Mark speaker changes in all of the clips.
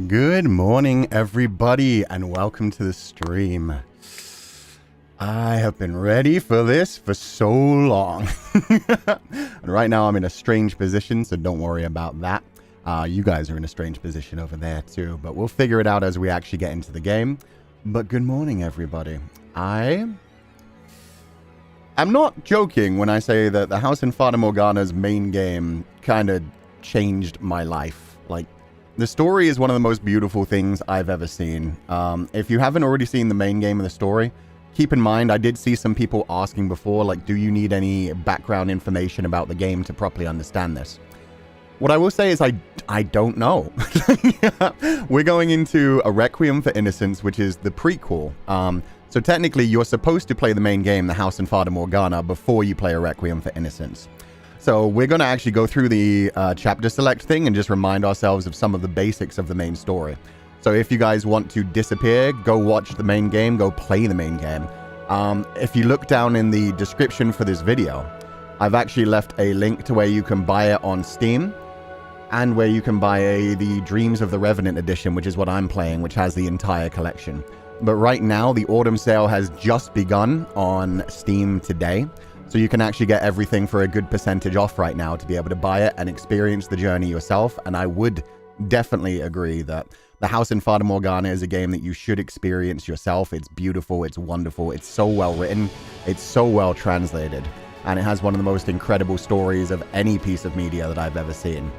Speaker 1: Good morning, everybody, and welcome to the stream. I have been ready for this for so long. And right now I'm in a strange position, so don't worry about that. You guys are in a strange position over there too, but we'll figure it out as we actually get into the game. But good morning, everybody. I'm not joking when I say that the House in Fata Morgana's main game kind of changed my life. Like, the story is one of the most beautiful things I've ever seen. If you haven't already seen the main game of the story, keep in mind, I did see some people asking before, like, do you need any background information about the game to properly understand this? What I will say is I don't know. We're going into a Requiem for Innocence, which is the prequel. So technically, you're supposed to play the main game, the House in Fata Morgana, before you play a Requiem for Innocence. So we're going to actually go through the chapter select thing and just remind ourselves of some of the basics of the main story. So if you guys want to disappear, go watch the main game, go play the main game. If you look down in the description for this video, I've actually left a link to where you can buy it on Steam and where you can buy the Dreams of the Revenant edition, which is what I'm playing, which has the entire collection. But right now, the autumn sale has just begun on Steam today. So you can actually get everything for a good percentage off right now to be able to buy it and experience the journey yourself. And I would definitely agree that the House in Fata Morgana is a game that you should experience yourself. It's beautiful, it's wonderful, it's so well written, it's so well translated, and it has one of the most incredible stories of any piece of media that I've ever seen.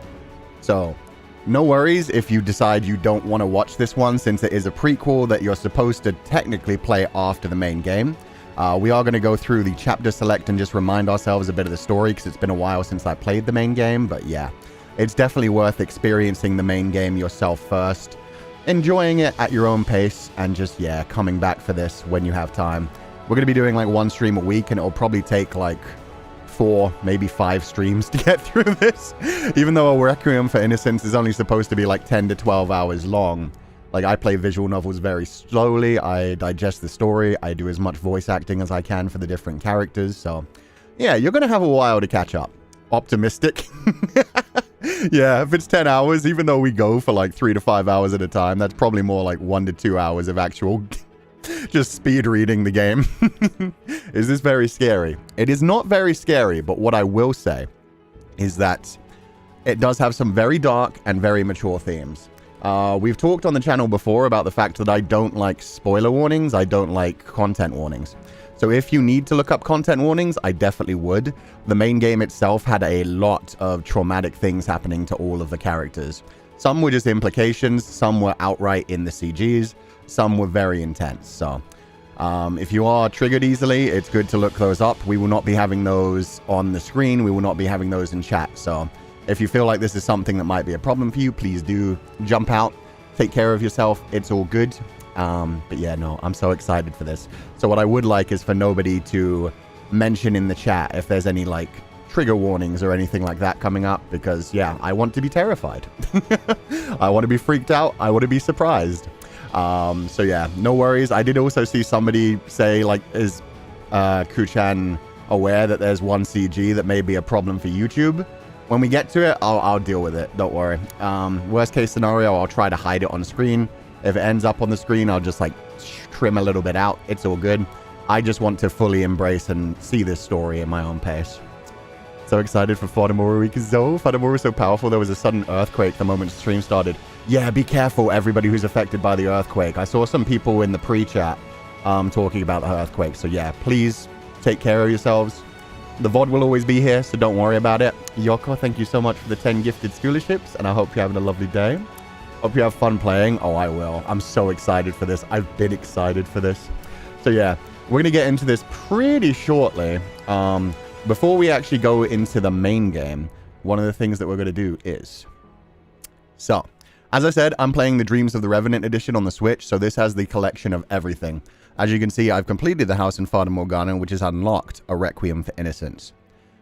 Speaker 1: So no worries if you decide you don't want to watch this one, since it is a prequel that you're supposed to technically play after the main game. We are going to go through the chapter select and just remind ourselves a bit of the story, because it's been a while since I played the main game. But yeah, it's definitely worth experiencing the main game yourself first, enjoying it at your own pace, and just, yeah, coming back for this when you have time. We're going to be doing like one stream a week, and it'll probably take like 4, maybe 5 streams to get through this. Even though a Requiem for Innocence is only supposed to be like 10 to 12 hours long. Like, I play visual novels very slowly, I digest the story, I do as much voice acting as I can for the different characters, so yeah, you're gonna have a while to catch up. Optimistic. Yeah, if it's 10 hours, even though we go for like 3 to 5 hours at a time, that's probably more like 1 to 2 hours of actual just speed reading the game. Is this very scary? It is not very scary, but what I will say is that it does have some very dark and very mature themes. We've talked on the channel before about the fact that I don't like spoiler warnings, I don't like content warnings. So if you need to look up content warnings, I definitely would. The main game itself had a lot of traumatic things happening to all of the characters. Some were just implications, some were outright in the CGs, some were very intense. So if you are triggered easily, it's good to look those up. We will not be having those on the screen, we will not be having those in chat, so if you feel like this is something that might be a problem for you, please do jump out, take care of yourself, it's all good. But yeah, no, I'm so excited for this. So what I would like is for nobody to mention in the chat if there's any like trigger warnings or anything like that coming up, because yeah, I want to be terrified. I want to be freaked out, I want to be surprised. So yeah, no worries. I did also see somebody say, like, is Kuchan aware that there's one CG that may be a problem for YouTube? When we get to it, I'll deal with it. Don't worry. Worst case scenario, I'll try to hide it on screen. If it ends up on the screen, I'll just like trim a little bit out. It's all good. I just want to fully embrace and see this story in my own pace. So excited for Fata Morgana week. Fata Morgana was so powerful, there was a sudden earthquake the moment the stream started. Yeah, be careful, everybody who's affected by the earthquake. I saw some people in the pre-chat talking about the earthquake. So yeah, please take care of yourselves. The VOD will always be here, so don't worry about it. Yoko, thank you so much for the 10 gifted scholarships, and I hope you're having a lovely day. Hope you have fun playing. Oh, I will. I'm so excited for this. I've been excited for this. So yeah, we're going to get into this pretty shortly. Before we actually go into the main game, one of the things that we're going to do is... So, as I said, I'm playing the Dreams of the Revenant edition on the Switch, so this has the collection of everything. As you can see, I've completed the House in Fata Morgana, which has unlocked a Requiem for Innocence.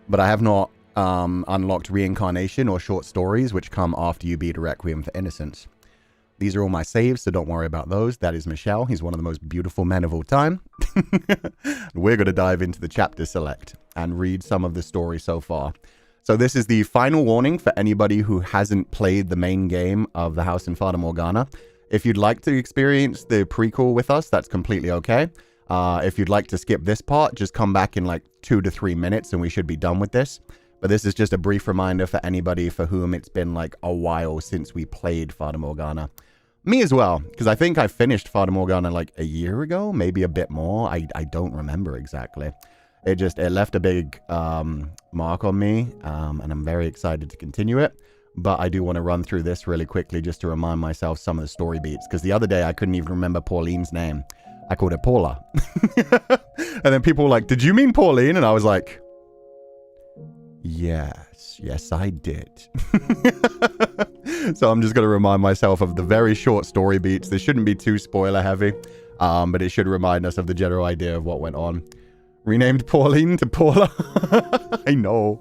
Speaker 1: But I have not unlocked Reincarnation or short stories, which come after you beat a Requiem for Innocence. These are all my saves, so don't worry about those. That is Michelle. He's one of the most beautiful men of all time. We're going to dive into the chapter select and read some of the story so far. So this is the final warning for anybody who hasn't played the main game of the House in Fata Morgana. If you'd like to experience the prequel with us, that's completely okay. If you'd like to skip this part, just come back in like 2 to 3 minutes and we should be done with this. But this is just a brief reminder for anybody for whom it's been like a while since we played Fata Morgana. Me as well, because I think I finished Fata Morgana like a year ago, maybe a bit more. I don't remember exactly. It left a big mark on me, and I'm very excited to continue it. But I do want to run through this really quickly just to remind myself some of the story beats, because the other day I couldn't even remember Pauline's name. I called her Paula. And then people were like, did you mean Pauline? And I was like, yes, I did. So I'm just going to remind myself of the very short story beats. This shouldn't be too spoiler heavy, but it should remind us of the general idea of what went on. Renamed Pauline to Paula. I know.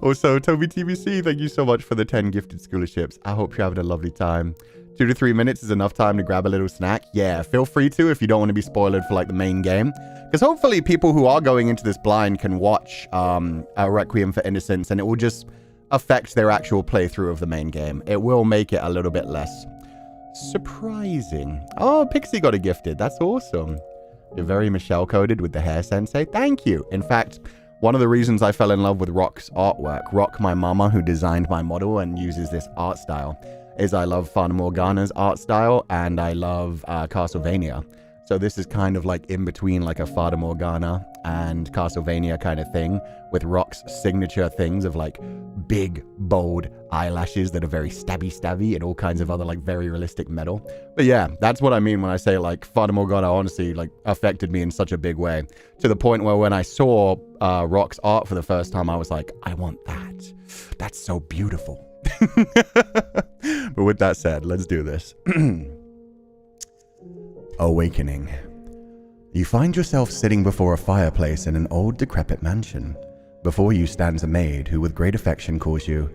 Speaker 1: Also, Toby TBC, thank you so much for the 10 gifted scholarships. I hope you're having a lovely time. 2 to 3 minutes is enough time to grab a little snack. Yeah, feel free to if you don't want to be spoiled for like the main game. Because hopefully people who are going into this blind can watch Requiem for Innocence, and it will just affect their actual playthrough of the main game. It will make it a little bit less surprising. Oh, Pixie got a gifted. That's awesome. You're very Michelle-coded with the hair sensei. Thank you. In fact, one of the reasons I fell in love with Rock's artwork, Rock, my mama, who designed my model and uses this art style, is I love Fata Morgana's art style and I love Castlevania. So this is kind of like in between like a Fata Morgana and Castlevania kind of thing, with Rock's signature things of like big, bold eyelashes that are very stabby and all kinds of other like very realistic metal. But yeah, that's what I mean when I say like Fata Morgana honestly like affected me in such a big way, to the point where when I saw Rock's art for the first time, I was like, I want that. That's so beautiful. But with that said, let's do this. Awakening. You find yourself sitting before a fireplace in an old decrepit mansion. Before you stands a maid who with great affection calls you,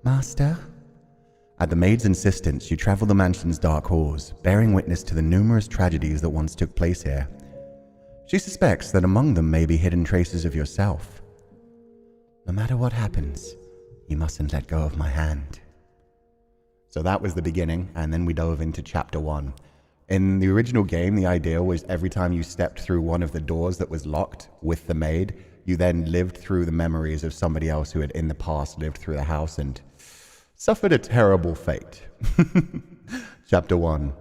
Speaker 1: Master? At the maid's insistence, you travel the mansion's dark halls, bearing witness to the numerous tragedies that once took place here. She suspects that among them may be hidden traces of yourself. No matter what happens, you mustn't let go of my hand. So that was the beginning, and then we dove into chapter 1. In the original game, the idea was every time you stepped through one of the doors that was locked with the maid, you then lived through the memories of somebody else who had in the past lived through the house and suffered a terrible fate. Chapter 1.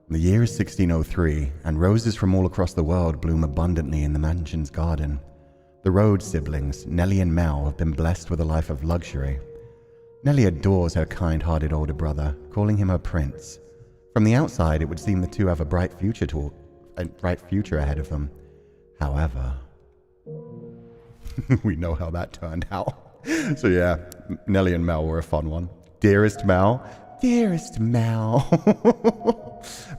Speaker 1: The year is 1603, and roses from all across the world bloom abundantly in the mansion's garden. The Rhodes siblings, Nellie and Mel, have been blessed with a life of luxury. Nellie adores her kind-hearted older brother, calling him her prince. From the outside, it would seem the two have a bright future ahead of them. However, we know how that turned out. So yeah, Nellie and Mel were a fun one. Dearest Mel. Dearest Mel.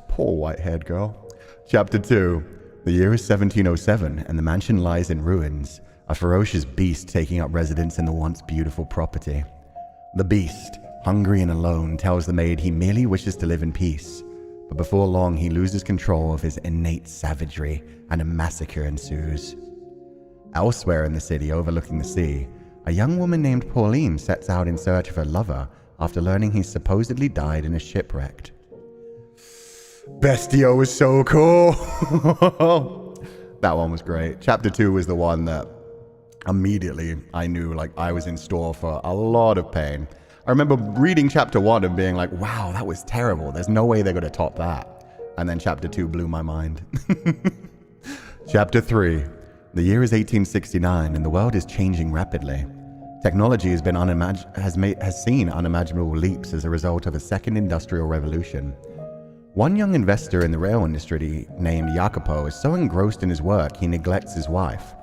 Speaker 1: Poor white-haired girl. Chapter 2. The year is 1707, and the mansion lies in ruins, a ferocious beast taking up residence in the once beautiful property. The beast, hungry and alone, tells the maid he merely wishes to live in peace, but before long he loses control of his innate savagery, and a massacre ensues. Elsewhere in the city, overlooking the sea, a young woman named Pauline sets out in search of her lover after learning he supposedly died in a shipwreck. Bestio was so cool. That one was great. Chapter 2 was the one that immediately I knew like I was in store for a lot of pain. I remember reading chapter 1 and being like, wow, that was terrible. There's no way they're going to top that. And then chapter 2 blew my mind. Chapter 3. The year is 1869 and the world is changing rapidly. Technology has seen unimaginable leaps as a result of a second industrial revolution. One young investor in the rail industry named Jacopo is so engrossed in his work he neglects his wife.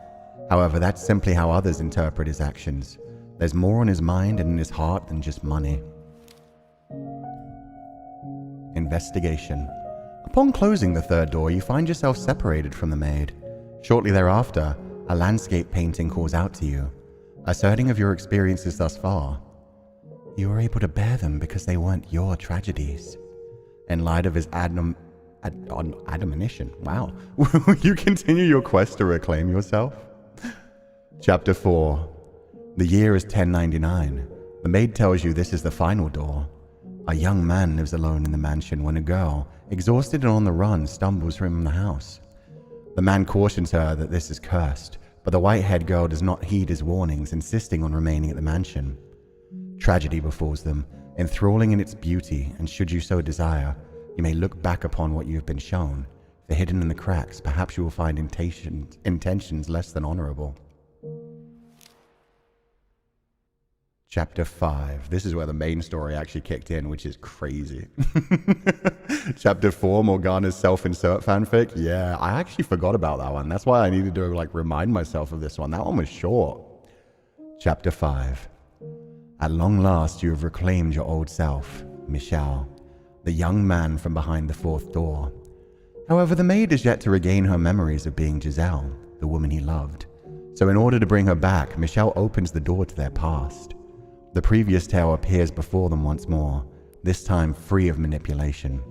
Speaker 1: However, that's simply how others interpret his actions. There's more on his mind and in his heart than just money. Investigation. Upon closing the third door, you find yourself separated from the maid. Shortly thereafter, a landscape painting calls out to you, asserting of your experiences thus far. You were able to bear them because they weren't your tragedies. In light of his admonition, wow, will you continue your quest to reclaim yourself? Chapter 4. The year is 1099. The maid tells you this is the final door. A young man lives alone in the mansion when a girl, exhausted and on the run, stumbles from the house. The man cautions her that this is cursed, but the white-haired girl does not heed his warnings, insisting on remaining at the mansion. Tragedy befalls them, enthralling in its beauty, and should you so desire, you may look back upon what you have been shown. For hidden in the cracks, perhaps you will find intentions less than honorable. Chapter 5. This is where the main story actually kicked in, which is crazy. Chapter 4, Morgana's self-insert fanfic. Yeah, I actually forgot about that one. That's why I needed to remind myself of this one. That one was short. Chapter 5. At long last you have reclaimed your old self, Michel, the young man from behind the fourth door. However, the maid is yet to regain her memories of being Giselle, the woman he loved. So in order to bring her back, Michel opens the door to their past. The previous tale appears before them once more, this time free of manipulation.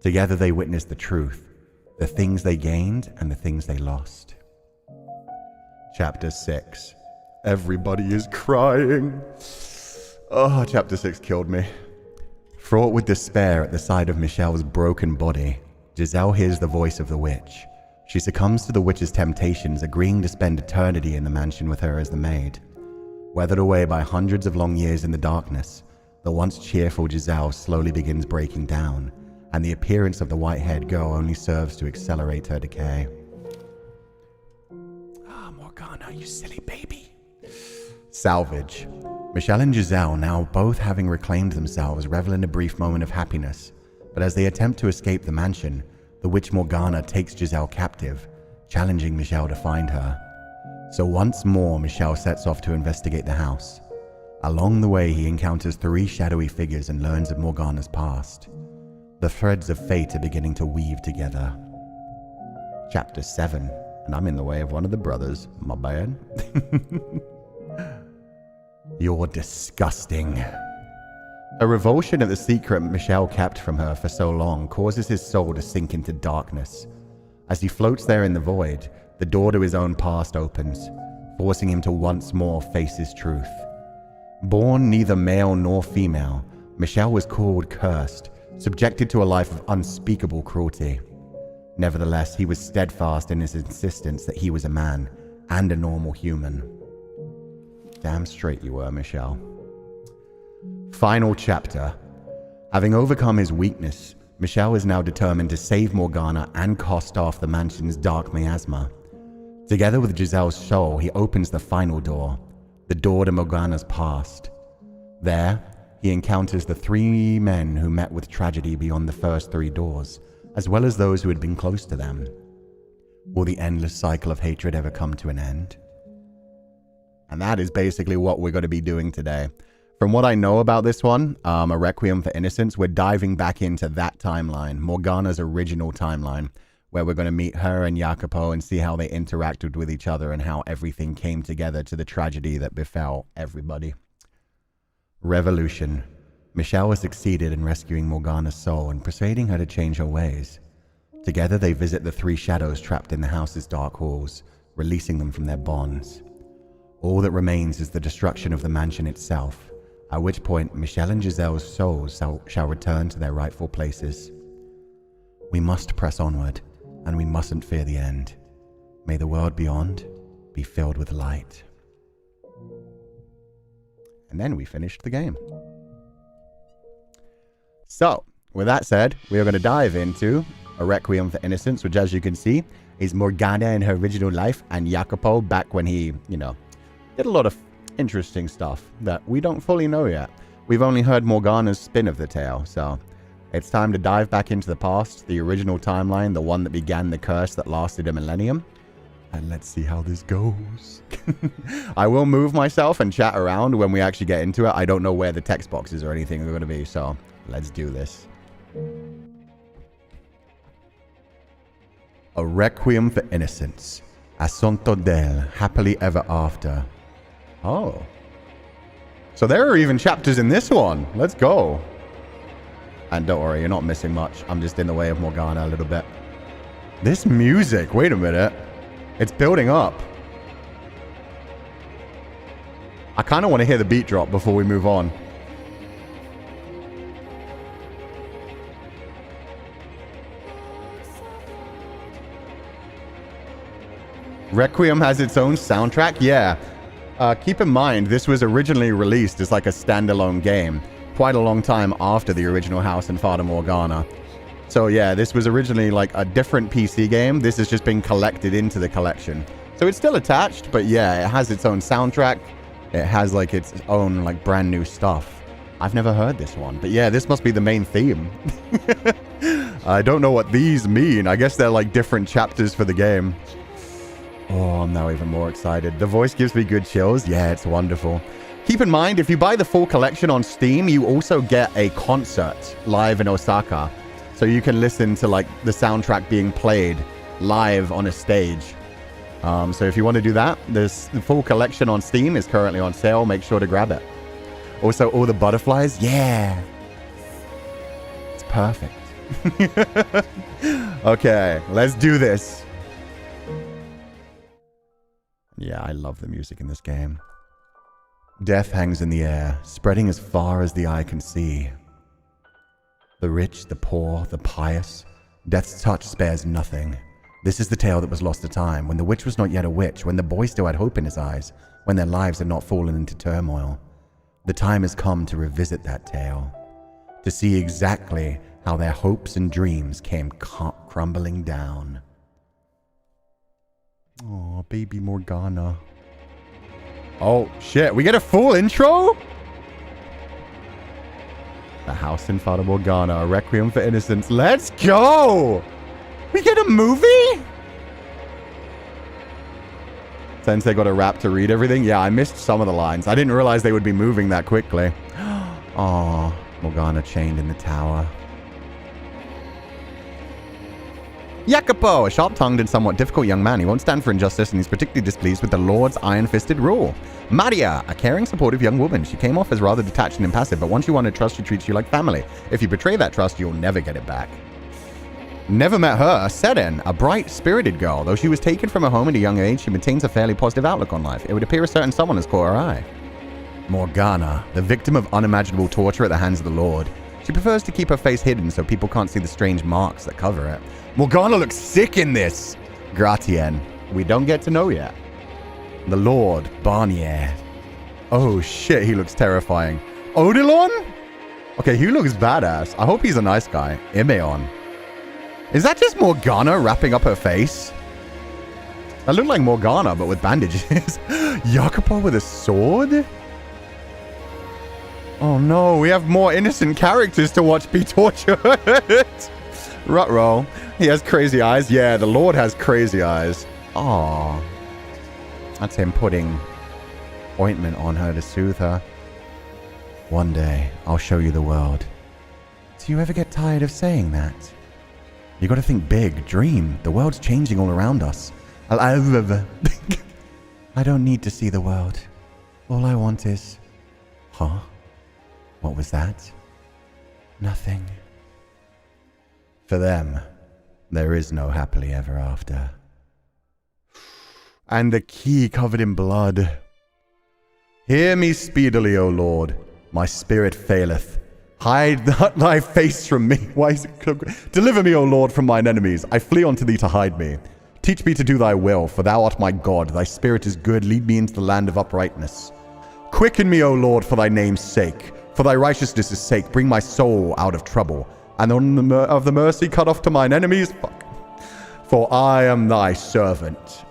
Speaker 1: Together they witness the truth, the things they gained and the things they lost. Chapter 6. Everybody is crying. Oh, Chapter 6 killed me. Fraught with despair at the sight of Michel's broken body, Giselle hears the voice of the witch. She succumbs to the witch's temptations, agreeing to spend eternity in the mansion with her as the maid. Weathered away by hundreds of long years in the darkness, the once cheerful Giselle slowly begins breaking down, and the appearance of the white-haired girl only serves to accelerate her decay. Ah, Morgana, you silly baby. Salvage. Michel and Giselle, now both having reclaimed themselves, revel in a brief moment of happiness, but as they attempt to escape the mansion, the witch Morgana takes Giselle captive, challenging Michel to find her. So once more, Michel sets off to investigate the house. Along the way, he encounters 3 shadowy figures and learns of Morgana's past. The threads of fate are beginning to weave together. Chapter 7. And I'm in the way of one of the brothers. My bad. You're disgusting. A revulsion at the secret Michel kept from her for so long causes his soul to sink into darkness. As he floats there in the void, the door to his own past opens, forcing him to once more face his truth. Born neither male nor female, Michel was called cursed, subjected to a life of unspeakable cruelty. Nevertheless, he was steadfast in his insistence that he was a man and a normal human. Damn straight you were, Michel. Final chapter. Having overcome his weakness, Michel is now determined to save Morgana and cast off the mansion's dark miasma. Together with Giselle's soul, he opens the final door, the door to Morgana's past. There, he encounters the 3 men who met with tragedy beyond the first 3 doors, as well as those who had been close to them. Will the endless cycle of hatred ever come to an end? And that is basically what we're going to be doing today. From what I know about this one, a Requiem for Innocence, we're diving back into that timeline, Morgana's original timeline, where we're going to meet her and Jacopo and see how they interacted with each other and how everything came together to the tragedy that befell everybody. Revolution. Michel has succeeded in rescuing Morgana's soul and persuading her to change her ways. Together they visit the 3 shadows trapped in the house's dark halls, releasing them from their bonds. All that remains is the destruction of the mansion itself, at which point Michel and Giselle's souls shall return to their rightful places. We must press onward, and we mustn't fear the end. May the world beyond be filled with light. And then we finished the game. So, with that said, we are going to dive into a Requiem for Innocence, which, as you can see, is Morgana in her original life and Jacopo back when he, did a lot of interesting stuff that we don't fully know yet. We've only heard Morgana's spin of the tale, so it's time to dive back into the past, the original timeline, the one that began the curse that lasted a millennium. And let's see how this goes. I will move myself and chat around when we actually get into it. I don't know where the text boxes or anything are going to be, so let's do this. A Requiem for Innocence. Assunto del, happily ever after. Oh. So there are even chapters in this one. Let's go. And don't worry, you're not missing much. I'm just in the way of Morgana a little bit. This music, wait a minute. It's building up. I kind of want to hear the beat drop before we move on. Requiem has its own soundtrack? Yeah. Keep in mind, this was originally released as like a standalone game quite a long time after the original House in Fata Morgana. So yeah, this was originally like a different PC game. This has just been collected into the collection. So it's still attached, but yeah, it has its own soundtrack. It has like its own like brand new stuff. I've never heard this one, but yeah, this must be the main theme. I don't know what these mean. I guess they're like different chapters for the game. Oh, I'm now even more excited. The voice gives me good chills. Yeah, it's wonderful. Keep in mind, if you buy the full collection on Steam, you also get a concert live in Osaka. So you can listen to like the soundtrack being played live on a stage. So if you want to do that, the full collection on Steam is currently on sale. Make sure to grab it. Also, all the butterflies. Yeah. It's perfect. Okay, let's do this. Yeah, I love the music in this game. Death hangs in the air, spreading as far as the eye can see. The rich, the poor, the pious, death's touch spares nothing. This is the tale that was lost to time, when the witch was not yet a witch, when the boy still had hope in his eyes, when their lives had not fallen into turmoil. The time has come to revisit that tale, to see exactly how their hopes and dreams came crumbling down. Oh, baby Morgana. Oh, shit. We get a full intro? The House in Fata Morgana, a Requiem for Innocence. Let's go! We get a movie? Sensei got a rap to read everything? Yeah, I missed some of the lines. I didn't realize they would be moving that quickly. Oh, Morgana chained in the tower. Jacopo, a sharp-tongued and somewhat difficult young man. He won't stand for injustice, and he's particularly displeased with the Lord's iron-fisted rule. Maria, a caring, supportive young woman. She came off as rather detached and impassive, but once you want to trust, she treats you like family. If you betray that trust, you'll never get it back. Never met her. Seren, a bright, spirited girl. Though she was taken from her home at a young age, she maintains a fairly positive outlook on life. It would appear a certain someone has caught her eye. Morgana, the victim of unimaginable torture at the hands of the Lord. She prefers to keep her face hidden so people can't see the strange marks that cover it. Morgana looks sick in this. Gratien, we don't get to know yet. The Lord, Barnier. Oh shit, he looks terrifying. Odilon? Okay, he looks badass. I hope he's a nice guy. Imeon. Is that just Morgana wrapping up her face? That looked like Morgana, but with bandages. Jacopo with a sword? Oh no, we have more innocent characters to watch be tortured. Rutroll. He has crazy eyes. Yeah, the Lord has crazy eyes. Aww. That's him putting ointment on her to soothe her. One day, I'll show you the world. Do you ever get tired of saying that? You gotta think big, dream. The world's changing all around us. I don't need to see the world. All I want is... Huh? What was that? Nothing. For them, there is no happily ever after. And the key covered in blood. Hear me speedily, O Lord. My spirit faileth. Hide not thy face from me. Why is it... Deliver me, O Lord, from mine enemies. I flee unto thee to hide me. Teach me to do thy will, for thou art my God. Thy spirit is good. Lead me into the land of uprightness. Quicken me, O Lord, for thy name's sake. For thy righteousness' sake, bring my soul out of trouble. And on of the mercy cut off to mine enemies. Fuck. For I am thy servant.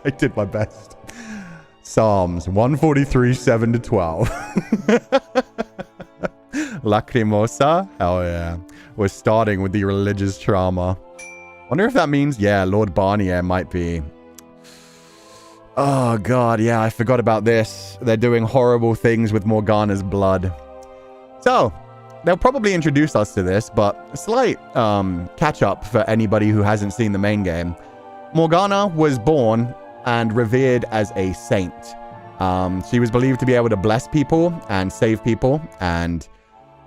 Speaker 1: I did my best. Psalms 143, 7-12. Lacrimosa? Hell yeah. We're starting with the religious trauma. Wonder if that means, yeah, Lord Barnier might be... Oh, God, yeah, I forgot about this. They're doing horrible things with Morgana's blood. So, they'll probably introduce us to this, but a slight catch-up for anybody who hasn't seen the main game. Morgana was born and revered as a saint. She was believed to be able to bless people and save people, and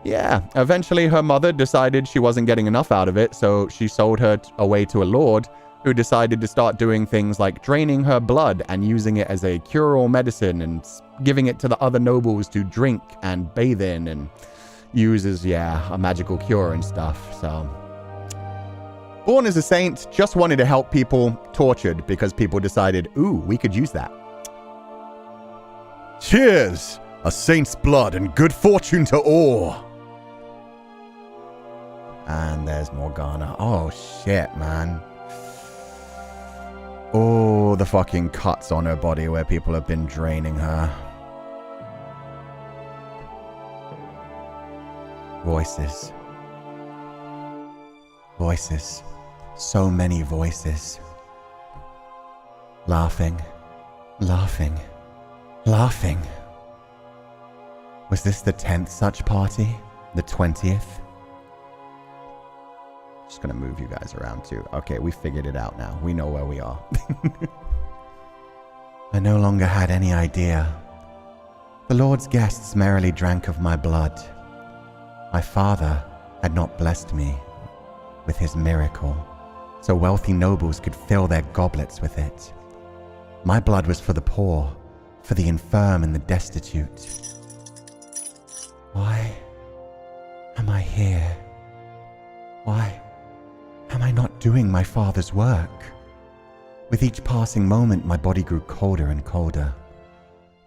Speaker 1: yeah, eventually her mother decided she wasn't getting enough out of it, so she sold her away to a lord who decided to start doing things like draining her blood and using it as a cure-all medicine and giving it to the other nobles to drink and bathe in and use as, a magical cure and stuff. So, born as a saint, just wanted to help people tortured because people decided, ooh, we could use that. Cheers! A saint's blood and good fortune to all! And there's Morgana. Oh, shit, man. Oh, the fucking cuts on her body where people have been draining her. Voices. Voices. So many voices. Laughing. Laughing. Laughing. Was this the 10th such party? The 20th? Just gonna move you guys around too. Okay, we figured it out now. We know where we are. I no longer had any idea. The Lord's guests merrily drank of my blood. My father had not blessed me with his miracle, so wealthy nobles could fill their goblets with it. My blood was for the poor, for the infirm and the destitute. Why am I here? Why am I not doing my father's work? With each passing moment, my body grew colder and colder,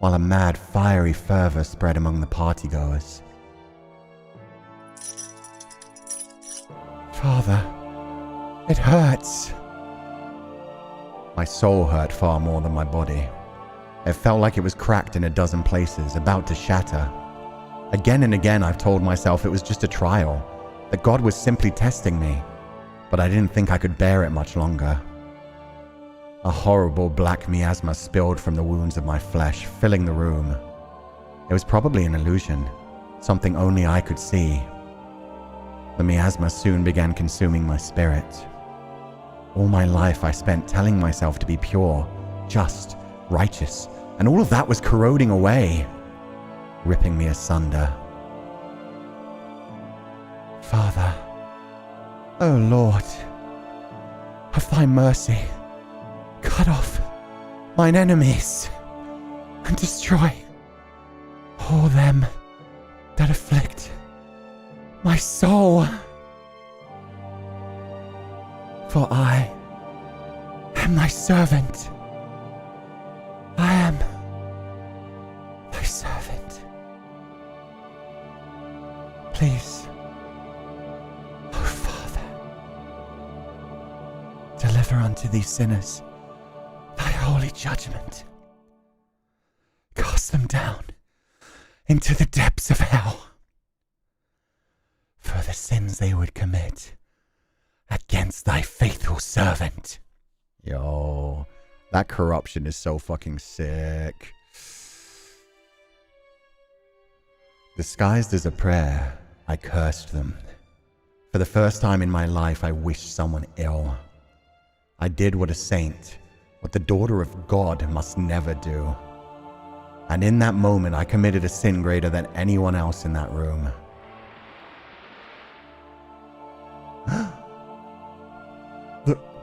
Speaker 1: while a mad, fiery fervor spread among the partygoers. Father, it hurts. My soul hurt far more than my body. It felt like it was cracked in a dozen places, about to shatter. Again and again, I've told myself it was just a trial, that God was simply testing me, but I didn't think I could bear it much longer. A horrible black miasma spilled from the wounds of my flesh, filling the room. It was probably an illusion, something only I could see. The miasma soon began consuming my spirit. All my life I spent telling myself to be pure, just, righteous, and all of that was corroding away, ripping me asunder. Father, O Lord, of thy mercy, cut off mine enemies, and destroy all them that afflict my soul. For I am thy servant. I am thy servant. Please, O Father, deliver unto these sinners thy holy judgment. Cast them down into the depths of hell for the sins they would commit against thy faithful servant. Yo, that corruption is so fucking sick. Disguised as a prayer, I cursed them. For the first time in my life, I wished someone ill. I did what a saint, what the daughter of God must never do. And in that moment, I committed a sin greater than anyone else in that room.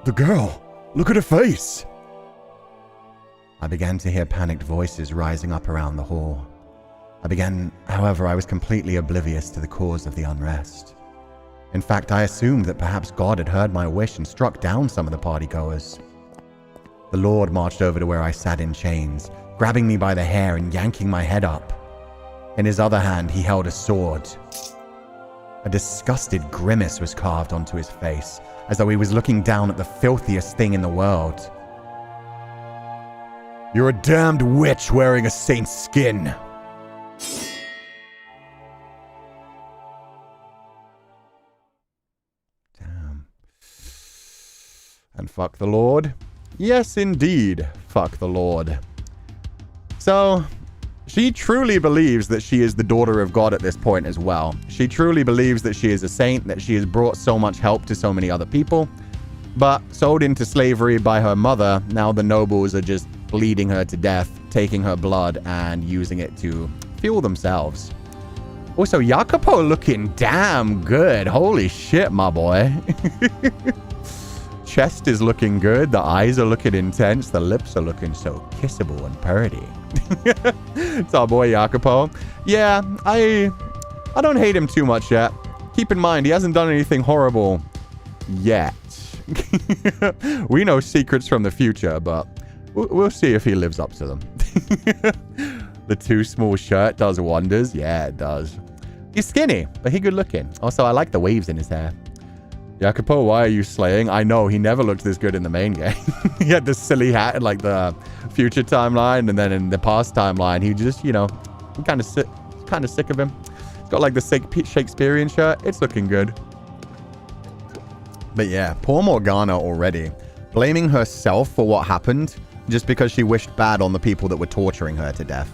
Speaker 1: The girl! Look at her face! I began to hear panicked voices rising up around the hall. However, I was completely oblivious to the cause of the unrest. In fact, I assumed that perhaps God had heard my wish and struck down some of the partygoers. The Lord marched over to where I sat in chains, grabbing me by the hair and yanking my head up. In his other hand, he held a sword. A disgusted grimace was carved onto his face, as though he was looking down at the filthiest thing in the world. You're a damned witch wearing a saint's skin. Damn. And fuck the Lord? Yes, indeed, fuck the Lord. So, she truly believes that she is the daughter of God at this point as well. She truly believes that she is a saint, that she has brought so much help to so many other people. But sold into slavery by her mother, now the nobles are just bleeding her to death, taking her blood and using it to fuel themselves. Also, Jacopo looking damn good. Holy shit, my boy. chest is looking good. The eyes are looking intense. The lips are looking so kissable and purty. It's our boy Jacopo. Yeah, I don't hate him too much yet. Keep in mind, he hasn't done anything horrible yet. We know secrets from the future, but we'll see if he lives up to them. The too small shirt does wonders. Yeah, it does. He's skinny, but he good looking. Also, I like the waves in his hair. Jacopo, why are you slaying? I know, he never looked this good in the main game. He had this silly hat in like the future timeline, and then in the past timeline, he just, you know, I'm kind of sick of him. He's got like the Shakespearean shirt. It's looking good. But yeah, poor Morgana already. Blaming herself for what happened just because she wished bad on the people that were torturing her to death.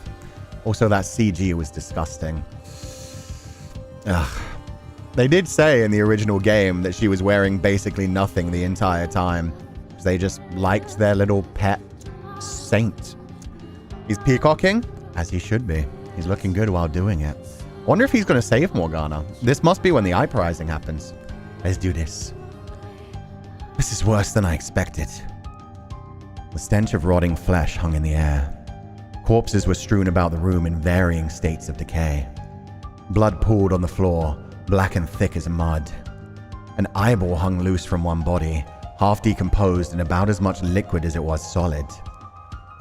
Speaker 1: Also, that CG was disgusting. Ugh. They did say in the original game that she was wearing basically nothing the entire time. They just liked their little pet saint. He's peacocking, as he should be. He's looking good while doing it. Wonder if he's going to save Morgana. This must be when the eye rising happens. Let's do this. This is worse than I expected. The stench of rotting flesh hung in the air. Corpses were strewn about the room in varying states of decay. Blood pooled on the floor, black and thick as mud. An eyeball hung loose from one body, half decomposed and about as much liquid as it was solid.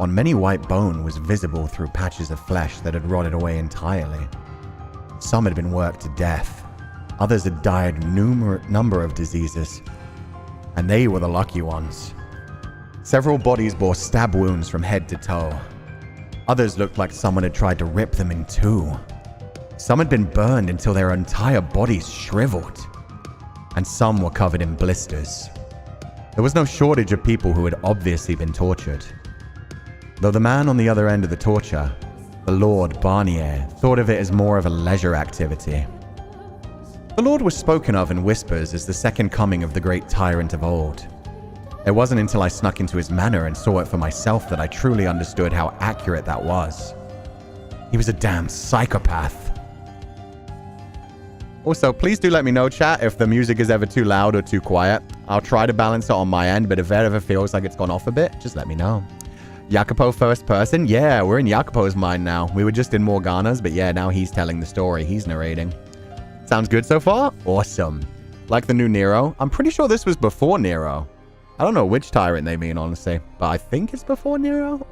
Speaker 1: On many white bone was visible through patches of flesh that had rotted away entirely. Some had been worked to death. Others had died number of diseases. And they were the lucky ones. Several bodies bore stab wounds from head to toe. Others looked like someone had tried to rip them in two. Some had been burned until their entire bodies shriveled. And some were covered in blisters. There was no shortage of people who had obviously been tortured. Though the man on the other end of the torture, the Lord Barnier, thought of it as more of a leisure activity. The Lord was spoken of in whispers as the second coming of the great tyrant of old. It wasn't until I snuck into his manor and saw it for myself that I truly understood how accurate that was. He was a damn psychopath. Also, please do let me know, chat, if the music is ever too loud or too quiet. I'll try to balance it on my end, but if it ever feels like it's gone off a bit, just let me know. Jacopo first person? Yeah, we're in Jacopo's mind now. We were just in Morgana's, but yeah, now he's telling the story. He's narrating. Sounds good so far? Awesome. Like the new Nero? I'm pretty sure this was before Nero. I don't know which tyrant they mean, honestly, but I think it's before Nero.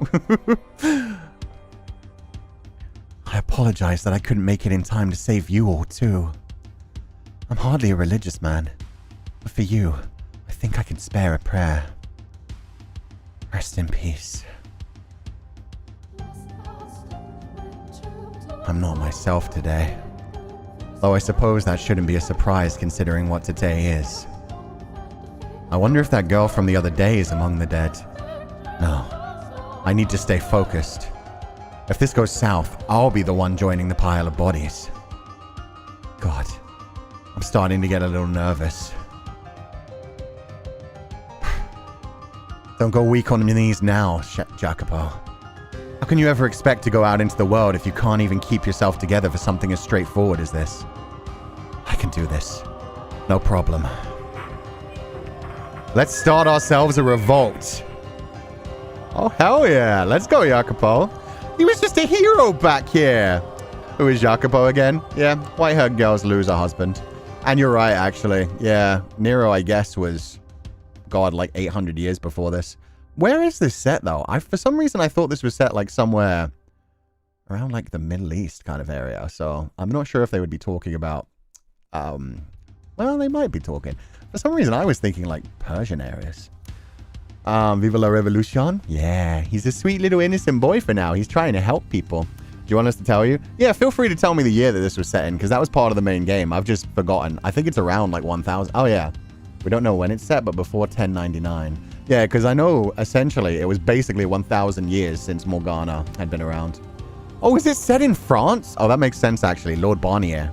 Speaker 1: I apologize that I couldn't make it in time to save you all, too. I'm hardly a religious man, but for you, I think I can spare a prayer. Rest in peace. I'm not myself today. Though I suppose that shouldn't be a surprise considering what today is. I wonder if that girl from the other day is among the dead. No. I need to stay focused. If this goes south, I'll be the one joining the pile of bodies. God. I'm starting to get a little nervous. Don't go weak on your knees now, Jacopo. How can you ever expect to go out into the world if you can't even keep yourself together for something as straightforward as this? I can do this. No problem. Let's start ourselves a revolt. Oh, hell yeah. Let's go, Jacopo. He was just a hero back here. Who is Jacopo again? Yeah, white-haired girls lose a husband. And you're right, actually. Yeah, Nero, I guess, was, God, like 800 years before this. Where is this set, though? For some reason, I thought this was set, like, somewhere around, like, the Middle East kind of area. So, I'm not sure if they would be talking about, well, they might be talking. For some reason, I was thinking, like, Persian areas. Viva la Revolution? Yeah, he's a sweet little innocent boy for now. He's trying to help people. Do you want us to tell you? Yeah, feel free to tell me the year that this was set in, because that was part of the main game. I've just forgotten. I think it's around, like, 1000. Oh, yeah. We don't know when it's set, but before 1099. Yeah, because I know, essentially, it was basically 1,000 years since Morgana had been around. Oh, is it set in France? Oh, that makes sense, actually. Lord Barnier.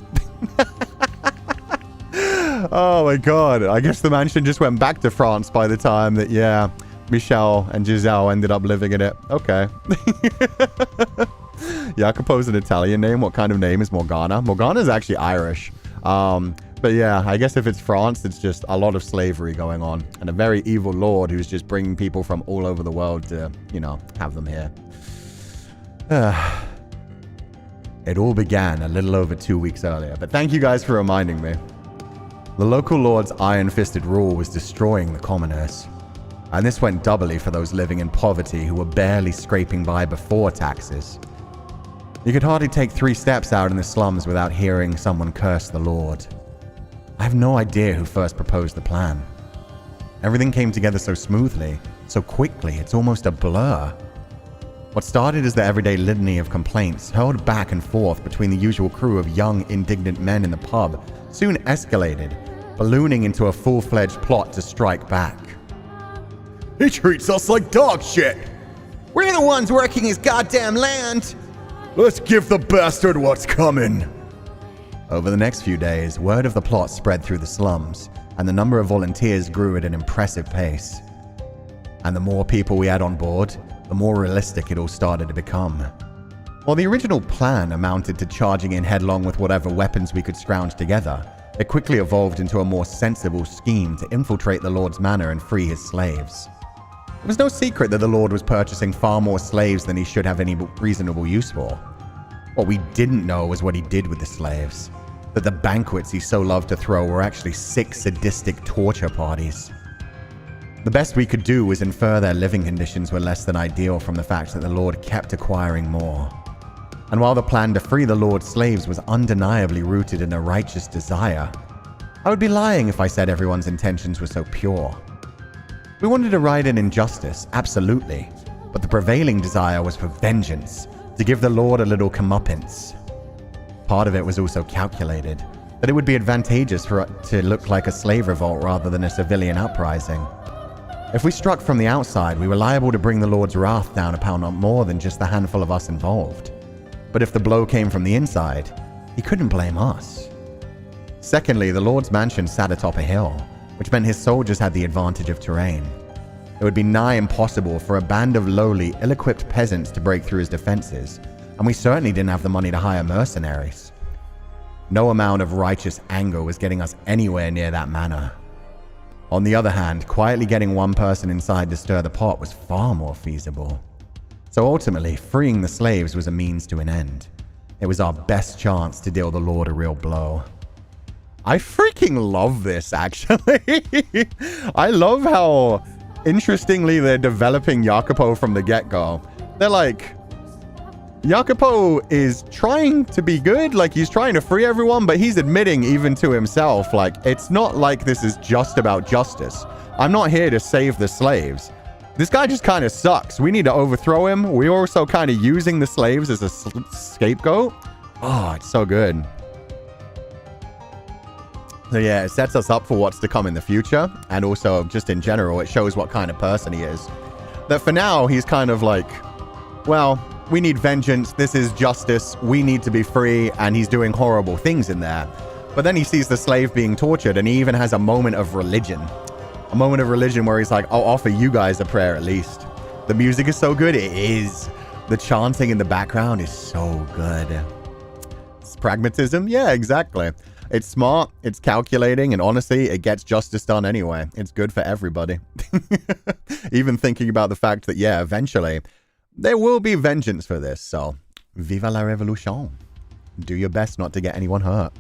Speaker 1: Oh, my God. I guess the mansion just went back to France by the time that, yeah, Michelle and Giselle ended up living in it. Okay. Jacopo's an Italian name. What kind of name is Morgana? Morgana is actually Irish. But yeah, I guess if it's France, it's just a lot of slavery going on. And a very evil lord who's just bringing people from all over the world to, you know, have them here. It all began a little over 2 weeks earlier, but thank you guys for reminding me. The local lord's iron-fisted rule was destroying the commoners. And this went doubly for those living in poverty who were barely scraping by before taxes. You could hardly take 3 steps out in the slums without hearing someone curse the Lord. I have no idea who first proposed the plan. Everything came together so smoothly, so quickly, it's almost a blur. What started as the everyday litany of complaints hurled back and forth between the usual crew of young, indignant men in the pub soon escalated, ballooning into a full-fledged plot to strike back.
Speaker 2: He treats us like dog shit.
Speaker 3: We're the ones working his goddamn land.
Speaker 2: Let's give the bastard what's coming.
Speaker 1: Over the next few days, word of the plot spread through the slums, and the number of volunteers grew at an impressive pace. And the more people we had on board, the more realistic it all started to become. While the original plan amounted to charging in headlong with whatever weapons we could scrounge together, it quickly evolved into a more sensible scheme to infiltrate the Lord's manor and free his slaves. It was no secret that the Lord was purchasing far more slaves than he should have any reasonable use for. What we didn't know was what he did with the slaves. That the banquets he so loved to throw were actually 6 sadistic torture parties. The best we could do was infer their living conditions were less than ideal from the fact that the Lord kept acquiring more. And while the plan to free the Lord's slaves was undeniably rooted in a righteous desire, I would be lying if I said everyone's intentions were so pure. We wanted to right an injustice, absolutely, but the prevailing desire was for vengeance, to give the Lord a little comeuppance. Part of it was also calculated, that it would be advantageous for it to look like a slave revolt rather than a civilian uprising. If we struck from the outside, we were liable to bring the Lord's wrath down upon not more than just the handful of us involved. But if the blow came from the inside, he couldn't blame us. Secondly, the Lord's mansion sat atop a hill, which meant his soldiers had the advantage of terrain. It would be nigh impossible for a band of lowly, ill-equipped peasants to break through his defenses, and we certainly didn't have the money to hire mercenaries. No amount of righteous anger was getting us anywhere near that manor. On the other hand, quietly getting one person inside to stir the pot was far more feasible. So ultimately, freeing the slaves was a means to an end. It was our best chance to deal the Lord a real blow. I freaking love this, actually. I love how interestingly they're developing Jacopo from the get-go. They're like, Jacopo is trying to be good, like he's trying to free everyone, but he's admitting even to himself, like, it's not like this is just about justice. I'm not here to save the slaves. This guy just kind of sucks. We need to overthrow him. We're also kind of using the slaves as a scapegoat. Oh, it's so good. So yeah, it sets us up for what's to come in the future. And also, just in general, it shows what kind of person he is. That for now, he's kind of like, well, we need vengeance. This is justice. We need to be free. And he's doing horrible things in there. But then he sees the slave being tortured, and he even has a moment of religion. A moment of religion where he's like, I'll offer you guys a prayer at least. The music is so good. It is. The chanting in the background is so good. It's pragmatism. Yeah, exactly. It's smart. It's calculating. And honestly, it gets justice done anyway. It's good for everybody. Even thinking about the fact that, yeah, eventually there will be vengeance for this. So, viva la revolution. Do your best not to get anyone hurt.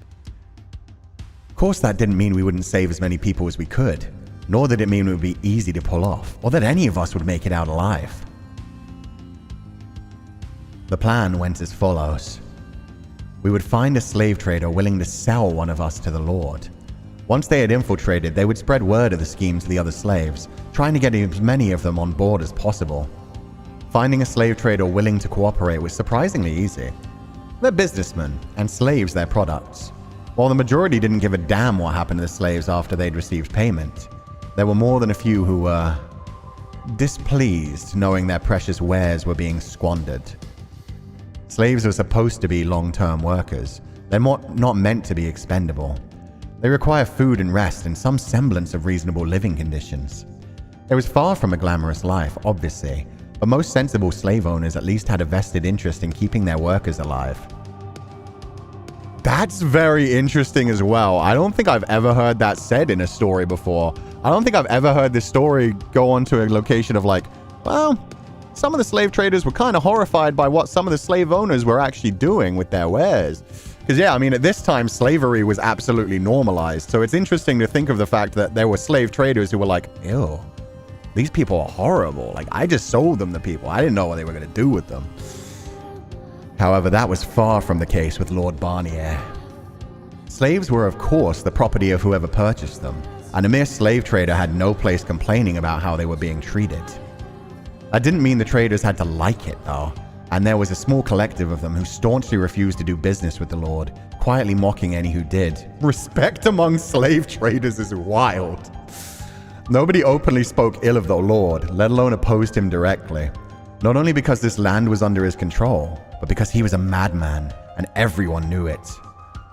Speaker 1: Of course, that didn't mean we wouldn't save as many people as we could. Nor did it mean it would be easy to pull off, or that any of us would make it out alive. The plan went as follows. We would find a slave trader willing to sell one of us to the Lord. Once they had infiltrated, they would spread word of the scheme to the other slaves, trying to get as many of them on board as possible. Finding a slave trader willing to cooperate was surprisingly easy. They're businessmen, and slaves their products. While the majority didn't give a damn what happened to the slaves after they'd received payment, there were more than a few who were displeased knowing their precious wares were being squandered. Slaves were supposed to be long-term workers. They're not meant to be expendable. They require food and rest and some semblance of reasonable living conditions. It was far from a glamorous life, obviously, but most sensible slave owners at least had a vested interest in keeping their workers alive. That's very interesting as well. I don't think I've ever heard that said in a story before. I don't think I've ever heard this story go on to a location of like, well, some of the slave traders were kind of horrified by what some of the slave owners were actually doing with their wares. Because, yeah, I mean, at this time, slavery was absolutely normalized. So it's interesting to think of the fact that there were slave traders who were like, ew, these people are horrible. Like, I just sold them to people. I didn't know what they were going to do with them. However, that was far from the case with Lord Barnier. Slaves were, of course, the property of whoever purchased them, and a mere slave trader had no place complaining about how they were being treated. That didn't mean the traders had to like it, though, and there was a small collective of them who staunchly refused to do business with the Lord, quietly mocking any who did. Respect among slave traders is wild. Nobody openly spoke ill of the Lord, let alone opposed him directly. Not only because this land was under his control, but because he was a madman, and everyone knew it.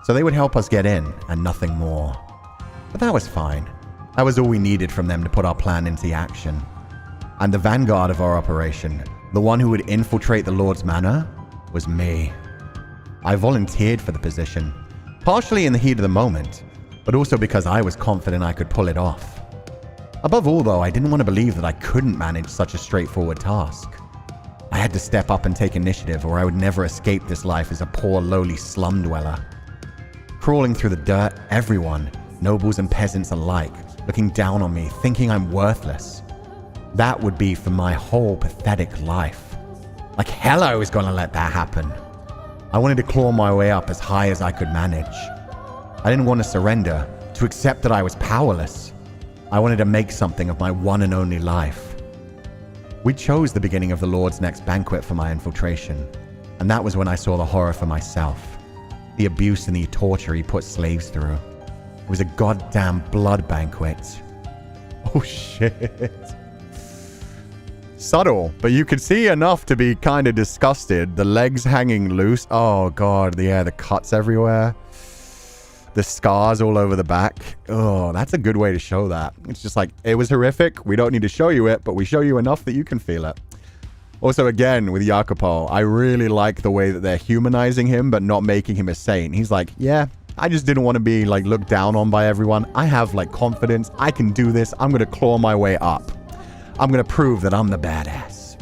Speaker 1: So they would help us get in, and nothing more. But that was fine. That was all we needed from them to put our plan into action. And the vanguard of our operation, the one who would infiltrate the Lord's manor, was me. I volunteered for the position, partially in the heat of the moment, but also because I was confident I could pull it off. Above all, though, I didn't want to believe that I couldn't manage such a straightforward task. I had to step up and take initiative, or I would never escape this life as a poor, lowly slum dweller. Crawling through the dirt, everyone, nobles and peasants alike, looking down on me, thinking I'm worthless. That would be for my whole pathetic life. Like hell I was going to let that happen. I wanted to claw my way up as high as I could manage. I didn't want to surrender, to accept that I was powerless. I wanted to make something of my one and only life. We chose the beginning of the Lord's next banquet for my infiltration, and that was when I saw the horror for myself. The abuse and the torture he put slaves through. It was a goddamn blood banquet. Oh shit. Subtle, but you could see enough to be kind of disgusted. The legs hanging loose. Oh god, yeah, the cuts everywhere. The scars all over the back. Oh, that's a good way to show that. It's just like, it was horrific. We don't need to show you it, but we show you enough that you can feel it. Also, again, with Jacopo, I really like the way that they're humanizing him, but not making him a saint. He's like, yeah, I just didn't want to be like looked down on by everyone. I have like confidence. I can do this. I'm going to claw my way up. I'm going to prove that I'm the badass.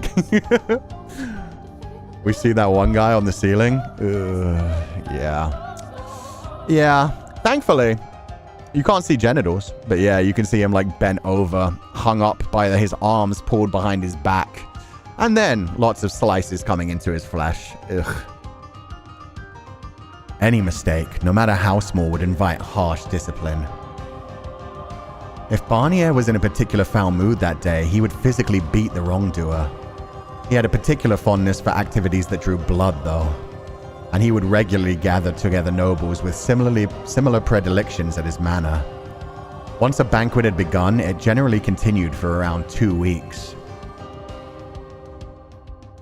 Speaker 1: We see that one guy on the ceiling. Yeah. Yeah, thankfully, you can't see genitals, but yeah, you can see him like bent over, hung up by his arms pulled behind his back, and then lots of slices coming into his flesh. Ugh. Any mistake, no matter how small, would invite harsh discipline. If Barnier was in a particular foul mood that day, he would physically beat the wrongdoer. He had a particular fondness for activities that drew blood, though. And he would regularly gather together nobles with similar predilections at his manor. Once a banquet had begun, it generally continued for around 2 weeks.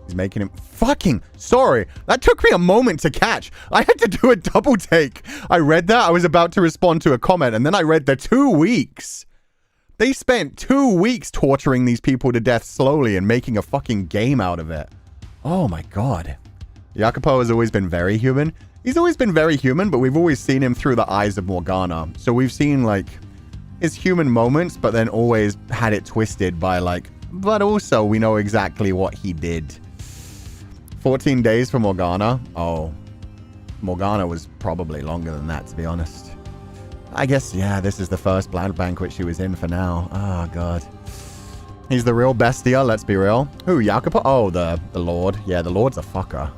Speaker 1: He's making him... Fucking sorry. That took me a moment to catch. I had to do a double take. I read that. I was about to respond to a comment, and then I read the 2 weeks. They spent 2 weeks torturing these people to death slowly and making a fucking game out of it. Oh my god. Jacopo has always been very human. He's always been very human, but we've always seen him through the eyes of Morgana. So we've seen, like, his human moments, but then always had it twisted by, like, but also we know exactly what he did. 14 days for Morgana? Oh, Morgana was probably longer than that, to be honest. I guess, yeah, this is the first blood banquet she was in for now. Oh, God. He's the real bestia, let's be real. Who, Jacopo? Oh, the Lord. Yeah, the Lord's a fucker.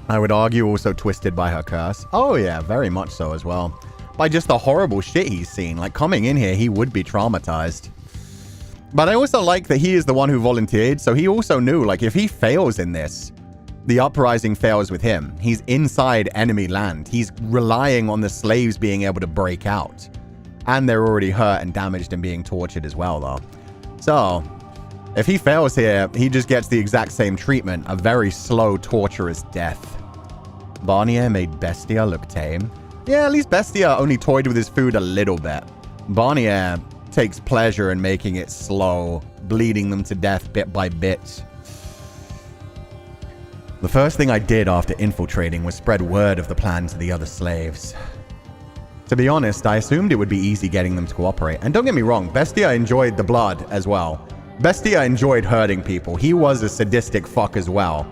Speaker 1: I would argue also twisted by her curse. Oh yeah, very much so as well. By just the horrible shit he's seen. Like, coming in here, he would be traumatized. But I also like that he is the one who volunteered, so he also knew, like, if he fails in this, the uprising fails with him. He's inside enemy land. He's relying on the slaves being able to break out. And they're already hurt and damaged and being tortured as well, though. So, if he fails here, he just gets the exact same treatment, a very slow, torturous death. Barnier made Bestia look tame. Yeah, at least Bestia only toyed with his food a little bit. Barnier takes pleasure in making it slow, bleeding them to death bit by bit. The first thing I did after infiltrating was spread word of the plan to the other slaves. To be honest, I assumed it would be easy getting them to cooperate. And don't get me wrong, Bestia enjoyed the blood as well. Bestia enjoyed hurting people. He was a sadistic fuck as well.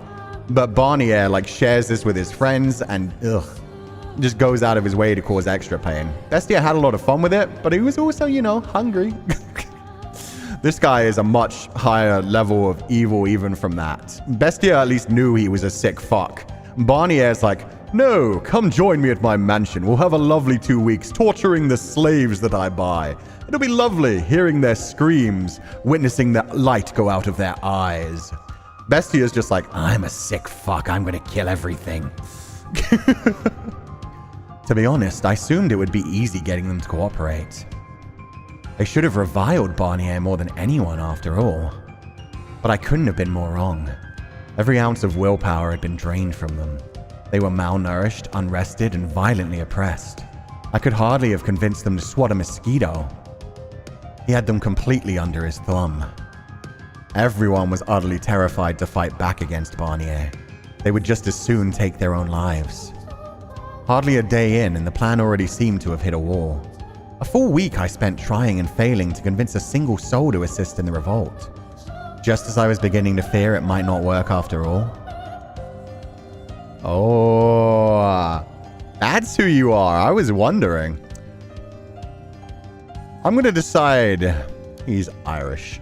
Speaker 1: But Barnier, like, shares this with his friends and, just goes out of his way to cause extra pain. Bestia had a lot of fun with it, but he was also, you know, hungry. This guy is a much higher level of evil even from that. Bestia at least knew he was a sick fuck. Barnier's like, no, come join me at my mansion. We'll have a lovely 2 weeks torturing the slaves that I buy. It'll be lovely hearing their screams, witnessing the light go out of their eyes. Bestia's just like, I'm a sick fuck. I'm gonna kill everything. To be honest, I assumed it would be easy getting them to cooperate. They should have reviled Barnier more than anyone after all. But I couldn't have been more wrong. Every ounce of willpower had been drained from them. They were malnourished, unrested, and violently oppressed. I could hardly have convinced them to swat a mosquito. He had them completely under his thumb. Everyone was utterly terrified to fight back against Barnier. They would just as soon take their own lives. Hardly a day in, and the plan already seemed to have hit a wall. A full week I spent trying and failing to convince a single soul to assist in the revolt. Just as I was beginning to fear it might not work after all. Oh, that's who you are. I was wondering. I'm going to decide he's Irish.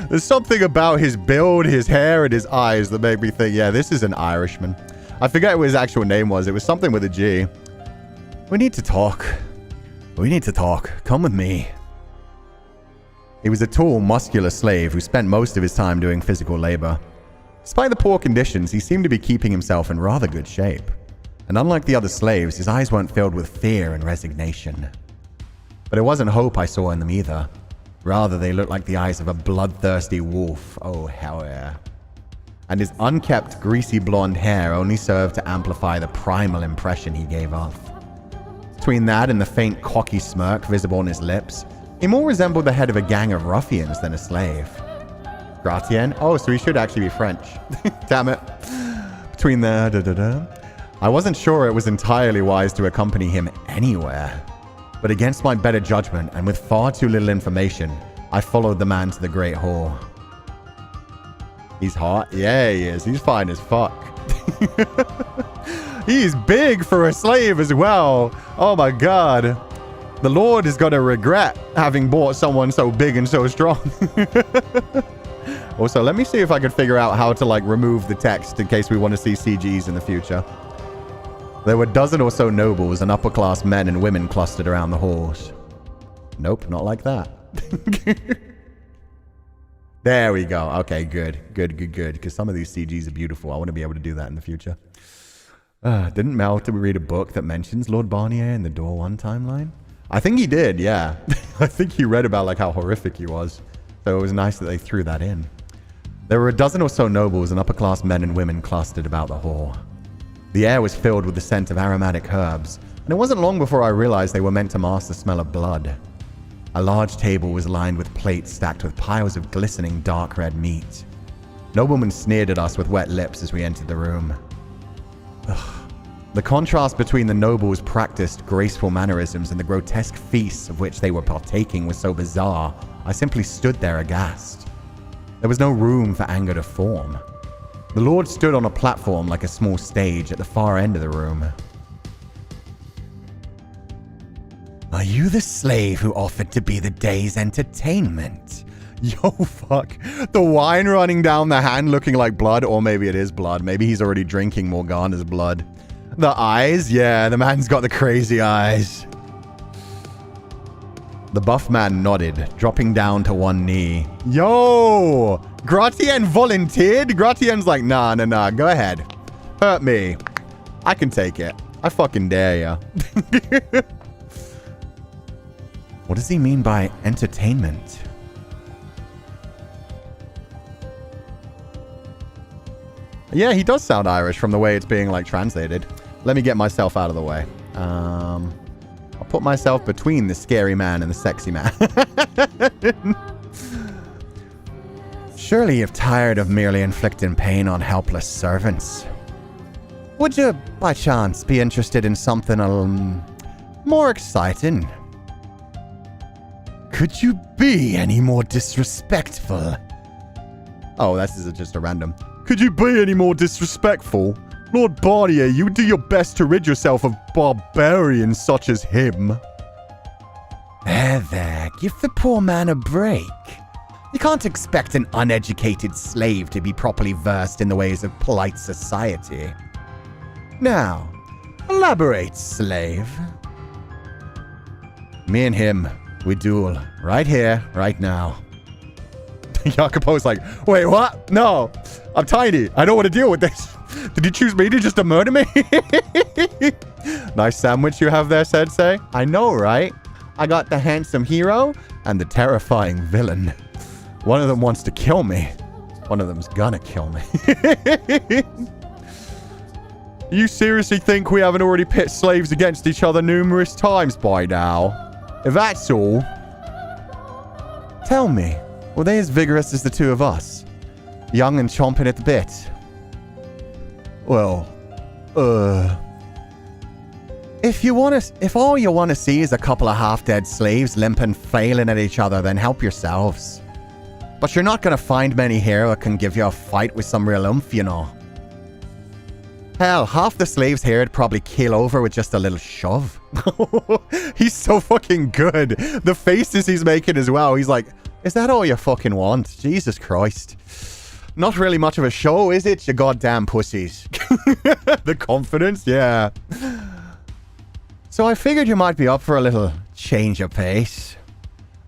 Speaker 1: There's something about his build, his hair, and his eyes that made me think, yeah, this is an Irishman. I forget what his actual name was. It was something with a G. We need to talk. We need to talk. Come with me. He was a tall, muscular slave who spent most of his time doing physical labor. Despite the poor conditions, he seemed to be keeping himself in rather good shape. And unlike the other slaves, his eyes weren't filled with fear and resignation. But it wasn't hope I saw in them either. Rather, they looked like the eyes of a bloodthirsty wolf. Oh, hell yeah. And his unkempt, greasy blonde hair only served to amplify the primal impression he gave off. Between that and the faint, cocky smirk visible on his lips, he more resembled the head of a gang of ruffians than a slave. Gratien? Oh, so he should actually be French. Damn it. Between the I wasn't sure it was entirely wise to accompany him anywhere. But against my better judgment and with far too little information, I followed the man to the Great Hall. He's hot? Yeah, he is. He's fine as fuck. He's big for a slave as well. Oh my god. The Lord is going to regret having bought someone so big and so strong. Also, let me see if I can figure out how to, like, remove the text in case we want to see CGs in the future. There were a dozen or so nobles and upper-class men and women clustered around the halls. Nope, not like that. There we go. Okay, good. Good. Because some of these CGs are beautiful. I want to be able to do that in the future. Didn't Mel read a book that mentions Lord Barnier in the Door 1 timeline? I think he did, yeah. I think he read about, like, how horrific he was. So it was nice that they threw that in. There were a dozen or so nobles and upper-class men and women clustered about the hall. The air was filled with the scent of aromatic herbs, and it wasn't long before I realized they were meant to mask the smell of blood. A large table was lined with plates stacked with piles of glistening dark red meat. Noblemen sneered at us with wet lips as we entered the room. Ugh. The contrast between the nobles' practiced, graceful mannerisms and the grotesque feasts of which they were partaking was so bizarre, I simply stood there aghast. There was no room for anger to form. The Lord stood on a platform like a small stage at the far end of the room. Are you the slave who offered to be the day's entertainment? Yo, fuck. The wine running down the hand looking like blood, or maybe it is blood. Maybe he's already drinking Morgana's blood. The eyes? Yeah, the man's got the crazy eyes. The buff man nodded, dropping down to one knee. Yo! Gratien volunteered? Gratien's like, nah, go ahead. Hurt me. I can take it. I fucking dare ya. What does he mean by entertainment? Yeah, he does sound Irish from the way it's being, like, translated. Let me get myself out of the way. I'll put myself between the scary man and the sexy man.
Speaker 3: Surely you've tired of merely inflicting pain on helpless servants. Would you, by chance, be interested in something a little more exciting?
Speaker 2: Could you be any more disrespectful?
Speaker 1: Oh, this is just a random.
Speaker 2: Could you be any more disrespectful? Lord Barnier, you would do your best to rid yourself of barbarians such as him.
Speaker 3: There, give the poor man a break. You can't expect an uneducated slave to be properly versed in the ways of polite society. Now, elaborate, slave.
Speaker 1: Me and him, we duel. Right here, right now. Jacopo's like, wait, what? No, I'm tiny. I don't want to deal with this. Did you choose me to just to murder me? Nice sandwich you have there, Sensei. I know, right? I got the handsome hero and the terrifying villain. One of them wants to kill me. One of them's gonna kill me. You seriously think we haven't already pit slaves against each other numerous times by now? If that's all... Tell me, were they as vigorous as the two of us? Young and chomping at the bit? Well, If all you want to see is a couple of half-dead slaves limping, flailing at each other, then help yourselves. But you're not going to find many here that can give you a fight with some real oomph, you know. Hell, half the slaves here would probably keel over with just a little shove. He's so fucking good. The faces he's making as well. He's like, is that all you fucking want? Jesus Christ. Not really much of a show, is it, you goddamn pussies? The confidence, yeah. So I figured you might be up for a little change of pace.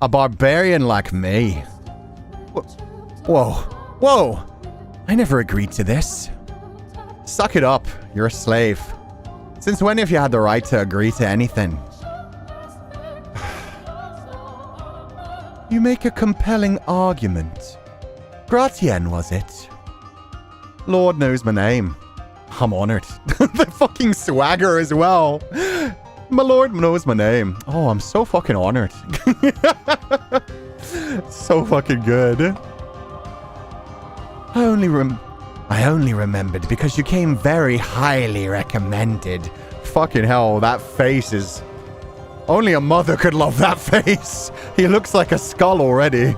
Speaker 1: A barbarian like me. Whoa. I never agreed to this. Suck it up. You're a slave. Since when have you had the right to agree to anything? You make a compelling argument. Gratien, was it? Lord knows my name. I'm honored. The fucking swagger as well. My lord knows my name. Oh, I'm so fucking honored. So fucking good. I only remembered because you came very highly recommended. Fucking hell, that face is... Only a mother could love that face. He looks like a skull already.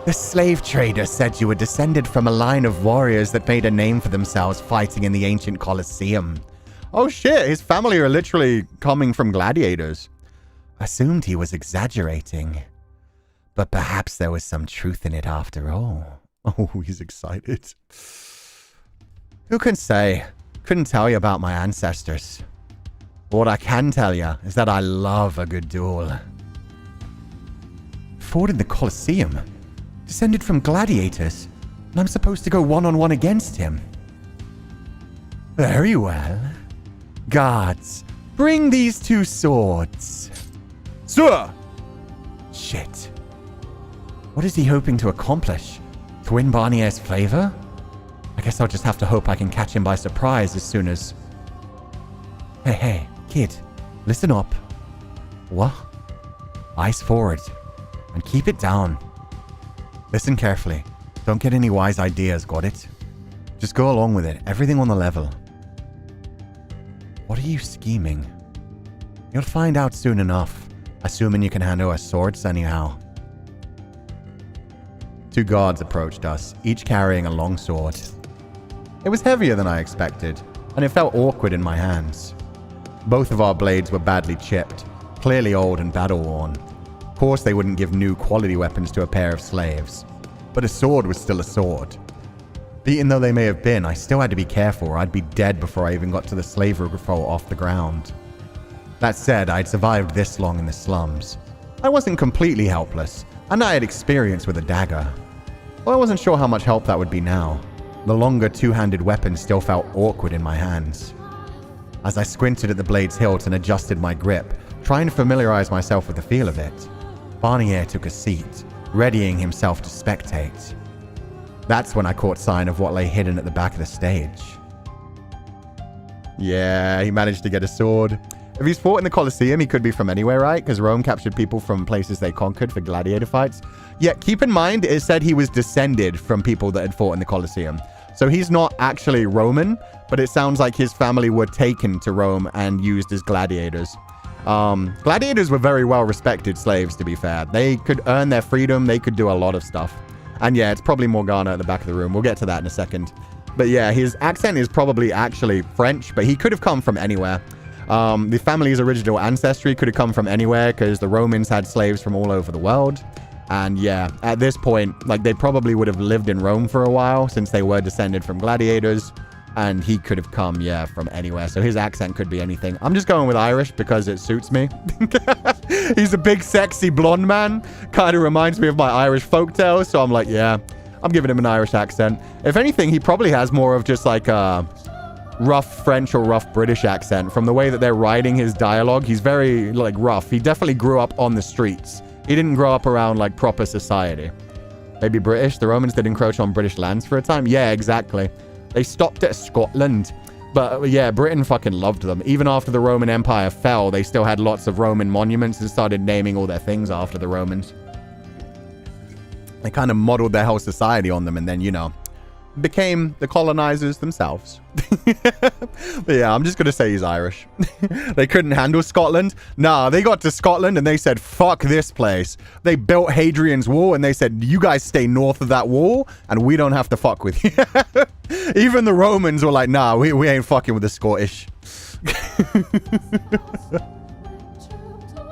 Speaker 1: The slave trader said you were descended from a line of warriors that made a name for themselves fighting in the ancient Colosseum. Oh shit, his family are literally coming from gladiators. Assumed he was exaggerating. But perhaps there was some truth in it after all. Oh, he's excited. Who can say? Couldn't tell you about my ancestors. What I can tell you is that I love a good duel. Fought in the Colosseum? Descended from gladiators? And I'm supposed to go one-on-one against him? Very well. Guards, bring these two swords.
Speaker 2: Sir!
Speaker 3: Shit. What is he hoping to accomplish? To win Barnier's favor? I guess I'll just have to hope I can catch him by surprise as soon as... Hey, kid, listen up. What? Eyes forward. And keep it down. Listen carefully. Don't get any wise ideas, got it? Just go along with it. Everything on the level. What are you scheming? You'll find out soon enough. Assuming you can handle our swords anyhow. Two guards approached us, each carrying a long sword. It was heavier than I expected, and it felt awkward in my hands. Both of our blades were badly chipped, clearly old and battle-worn. Of course they wouldn't give new quality weapons to a pair of slaves, but a sword was still a sword. Beaten though they may have been, I still had to be careful or I'd be dead before I even got to the slave revolt off the ground. That said, I'd survived this long in the slums. I wasn't completely helpless, and I had experience with a dagger. Well, I wasn't sure how much help that would be now. The longer two-handed weapon still felt awkward in my hands. As I squinted at the blade's hilt and adjusted my grip, trying to familiarize myself with the feel of it, Barnier took a seat, readying himself to spectate. That's when I caught sign of what lay hidden at the back of the stage. Yeah, he managed to get a sword. If he's fought in the Colosseum, he could be from anywhere, right? Because Rome captured people from places they conquered for gladiator fights. Yeah, keep in mind, it said he was descended from people that had fought in the Colosseum. So he's not actually Roman, but it sounds like his family were taken to Rome and used as gladiators. Gladiators were very well-respected slaves, to be fair. They could earn their freedom. They could do a lot of stuff. And yeah, it's probably Morgana at the back of the room. We'll get to that in a second. But yeah, his accent is probably actually French, but he could have come from anywhere. The family's original ancestry could have come from anywhere because the Romans had slaves from all over the world. And yeah, at this point, like, they probably would have lived in Rome for a while since they were descended from gladiators. And he could have come, yeah, from anywhere. So his accent could be anything. I'm just going with Irish because it suits me. He's a big, sexy, blonde man. Kind of reminds me of my Irish folktales. So I'm like, yeah, I'm giving him an Irish accent. If anything, he probably has more of just like a rough French or rough British accent. From the way that they're writing his dialogue, he's very, like, rough. He definitely grew up on the streets. He didn't grow up around, like, proper society. Maybe British. The Romans did encroach on British lands for a time. Yeah, exactly. They stopped at Scotland. But yeah, Britain fucking loved them. Even after the Roman Empire fell, they still had lots of Roman monuments and started naming all their things after the Romans. They kind of modeled their whole society on them and then, you know, became the colonizers themselves. But yeah, I'm just going to say he's Irish. They couldn't handle Scotland. Nah, they got to Scotland and they said, fuck this place. They built Hadrian's Wall and they said, you guys stay north of that wall and we don't have to fuck with you. Even the Romans were like, nah, we ain't fucking with the Scottish.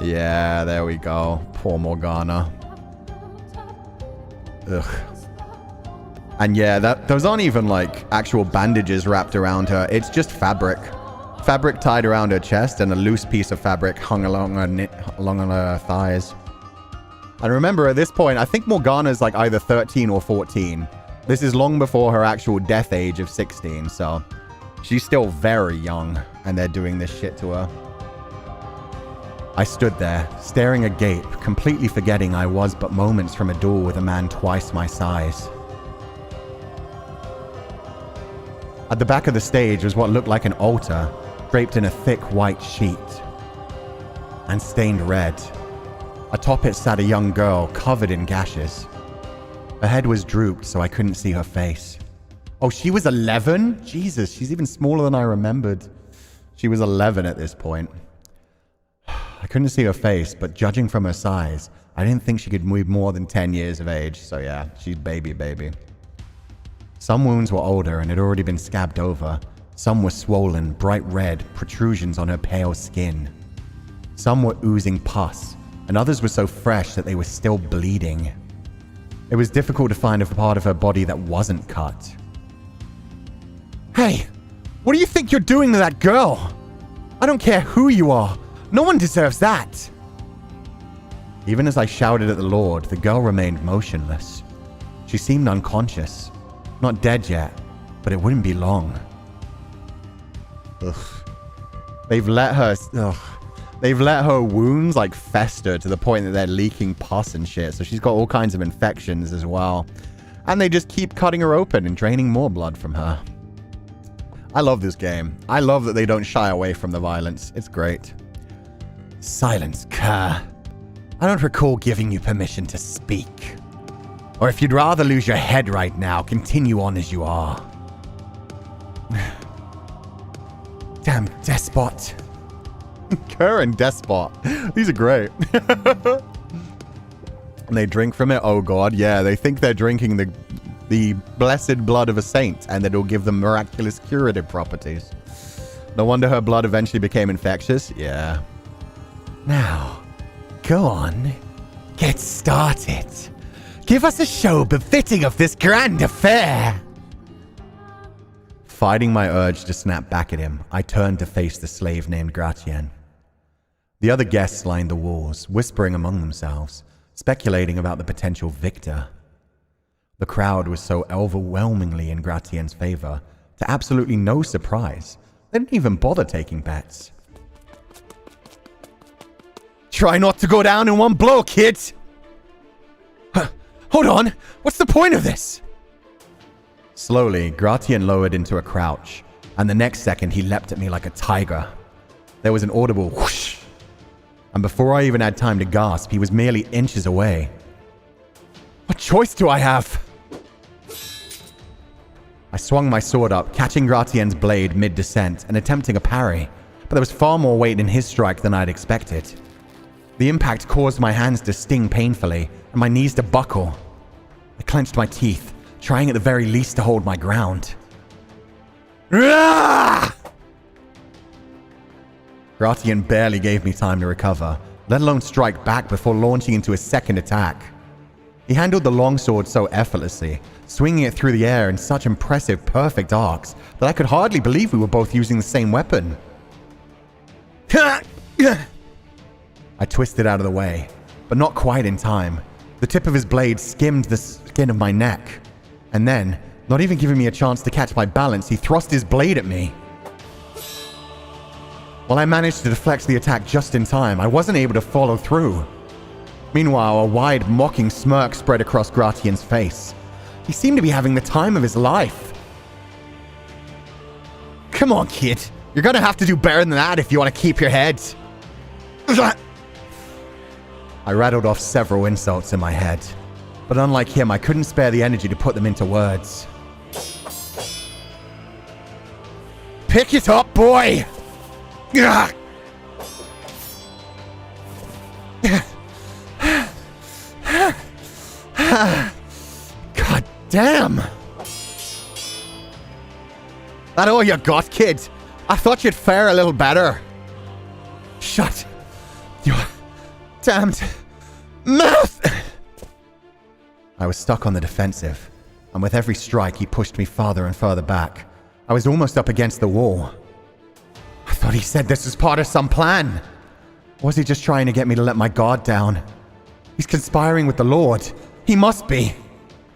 Speaker 3: Yeah, there we go. Poor Morgana. Ugh. And yeah, those aren't even like actual bandages wrapped around her. It's just fabric. Fabric tied around her chest and a loose piece of fabric hung along her thighs. And remember, at this point, I think Morgana's like either 13 or 14. This is long before her actual death age of 16, so she's still very young, and they're doing this shit to her. I stood there, staring agape, completely forgetting I was but moments from a duel with a man twice my size. At the back of the stage was what looked like an altar, draped in a thick white sheet and stained red. Atop it sat a young girl covered in gashes. Her head was drooped, so I couldn't see her face. Oh, she was 11? Jesus, she's even smaller than I remembered. She was 11 at this point. I couldn't see her face, but judging from her size, I didn't think she could be more than 10 years of age. So yeah, she's baby. Some wounds were older and had already been scabbed over. Some were swollen, bright red, protrusions on her pale skin. Some were oozing pus, and others were so fresh that they were still bleeding. It was difficult to find a part of her body that wasn't cut. Hey, what do you think you're doing to that girl? I don't care who you are. No one deserves that. Even as I shouted at the Lord, the girl remained motionless. She seemed unconscious. Not dead yet, but it wouldn't be long. Ugh. They've let her wounds like fester to the point that they're leaking pus and shit. So she's got all kinds of infections as well. And they just keep cutting her open and draining more blood from her. I love this game. I love that they don't shy away from the violence. It's great. Silence, cur. I don't recall giving you permission to speak. Or if you'd rather lose your head right now, continue on as you are. Damn despot. Cur and despot. These are great. And they drink from it. Oh god, yeah. They think they're drinking the blessed blood of a saint and that it'll give them miraculous curative properties. No wonder her blood eventually became infectious. Yeah. Now, go on. Get started. Give us a show befitting of this grand affair. Fighting my urge to snap back at him, I turned to face the slave named Gratien. The other guests lined the walls, whispering among themselves, speculating about the potential victor. The crowd was so overwhelmingly in Gratien's favor, to absolutely no surprise, they didn't even bother taking bets. Try not to go down in one blow, kids! Hold on! What's the point of this? Slowly, Gratien lowered into a crouch, and the next second he leapt at me like a tiger. There was an audible whoosh, and before I even had time to gasp, he was merely inches away. What choice do I have? I swung my sword up, catching Gratien's blade mid-descent and attempting a parry, but there was far more weight in his strike than I'd expected. The impact caused my hands to sting painfully and my knees to buckle. I clenched my teeth, trying at the very least to hold my ground. Gratien barely gave me time to recover, let alone strike back before launching into his second attack. He handled the longsword so effortlessly, swinging it through the air in such impressive, perfect arcs that I could hardly believe we were both using the same weapon. I twisted out of the way, but not quite in time. The tip of his blade skimmed the skin of my neck, and then, not even giving me a chance to catch my balance, he thrust his blade at me. While I managed to deflect the attack just in time, I wasn't able to follow through. Meanwhile, a wide, mocking smirk spread across Gratien's face. He seemed to be having the time of his life. Come on, kid. You're gonna have to do better than that if you want to keep your head. I rattled off several insults in my head, but unlike him, I couldn't spare the energy to put them into words. Pick it up, boy! God damn! That all you got, kid? I thought you'd fare a little better. Shut your damned mouth! I was stuck on the defensive, and with every strike he pushed me farther and further back. I was almost up against the wall. I thought he said this was part of some plan. Was he just trying to get me to let my guard down? He's conspiring with the Lord. He must be.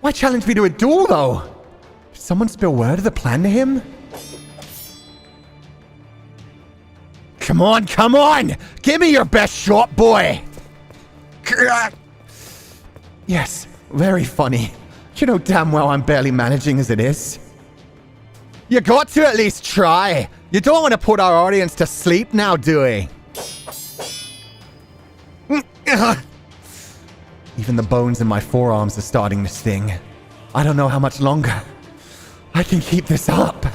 Speaker 3: Why challenge me to a duel, though? Did someone spill word of the plan to him? Come on, come on! Give me your best shot, boy! Yes, very funny. You know damn well I'm barely managing as it is. You got to at least try. You don't want to put our audience to sleep now, do we? Even the bones in my forearms are starting to sting. I don't know how much longer I can keep this up.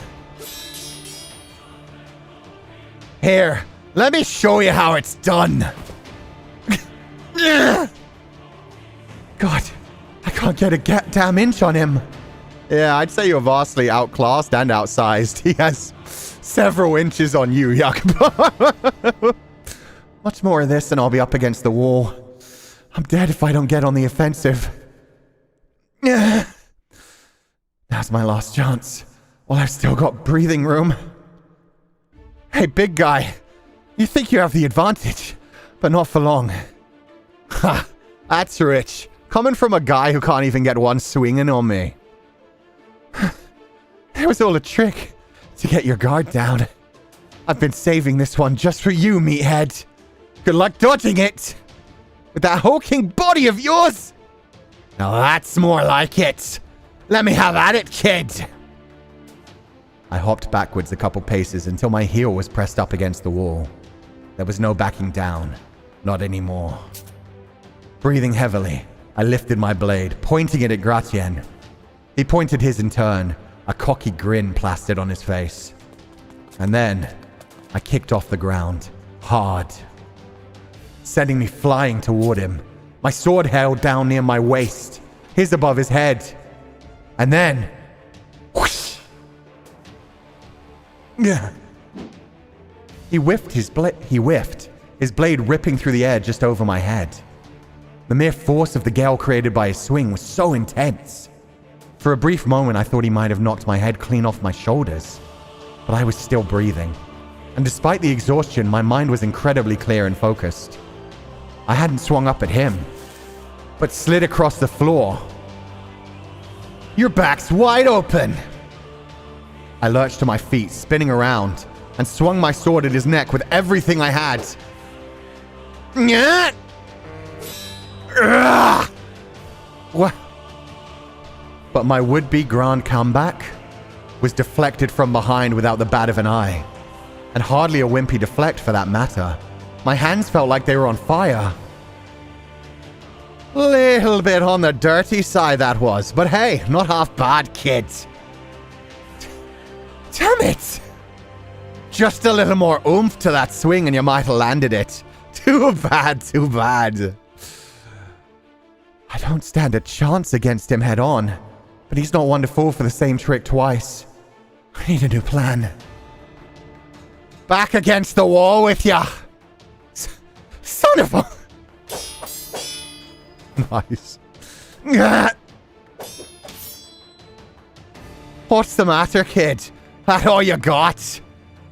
Speaker 3: Here, let me show you how it's done. God, I can't get a damn inch on him. Yeah, I'd say you're vastly outclassed and outsized. He has several inches on you, Jacopo. Much more of this and I'll be up against the wall. I'm dead if I don't get on the offensive. Now's my last chance, while I've still got breathing room. Hey, big guy. You think you have the advantage, but not for long. Ha! That's rich. Coming from a guy who can't even get one swing in on me. It was all a trick to get your guard down. I've been saving this one just for you, meathead. Good luck dodging it. With that hulking body of yours. Now that's more like it. Let me have at it, kid. I hopped backwards a couple paces until my heel was pressed up against the wall. There was no backing down. Not anymore. Breathing heavily, I lifted my blade, pointing it at Gratien. He pointed his in turn, a cocky grin plastered on his face. And then, I kicked off the ground, hard, sending me flying toward him, my sword held down near my waist, his above his head. And then, whoosh! He whiffed, his blade ripping through the air just over my head. The mere force of the gale created by his swing was so intense. For a brief moment, I thought he might have knocked my head clean off my shoulders. But I was still breathing. And despite the exhaustion, my mind was incredibly clear and focused. I hadn't swung up at him, but slid across the floor. Your back's wide open! I lurched to my feet, spinning around, and swung my sword at his neck with everything I had. What? But my would-be grand comeback was deflected from behind without the bat of an eye. and hardly a wimpy deflect for that matter. My hands felt like they were on fire. Little bit on the dirty side that was, but hey, not half bad, kid. Damn it! Just a little more oomph to that swing and you might have landed it. Too bad, too bad. I don't stand a chance against him head on, but he's not one to fall for the same trick twice. I need a new plan. Back against the wall with ya! Son of a...
Speaker 2: Nice.
Speaker 3: What's the matter, kid? That all you got?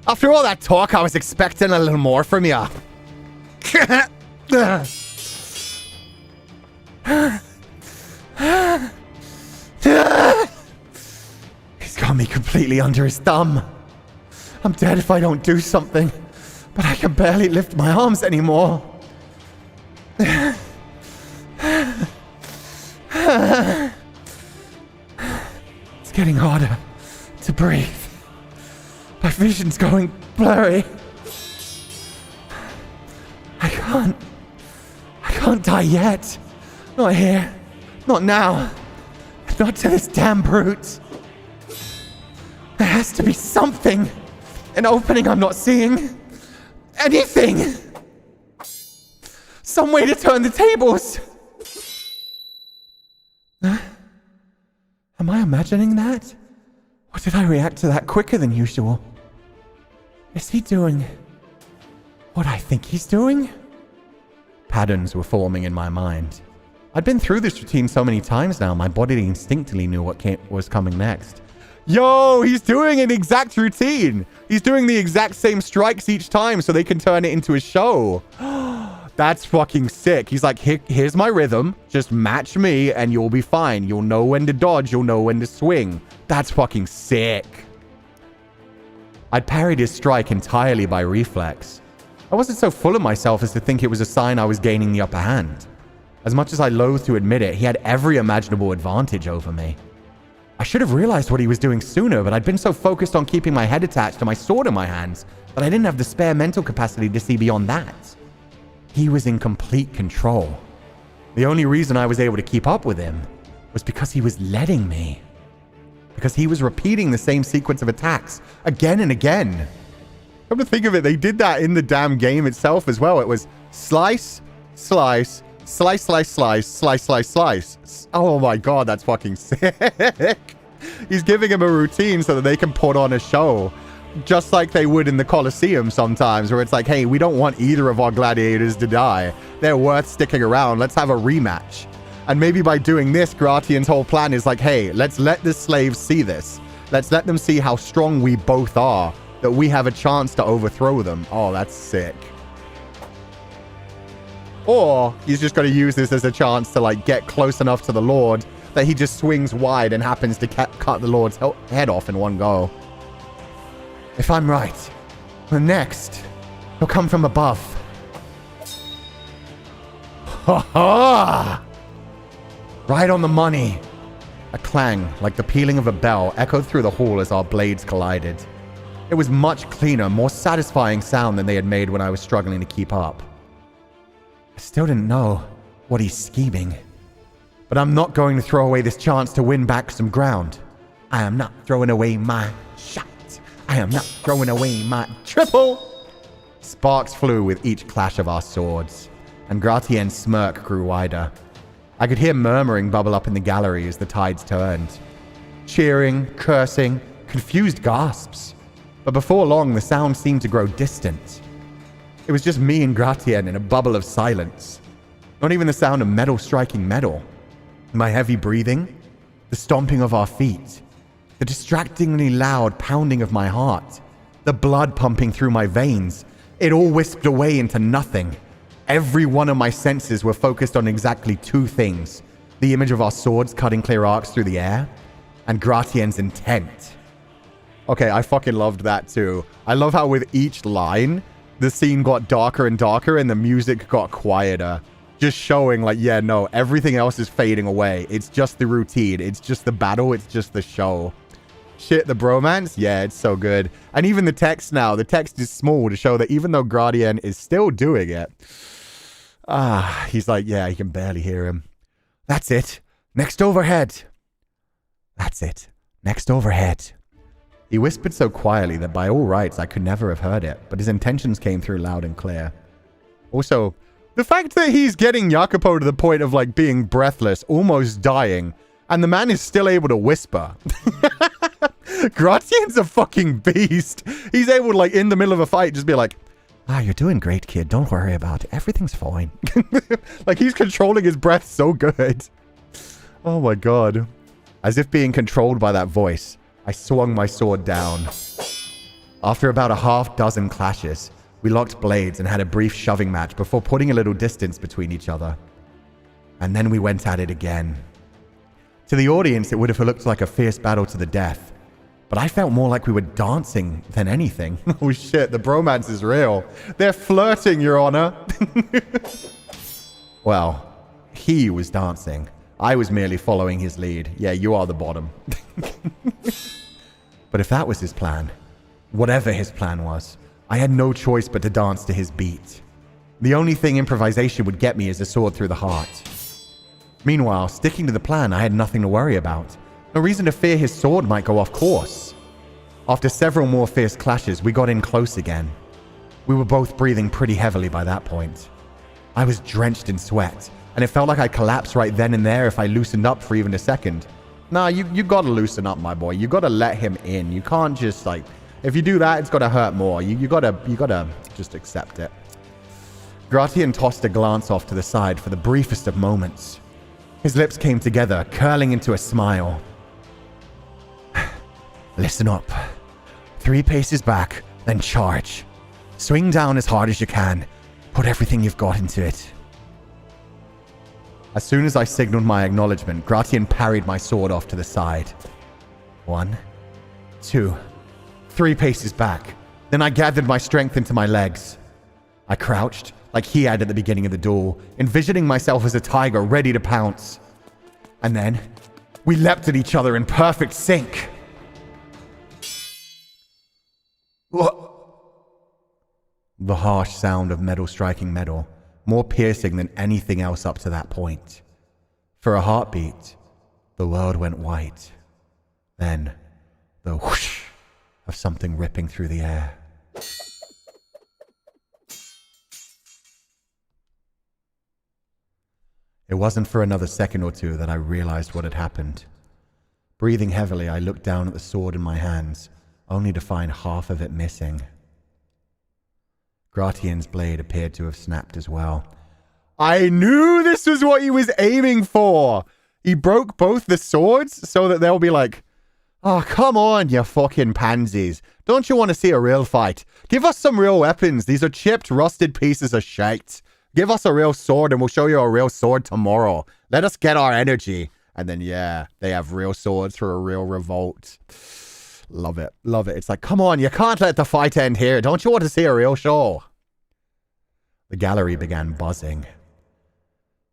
Speaker 3: After all that talk, I was expecting a little more from you. He's got me completely under his thumb. I'm dead if I don't do something, but I can barely lift my arms anymore. It's getting harder to breathe. My vision's going blurry. I can't die yet. Not here. Not now. Not to this damn brute. There has to be something. An opening I'm not seeing. Anything. Some way to turn the tables. Am I imagining that? Or did I react to that quicker than usual? Is he doing what I think he's doing? Patterns were forming in my mind. I'd been through this routine so many times now, my body instinctively knew what was coming next. Yo, he's doing an exact routine. He's doing the exact same strikes each time so they can turn it into a show. That's fucking sick. He's like, here's my rhythm. Just match me and you'll be fine. You'll know when to dodge. You'll know when to swing. That's fucking sick. I'd parried his strike entirely by reflex. I wasn't so full of myself as to think it was a sign I was gaining the upper hand. As much as I loathed to admit it, he had every imaginable advantage over me. I should have realized what he was doing sooner, but I'd been so focused on keeping my head attached to my sword in my hands that I didn't have the spare mental capacity to see beyond that. He was in complete control. The only reason I was able to keep up with him was because he was letting me. Because he was repeating the same sequence of attacks again and again.
Speaker 2: Come to think of it, they did that in the damn game itself as well. It was slice, slice, slice, slice, slice, slice, slice, slice. Oh my god, that's fucking sick. He's giving him a routine so that they can put on a show. Just like they would in the Colosseum sometimes, where it's like, hey, we don't want either of our gladiators to die. They're worth sticking around. Let's have a rematch. And maybe by doing this, Gratien's whole plan is like, hey, let's let the slaves see this. Let's let them see how strong we both are, that we have a chance to overthrow them. Oh, that's sick. Or he's just going to use this as a chance to like get close enough to the Lord that he just swings wide and happens to cut the Lord's head off in one go. If I'm right, the next, he'll come from above. Ha ha! Right on the money. A clang, like the pealing of a bell, echoed through the hall as our blades collided. It was much cleaner, more satisfying sound than they had made when I was struggling to keep up. I still didn't know what he's scheming. But I'm not going to throw away this chance to win back some ground. I am not throwing away my shot. I am not throwing away my triple. Sparks flew with each clash of our swords, and Gratien's smirk grew wider. I could hear murmuring bubble up in the gallery as the tides turned. Cheering, cursing, confused gasps. But before long, the sound seemed to grow distant. It was just me and Gratien in a bubble of silence. Not even the sound of metal striking metal. My heavy breathing, the stomping of our feet, the distractingly loud pounding of my heart, the blood pumping through my veins, it all wisped away into nothing. Every one of my senses were focused on exactly two things: the image of our swords cutting clear arcs through the air, and Gratien's intent. Okay, I fucking loved that too. I love how with each line, the scene got darker and darker and the music got quieter. Just showing like, yeah, no, everything else is fading away. It's just the routine. It's just the battle. It's just the show. Shit, the bromance? Yeah, it's so good. And even the text now, the text is small to show that even though Gratien is still doing it, he's like, yeah, he can barely hear him. That's it. Next overhead. That's it. Next overhead. He whispered so quietly that by all rights I could never have heard it, but his intentions came through loud and clear. Also, the fact that he's getting Jacopo to the point of like being breathless, almost dying, and the man is still able to whisper. Gratien's a fucking beast. He's able to, like, in the middle of a fight, just be like, you're doing great, kid. Don't worry about it. Everything's fine. Like, he's controlling his breath so good. Oh my god. As if being controlled by that voice, I swung my sword down. After about a half dozen clashes, we locked blades and had a brief shoving match before putting a little distance between each other. And then we went at it again. To the audience, it would have looked like a fierce battle to the death. But I felt more like we were dancing than anything. Oh shit, the bromance is real. They're flirting, Your Honor. Well, he was dancing. I was merely following his lead. Yeah, you are the bottom. But if that was his plan, whatever his plan was, I had no choice but to dance to his beat. The only thing improvisation would get me is a sword through the heart. Meanwhile, sticking to the plan, I had nothing to worry about. No reason to fear his sword might go off course. After several more fierce clashes, we got in close again. We were both breathing pretty heavily by that point. I was drenched in sweat, and it felt like I'd collapse right then and there if I loosened up for even a second. Nah, you gotta loosen up, my boy. You gotta let him in. You can't just, like, if you do that, it's gonna hurt more. You gotta just accept it. Gratien tossed a glance off to the side for the briefest of moments. His lips came together, curling into a smile. Listen up. 3 paces back, then charge. Swing down as hard as you can. Put everything you've got into it. As soon as I signaled my acknowledgement, Gratien parried my sword off to the side. 1, 2, 3 paces back. Then I gathered my strength into my legs. I crouched, like he had at the beginning of the duel, envisioning myself as a tiger ready to pounce. And then, we leapt at each other in perfect sync. What? The harsh sound of metal striking metal, more piercing than anything else up to that point. For a heartbeat, the world went white. Then, the whoosh of something ripping through the air. It wasn't for another second or two that I realized what had happened. Breathing heavily, I looked down at the sword in my hands, only to find half of it missing. Gratien's blade appeared to have snapped as well. I knew this was what he was aiming for! He broke both the swords so that they'll be like, oh, come on, you fucking pansies. Don't you want to see a real fight? Give us some real weapons. These are chipped, rusted pieces of shite. Give us a real sword and we'll show you a real sword tomorrow. Let us get our energy. And then, yeah, they have real swords for a real revolt. Love it. Love it. It's like, come on, you can't let the fight end here. Don't you want to see a real show? The gallery began buzzing.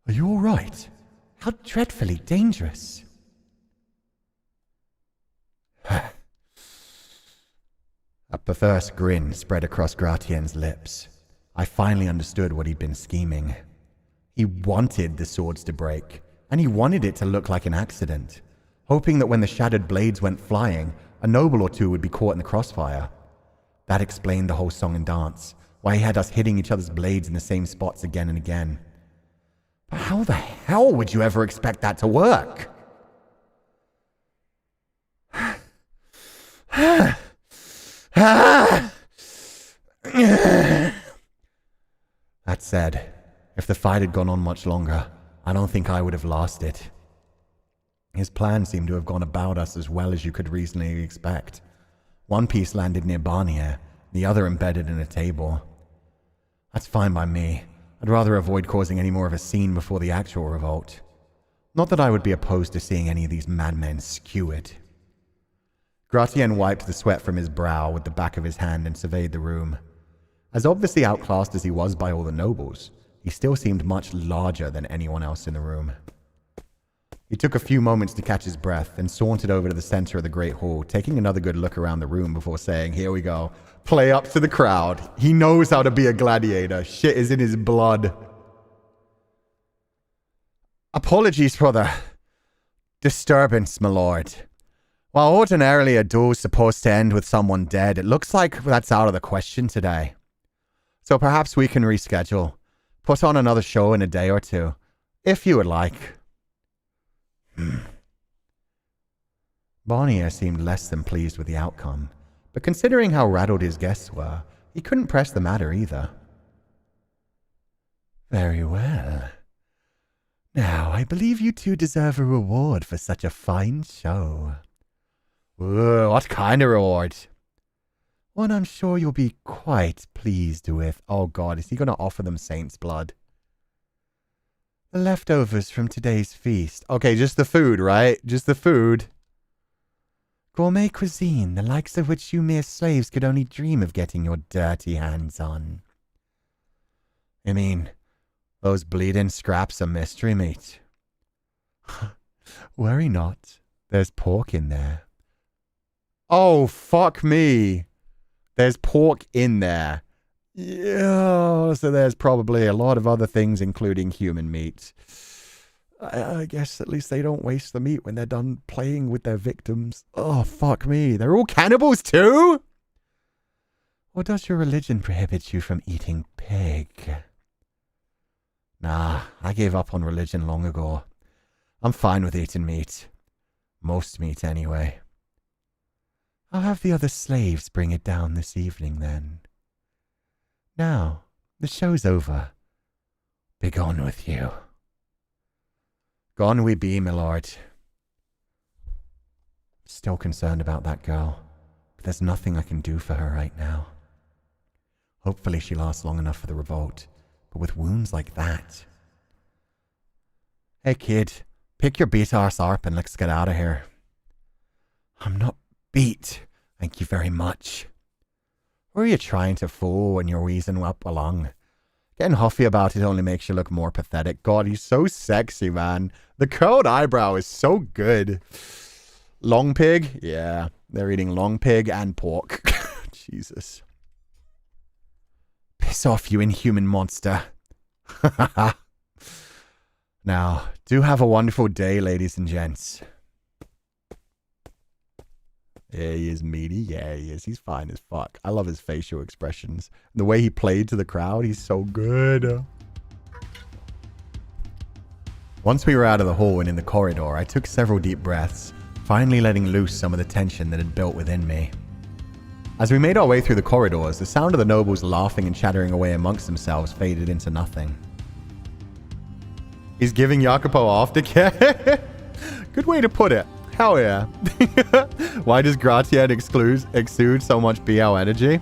Speaker 2: Are you all right? How dreadfully dangerous. A perverse grin spread across Gratien's lips. I finally understood what he'd been scheming. He wanted the swords to break, and he wanted it to look like an accident, hoping that when the shattered blades went flying, a noble or two would be caught in the crossfire. That explained the whole song and dance, why he had us hitting each other's blades in the same spots again and again. But how the hell would you ever expect that to work? That said, if the fight had gone on much longer, I don't think I would have lost it. His plan seemed to have gone about us as well as you could reasonably expect. One piece landed near Barnier, the other embedded in a table. That's fine by me. I'd rather avoid causing any more of a scene before the actual revolt. Not that I would be opposed to seeing any of these madmen skewered. Gratien wiped the sweat from his brow with the back of his hand and surveyed the room. As obviously outclassed as he was by all the nobles, he still seemed much larger than anyone else in the room.
Speaker 3: He took a few moments to catch his breath, then sauntered over to the center of the Great Hall, taking another good look around the room before saying, "Here we go. Play up to the crowd. He knows how to be a gladiator. Shit is in his blood." "Apologies for the disturbance, my lord. While ordinarily a duel's supposed to end with someone dead, it looks like that's out of the question today. So perhaps we can reschedule. Put on another show in a day or two, if you would like." Barnier seemed less than pleased with the outcome, but considering how rattled his guests were, he couldn't press the matter either. "Very well. Now, I believe you two deserve a reward for such a fine show." "Ooh, what kind of reward?" "One I'm sure you'll be quite pleased with." Oh god, is he going to offer them saint's blood? "The leftovers from today's feast." Okay, just the food, right? Just the food. "Gourmet cuisine, the likes of which you mere slaves could only dream of getting your dirty hands on." "I mean, those bleeding scraps of mystery meat." "Worry not. There's pork in there." Oh, fuck me. There's pork in there. Yeah, so there's probably a lot of other things, including human meat. I guess at least they don't waste the meat when they're done playing with their victims. Oh, fuck me. They're all cannibals too? Or does your religion prohibit you from eating pig? Nah, I gave up on religion long ago. I'm fine with eating meat. Most meat, anyway. I'll have the other slaves bring it down this evening, then. Now, the show's over. Begone with you. Gone we be, my lord. Still concerned about that girl, but there's nothing I can do for her right now. Hopefully she lasts long enough for the revolt, but with wounds like that. Hey kid, pick your beat arse up and let's get out of here. I'm not beat, thank you very much. Who are you trying to fool when you're wheezing up along? Getting huffy about it only makes you look more pathetic. God, he's so sexy, man. The curled eyebrow is so good. Long pig? Yeah, they're eating long pig and pork. Jesus. Piss off, you inhuman monster. Now, do have a wonderful day, ladies and gents. Yeah, he is meaty. Yeah, he is. He's fine as fuck. I love his facial expressions. The way he played to the crowd, he's so good. Once we were out of the hall and in the corridor, I took several deep breaths, finally letting loose some of the tension that had built within me. As we made our way through the corridors, the sound of the nobles laughing and chattering away amongst themselves faded into nothing. He's giving Jacopo aftercare? Good way to put it. Hell yeah. Why does Gratien exude so much BL energy?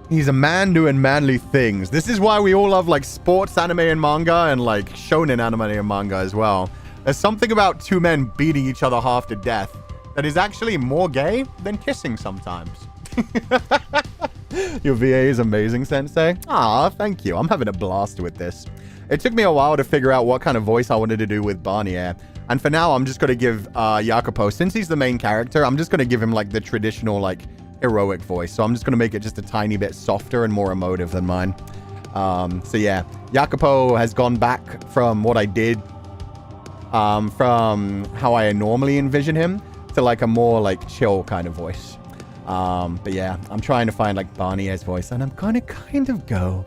Speaker 3: He's a man doing manly things. This is why we all love like sports anime and manga and like shonen anime and manga as well. There's something about two men beating each other half to death that is actually more gay than kissing sometimes. Your VA is amazing, Sensei. Ah, thank you. I'm having a blast with this. It took me a while to figure out what kind of voice I wanted to do with Barnier. And for now, I'm just going to give Jacopo, since he's the main character, I'm just going to give him like the traditional like heroic voice. So I'm just going to make it just a tiny bit softer and more emotive than mine. So yeah, Jacopo has gone back from what I did, from how I normally envision him to like a more like chill kind of voice. But yeah, I'm trying to find like Barnier's voice, and I'm going to kind of go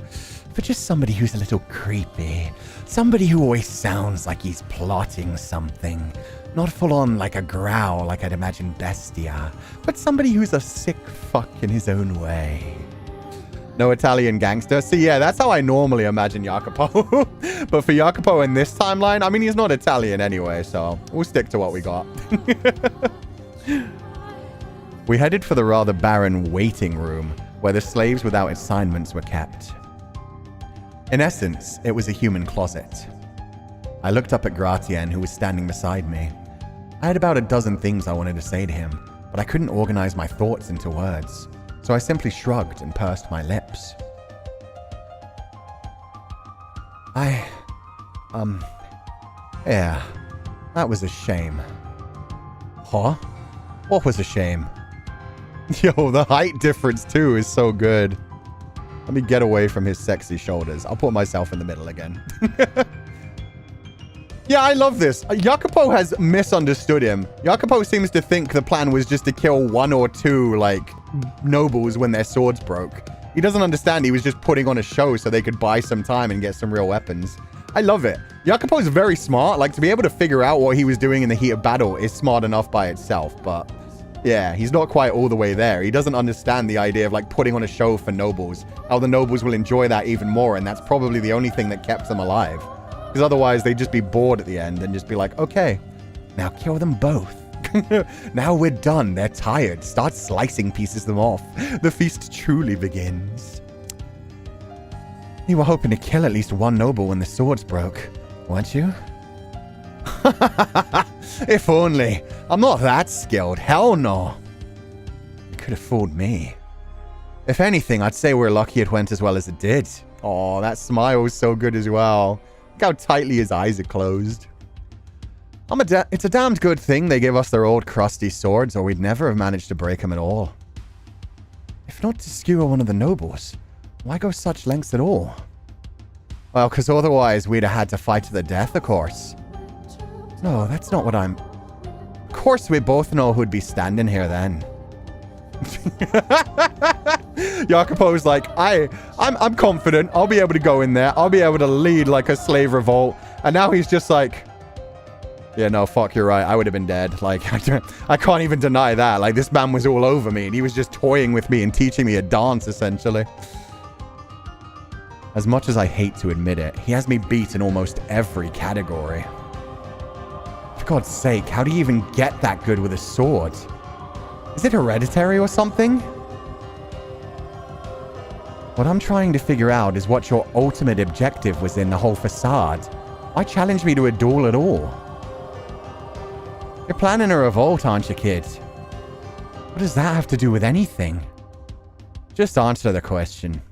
Speaker 3: for just somebody who's a little creepy. Somebody who always sounds like he's plotting something. Not full on like a growl like I'd imagine Bestia, but somebody who's a sick fuck in his own way. No Italian gangster. So yeah, that's how I normally imagine Jacopo. But for Jacopo in this timeline, I mean, he's not Italian anyway, so we'll stick to what we got. We headed for the rather barren waiting room, where the slaves without assignments were kept. In essence, it was a human closet. I looked up at Gratien, who was standing beside me. I had about a dozen things I wanted to say to him, but I couldn't organize my thoughts into words, so I simply shrugged and pursed my lips. Yeah. That was a shame. Huh? What was a shame? Yo, the height difference too is so good. Let me get away from his sexy shoulders. I'll put myself in the middle again. Yeah, I love this. Jacopo has misunderstood him. Jacopo seems to think the plan was just to kill 1 or 2, like, nobles when their swords broke. He doesn't understand he was just putting on a show so they could buy some time and get some real weapons. I love it. Jacopo's very smart. Like, to be able to figure out what he was doing in the heat of battle is smart enough by itself, but... yeah, he's not quite all the way there. He doesn't understand the idea of, like, putting on a show for nobles. How the nobles will enjoy that even more, and that's probably the only thing that kept them alive. Because otherwise, they'd just be bored at the end and just be like, okay, now kill them both. Now we're done. They're tired. Start slicing pieces of them off. The feast truly begins. You were hoping to kill at least 1 noble when the swords broke, weren't you? If only. I'm not that skilled. Hell no. You could have fooled me. If anything, I'd say we're lucky it went as well as it did. Oh, that smile was so good as well. Look how tightly his eyes are closed. It's a damned good thing they gave us their old crusty swords, or we'd never have managed to break them at all. If not to skewer one of the nobles, why go such lengths at all? Well, because otherwise we'd have had to fight to the death, of course. No, that's not what I'm... Of course we both know who'd be standing here then. Jacopo's like, I'm confident. I'll be able to go in there. I'll be able to lead like a slave revolt. And now he's just like, yeah, no, fuck, you're right. I would have been dead. Like, I can't even deny that. Like, this man was all over me and he was just toying with me and teaching me a dance, essentially. As much as I hate to admit it, he has me beat in almost every category. For God's sake, how do you even get that good with a sword? Is it hereditary or something? What I'm trying to figure out is what your ultimate objective was in the whole facade. Why challenge me to a duel at all? You're planning a revolt, aren't you, kid? What does that have to do with anything? Just answer the question.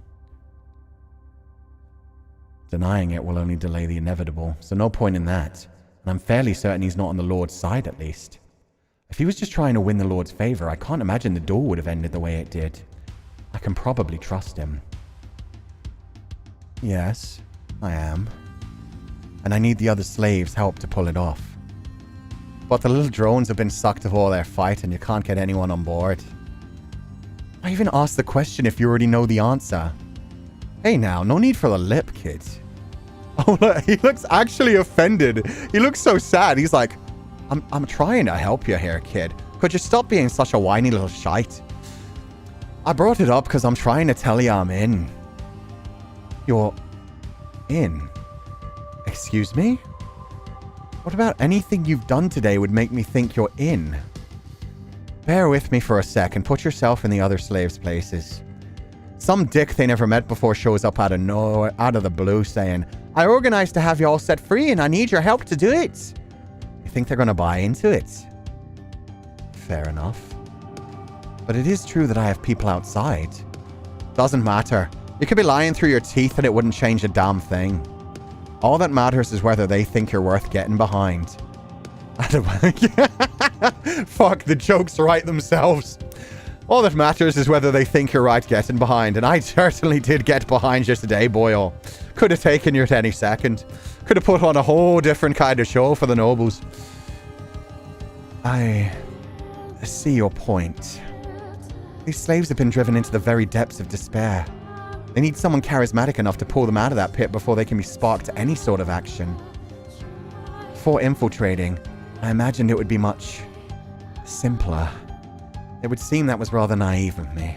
Speaker 3: Denying it will only delay the inevitable, so no point in that. And I'm fairly certain he's not on the Lord's side, at least. If he was just trying to win the Lord's favor, I can't imagine the duel would have ended the way it did. I can probably trust him. Yes, I am. And I need the other slaves' help to pull it off. But the little drones have been sucked of all their fight and you can't get anyone on board. I even asked the question if you already know the answer. Hey now, no need for the lip, kid. Oh, look, he looks actually offended. He looks so sad. He's like, I'm trying to help you here, kid. Could you stop being such a whiny little shite? I brought it up because I'm trying to tell you I'm in. You're in? Excuse me? What about anything you've done today would make me think you're in? Bear with me for a sec and put yourself in the other slaves' places. Some dick they never met before shows up out of the blue saying, I organized to have you all set free and I need your help to do it. You think they're going to buy into it? Fair enough. But it is true that I have people outside. Doesn't matter. You could be lying through your teeth and it wouldn't change a damn thing. All that matters is whether they think you're worth getting behind. Fuck, the jokes write themselves. All that matters is whether they think you're right getting behind. And I certainly did get behind you today, boyo. Could have taken you at any second. Could have put on a whole different kind of show for the nobles. I see your point. These slaves have been driven into the very depths of despair. They need someone charismatic enough to pull them out of that pit before they can be sparked to any sort of action. Before infiltrating, I imagined it would be much simpler. It would seem that was rather naive of me.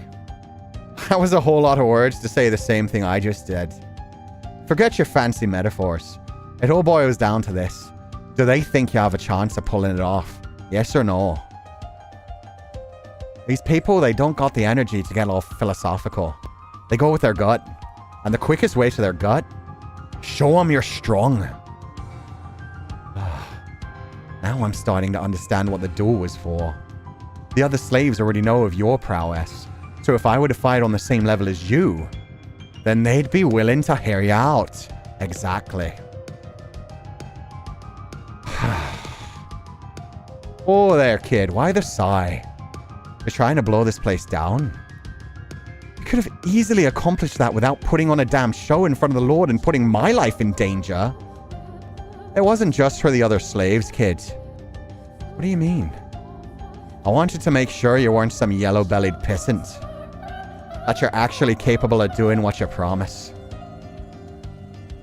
Speaker 3: That was a whole lot of words to say the same thing I just did. Forget your fancy metaphors. It all boils down to this. Do they think you have a chance of pulling it off? Yes or no? These people, they don't got the energy to get all philosophical. They go with their gut. And the quickest way to their gut? Show them you're strong. Now I'm starting to understand what the duel was for. The other slaves already know of your prowess. So if I were to fight on the same level as you, then they'd be willing to hear you out. Exactly.
Speaker 2: Oh, there, kid. Why the sigh? You're trying to blow this place down? You could have easily accomplished that without putting on a damn show in front of the Lord and putting my life in danger. It wasn't just for the other slaves, kid. What do you mean? I wanted to make sure you weren't some yellow-bellied pissant. That you're actually capable of doing what you promise.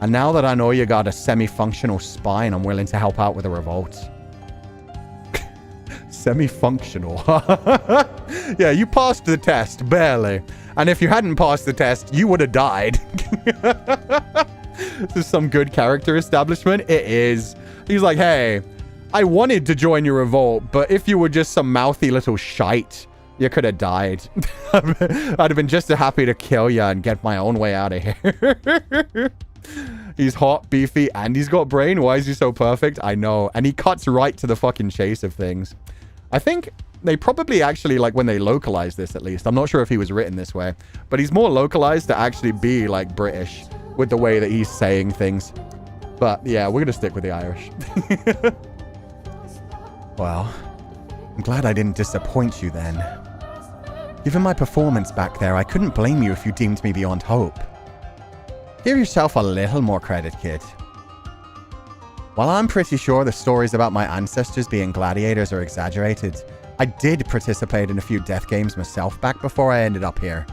Speaker 2: And now that I know you got a semi-functional spine, I'm willing to help out with a revolt. Semi-functional. Yeah, you passed the test, barely. And if you hadn't passed the test, you would have died. This is some good character establishment. It is. He's like, hey, I wanted to join your revolt, but if you were just some mouthy little shite, you could have died. I'd have been just as happy to kill you and get my own way out of here. He's hot, beefy, and he's got brain. Why is he so perfect? I know. And he cuts right to the fucking chase of things. I think they probably actually, like, when they localize this at least, I'm not sure if he was written this way, but he's more localized to actually be, like, British with the way that he's saying things. But, yeah, we're going to stick with the Irish.
Speaker 3: Well, I'm glad I didn't disappoint you then. Given my performance back there, I couldn't blame you if you deemed me beyond hope. Give yourself a little more credit, kid. While I'm pretty sure the stories about my ancestors being gladiators are exaggerated, I did participate in a few death games myself back before I ended up here.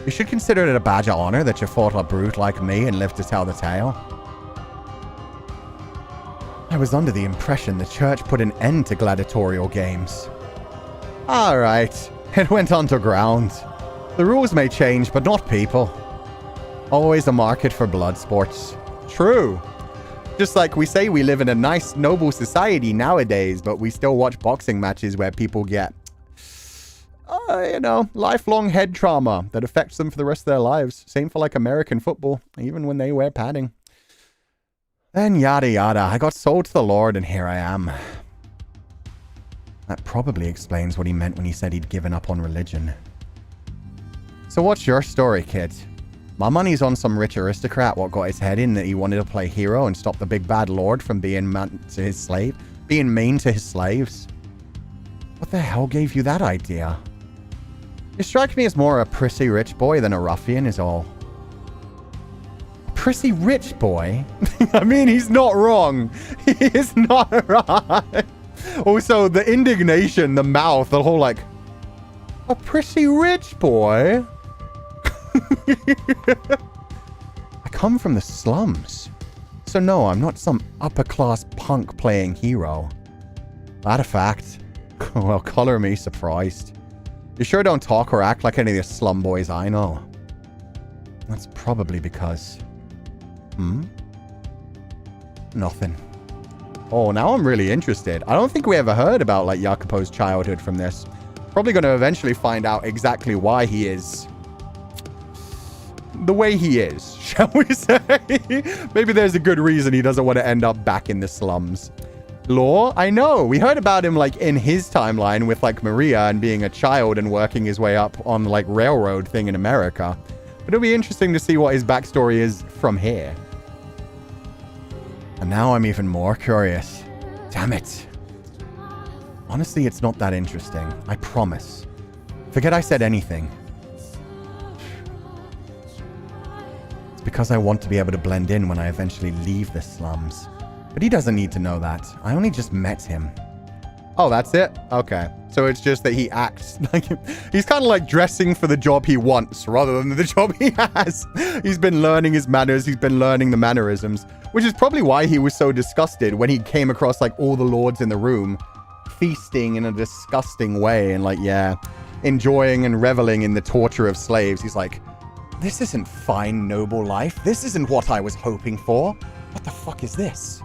Speaker 3: You should consider it a badge of honor that you fought a brute like me and lived to tell the tale. I was under the impression the church put an end to gladiatorial games. Alright, it went underground. The rules may change, but not people. Always a market for blood sports.
Speaker 2: True. Just like we say we live in a nice, noble society nowadays, but we still watch boxing matches where people get, lifelong head trauma that affects them for the rest of their lives. Same for like American football, even when they wear padding.
Speaker 3: Then yada yada, I got sold to the Lord and here I am. That probably explains what he meant when he said he'd given up on religion. So what's your story, kid? My money's on some rich aristocrat what got his head in that he wanted to play hero and stop the big bad lord from being mean to his slaves. What the hell gave you that idea? You strike me as more a prissy rich boy than a ruffian is all. A prissy rich boy?
Speaker 2: I mean, he's not wrong. He is not right. Also, the indignation, the mouth, the whole like, a prissy rich boy?
Speaker 3: I come from the slums. So no, I'm not some upper-class punk playing hero. That a fact. Well, color me surprised. You sure don't talk or act like any of the slum boys I know. That's probably because... Nothing.
Speaker 2: Oh, now I'm really interested. I don't think we ever heard about, like, Jacopo's childhood from this. Probably going to eventually find out exactly why he is the way he is, shall we say? Maybe there's a good reason he doesn't want to end up back in the slums. Law? I know. We heard about him, like, in his timeline with, like, Maria and being a child and working his way up on, like, railroad thing in America. But it'll be interesting to see what his backstory is from here.
Speaker 3: And now I'm even more curious. Damn it. Honestly, it's not that interesting. I promise. Forget I said anything. It's because I want to be able to blend in when I eventually leave the slums. But he doesn't need to know that. I only just met him.
Speaker 2: Oh, that's it? Okay. So it's just that he acts like he's kind of like dressing for the job he wants rather than the job he has. He's been learning his manners. He's been learning the mannerisms, which is probably why he was so disgusted when he came across like all the lords in the room feasting in a disgusting way and like, yeah, enjoying and reveling in the torture of slaves. He's like, this isn't fine, noble life. This isn't what I was hoping for. What the fuck is this?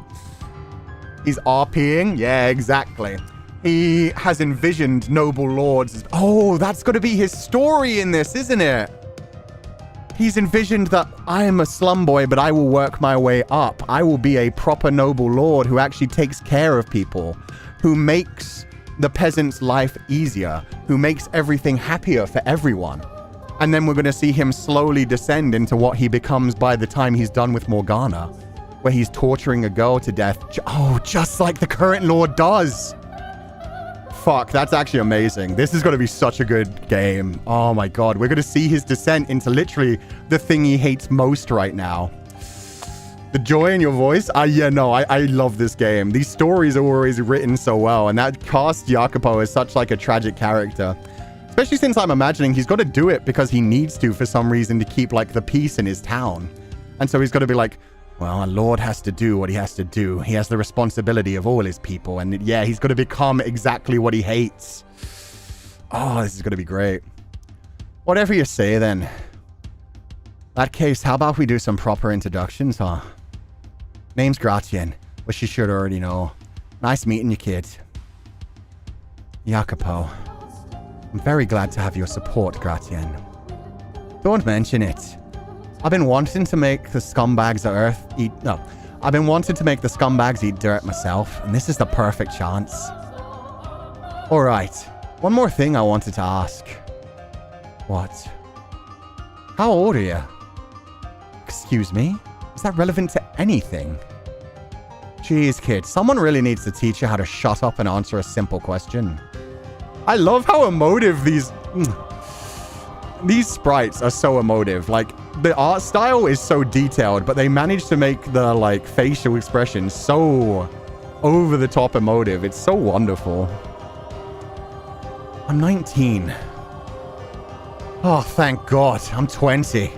Speaker 2: He's RPing? Yeah, exactly. He has envisioned noble lords. Oh, that's got to be his story in this, isn't it? He's envisioned that I am a slum boy, but I will work my way up. I will be a proper noble lord who actually takes care of people, who makes the peasant's life easier, who makes everything happier for everyone. And then we're going to see him slowly descend into what he becomes by the time he's done with Morgana, where he's torturing a girl to death. Oh, just like the current lord does.
Speaker 1: fuck, that's actually amazing. This is going to be such a good game. Oh my god, we're going to see his descent into literally the thing he hates most right now. The joy in your voice? Yeah, no, I love this game. These stories are always written so well, and that casts Jacopo as such like a tragic character. Especially since I'm imagining he's got to do it because he needs to for some reason to keep like the peace in his town. And so he's got to be like, well, a lord has to do what he has to do. He has the responsibility of all his people. And yeah, he's got to become exactly what he hates. Oh, this is going to be great. Whatever you say then. That case, how about we do some proper introductions, huh? Name's Gratien, which you should already know. Nice meeting you, kid. Jacopo. I'm very glad to have your support, Gratien. Don't mention it. I've been wanting to make the scumbags of Earth eat... No. I've been wanting to make the scumbags eat dirt myself, and this is the perfect chance. Alright. One more thing I wanted to ask. What? How old are you? Excuse me? Is that relevant to anything? Jeez, kid. Someone really needs to teach you how to shut up and answer a simple question. I love how emotive these sprites are so emotive. Like, the art style is so detailed, but they manage to make the, like, facial expressions so over-the-top emotive. It's so wonderful. I'm 19. Oh, thank God. I'm 20.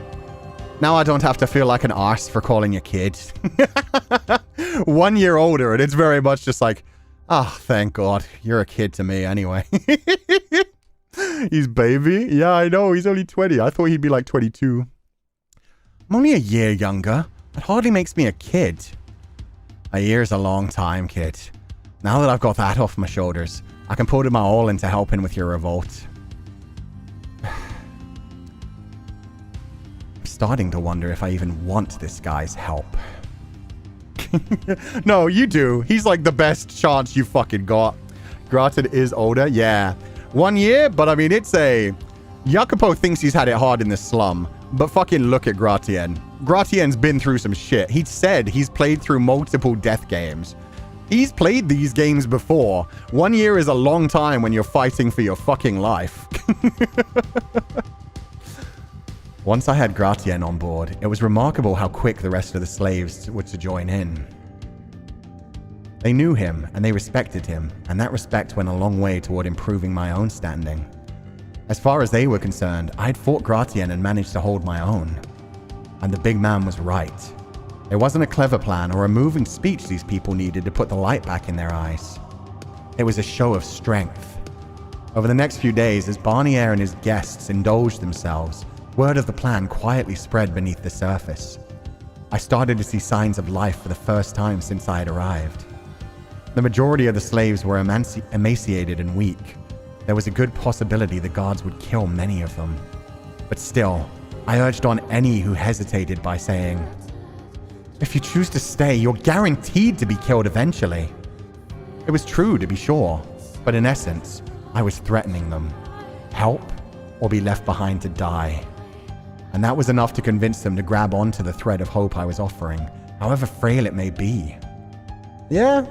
Speaker 1: Now I don't have to feel like an arse for calling you kid. 1 year older, and it's very much just like, oh, thank God. You're a kid to me anyway. He's baby? Yeah, I know. He's only 20. I thought he'd be like 22. I'm only a year younger. That hardly makes me a kid. A year's a long time, kid. Now that I've got that off my shoulders, I can put my all into helping with your revolt. I'm starting to wonder if I even want this guy's help. No, you do. He's like the best chance you fucking got. Gratien is older. Yeah. 1 year, but I mean, it's a... Jacopo thinks he's had it hard in the slum, but fucking look at Gratien. Gratien's been through some shit. He said he's played through multiple death games. He's played these games before. 1 year is a long time when you're fighting for your fucking life. Once I had Gratien on board, it was remarkable how quick the rest of the slaves were to join in. They knew him, and they respected him, and that respect went a long way toward improving my own standing. As far as they were concerned, I had fought Gratien and managed to hold my own. And the big man was right. It wasn't a clever plan or a moving speech these people needed to put the light back in their eyes. It was a show of strength. Over the next few days, as Barnier and his guests indulged themselves, word of the plan quietly spread beneath the surface. I started to see signs of life for the first time since I had arrived. The majority of the slaves were emaciated and weak. There was a good possibility the guards would kill many of them. But still, I urged on any who hesitated by saying, "If you choose to stay, you're guaranteed to be killed eventually." It was true, to be sure, but in essence, I was threatening them. Help or be left behind to die. And that was enough to convince them to grab onto the thread of hope I was offering, however frail it may be. Yeah.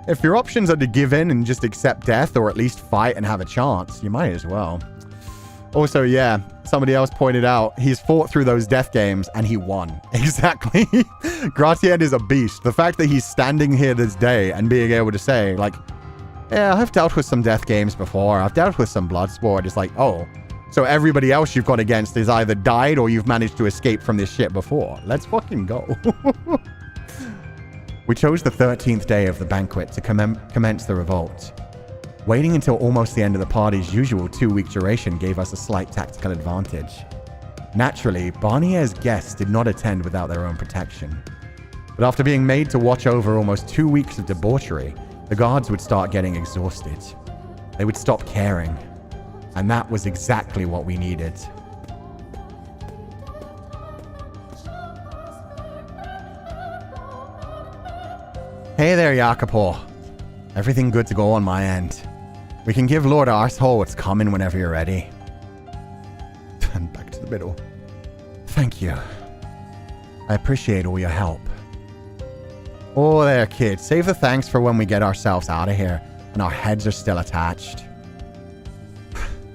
Speaker 1: If your options are to give in and just accept death, or at least fight and have a chance, you might as well. Also, yeah, somebody else pointed out, he's fought through those death games and he won. Exactly. Gratien is a beast. The fact that he's standing here this day and being able to say, like, yeah, I've dealt with some death games before. I've dealt with some Bloodsport. It's like, oh, so everybody else you've gone against is either died or you've managed to escape from this shit before. Let's fucking go. We chose the 13th day of the banquet to commence the revolt. Waiting until almost the end of the party's usual 2-week duration gave us a slight tactical advantage. Naturally, Barnier's guests did not attend without their own protection. But after being made to watch over almost 2 weeks of debauchery, the guards would start getting exhausted. They would stop caring. And that was exactly what we needed. Hey there, Jacopo. Everything good to go on my end. We can give Lord Arsehole what's coming whenever you're ready. And back to the middle. Thank you. I appreciate all your help. Oh there, kid. Save the thanks for when we get ourselves out of here.
Speaker 3: and our heads are still attached.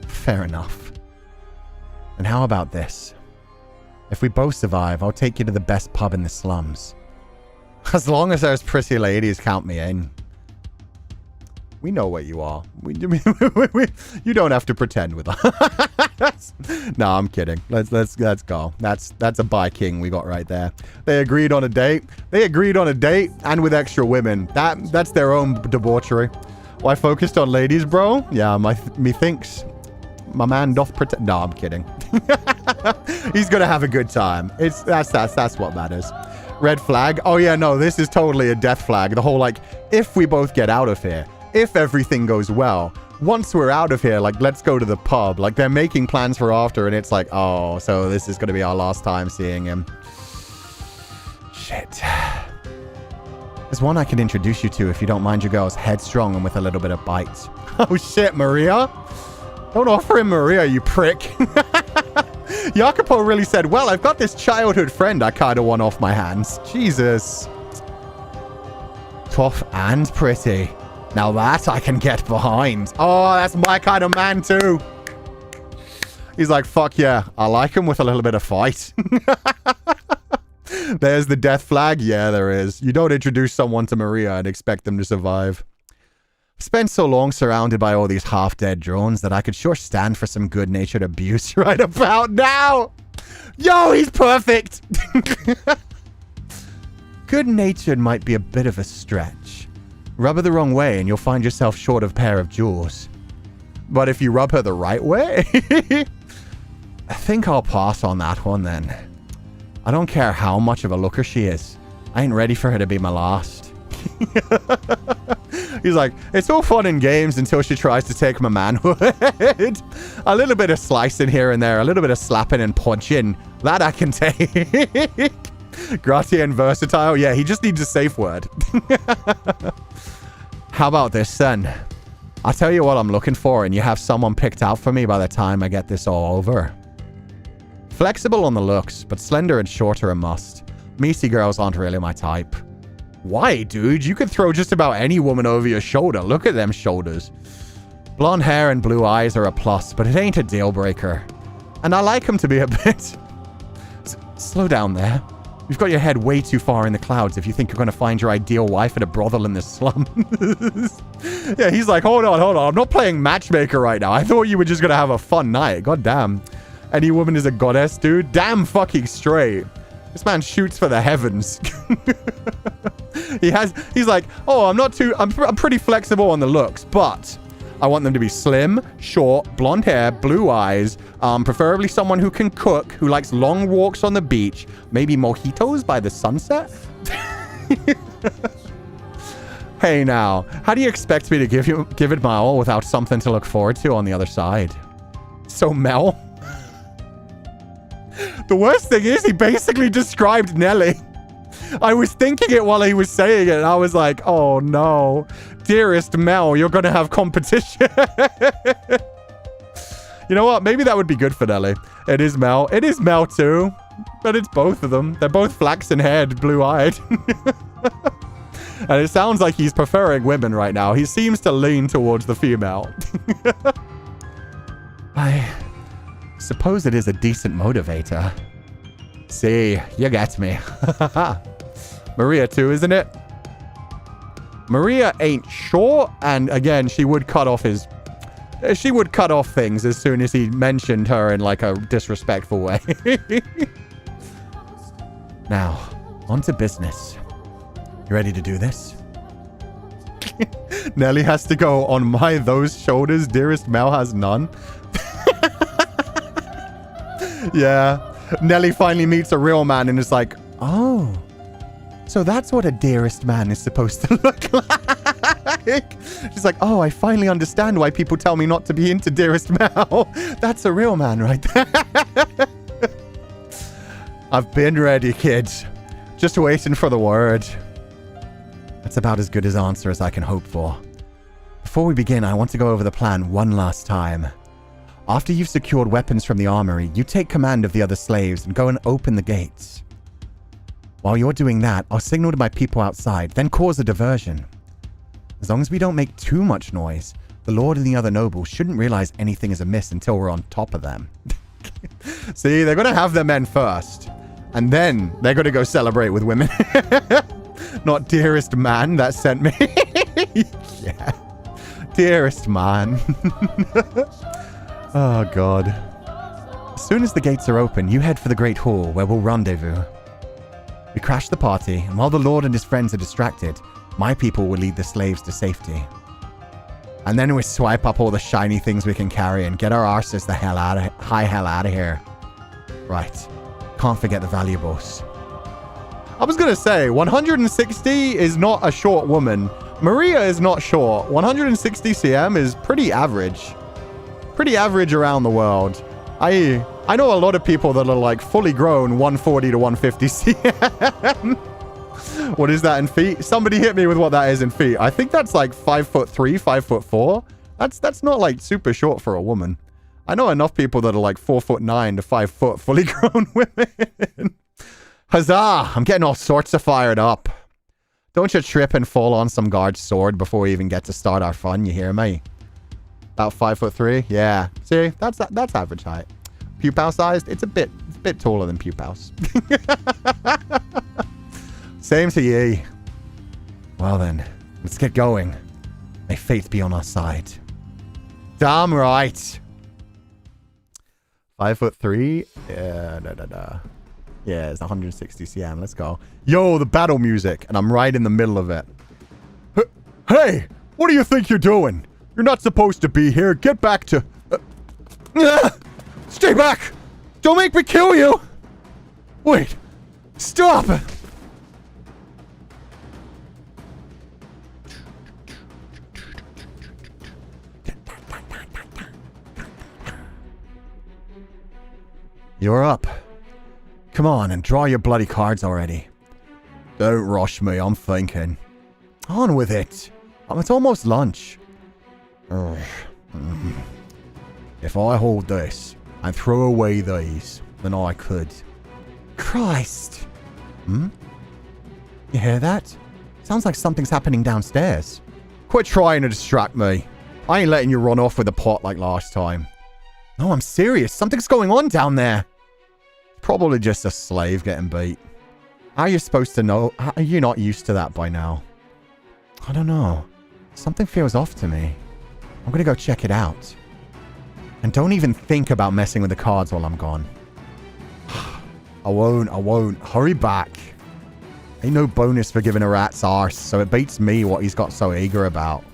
Speaker 3: Fair enough. And how about this? If we both survive, I'll take you to the best pub in the slums. As long as there's pretty ladies, count me in. We know what you are. You don't have to pretend with us. No, I'm kidding. Let's go. That's a bi king we got right there. They agreed on a date. They agreed on a date and with extra women. That's their own debauchery. Why focused on ladies, bro? Yeah, methinks my man doth pretend. No, I'm kidding. He's gonna have a good time. That's what matters. Red flag. Oh yeah, no, this is totally a death flag. The whole like, if we both get out of here, if everything goes well, once we're out of here, like, let's go to the pub. Like, they're making plans for after, and it's like, oh, so this is going to be our last time seeing him. Shit. There's one I can introduce you to if you don't mind your girls headstrong and with a little bit of bite. Oh, shit, Maria? Don't offer him Maria, you prick. Jacopo really said, well, I've got this childhood friend I kind of want off my hands. Jesus. Tough and pretty. Now that I can get behind. Oh, that's my kind of man too. He's like, fuck yeah. I like him with a little bit of fight. There's the death flag. Yeah, there is. You don't introduce someone to Maria and expect them to survive. I've spent so long surrounded by all these half-dead drones that I could sure stand for some good-natured abuse right about now. Yo, he's perfect. Good-natured might be a bit of a stretch. Rub her the wrong way and you'll find yourself short of a pair of jewels. But if you rub her the right way, I think I'll pass on that one then. I don't care how much of a looker she is. I ain't ready for her to be my last. He's like, it's all fun and games until she tries to take my manhood. A little bit of slicing here and there, a little bit of slapping and punching. That I can take. Gratien versatile. Yeah, he just needs a safe word. How about this then? I'll tell you what I'm looking for and you have someone picked out for me by the time I get this all over. Flexible on the looks, but slender and short are a must. Meaty girls aren't really my type. Why, dude? You could throw just about any woman over your shoulder. Look at them shoulders. Blonde hair and blue eyes are a plus, but it ain't a deal breaker. And I like them to be a bit... Slow down there. You've got your head way too far in the clouds if you think you're going to find your ideal wife at a brothel in the slum. Yeah, he's like, hold on. I'm not playing matchmaker right now. I thought you were just going to have a fun night. God damn. Any woman is a goddess, dude. Damn fucking straight. This man shoots for the heavens. He's like, oh, I'm pretty flexible on the looks, but I want them to be slim, short, blonde hair, blue eyes, preferably someone who can cook, who likes long walks on the beach, maybe mojitos by the sunset. Hey now, how do you expect me to give it my all without something to look forward to on the other side? So Mel? The worst thing is he basically described Nelly. I was thinking it while he was saying it, and I was like, oh no. Dearest Mel, you're going to have competition. You know what? Maybe that would be good for Nelly. It is Mel. It is Mel too. But it's both of them. They're both flaxen-haired, blue-eyed. And it sounds like he's preferring women right now. He seems to lean towards the female. I suppose it is a decent motivator. See, you get me. Maria too, isn't it? Maria ain't sure, and again, she would cut off things as soon as he mentioned her in like a disrespectful way. Now, on to business. You ready to do this? Nelly has to go on those shoulders, dearest Mel has none. Yeah. Nelly finally meets a real man and is like, oh, so that's what a dearest man is supposed to look like. She's like, oh, I finally understand why people tell me not to be into dearest Mel. That's a real man right there. I've been ready, kids. Just waiting for the word. That's about as good an answer as I can hope for. Before we begin, I want to go over the plan one last time. After you've secured weapons from the armory, you take command of the other slaves and go and open the gates. While you're doing that, I'll signal to my people outside, then cause a diversion. As long as we don't make too much noise, the Lord and the other nobles shouldn't realize anything is amiss until we're on top of them. See, they're going to have their men first. And then they're going to go celebrate with women. Not dearest man that sent me. Yeah. Dearest man. Oh, God. As soon as the gates are open, you head for the Great Hall, where we'll rendezvous. We crash the party, and while the Lord and his friends are distracted, my people will lead the slaves to safety. And then we swipe up all the shiny things we can carry and get our arses the hell out of here. Right. Can't forget the valuables.
Speaker 2: I was going to say, 160 is not a short woman. Maria is not short. 160 cm is pretty average. Pretty average around the world. I know a lot of people that are like fully grown 140 to 150 cm. What is that in feet? Somebody hit me with what that is in feet. I think that's like 5'3", 5'4". That's not like super short for a woman. I know enough people that are like 4'9" to 5 foot fully grown women. Huzzah! I'm getting all sorts of fired up. Don't you trip and fall on some guard's sword before we even get to start our fun, you hear me? About 5'3"? Yeah. See, that's average height. Pupal sized? It's a bit taller than Pupal's. Same to ye.
Speaker 3: Well then, let's get going. May fate be on our side.
Speaker 2: Damn right. 5'3"? Yeah, Yeah, it's 160 cm. Let's go. Yo, the battle music. And I'm right in the middle of it. Hey, what do you think you're doing? You're not supposed to be here. Get back to... Stay back! Don't make me kill you! Wait. Stop!
Speaker 3: You're up. Come on and draw your bloody cards already.
Speaker 2: Don't rush me, I'm thinking.
Speaker 3: On with it. It's almost lunch.
Speaker 2: If I hold this and throw away these, then I could.
Speaker 3: Christ. You hear that? Sounds like something's happening downstairs.
Speaker 2: Quit trying to distract me. I ain't letting you run off with the pot like last time.
Speaker 3: No, I'm serious. Something's going on down there.
Speaker 2: Probably just a slave getting beat.
Speaker 3: How are you supposed to know? How are you not used to that by now? I don't know. Something feels off to me. I'm gonna go check it out. And don't even think about messing with the cards while I'm gone.
Speaker 2: I won't. Hurry back.
Speaker 3: Ain't no bonus for giving a rat's arse, so it beats me what he's got so eager about.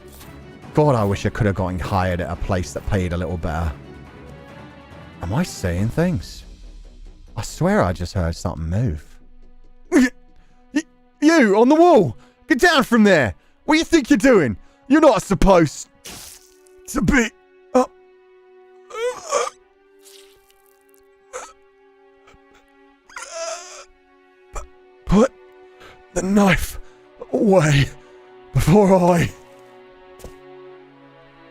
Speaker 3: God, I wish I could have gotten hired at a place that paid a little better. Am I saying things? I swear I just heard something move.
Speaker 2: You, on the wall! Get down from there! What do you think you're doing? You're not supposed to be up. Put the knife away before I...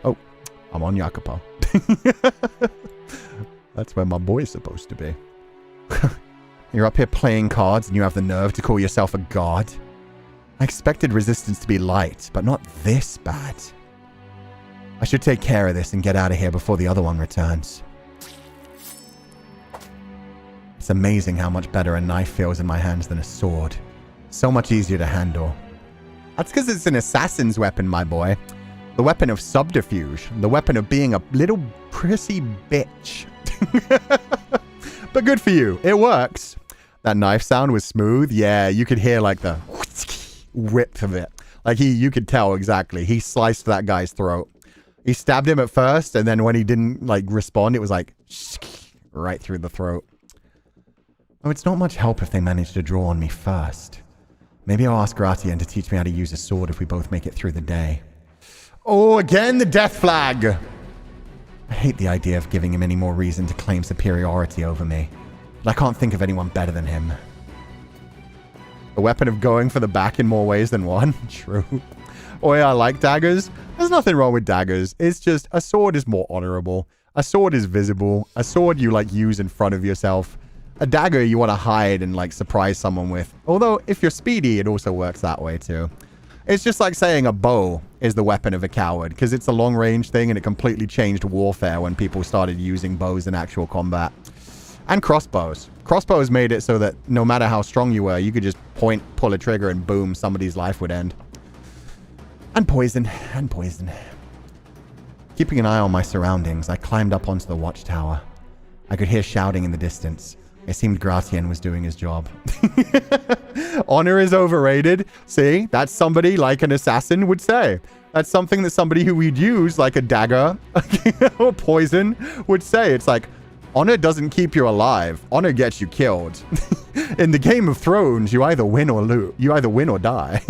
Speaker 3: Oh, I'm on Jacopo.
Speaker 2: That's where my boy's supposed to be.
Speaker 3: You're up here playing cards and you have the nerve to call yourself a god? I expected resistance to be light, but not this bad. I should take care of this and get out of here before the other one returns. It's amazing how much better a knife feels in my hands than a sword. So much easier to handle.
Speaker 2: That's because it's an assassin's weapon, my boy. The weapon of subterfuge. The weapon of being a little prissy bitch. But good for you. It works. That knife sound was smooth. Yeah, you could hear like the rip of it. Like you could tell exactly. He sliced that guy's throat. He stabbed him at first, and then when he didn't like respond, it was like right through the throat.
Speaker 3: Oh, it's not much help if they manage to draw on me first. Maybe I'll ask Gratien to teach me how to use a sword if we both make it through the day.
Speaker 2: Oh, again, the death flag.
Speaker 3: I hate the idea of giving him any more reason to claim superiority over me. But I can't think of anyone better than him.
Speaker 2: A weapon of going for the back in more ways than one? True. Oh yeah, I like daggers. There's nothing wrong with daggers. It's just a sword is more honorable. A sword is visible. A sword you like use in front of yourself. A dagger you want to hide and like surprise someone with. Although if you're speedy, it also works that way too. It's just like saying a bow is the weapon of a coward, because it's a long-range thing and it completely changed warfare when people started using bows in actual combat. And crossbows. Crossbows made it so that no matter how strong you were, you could just point, pull a trigger, and boom, somebody's life would end. And poison. And poison. Keeping an eye on my surroundings, I climbed up onto the watchtower. I could hear shouting in the distance. It seemed Gratien was doing his job. Honor is overrated. See, that's somebody like an assassin would say. That's something that somebody who we'd use, like a dagger or poison, would say. It's like, honor doesn't keep you alive. Honor gets you killed. In the Game of Thrones, you either win or lose. You either win or die.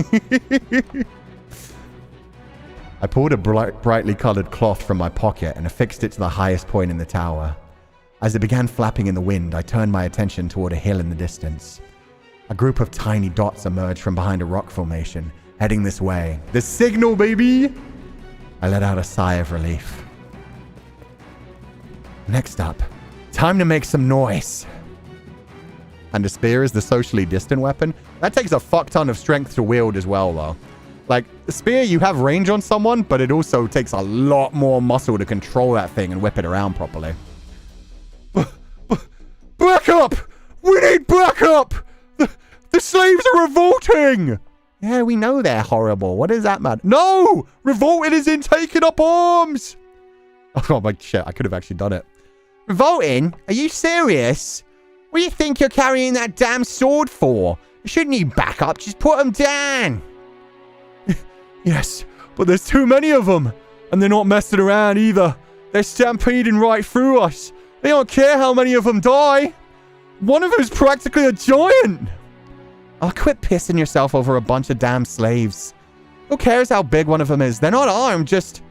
Speaker 2: I pulled a brightly colored cloth from my pocket and affixed it to the highest point in the tower. As it began flapping in the wind, I turned my attention toward a hill in the distance. A group of tiny dots emerged from behind a rock formation, heading this way. The signal, baby! I let out a sigh of relief. Next up, time to make some noise. And a spear is the socially distant weapon. That takes a fuck ton of strength to wield as well, though. Like, the spear, you have range on someone, but it also takes a lot more muscle to control that thing and whip it around properly. Back up! We need backup! The slaves are revolting! Yeah, we know they're horrible. What is that, man? No! Revolting is in taking up arms! Oh my shit, I could have actually done it. Revolting? Are you serious? What do you think you're carrying that damn sword for? You shouldn't need backup, just put them down. Yes, but there's too many of them. And they're not messing around either. They're stampeding right through us. They don't care how many of them die. One of them's practically a giant. Oh, quit pissing yourself over a bunch of damn slaves. Who cares how big one of them is? They're not armed, just...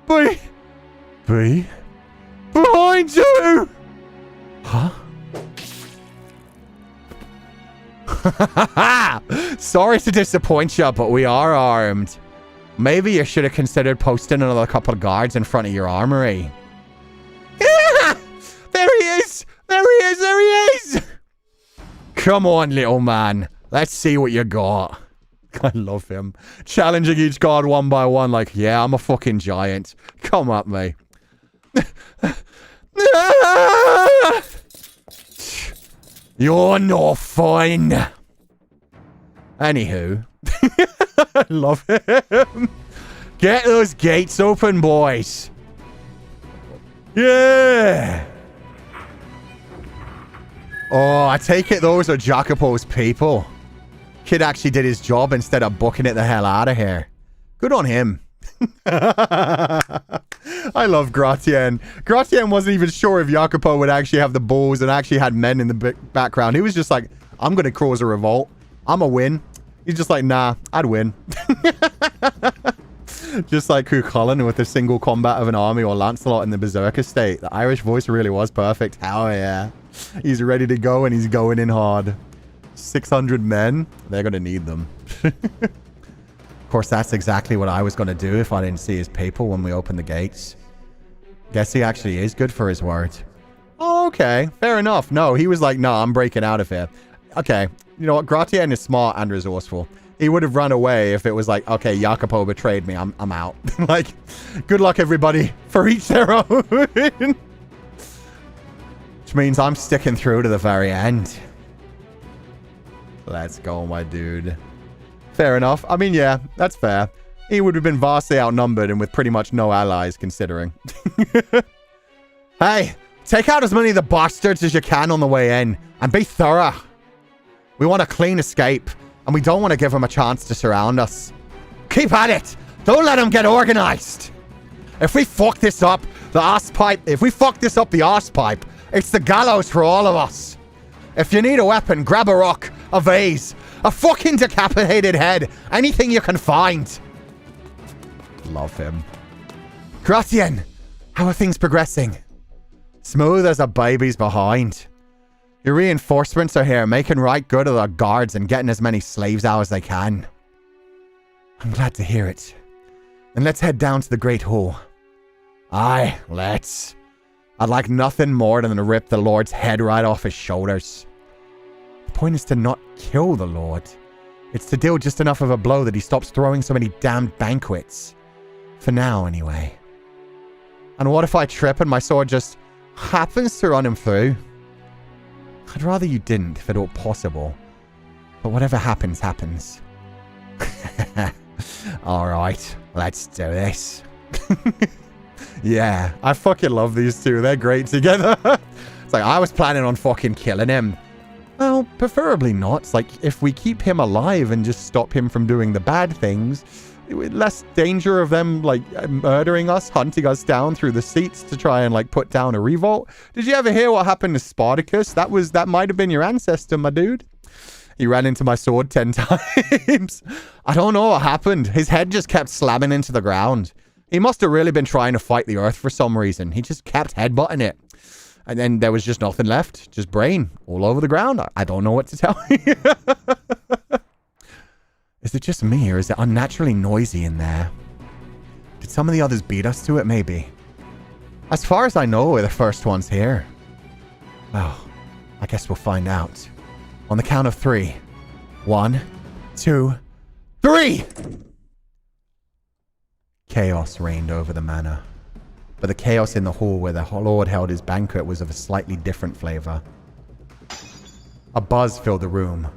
Speaker 2: Behind you! Huh? Sorry to disappoint you, but we are armed. Maybe you should have considered posting another couple of guards in front of your armory. There he is! There he is! There he is! Come on, little man. Let's see what you got. I love him. Challenging each guard one by one like, yeah, I'm a fucking giant. Come at me. You're not fine. Anywho. I love him. Get those gates open, boys. Yeah. Oh, I take it those are Jacopo's people. Kid actually did his job instead of booking it the hell out of here. Good on him. I love Gratien. Gratien wasn't even sure if Jacopo would actually have the balls and actually had men in the background. He was just like, I'm going to cause a revolt. I'm a win. He's just like, nah, I'd win. Just like Cuchulainn with a single combat of an army, or Lancelot in the Berserker state. The Irish voice really was perfect. Hell yeah. He's ready to go and he's going in hard. 600 men. They're going to need them. Of course, that's exactly what I was going to do if I didn't see his people when we opened the gates. Guess he actually is good for his word. Oh, okay. Fair enough. No, he was like, no, I'm breaking out of here. Okay. You know what? Gratien is smart and resourceful. He would have run away if it was like, okay, Jacopo betrayed me. I'm out. Like, good luck, everybody. For each their own. Which means I'm sticking through to the very end. Let's go, my dude. Fair enough. I mean, yeah, that's fair. He would have been vastly outnumbered and with pretty much no allies, considering. Hey, take out as many of the bastards as you can on the way in. And be thorough. We want a clean escape. And we don't want to give them a chance to surround us. Keep at it. Don't let them get organized. If we fuck this up, the arse pipe, it's the gallows for all of us. If you need a weapon, grab a rock, a vase, a fucking decapitated head, anything you can find. Love him. Gratien, how are things progressing? Smooth as a baby's behind. Your reinforcements are here, making right good of the guards and getting as many slaves out as they can. I'm glad to hear it. Then let's head down to the Great Hall. Aye, let's. I'd like nothing more than to rip the Lord's head right off his shoulders. The point is to not kill the Lord. It's to deal just enough of a blow that he stops throwing so many damned banquets. For now, anyway. And what if I trip and my sword just happens to run him through? I'd rather you didn't, if at all possible. But whatever happens, happens. Alright, let's do this. Yeah, I fucking love these two. They're great together. It's like, I was planning on fucking killing him. Well, preferably not. It's like, if we keep him alive and just stop him from doing the bad things, less danger of them, like, murdering us, hunting us down through the seats to try and, like, put down a revolt. Did you ever hear what happened to Spartacus? That might have been your ancestor, my dude. He ran into my sword 10 times. I don't know what happened. His head just kept slamming into the ground. He must have really been trying to fight the earth for some reason. He just kept headbutting it. And then there was just nothing left. Just brain all over the ground. I don't know what to tell you. Is it just me, or is it unnaturally noisy in there? Did some of the others beat us to it, maybe? As far as I know, we're the first ones here. Well, I guess we'll find out. On the count of 3. 1, 2, 3! Chaos reigned over the manor. But the chaos in the hall where the Lord held his banquet was of a slightly different flavor. A buzz filled the room.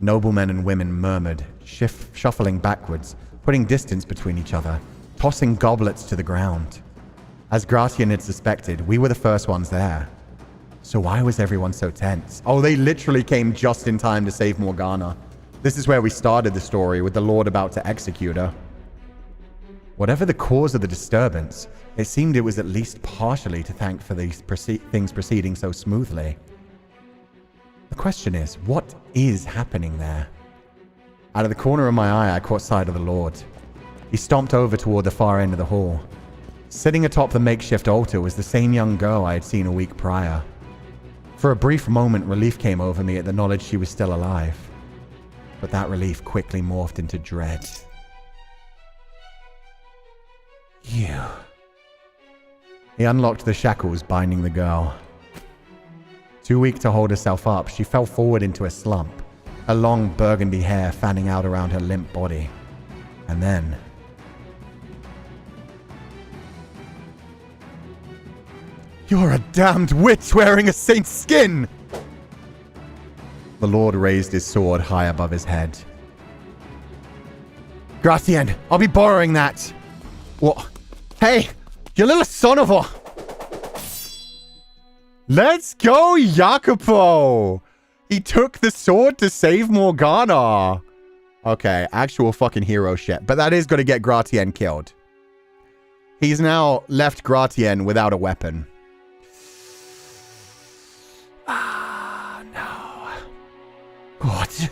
Speaker 2: Noblemen and women murmured, shuffling backwards, putting distance between each other, tossing goblets to the ground. As Gratien had suspected, we were the first ones there. So why was everyone so tense? Oh, they literally came just in time to save Morgana. This is where we started the story, with the Lord about to execute her. Whatever the cause of the disturbance, it seemed it was at least partially to thank for these things proceeding so smoothly. The question is, what is happening there? Out of the corner of my eye, I caught sight of the Lord. He stomped over toward the far end of the hall. Sitting atop the makeshift altar was the same young girl I had seen a week prior. For a brief moment, relief came over me at the knowledge she was still alive. But that relief quickly morphed into dread. You. He unlocked the shackles binding the girl. Too weak to hold herself up, she fell forward into a slump, her long burgundy hair fanning out around her limp body. And then... You're a damned witch wearing a saint's skin! The Lord raised his sword high above his head. Gratien, I'll be borrowing that! What? Hey, you little son of a... Let's go, Jacopo! He took the sword to save Morgana. Okay, actual fucking hero shit. But that is going to get Gratien killed. He's now left Gratien without a weapon. Ah, no. What?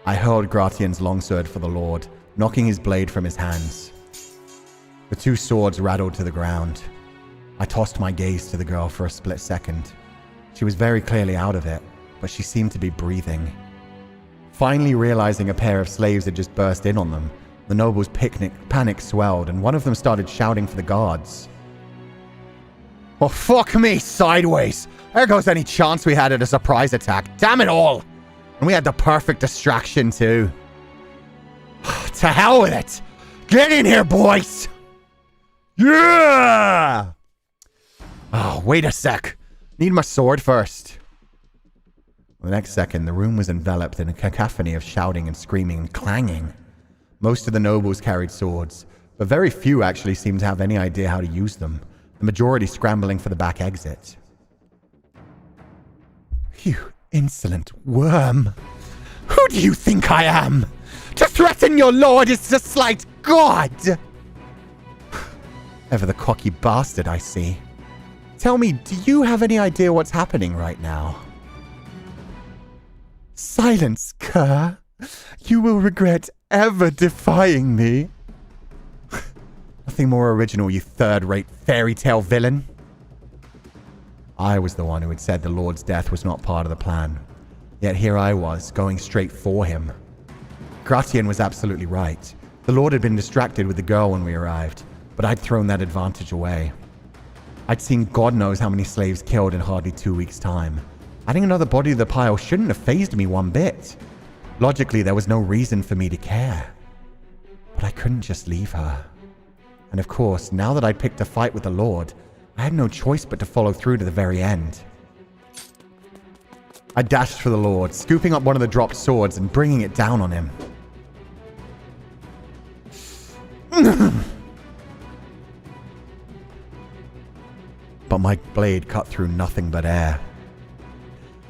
Speaker 2: I hurled Gratien's longsword for the Lord, knocking his blade from his hands. The two swords rattled to the ground. I tossed my gaze to the girl for a split second. She was very clearly out of it, but she seemed to be breathing. Finally realizing a pair of slaves had just burst in on them, the nobles' panic swelled, and one of them started shouting for the guards. Well, fuck me sideways! There goes any chance we had at a surprise attack. Damn it all! And we had the perfect distraction, too. To hell with it! Get in here, boys! Yeah! Oh, wait a sec. Need my sword first. The next second, the room was enveloped in a cacophony of shouting and screaming and clanging. Most of the nobles carried swords, but very few actually seemed to have any idea how to use them, the majority scrambling for the back exit. You insolent worm. Who do you think I am? To threaten your lord is to slight God! Ever the cocky bastard, I see. Tell me, do you have any idea what's happening right now? Silence, cur. You will regret ever defying me. Nothing more original, you third-rate fairy tale villain. I was the one who had said the Lord's death was not part of the plan. Yet here I was, going straight for him. Gratien was absolutely right. The Lord had been distracted with the girl when we arrived, but I'd thrown that advantage away. I'd seen God knows how many slaves killed in hardly 2 weeks' time,
Speaker 3: Adding another body to the pile shouldn't have fazed me one bit. Logically, there was no reason for me to care. But I couldn't just leave her. And of course, now that I'd picked a fight with the Lord, I had no choice but to follow through to the very end. I dashed for the Lord, scooping up one of the dropped swords and bringing it down on him. But my blade cut through nothing but air.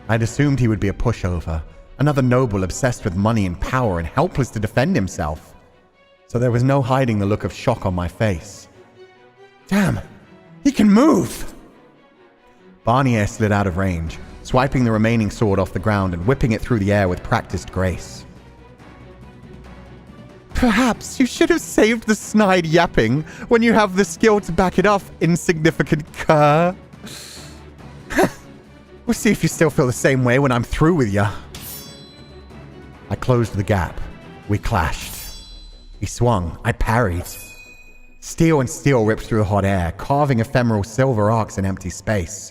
Speaker 3: I'd assumed he would be a pushover, another noble obsessed with money and power and helpless to defend himself. So there was no hiding the look of shock on my face. Damn, he can move! Barnier slid out of range, swiping the remaining sword off the ground and whipping it through the air with practiced grace. Perhaps you should have saved the snide yapping when you have the skill to back it up, insignificant cur. We'll see if you still feel the same way when I'm through with ya. I closed the gap. We clashed. He swung. I parried. Steel and steel ripped through the hot air, carving ephemeral silver arcs in empty space.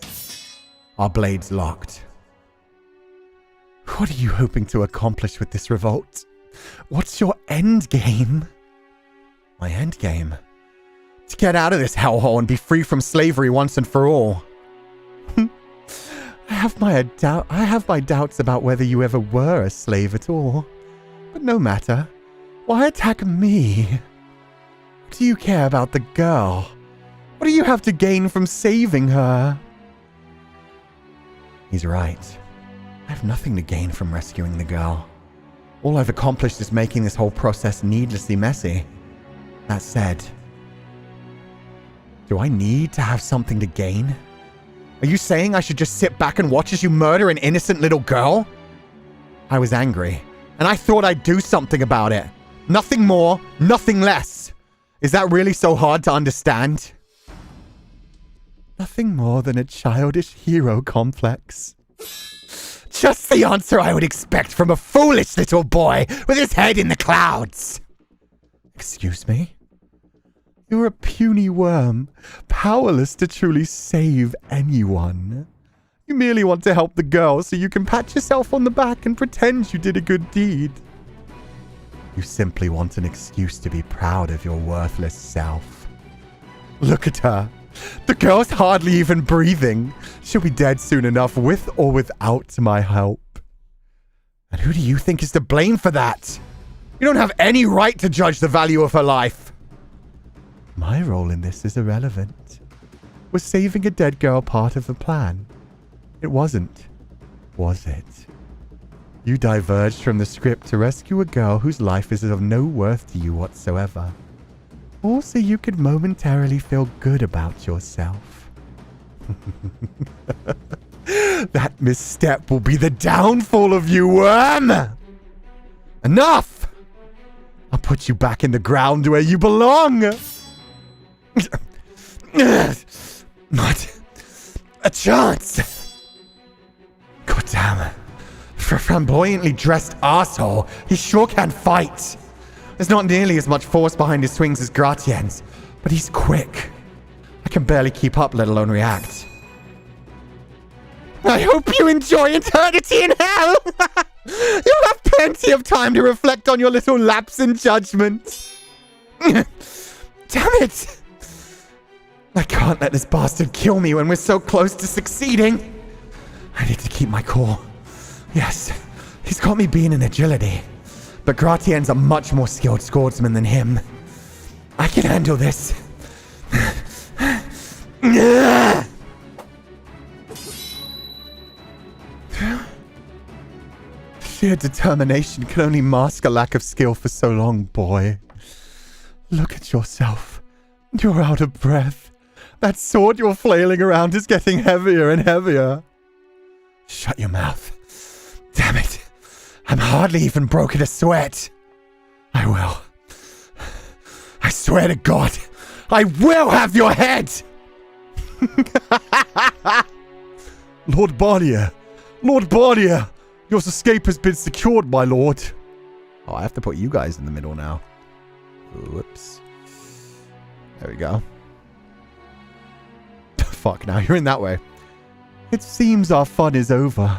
Speaker 3: Our blades locked. What are you hoping to accomplish with this revolt? What's your end game? My end game? To get out of this hellhole and be free from slavery once and for all. I have my doubts about whether you ever were a slave at all. But no matter. Why attack me? What do you care about the girl? What do you have to gain from saving her? He's right. I have nothing to gain from rescuing the girl. All I've accomplished is making this whole process needlessly messy. That said, do I need to have something to gain? Are you saying I should just sit back and watch as you murder an innocent little girl? I was angry, and I thought I'd do something about it. Nothing more, nothing less. Is that really so hard to understand? Nothing more than a childish hero complex. Just the answer I would expect from a foolish little boy with his head in the clouds. Excuse me? You're a puny worm, powerless to truly save anyone. You merely want to help the girl so you can pat yourself on the back and pretend you did a good deed. You simply want an excuse to be proud of your worthless self. Look at her. The girl's hardly even breathing. She'll be dead soon enough with or without my help. And who do you think is to blame for that? You don't have any right to judge the value of her life. My role in this is irrelevant. Was saving a dead girl part of the plan? It wasn't, was it? You diverged from the script to rescue a girl whose life is of no worth to you whatsoever. All so you could momentarily feel good about yourself. That misstep will be the downfall of you, worm! Enough! I'll put you back in the ground where you belong! Not a chance! God damn. For a flamboyantly dressed asshole, he sure can fight. There's not nearly as much force behind his swings as Gratien's, but he's quick. I can barely keep up, let alone react. I hope you enjoy eternity in hell! You'll have plenty of time to reflect on your little lapse in judgment. Damn it! I can't let this bastard kill me when we're so close to succeeding. I need to keep my cool. Yes, he's got me being in agility. But Gratien's a much more skilled swordsman than him. I can handle this. Sheer determination can only mask a lack of skill for so long, boy. Look at yourself. You're out of breath. That sword you're flailing around is getting heavier and heavier. Shut your mouth. Damn it. I'm hardly even broken a sweat. I will. I swear to God, I will have your head! Lord Barnier! Lord Barnier! Your escape has been secured, my lord. Oh, I have to put you guys in the middle now. Whoops. There we go. Fuck, now you're in that way. It seems our fun is over.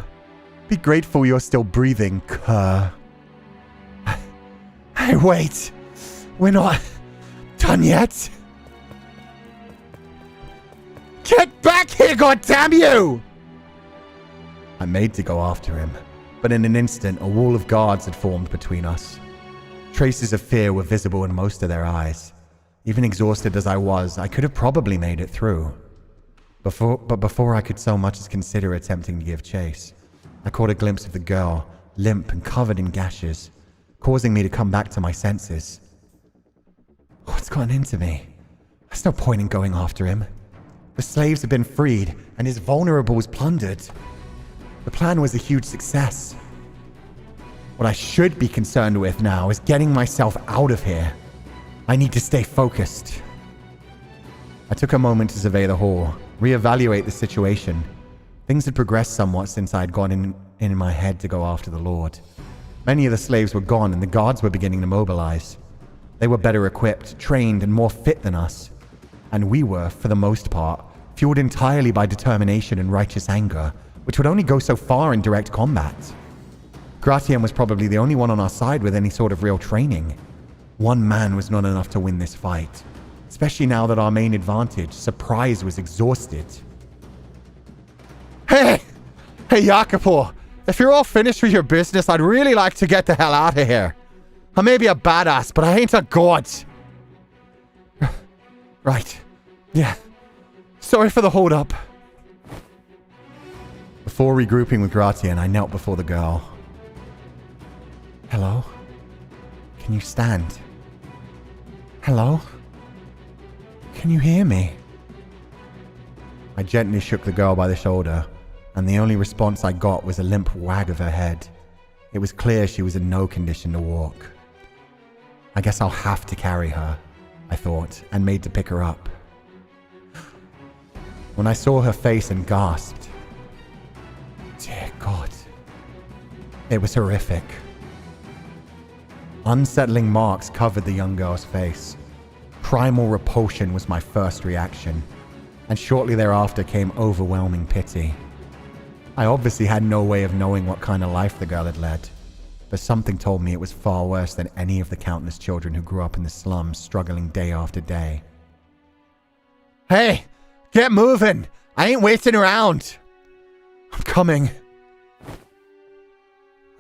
Speaker 3: Be grateful you're still breathing, cur. Hey, wait. We're not done yet. Get back here, goddammit! I made to go after him, but in an instant, a wall of guards had formed between us. Traces of fear were visible in most of their eyes. Even exhausted as I was, I could have probably made it through. But before I could so much as consider attempting to give chase, I caught a glimpse of the girl, limp and covered in gashes, causing me to come back to my senses. What's gotten into me? There's no point in going after him. The slaves have been freed, and his vulnerables plundered. The plan was a huge success. What I should be concerned with now is getting myself out of here. I need to stay focused. I took a moment to survey the hall, reevaluate the situation. Things had progressed somewhat since I had gone in my head to go after the Lord. Many of the slaves were gone, and the guards were beginning to mobilize. They were better equipped, trained, and more fit than us. And we were, for the most part, fueled entirely by determination and righteous anger, which would only go so far in direct combat. Gratien was probably the only one on our side with any sort of real training. One man was not enough to win this fight, especially now that our main advantage, surprise, was exhausted. Hey, Jacopo, if you're all finished with your business, I'd really like to get the hell out of here. I may be a badass, but I ain't a god. Right. Yeah. Sorry for the hold-up. Before regrouping with Gratien, I knelt before the girl. Hello? Can you stand? Hello? Can you hear me? I gently shook the girl by the shoulder, and the only response I got was a limp wag of her head. It was clear she was in no condition to walk. I guess I'll have to carry her, I thought, and made to pick her up. When I saw her face and gasped, dear God, it was horrific. Unsettling marks covered the young girl's face. Primal repulsion was my first reaction, and shortly thereafter came overwhelming pity. I obviously had no way of knowing what kind of life the girl had led, but something told me it was far worse than any of the countless children who grew up in the slums struggling day after day. Hey, get moving! I ain't waiting around! I'm coming.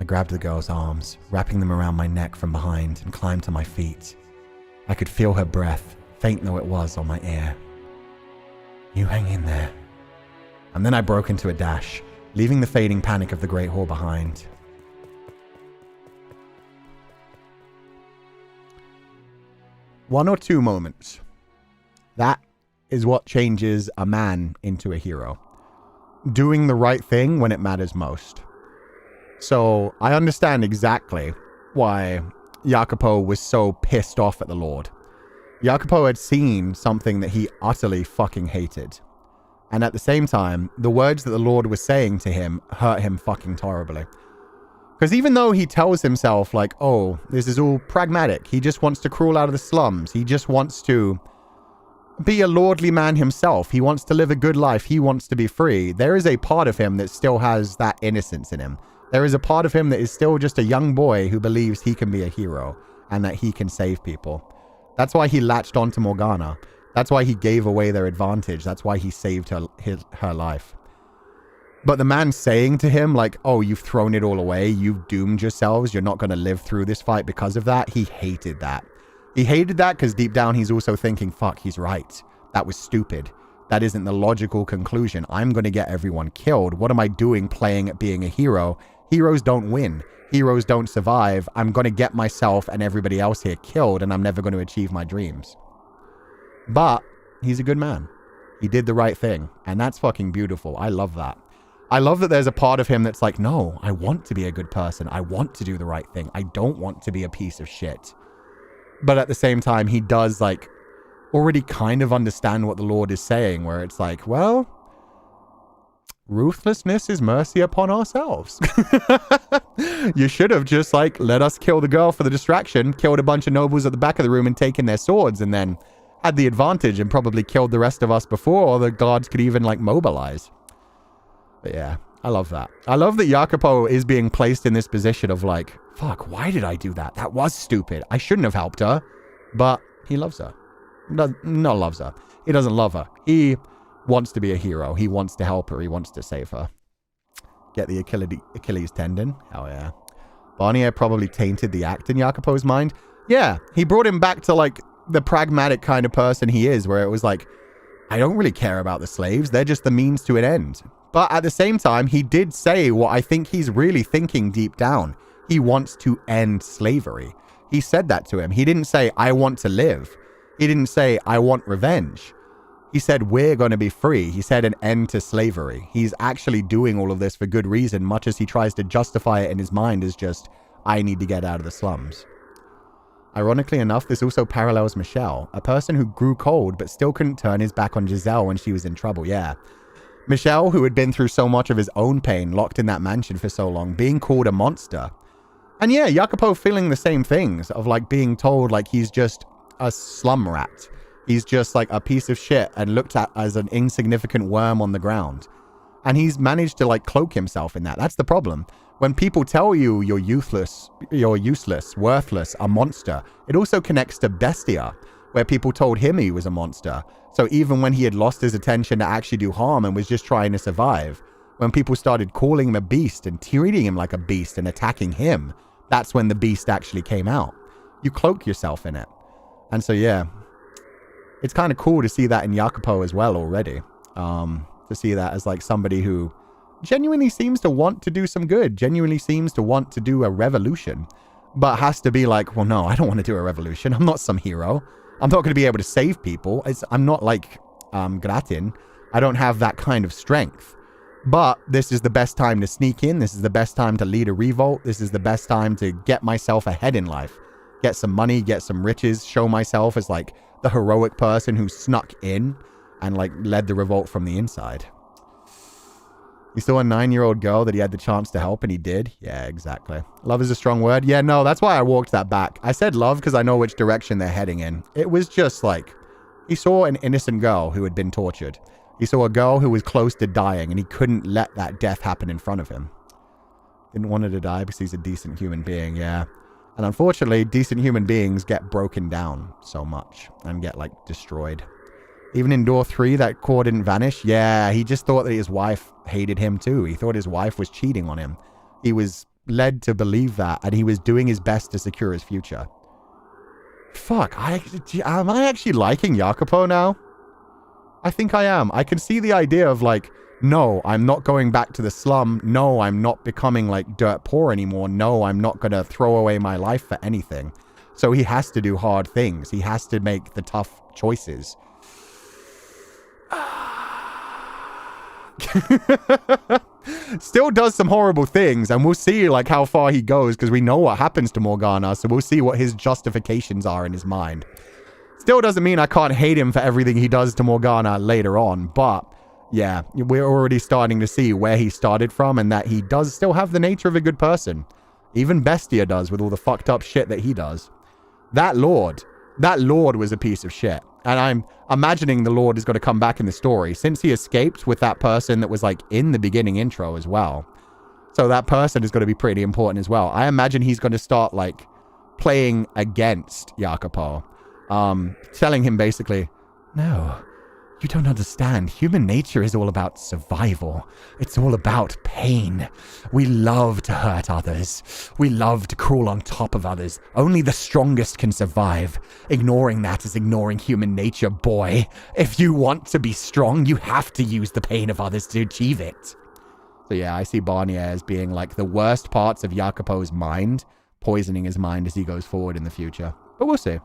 Speaker 3: I grabbed the girl's arms, wrapping them around my neck from behind, and climbed to my feet. I could feel her breath, faint though it was, on my ear. You hang in there. And then I broke into a dash, leaving the fading panic of the Great Hall behind. One or two moments. That is what changes a man into a hero. Doing the right thing when it matters most. So I understand exactly why Jacopo was so pissed off at the Lord. Jacopo had seen something that he utterly fucking hated. And at the same time, the words that the Lord was saying to him hurt him fucking horribly. Because even though he tells himself like, oh, this is all pragmatic. He just wants to crawl out of the slums. He just wants to be a lordly man himself. He wants to live a good life. He wants to be free. There is a part of him that still has that innocence in him. There is a part of him that is still just a young boy who believes he can be a hero and that he can save people. That's why he latched onto Morgana. That's why he gave away their advantage. That's why he saved her life. But the man saying to him like, oh, you've thrown it all away. You've doomed yourselves. You're not going to live through this fight because of that. He hated that. He hated that because deep down he's also thinking, fuck, he's right. That was stupid. That isn't the logical conclusion. I'm going to get everyone killed. What am I doing playing at being a hero? Heroes don't win. Heroes don't survive. I'm going to get myself and everybody else here killed, and I'm never going to achieve my dreams. But he's a good man. He did the right thing, and that's fucking beautiful. I love that. I love that there's a part of him that's like, no, I want to be a good person. I want to do the right thing. I don't want to be a piece of shit. But at the same time, he does like already kind of understand what the Lord is saying, where it's like, well, ruthlessness is mercy upon ourselves. You should have just like let us kill the girl for the distraction, killed a bunch of nobles at the back of the room and taken their swords, and then had the advantage and probably killed the rest of us before the guards could even like mobilize.
Speaker 2: But yeah, I love that. I love that Jacopo is being placed in this position of like, fuck, why did I do that? That was stupid. I shouldn't have helped her. But he loves her. Not loves her. He doesn't love her. He wants to be a hero. He wants to help her. He wants to save her. Get the Achilles tendon. Hell yeah. Barnier probably tainted the act in Jacopo's mind. Yeah, he brought him back to like the pragmatic kind of person he is, where it was like, I don't really care about the slaves. They're just the means to an end. But at the same time, he did say what I think he's really thinking deep down. He wants to end slavery. He said that to him. He didn't say, I want to live. He didn't say, I want revenge. He said, we're going to be free. He said an end to slavery. He's actually doing all of this for good reason, much as he tries to justify it in his mind as just, I need to get out of the slums. Ironically enough, this also parallels Michel, a person who grew cold but still couldn't turn his back on Giselle when she was in trouble, yeah. Michel, who had been through so much of his own pain, locked in that mansion for so long, being called a monster. And yeah, Jacopo feeling the same things of like being told like he's just a slum rat. He's just like a piece of shit and looked at as an insignificant worm on the ground. And he's managed to like cloak himself in that. That's the problem. When people tell you you're useless, worthless, a monster, it also connects to Bestia, where people told him he was a monster. So even when he had lost his attention to actually do harm and was just trying to survive, when people started calling him a beast and treating him like a beast and attacking him, that's when the beast actually came out. You cloak yourself in it. And so, yeah, it's kind of cool to see that in Jacopo as well already. To see that as like somebody who genuinely seems to want to do some good, genuinely seems to want to do a revolution, but has to be like, well, no, I don't want to do a revolution. I'm not some hero. I'm not going to be able to save people. I'm not like Gratien. I don't have that kind of strength. But this is the best time to sneak in. This is the best time to lead a revolt. This is the best time to get myself ahead in life. Get some money, get some riches, show myself as like the heroic person who snuck in and like led the revolt from the inside. He saw a 9-year-old girl that he had the chance to help, and he did. Yeah, exactly. Love is a strong word. Yeah, no, that's why I walked that back. I said love because I know which direction they're heading in. It was just like, he saw an innocent girl who had been tortured. He saw a girl who was close to dying, and he couldn't let that death happen in front of him. Didn't want her to die because he's a decent human being, yeah. And unfortunately, decent human beings get broken down so much and get, like, destroyed. Even in Door 3, that core didn't vanish. Yeah, he just thought that his wife hated him too. He thought his wife was cheating on him. He was led to believe that, and he was doing his best to secure his future. Fuck, am I actually liking Jacopo now? I think I am. I can see the idea of like, no, I'm not going back to the slum. No, I'm not becoming like dirt poor anymore. No, I'm not going to throw away my life for anything. So he has to do hard things. He has to make the tough choices. Still does some horrible things, and we'll see like how far he goes because we know what happens to Morgana, so we'll see what his justifications are in his mind. Still doesn't mean I can't hate him for everything he does to Morgana later on, but yeah, we're already starting to see where he started from and that he does still have the nature of a good person. Even Bestia does with all the fucked up shit that he does. That Lord was a piece of shit. And I'm imagining the Lord is going to come back in the story since he escaped with that person that was like in the beginning intro as well. So that person is going to be pretty important as well. I imagine he's going to start like playing against Jacopo. Telling him basically, no, you don't understand. Human nature is all about survival. It's all about pain. We love to hurt others. We love to crawl on top of others. Only the strongest can survive. Ignoring that is ignoring human nature, boy. If you want to be strong, you have to use the pain of others to achieve it. So yeah, I see Barnier as being like the worst parts of Jacopo's mind, poisoning his mind as he goes forward in the future. But we'll see.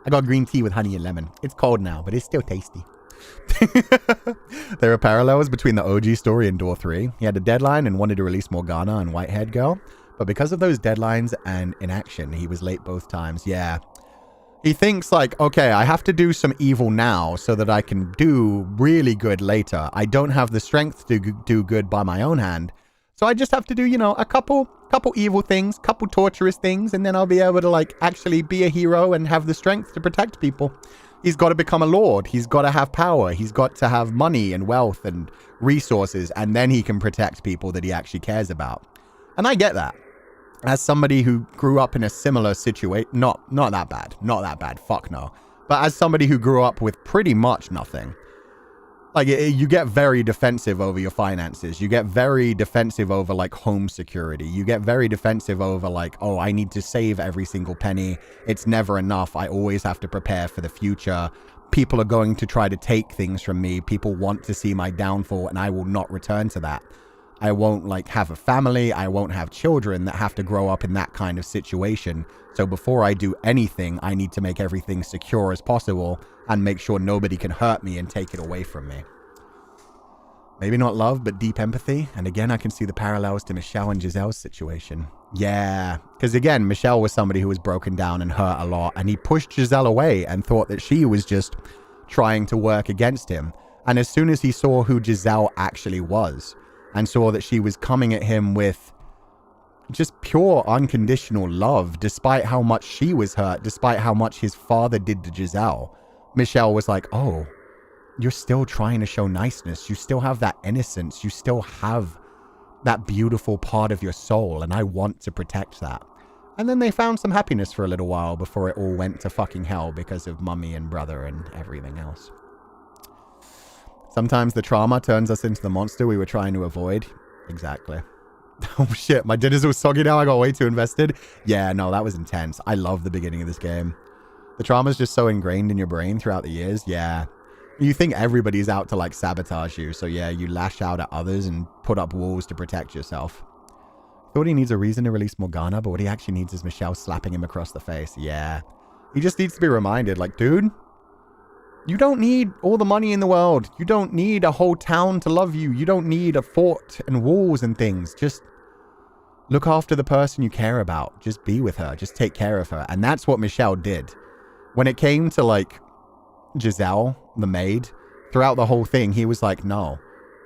Speaker 2: I got green tea with honey and lemon. It's cold now, but it's still tasty. There are parallels between the OG story and Door 3. He had a deadline and wanted to release Morgana and Whitehead Girl, but because of those deadlines and inaction, he was late both times. Yeah. He thinks like, okay, I have to do some evil now so that I can do really good later. I don't have the strength to do good by my own hand. So I just have to do, you know, a couple evil things, couple torturous things, and then I'll be able to like actually be a hero and have the strength to protect people.
Speaker 3: He's got to become a lord. He's got to have power. He's got to have money and wealth and resources, and then he can protect people that he actually cares about. And I get that. As somebody who grew up in a similar situation, not that bad, fuck no. But as somebody who grew up with pretty much nothing, like, you get very defensive over your finances. You get very defensive over, like, home security. You get very defensive over, like, oh, I need to save every single penny. It's never enough. I always have to prepare for the future. People are going to try to take things from me. People want to see my downfall, and I will not return to that. I won't, like, have a family. I won't have children that have to grow up in that kind of situation. So before I do anything, I need to make everything secure as possible and make sure nobody can hurt me and take it away from me. Maybe not love, but deep empathy. And again, I can see the parallels to Michelle and Giselle's situation. Yeah, because again, Michelle was somebody who was broken down and hurt a lot, and he pushed Giselle away and thought that she was just trying to work against him. And as soon as he saw who Giselle actually was, and saw that she was coming at him with just pure unconditional love, despite how much she was hurt, despite how much his father did to Giselle, Michelle was like, oh, you're still trying to show niceness. You still have that innocence. You still have that beautiful part of your soul, and I want to protect that. And then they found some happiness for a little while before it all went to fucking hell because of mummy and brother and everything else. Sometimes the trauma turns us into the monster we were trying to avoid. Exactly. Oh shit, my dinner's all soggy now. I got way too invested. Yeah, no, that was intense. I love the beginning of this game. The trauma's just so ingrained in your brain throughout the years. Yeah. You think everybody's out to, like, sabotage you. So yeah, you lash out at others and put up walls to protect yourself. Thought he needs a reason to release Morgana, but what he actually needs is Michelle slapping him across the face. Yeah. He just needs to be reminded, like, dude, you don't need all the money in the world. You don't need a whole town to love you. You don't need a fort and walls and things. Just look after the person you care about. Just be with her. Just take care of her. And that's what Michelle did. When it came to, like, Giselle, the maid, throughout the whole thing, he was like, no,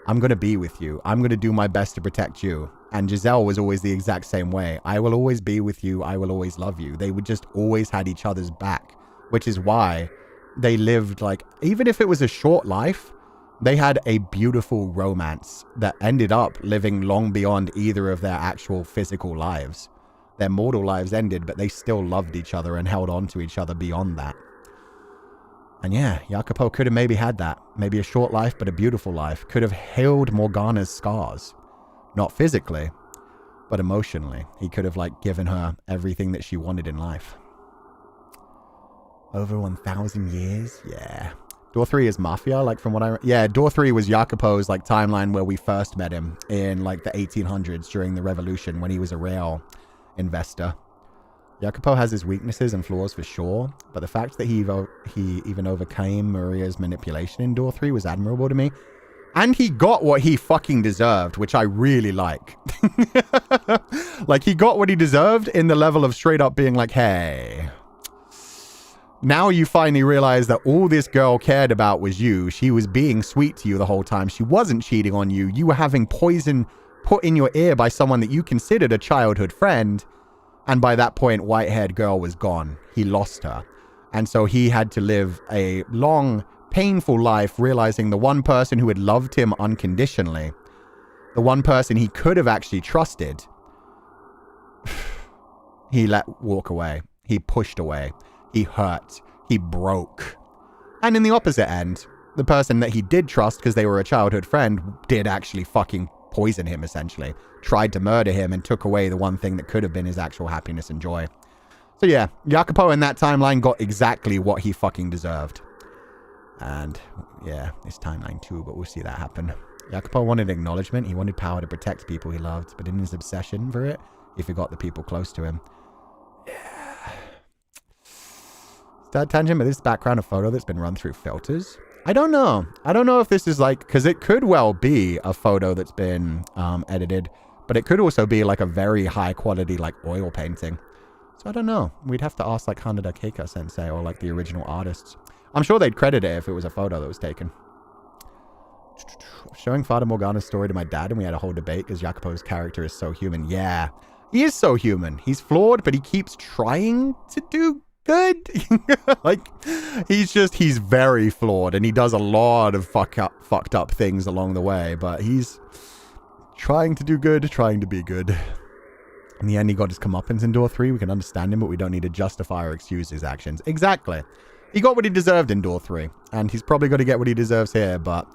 Speaker 3: I'm going to be with you. I'm going to do my best to protect you. And Giselle was always the exact same way. I will always be with you. I will always love you. They would just always had each other's back, which is why they lived, like, even if it was a short life, they had a beautiful romance that ended up living long beyond either of their actual physical lives. Their mortal lives ended, but they still loved each other and held on to each other beyond that. And yeah, Jacopo could have maybe had that. Maybe a short life, but a beautiful life. Could have healed Morgana's scars. Not physically, but emotionally. He could have, like, given her everything that she wanted in life. Over 1,000 years? Yeah. Door 3 is Mafia, like, from what I... Yeah, Door 3 was Jacopo's, like, timeline where we first met him in, like, the 1800s during the Revolution when he was a rail investor. Jacopo has his weaknesses and flaws for sure, but the fact that he even overcame Maria's manipulation in Door 3 was admirable to me. And he got what he fucking deserved, which I really like. Like, he got what he deserved in the level of straight up being like, hey, now you finally realize that all this girl cared about was you. She was being sweet to you the whole time. She wasn't cheating on you. You were having poison put in your ear by someone that you considered a childhood friend. And by that point, white-haired girl was gone. He lost her. And so he had to live a long, painful life realizing the one person who had loved him unconditionally, the one person he could have actually trusted, he let walk away. He pushed away. He hurt. He broke. And in the opposite end, the person that he did trust because they were a childhood friend did actually fucking poison him, essentially. Tried to murder him and took away the one thing that could have been his actual happiness and joy. So yeah, Jacopo in that timeline got exactly what he fucking deserved. And yeah, it's timeline too, but we'll see that happen. Jacopo wanted acknowledgement. He wanted power to protect people he loved, but in his obsession for it, he forgot the people close to him. Yeah. Start tangent, but this background, a photo that's been run through filters. I don't know. I don't know if this is like, because it could well be a photo that's been edited, but it could also be like a very high quality like oil painting. So I don't know. We'd have to ask like Hanada Keika Sensei or like the original artists. I'm sure they'd credit it if it was a photo that was taken. Showing Fata Morgana's story to my dad and we had a whole debate because Jacopo's character is so human. Yeah, he is so human. He's flawed, but he keeps trying to do
Speaker 1: good. Like, he's very flawed, and he does a lot of fucked up things along the way, but he's trying to do good, trying to be good. In the end, he got his comeuppance in Door 3. We can understand him, but we don't need to justify or excuse his actions. Exactly. He got what he deserved in Door 3, and he's probably going to get what he deserves here, but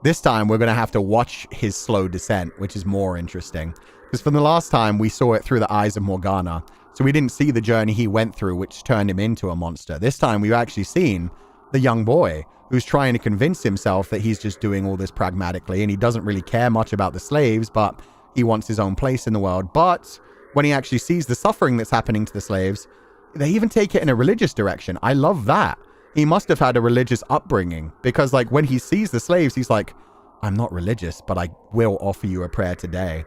Speaker 1: this time we're going to have to watch his slow descent, which is more interesting. Because from the last time, we saw it through the eyes of Morgana, so we didn't see the journey he went through, which turned him into a monster. This time, we've actually seen the young boy who's trying to convince himself that he's just doing all this pragmatically, and he doesn't really care much about the slaves, but he wants his own place in the world. But when he actually sees the suffering that's happening to the slaves, they even take it in a religious direction. I love that. He must have had a religious upbringing, because like when he sees the slaves, he's like, I'm not religious, but I will offer you a prayer today.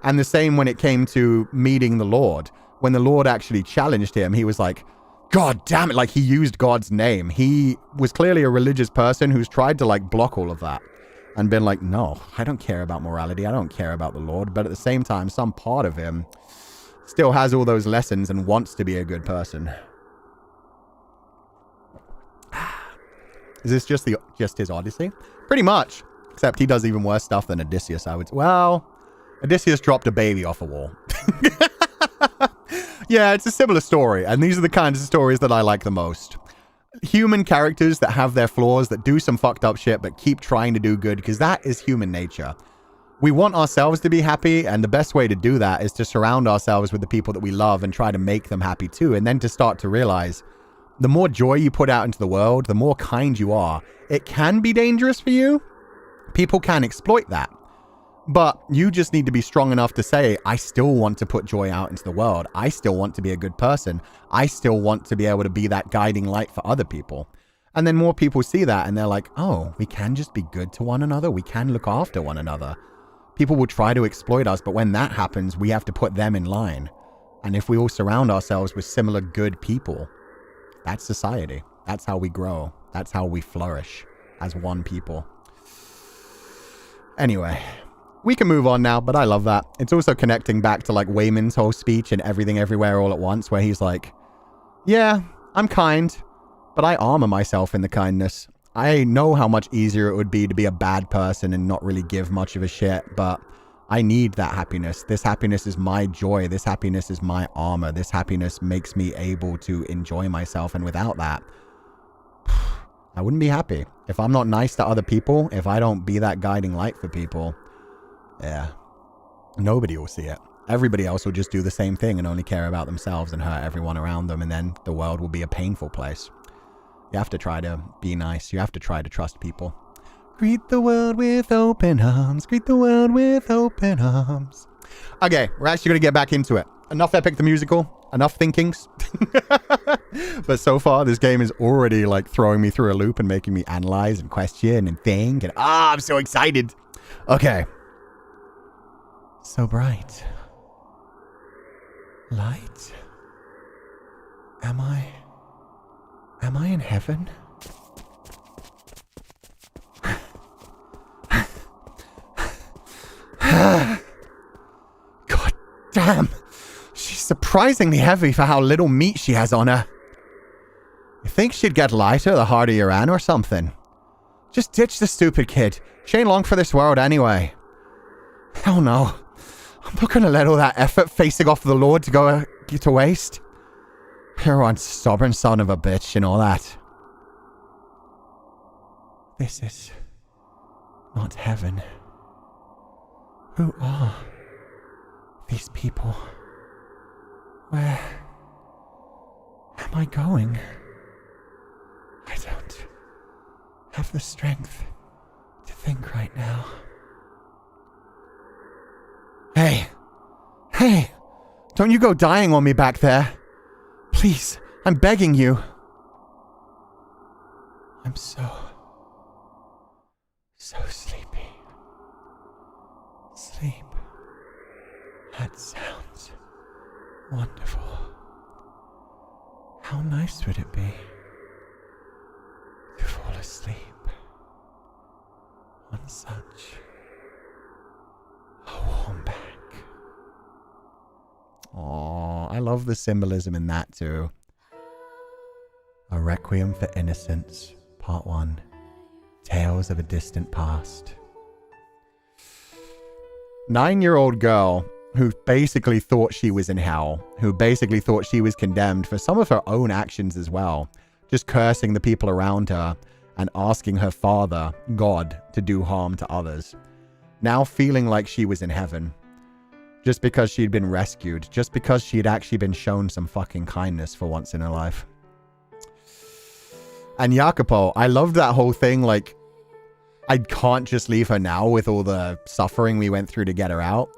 Speaker 1: And the same when it came to meeting the Lord. When the Lord actually challenged him, he was like, God damn it. Like, he used God's name. He was clearly a religious person who's tried to like block all of that and been like, no, I don't care about morality. I don't care about the Lord. But at the same time, some part of him still has all those lessons and wants to be a good person. Is this just his Odyssey? Pretty much. Except he does even worse stuff than Odysseus, I would say. Well, Odysseus dropped a baby off a wall. Yeah, it's a similar story. And these are the kinds of stories that I like the most. Human characters that have their flaws, that do some fucked up shit, but keep trying to do good, because that is human nature. We want ourselves to be happy, and the best way to do that is to surround ourselves with the people that we love and try to make them happy too, and then to start to realize the more joy you put out into the world, the more kind you are. It can be dangerous for you. People can exploit that. But you just need to be strong enough to say, I still want to put joy out into the world. I still want to be a good person. I still want to be able to be that guiding light for other people. And then more people see that and they're like, oh, we can just be good to one another. We can look after one another. People will try to exploit us, but when that happens, we have to put them in line. And if we all surround ourselves with similar good people, that's society. That's how we grow. That's how we flourish as one people. Anyway, we can move on now, but I love that. It's also connecting back to like Wayman's whole speech and Everything Everywhere All at Once, where he's like, yeah, I'm kind, but I armor myself in the kindness. I know how much easier it would be to be a bad person and not really give much of a shit, but I need that happiness. This happiness is my joy. This happiness is my armor. This happiness makes me able to enjoy myself, and without that, I wouldn't be happy. If I'm not nice to other people, if I don't be that guiding light for people, yeah, nobody will see it. Everybody else will just do the same thing and only care about themselves and hurt everyone around them, and then the world will be a painful place. You have to try to be nice. You have to try to trust people. Greet the world with open arms. Greet the world with open arms. Okay, we're actually going to get back into it. Enough Epic the Musical. Enough thinkings. But so far, this game is already like throwing me through a loop and making me analyze and question and think. And I'm so excited. Okay. So bright. Light. Am I in heaven? God damn. She's surprisingly heavy for how little meat she has on her. You think she'd get lighter the harder you're in or something? Just ditch the stupid kid. She ain't long for this world anyway. Hell no. I'm not gonna let all that effort facing off the Lord to go to waste. You're one stubborn son of a bitch and all that. This is not heaven. Who are these people? Where am I going? I don't have the strength to think right now. Hey, don't you go dying on me back there. Please, I'm begging you. I'm so sleepy. Sleep. That sounds wonderful. How nice would it be to fall asleep on such a warm back? Oh, I love the symbolism in that too.
Speaker 3: Requiem for Innocence, Part 1. Tales of a Distant Past. 9-year-old girl who basically thought she was in hell, who basically thought she was condemned for some of her own actions as well, just cursing the people around her and asking her father, God, to do harm to others. Now feeling like she was in heaven, just because she'd been rescued, just because she'd actually been shown some fucking kindness for once in her life. And Jacopo, I loved that whole thing, like, I can't just leave her now with all the suffering we went through to get her out.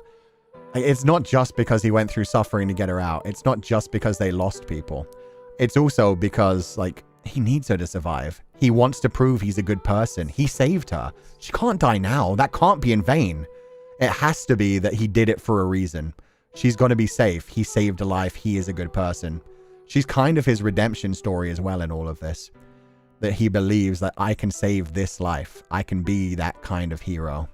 Speaker 3: It's not just because he went through suffering to get her out. It's not just because they lost people. It's also because, like, he needs her to survive. He wants to prove he's a good person. He saved her. She can't die now. That can't be in vain. It has to be that he did it for a reason. She's going to be safe. He saved a life. He is a good person. She's kind of his redemption story as well in all of this. That he believes that I can save this life. I can be that kind of hero.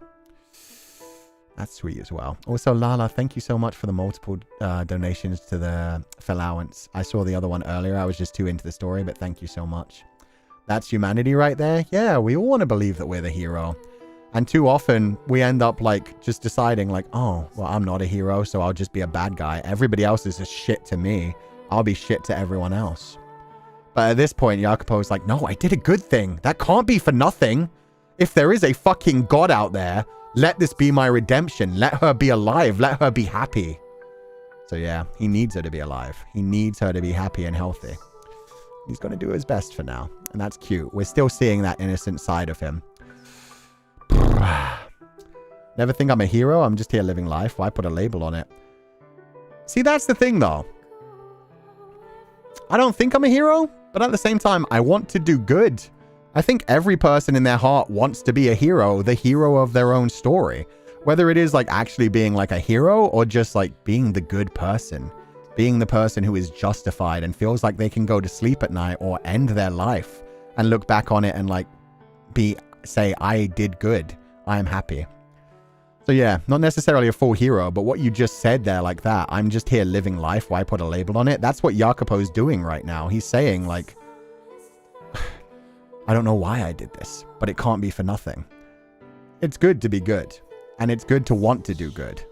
Speaker 3: That's sweet as well. Also, Lala, thank you so much for the multiple donations to the Féileacán. I saw the other one earlier. I was just too into the story, but thank you so much. That's humanity right there. Yeah, we all want to believe that we're the hero. And too often, we end up, like, just deciding, like, oh, well, I'm not a hero, so I'll just be a bad guy. Everybody else is just shit to me. I'll be shit to everyone else. But at this point, Jacopo's like, no, I did a good thing. That can't be for nothing. If there is a fucking God out there, let this be my redemption. Let her be alive. Let her be happy. So yeah, he needs her to be alive. He needs her to be happy and healthy. He's going to do his best for now. And that's cute. We're still seeing that innocent side of him. Never think I'm a hero. I'm just here living life. Why put a label on it? See, that's the thing, though. I don't think I'm a hero, but at the same time, I want to do good. I think every person in their heart wants to be a hero, the hero of their own story. Whether it is like actually being like a hero or just like being the good person. Being the person who is justified and feels like they can go to sleep at night or end their life and look back on it and like say, I did good. I am happy. So yeah, not necessarily a full hero, but what you just said there like that, I'm just here living life. Why put a label on it? That's what Jacopo's doing right now. He's saying like, I don't know why I did this, but it can't be for nothing. It's good to be good. And it's good to want to do good.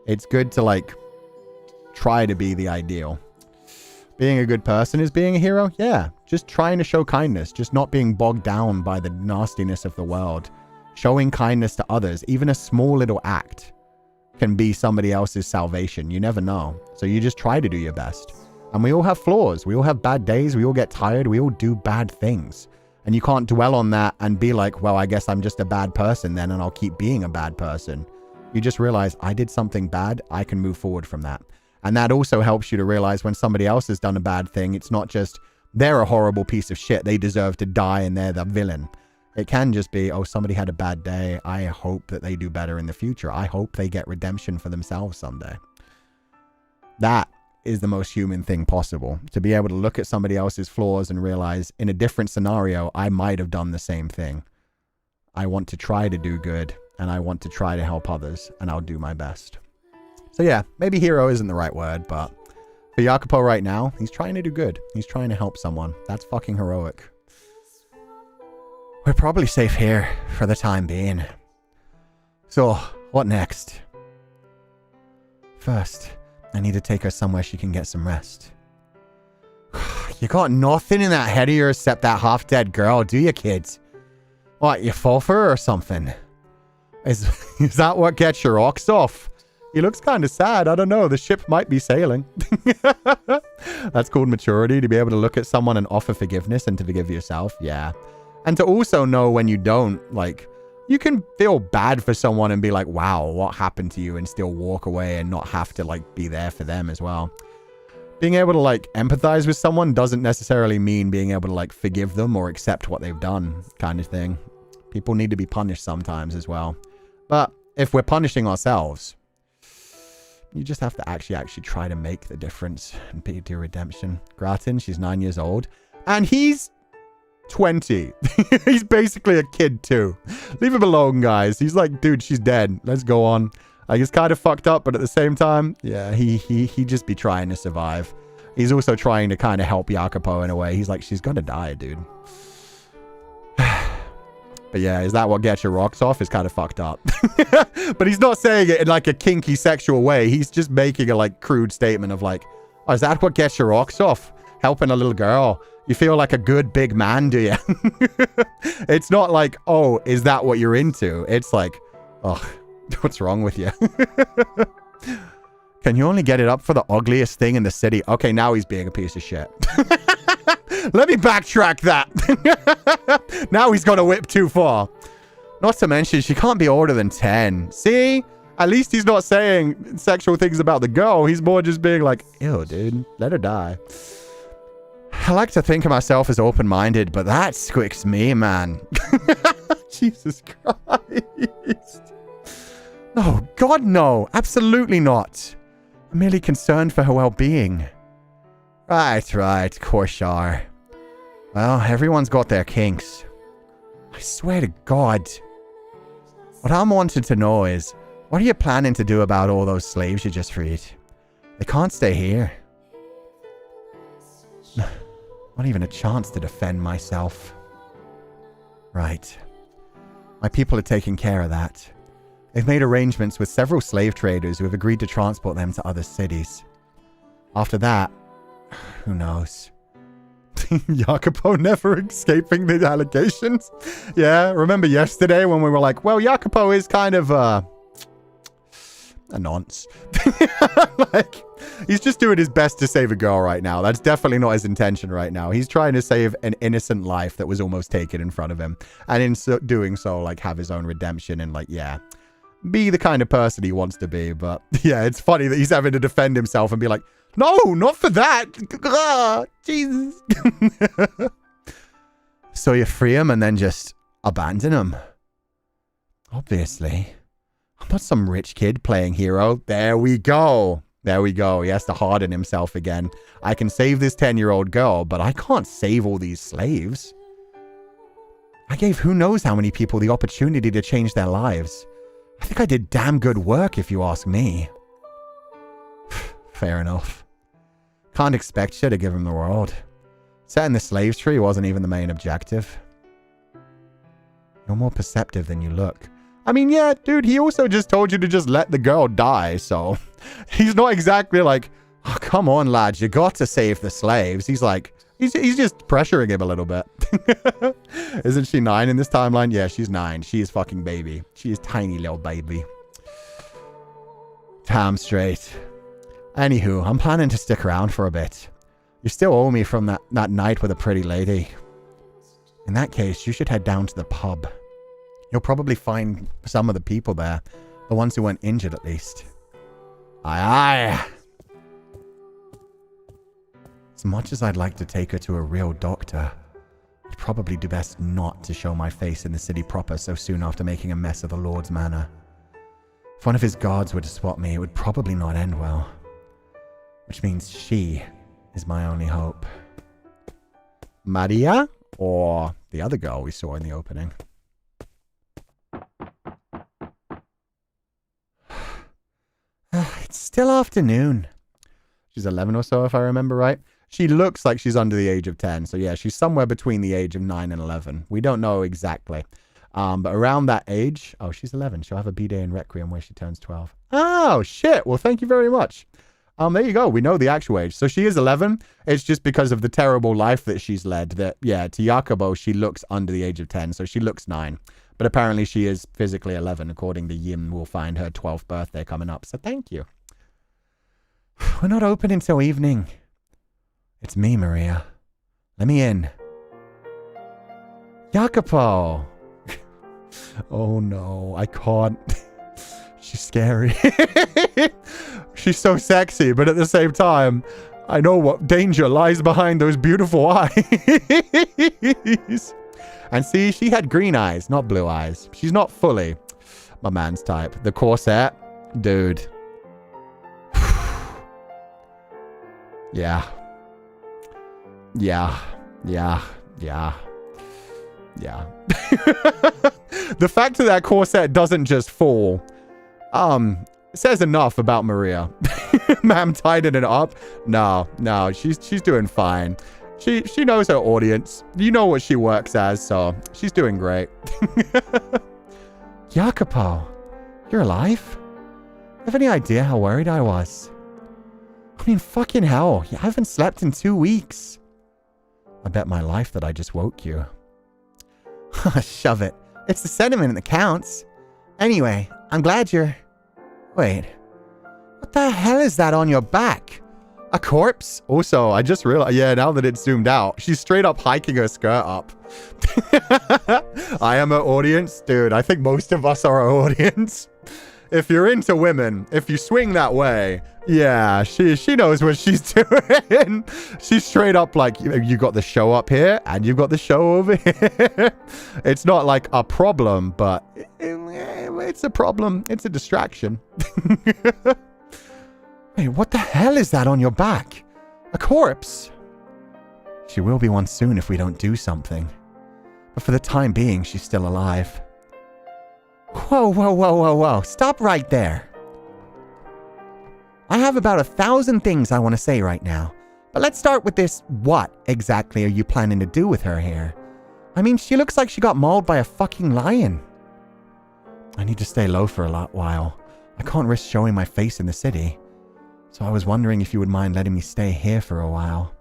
Speaker 3: It's good to like try to be the ideal. Being a good person is being a hero? Yeah. Just trying to show kindness. Just not being bogged down by the nastiness of the world. Showing kindness to others, even a small little act, can be somebody else's salvation. You never know. So you just try to do your best. And we all have flaws. We all have bad days. We all get tired. We all do bad things. And you can't dwell on that and be like, well, I guess I'm just a bad person then and I'll keep being a bad person. You just realize I did something bad. I can move forward from that. And that also helps you to realize when somebody else has done a bad thing, it's not just they're a horrible piece of shit. They deserve to die and they're the villain. It can just be, oh, somebody had a bad day. I hope that they do better in the future. I hope they get redemption for themselves someday. That is the most human thing possible. To be able to look at somebody else's flaws and realize in a different scenario, I might have done the same thing. I want to try to do good and I want to try to help others and I'll do my best. So yeah, maybe hero isn't the right word, but for Jacopo right now, he's trying to do good. He's trying to help someone. That's fucking heroic. We're probably safe here for the time being. So, what next? First, I need to take her somewhere she can get some rest. You got nothing in that head of yours except that half-dead girl, do you, kids? What, you fall for her or something? Is that what gets your rocks off? He looks kind of sad. I don't know. The ship might be sailing. That's called maturity, to be able to look at someone and offer forgiveness and to forgive yourself. Yeah. And to also know when you don't, like, you can feel bad for someone and be like, wow, what happened to you? And still walk away and not have to, like, be there for them as well. Being able to, like, empathize with someone doesn't necessarily mean being able to, like, forgive them or accept what they've done kind of thing. People need to be punished sometimes as well. But if we're punishing ourselves, you just have to actually try to make the difference and do redemption. Gratien, she's 9 years old. And he's 20. He's basically a kid too. Leave him alone, guys. He's like, dude, she's dead. Let's go on. Like, it's kind of fucked up, but at the same time, yeah, he just be trying to survive. he's also trying to kind of help Jacopo in a way. He's like, she's gonna die, dude. But yeah, is that what gets your rocks off? Is kind of fucked up. But he's not saying it in like a kinky sexual way. He's just making a like crude statement of like, oh, is that what gets your rocks off? Helping a little girl. You feel like a good big man, do you? It's not like, oh, is that what you're into? It's like, oh, what's wrong with you? Can you only get it up for the ugliest thing in the city? Okay, now he's being a piece of shit. Let me backtrack that. Now he's got a whip too far. Not to mention, she can't be older than 10. See? At least he's not saying sexual things about the girl. He's more just being like, ew, dude, let her die. I like to think of myself as open-minded, but that squicks me, man. Jesus Christ. No, God, no. Absolutely not. I'm merely concerned for her well-being. Right, Korshar. Well, everyone's got their kinks. I swear to God. What I'm wanting to know is, what are you planning to do about all those slaves you just freed? They can't stay here. Not even a chance to defend myself. Right. My people are taking care of that. They've made arrangements with several slave traders who have agreed to transport them to other cities. After that, who knows? Jacopo never escaping the allegations. Yeah, remember yesterday when we were like, well, Jacopo is kind of a nonce. Like, he's just doing his best to save a girl right now. That's definitely not his intention right now. He's trying to save an innocent life that was almost taken in front of him. And in doing so, like, have his own redemption and, like, yeah, be the kind of person he wants to be. But, yeah, it's funny that he's having to defend himself and be like, no, not for that. Jesus. So you free him and then just abandon him? Obviously. I'm not some rich kid playing hero. There we go. There we go. He has to harden himself again. I can save this 10-year-old girl, but I can't save all these slaves. I gave who knows how many people the opportunity to change their lives. I think I did damn good work, if you ask me. Fair enough. Can't expect you to give him the world. Setting the slave tree wasn't even the main objective. You're more perceptive than you look. I mean, yeah, dude, he also just told you to just let the girl die, so he's not exactly like, oh, come on, lads, you got to save the slaves. He's like, he's just pressuring him a little bit. Isn't she 9 in this timeline? Yeah, she's 9. She is fucking baby. She is tiny little baby. Damn straight. Anywho, I'm planning to stick around for a bit. You still owe me from that night with a pretty lady. In that case, you should head down to the pub. You'll probably find some of the people there. The ones who weren't injured, at least. Aye, aye. As much as I'd like to take her to a real doctor, I'd probably do best not to show my face in the city proper so soon after making a mess of the Lord's manor. If one of his guards were to spot me, it would probably not end well. Which means she is my only hope. Maria? Or the other girl we saw in the opening? It's still afternoon. She's 11 or so, if I remember right. She looks like she's under the age of 10. So yeah, she's somewhere between the age of 9 and 11. We don't know exactly. But around that age... Oh, she's 11. She'll have a B-day in Requiem where she turns 12. Oh, shit. Well, thank you very much. There you go. We know the actual age. So she is 11. It's just because of the terrible life that she's led that, yeah, to Jacopo, she looks under the age of 10. So she looks 9. But apparently she is physically 11, according to Yim. Will find her 12th birthday coming up. So thank you. We're not open until evening. It's me, Maria. Let me in. Jacopo. Oh no, I can't. She's scary. She's so sexy, but at the same time, I know what danger lies behind those beautiful eyes. And see, she had green eyes, not blue eyes. She's not fully my man's type. The corset, dude. Yeah. Yeah. Yeah. Yeah. Yeah. The fact that corset doesn't just fall,
Speaker 2: It says enough about Maria. Ma'am tidying it up. No, she's doing fine. She knows her audience. You know what she works as, so she's doing great. Jacopo, you're alive? Have any idea how worried I was? I mean, fucking hell, you haven't slept in 2 weeks. I bet my life that I just woke you. Shove it. It's the sentiment that counts. Anyway, I'm glad you're... Wait. What the hell is that on your back? A corpse? Also, I just realized, yeah, now that it's zoomed out, she's straight up hiking her skirt up. I am her audience. Dude, I think most of us are our audience. If you're into women, if you swing that way, yeah, she knows what she's doing. She's straight up like, you got the show up here and you've got the show over here. It's not like a problem, but it's a problem. It's a distraction. Hey, what the hell is that on your back? A corpse? She will be one soon if we don't do something. But for the time being, she's still alive. Whoa. Stop right there. I have about 1,000 things I want to say right now. But let's start with this. What exactly are you planning to do with her hair? I mean, she looks like she got mauled by a fucking lion. I need to stay low for a while. I can't risk showing my face in the city. So I was wondering if you would mind letting me stay here for a while.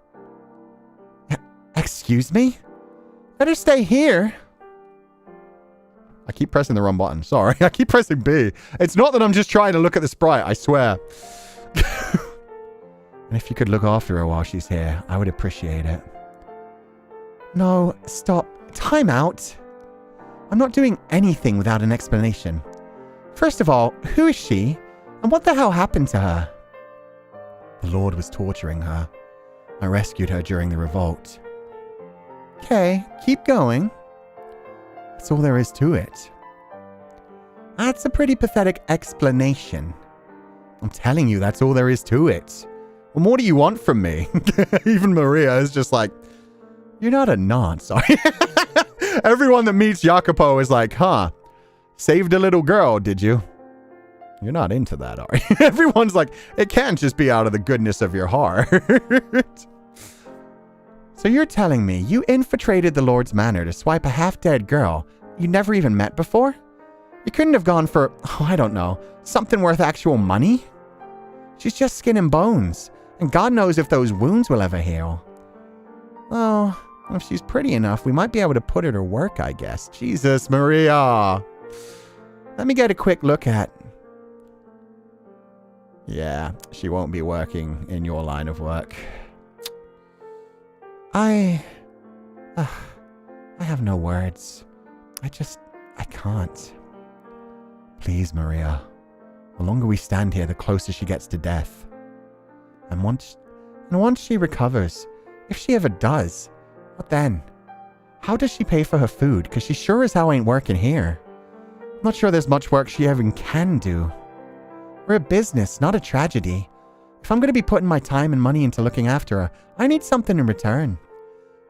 Speaker 2: Excuse me? Let her stay here. I keep pressing the wrong button. Sorry, I keep pressing B. It's not that I'm just trying to look at the sprite, I swear. And if you could look after her while she's here, I would appreciate it. No, stop. Time out. I'm not doing anything without an explanation. First of all, who is she? And what the hell happened to her? The Lord was torturing her. I rescued her during the revolt. Okay, keep going. That's all there is to it. That's a pretty pathetic explanation. I'm telling you, that's all there is to it. What more do you want from me? Even Maria is just like, you're not a non, sorry. Everyone that meets Jacopo is like, huh, saved a little girl, did you? You're not into that, are you? Everyone's like, it can't just be out of the goodness of your heart. So you're telling me you infiltrated the Lord's manor to swipe a half-dead girl you never even met before? You couldn't have gone for, I don't know, something worth actual money? She's just skin and bones, and God knows if those wounds will ever heal. Oh, if she's pretty enough, we might be able to put her to work, I guess. Jesus, Maria. Let me get a quick look at... Yeah, she won't be working in your line of work. I have no words. I can't. Please, Maria. The longer we stand here, the closer she gets to death. And once she recovers, if she ever does, what then? How does she pay for her food? Because she sure as hell ain't working here. I'm not sure there's much work she even can do. We're a business, not a tragedy. If I'm going to be putting my time and money into looking after her, I need something in return.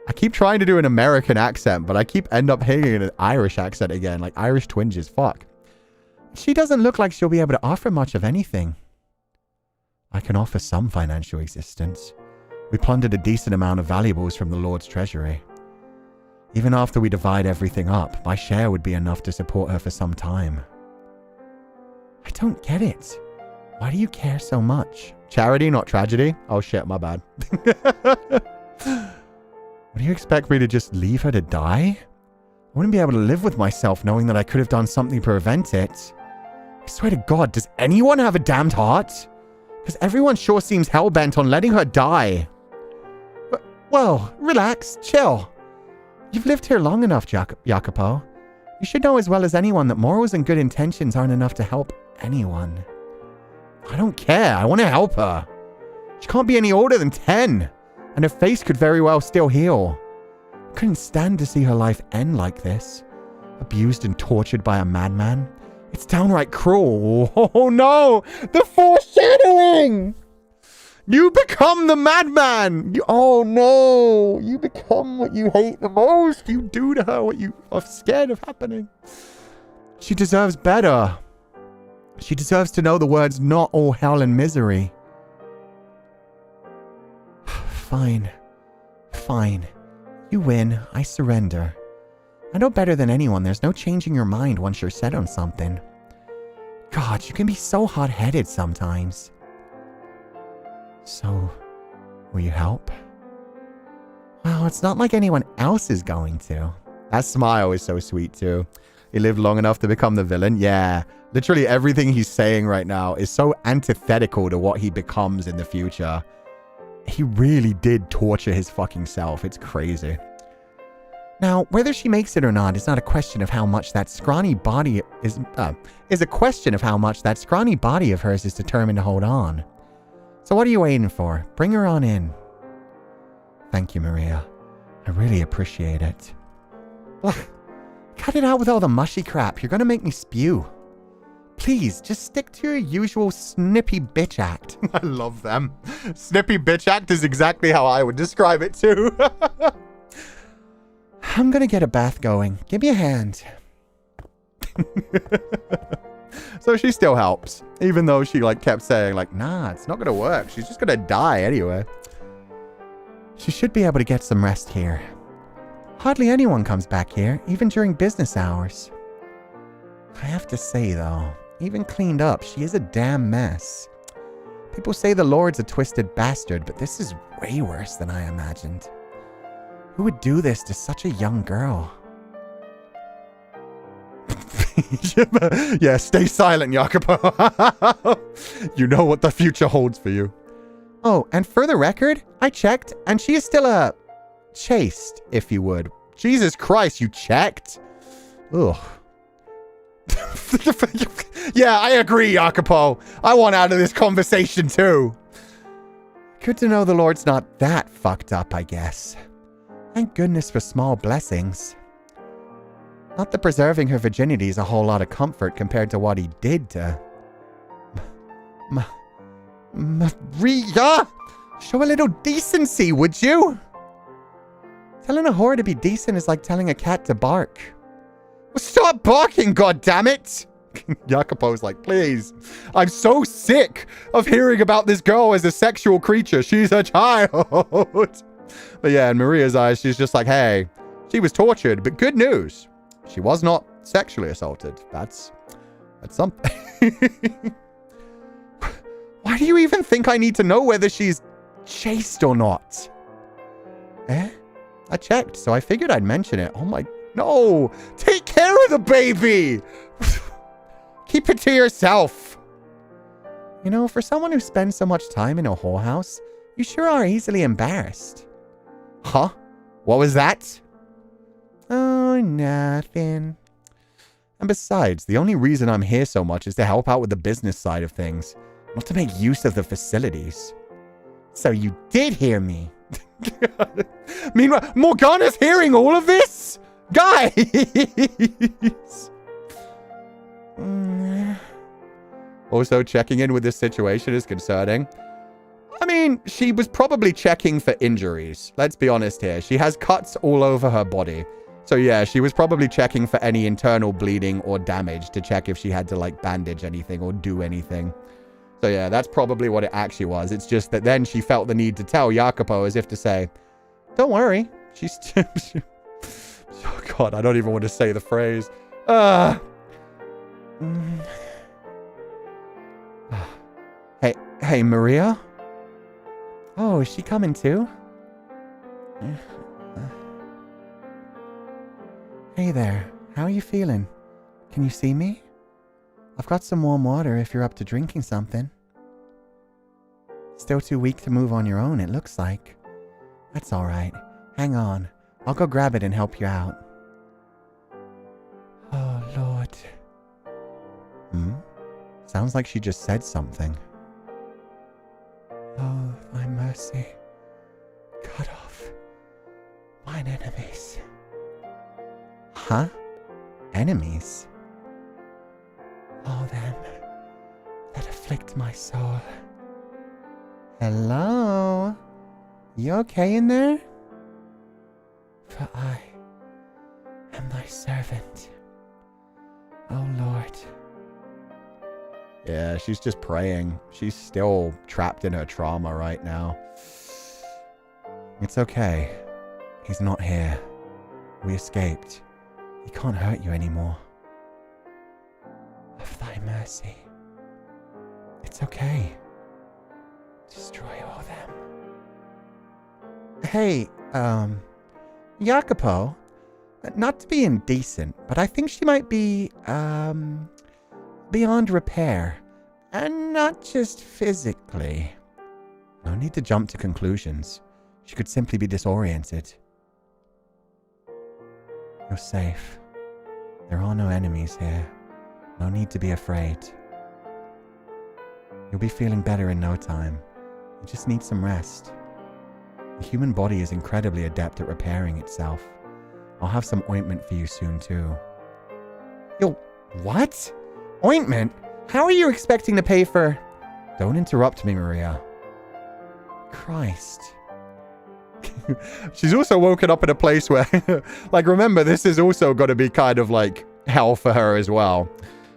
Speaker 2: I keep trying to do an American accent, but I end up hitting an Irish accent again, like Irish twinges, fuck. She doesn't look like she'll be able to offer much of anything. I can offer some financial assistance. We plundered a decent amount of valuables from the Lord's treasury. Even after we divide everything up, my share would be enough to support her for some time. I don't get it. Why do you care so much? Charity, not tragedy? Oh shit, my bad. What do you expect me to just leave her to die? I wouldn't be able to live with myself knowing that I could have done something to prevent it. I swear to God, does anyone have a damned heart? Because everyone sure seems hell-bent on letting her die. But, well, relax, chill. You've lived here long enough, Jacopo. You should know as well as anyone that morals and good intentions aren't enough to help anyone. I don't care. I want to help her. She can't be any older than 10. And her face could very well still heal. I couldn't stand to see her life end like this. Abused and tortured by a madman. It's downright cruel. Oh no! The foreshadowing! You become the madman! Oh no! You become what you hate the most. You do to her what you are scared of happening. She deserves better.
Speaker 3: She deserves to know the words, not all hell and misery. Fine. Fine. You win. I surrender. I know better than anyone there's no changing your mind once you're set on something. God, you can be so hot-headed sometimes. So, will you help? Well, it's not like anyone else is going to.
Speaker 2: That smile is so sweet too. He lived long enough to become the villain. Yeah, literally everything he's saying right now is so antithetical to what he becomes in the future. He really did torture his fucking self. It's crazy.
Speaker 3: Now, whether she makes it or not is not a question of how much that scrawny body is a question of how much that scrawny body of hers is determined to hold on. So what are you waiting for? Bring her on in. Thank you, Maria. I really appreciate it. Ugh. Cut it out with all the mushy crap. You're gonna make me spew. Please, just stick to your usual snippy bitch act.
Speaker 2: I love them. Snippy bitch act is exactly how I would describe it too.
Speaker 3: I'm gonna get a bath going. Give me a hand.
Speaker 2: So she still helps, even though she kept saying nah, it's not gonna work. She's just gonna die anyway.
Speaker 3: She should be able to get some rest here. Hardly anyone comes back here, even during business hours. I have to say, though, even cleaned up, she is a damn mess. People say the Lord's a twisted bastard, but this is way worse than I imagined. Who would do this to such a young girl?
Speaker 2: Yeah, stay silent, Jacopo. You know what the future holds for you.
Speaker 3: Oh, and for the record, I checked, and she is still chaste, if you would.
Speaker 2: Jesus Christ, you checked? Ugh. Yeah, I agree, Jacopo. I want out of this conversation too.
Speaker 3: Good to know the Lord's not that fucked up, I guess. Thank goodness for small blessings. Not that preserving her virginity is a whole lot of comfort compared to what he did to... Maria! Show a little decency, would you? Telling a whore to be decent is like telling a cat to bark.
Speaker 2: Well, stop barking, goddammit! Jacopo's please. I'm so sick of hearing about this girl as a sexual creature. She's a child. But yeah, in Maria's eyes, she's just hey, she was tortured, but good news. She was not sexually assaulted. That's something.
Speaker 3: Why do you even think I need to know whether she's chaste or not? Eh? I checked, so I figured I'd mention it. Oh my...
Speaker 2: No! Take care of the baby! Keep it to yourself.
Speaker 3: You know, for someone who spends so much time in a whorehouse, you sure are easily embarrassed.
Speaker 2: Huh? What was that?
Speaker 3: Oh, nothing.
Speaker 2: And besides, the only reason I'm here so much is to help out with the business side of things, not to make use of the facilities.
Speaker 3: So you did hear me.
Speaker 2: Meanwhile, Morgana's hearing all of this? Guys! Also, checking in with this situation is concerning. I mean, she was probably checking for injuries. Let's be honest here. She has cuts all over her body. So yeah, she was probably checking for any internal bleeding or damage to check if she had to bandage anything or do anything. So yeah, that's probably what it actually was. It's just that then she felt the need to tell Jacopo as if to say, don't worry, she's... Oh God, I don't even want to say the phrase.
Speaker 3: Hey, Maria? Oh, is she coming too? Hey there, how are you feeling? Can you see me? I've got some warm water if you're up to drinking something. Still too weak to move on your own, it looks like. That's alright. Hang on. I'll go grab it and help you out. Oh, Lord.
Speaker 2: Sounds like she just said something.
Speaker 3: Oh, thy mercy. Cut off mine enemies.
Speaker 2: Huh? Enemies?
Speaker 3: All them that afflict my soul.
Speaker 2: Hello? You okay in there?
Speaker 3: For I am thy servant, O Lord. Yeah, she's just praying. She's still trapped in her trauma right now. It's okay. He's not here. We escaped. He can't hurt you anymore. Of thy mercy. It's okay. Destroy all them. Hey, Jacopo, not to be indecent, but I think she might be, beyond repair. And not just physically. No need to jump to conclusions. She could simply be disoriented. You're safe. There are no enemies here. No need to be afraid. You'll be feeling better in no time. You just need some rest. The human body is incredibly adept at repairing itself. I'll have some ointment for you soon, too. Yo, what? Ointment? How are you expecting to pay for... Don't interrupt me, Maria. Christ. She's also woken up in a place where... like, remember, this is also got to be kind of like hell for her as well.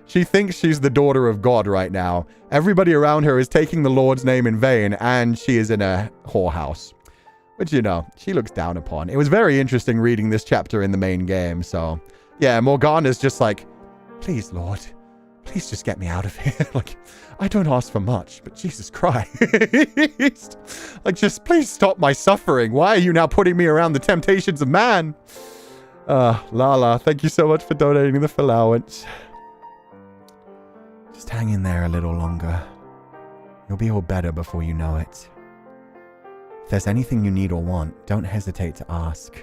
Speaker 3: She thinks she's the daughter of God right now. Everybody around her is taking the Lord's name in vain, and she is in a whorehouse. Which, you know, she looks down upon. It was very interesting reading this chapter in the main game, so... Yeah, Morgana's just like, please, Lord, please just get me out of here. Like, I don't ask for much, but Jesus Christ. Like, just please stop my suffering. Why are you now putting me around the temptations of man? Lala, thank you so much for donating the allowance. Just hang in there a little longer. You'll be all better before you know it. If there's anything you need or want, don't hesitate to ask.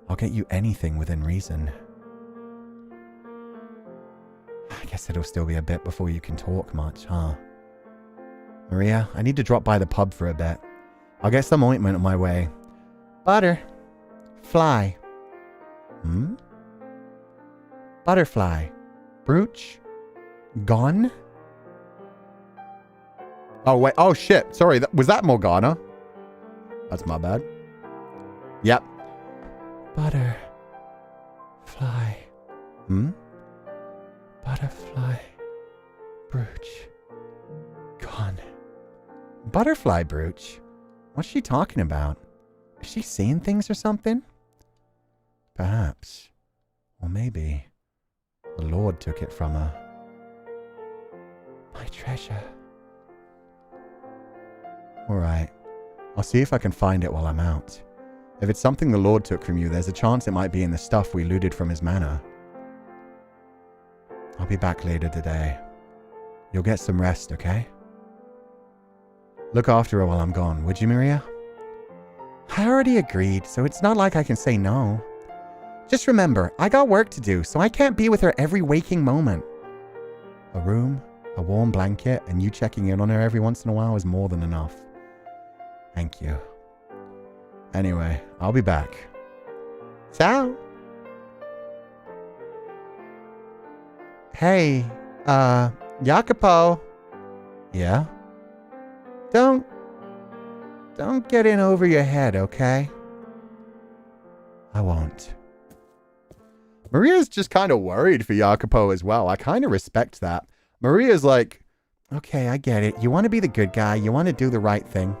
Speaker 3: I'll get you anything within reason. I guess it'll still be a bit before you can talk much, huh? Maria, I need to drop by the pub for a bit. I'll get some ointment on my way. Butter. Fly. Butterfly. Brooch. Gone? Oh, wait. Oh, shit. Sorry. Was that Morgana? That's my bad. Yep. Butterfly. Butterfly. Brooch. Gone. Butterfly brooch? What's she talking about? Is she seeing things or something? Perhaps. Or maybe the Lord took it from her. My treasure. Alright. I'll see if I can find it while I'm out. If it's something the Lord took from you, there's a chance it might be in the stuff we looted from his manor. I'll be back later today. You'll get some rest, okay? Look after her while I'm gone, would you, Maria? I already agreed, so it's not like I can say no. Just remember, I got work to do, so I can't be with her every waking moment. A room, a warm blanket, and you checking in on her every once in a while is more than enough. Thank you. Anyway, I'll be back. Ciao. Hey, Jacopo. Yeah? Don't get in over your head, okay? I won't. Maria's just kind of worried for Jacopo as well. I kind of respect that. Maria's like, okay, I get it. You want to be the good guy. You want to do the right thing.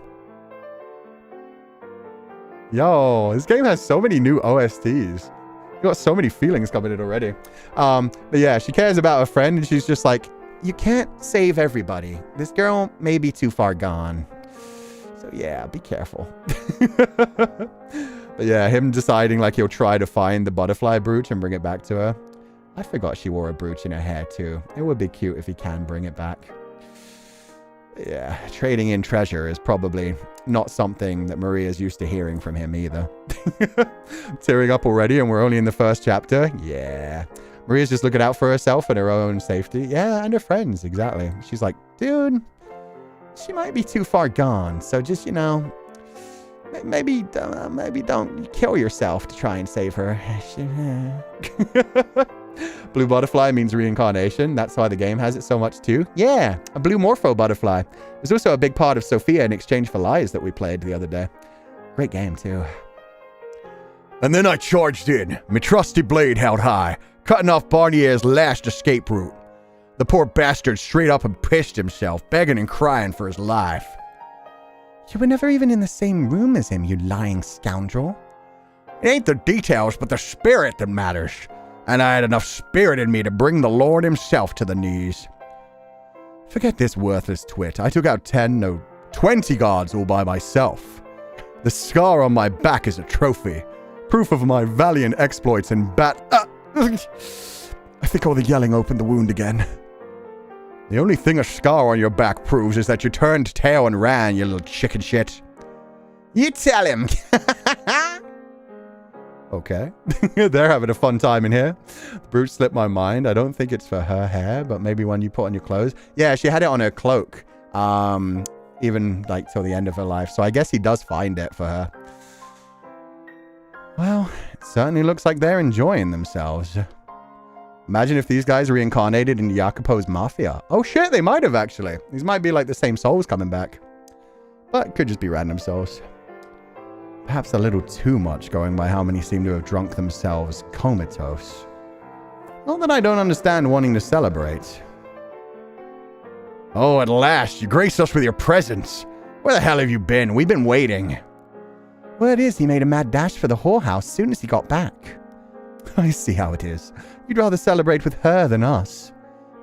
Speaker 3: Yo, this game has so many new OSTs. You got so many feelings coming in already. But yeah, she cares about her friend, and she's just like, you can't save everybody. This girl may be too far gone. So yeah, be careful. But yeah, him deciding like he'll try to find the butterfly brooch and bring it back to her. I forgot she wore a brooch in her hair too. It would be cute if he can bring it back. Yeah, trading in treasure is probably not something that Maria's used to hearing from him either. Tearing up already, and we're only in the first chapter? Yeah. Maria's just looking out for herself and her own safety. Yeah, and her friends, exactly. She's like, dude, she might be too far gone, so just, you know, maybe don't kill yourself to try and save her. Blue butterfly means reincarnation. That's why the game has it so much too. Yeah, a blue morpho butterfly. There's also a big part of Sophia in Exchange for Lies that we played the other day. Great game too. And then I charged in, my trusty blade held high, cutting off Barnier's last escape route.
Speaker 2: The poor bastard straight up and pissed himself, begging and crying for his life.
Speaker 3: You were never even in the same room as him, you lying scoundrel.
Speaker 2: It ain't the details, but the spirit that matters. And I had enough spirit in me to bring the Lord himself to the knees.
Speaker 3: Forget this worthless twit. I took out 20 guards all by myself. The scar on my back is a trophy. Proof of my valiant exploits in I think all the yelling opened the wound again.
Speaker 2: The only thing a scar on your back proves is that you turned tail and ran, you little chicken shit.
Speaker 3: You tell him. Okay. They're having a fun time in here. The brooch slipped my mind. I don't think it's for her hair, but maybe one you put on your clothes. Yeah, she had it on her cloak. Even like till the end of her life. So I guess he does find it for her. Well, it certainly looks like they're enjoying themselves. Imagine if these guys reincarnated in Jacopo's mafia. Oh shit, they might have actually. These might be like the same souls coming back. But it could just be random souls. Perhaps a little too much going by how many seem to have drunk themselves comatose. Not that I don't understand wanting to celebrate.
Speaker 2: Oh, at last, you graced us with your presence. Where the hell have you been? We've been waiting.
Speaker 3: Word is he made a mad dash for the whorehouse soon as he got back. I see how it is. You'd rather celebrate with her than us.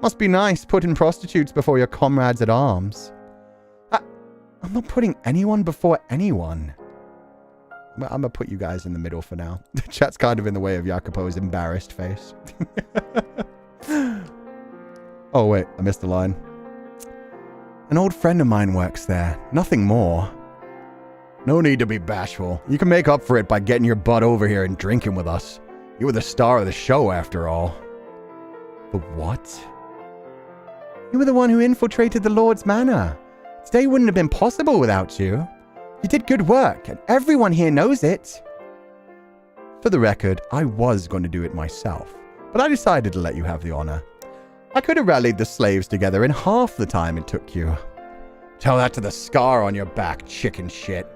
Speaker 3: Must be nice putting prostitutes before your comrades at arms. I'm not putting anyone before anyone. I'm gonna put you guys in the middle for now. The chat's kind of in the way of Jacopo's embarrassed face. Oh wait, I missed the line. An old friend of mine works there. Nothing more.
Speaker 2: No need to be bashful. You can make up for it by getting your butt over here and drinking with us. You were the star of the show, after all.
Speaker 3: The what? You were the one who infiltrated the Lord's manor. Today wouldn't have been possible without you. You did good work, and everyone here knows it. For the record, I was going to do it myself, but I decided to let you have the honor. I could have rallied the slaves together in half the time it took you.
Speaker 2: Tell that to the scar on your back, chicken shit.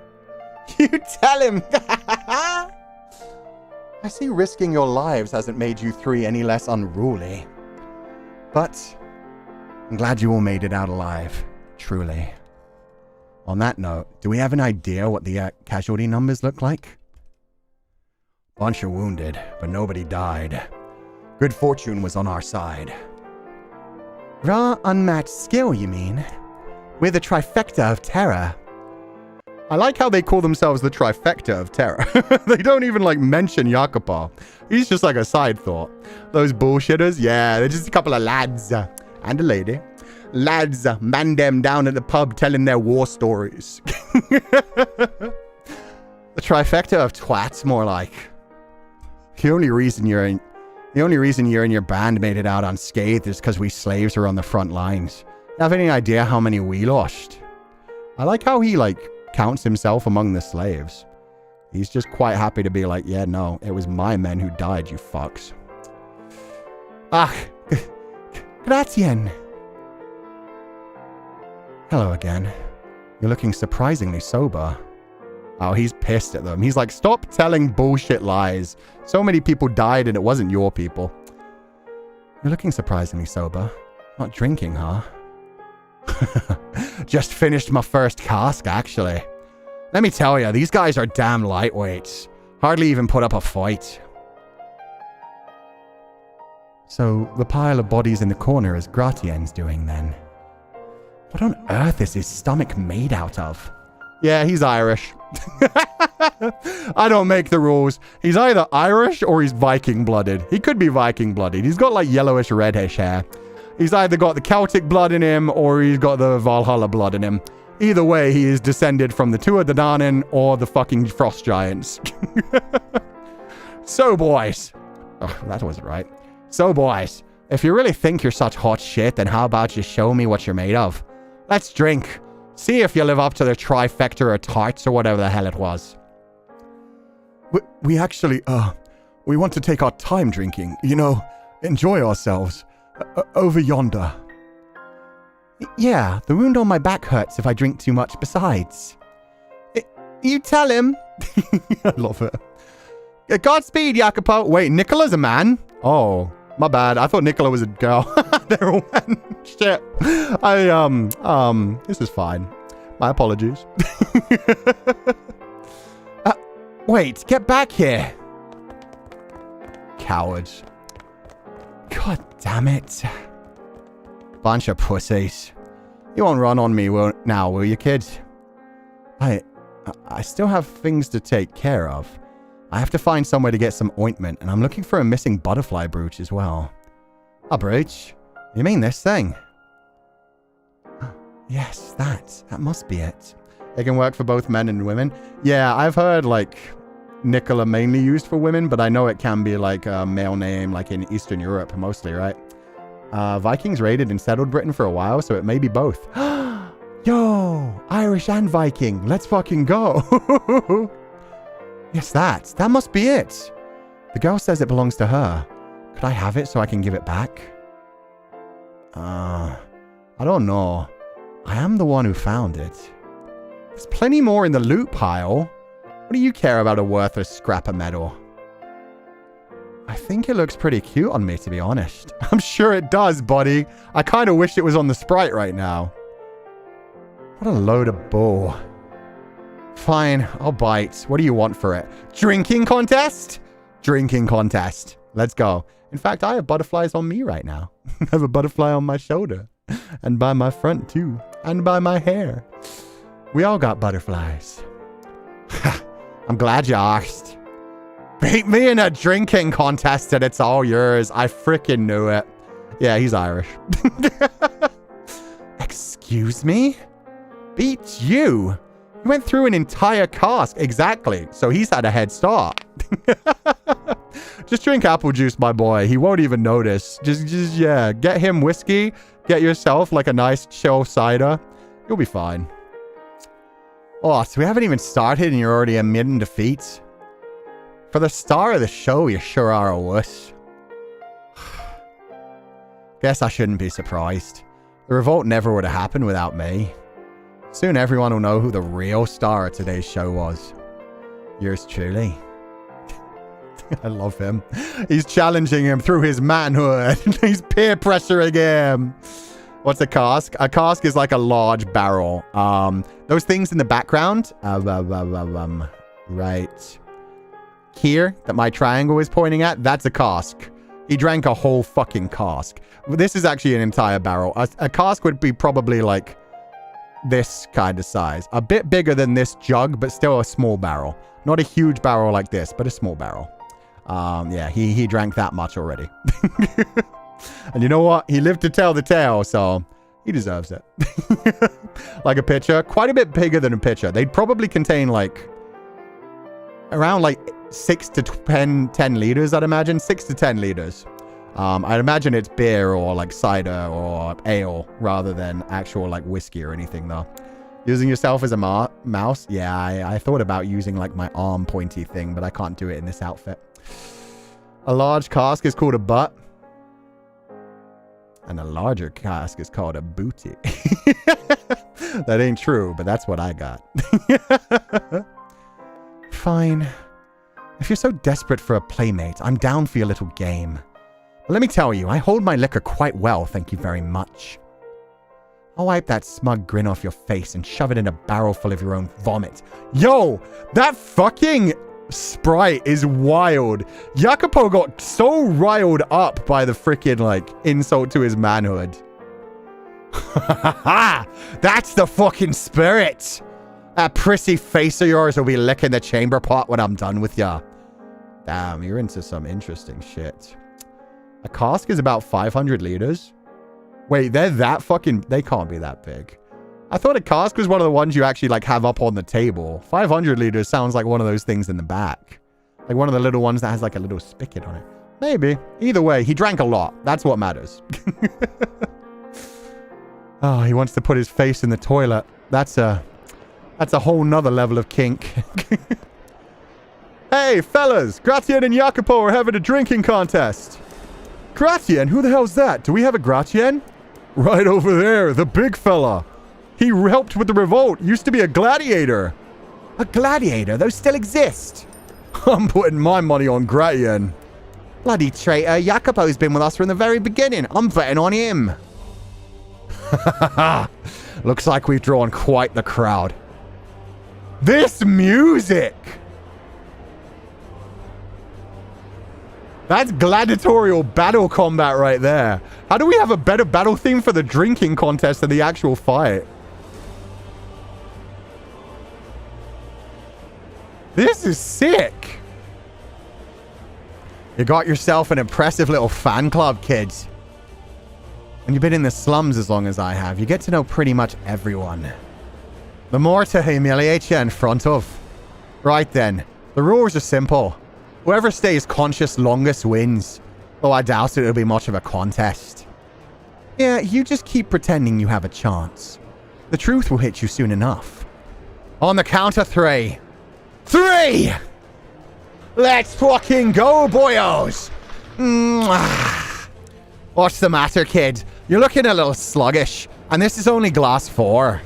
Speaker 3: You tell him! I see risking your lives hasn't made you three any less unruly. But I'm glad you all made it out alive, truly. On that note, do we have an idea what the casualty numbers look like?
Speaker 2: Bunch of wounded, but nobody died.
Speaker 3: Good fortune was on our side. Raw, unmatched skill, you mean? We're the trifecta of terror. I like how they call themselves the trifecta of terror. They don't even like mention Jacopo. He's just like a side thought. Those bullshitters, yeah, they're just a couple of lads and a lady. Lads man them down at the pub telling their war stories. The trifecta of twats, more like. The only reason you and your band made it out unscathed is because we slaves were on the front lines. You have any idea how many we lost? I like how he counts himself among the slaves. He's just quite happy to be like, yeah, no, it was my men who died, you fucks. Ah, Gratien. Hello again. You're looking surprisingly sober. Oh, he's pissed at them. He's like, stop telling bullshit lies. So many people died and it wasn't your people. You're looking surprisingly sober. Not drinking, huh? Just finished my first cask, actually. Let me tell you, these guys are damn lightweights. Hardly even put up a fight. So, the pile of bodies in the corner is Gratien's doing, then? What on earth is his stomach made out of? Yeah, he's Irish. I don't make the rules. He's either Irish or he's Viking-blooded. He could be Viking-blooded. He's got like yellowish, reddish hair. He's either got the Celtic blood in him or he's got the Valhalla blood in him. Either way, he is descended from the Tuatha De Danann or the fucking Frost Giants. So, boys. Oh, that wasn't right. So, boys, if you really think you're such hot shit, then how about you show me what you're made of? Let's drink. See if you live up to the trifecta or tarts or whatever the hell it was. We actually, we want to take our time drinking. You know, enjoy ourselves. Over yonder. Yeah, the wound on my back hurts if I drink too much besides. You tell him. I love it. Godspeed, Jacopo. Wait, Nicola's a man? Oh,
Speaker 1: My bad. I thought Nicola was a girl. There went. Shit. This is fine. My apologies.
Speaker 2: Wait, get back here. Cowards. God damn it. Bunch of pussies.
Speaker 1: You won't run on me now, will you, kids?
Speaker 2: I still have things to take care of. I have to find somewhere to get some ointment, and I'm looking for a missing butterfly brooch as well.
Speaker 1: A brooch? You mean this thing?
Speaker 2: Yes, that must be it.
Speaker 1: It can work for both men and women. Yeah, I've heard, like, Nicola mainly used for women, but I know it can be, like, a male name, like in Eastern Europe, mostly, right? Vikings raided and settled Britain for a while, so it may be both.
Speaker 2: Yo, Irish and Viking, let's fucking go. Yes, that must be it. The girl says it belongs to her. Could I have it so I can give it back?
Speaker 1: I don't know.
Speaker 2: I am the one who found it.
Speaker 1: There's plenty more in the loot pile. What do you care about a worthless scrap of metal?
Speaker 2: I think it looks pretty cute on me, to be honest.
Speaker 1: I'm sure it does, buddy. I kind of wish it was on the sprite right now.
Speaker 2: What a load of bull.
Speaker 1: Fine, I'll bite. What do you want for it? Drinking contest? Drinking contest. Let's go. In fact, I have butterflies on me right now. I have a butterfly on my shoulder. And by my front, too. And by my hair.
Speaker 2: We all got butterflies.
Speaker 1: I'm glad you asked. Beat me in a drinking contest and it's all yours. I freaking knew it. Yeah, he's Irish.
Speaker 2: Excuse me?
Speaker 1: Beat you? He went through an entire cask. Exactly. So he's had a head start. Just drink apple juice, my boy. He won't even notice. Just yeah. Get him whiskey. Get yourself like a nice chill cider. You'll be fine.
Speaker 2: Oh, so we haven't even started and you're already admitting defeat?
Speaker 1: For the star of the show, you sure are a wuss.
Speaker 2: Guess I shouldn't be surprised.
Speaker 1: The revolt never would have happened without me. Soon everyone will know who the real star of today's show was.
Speaker 2: Yours truly.
Speaker 1: I love him. He's challenging him through his manhood. He's peer pressuring him. What's a cask? A cask is like a large barrel. Those things in the background. Right here that my triangle is pointing at, that's a cask. He drank a whole fucking cask. This is actually an entire barrel. A cask would be probably like this kind of size. A bit bigger than this jug, but still a small barrel. Not a huge barrel like this, but a small barrel. Yeah, he drank that much already. And you know what? He lived to tell the tale, so he deserves it. Like a pitcher. Quite a bit bigger than a pitcher. They'd probably contain like around like 6 to 10 liters, I'd imagine. 6 to 10 liters. I'd imagine it's beer or like cider or ale rather than actual like whiskey or anything though. Using yourself as a mouse? Yeah, I thought about using like my arm pointy thing, but I can't do it in this outfit. A large cask is called a butt. And a larger cask is called a booty. That ain't true, but that's what I got.
Speaker 2: Fine. If you're so desperate for a playmate, I'm down for your little game. But let me tell you, I hold my liquor quite well, thank you very much. I'll wipe that smug grin off your face and shove it in a barrel full of your own vomit.
Speaker 1: Yo, that fucking sprite is wild. Jacopo got so riled up by the freaking like insult to his manhood. That's the fucking spirit. That prissy face of yours will be licking the chamber pot when I'm done with ya. Damn, you're into some interesting shit. A cask is about 500 liters. Wait, they're that fucking... They can't be that big. I thought a cask was one of the ones you actually like have up on the table. 500 liters sounds like one of those things in the back. Like one of the little ones that has like a little spigot on it. Maybe. Either way, he drank a lot. That's what matters. Oh, he wants to put his face in the toilet. That's a whole nother level of kink. Hey, fellas! Gratien and Jacopo are having a drinking contest. Gratien? Who the hell's that? Do we have a Gratien? Right over there, the big fella. He helped with the revolt. Used to be a gladiator.
Speaker 2: A gladiator? Those still exist.
Speaker 1: I'm putting my money on Gratien.
Speaker 2: Bloody traitor. Jacopo's been with us from the very beginning. I'm betting on him. Looks like we've drawn quite the crowd. This music! That's gladiatorial battle combat right there. How do we have a better battle theme for the drinking contest than the actual fight? This is sick. You got yourself an impressive little fan club, kids. When you've been in the slums as long as I have, you get to know pretty much everyone. The more to humiliate you in front of. Right then, the rules are simple. Whoever stays conscious longest wins. Though I doubt it'll be much of a contest. Yeah, you just keep pretending you have a chance. The truth will hit you soon enough. On the count of 3. 3! Let's fucking go, boyos! What's the matter, kid? You're looking a little sluggish, and this is only glass 4.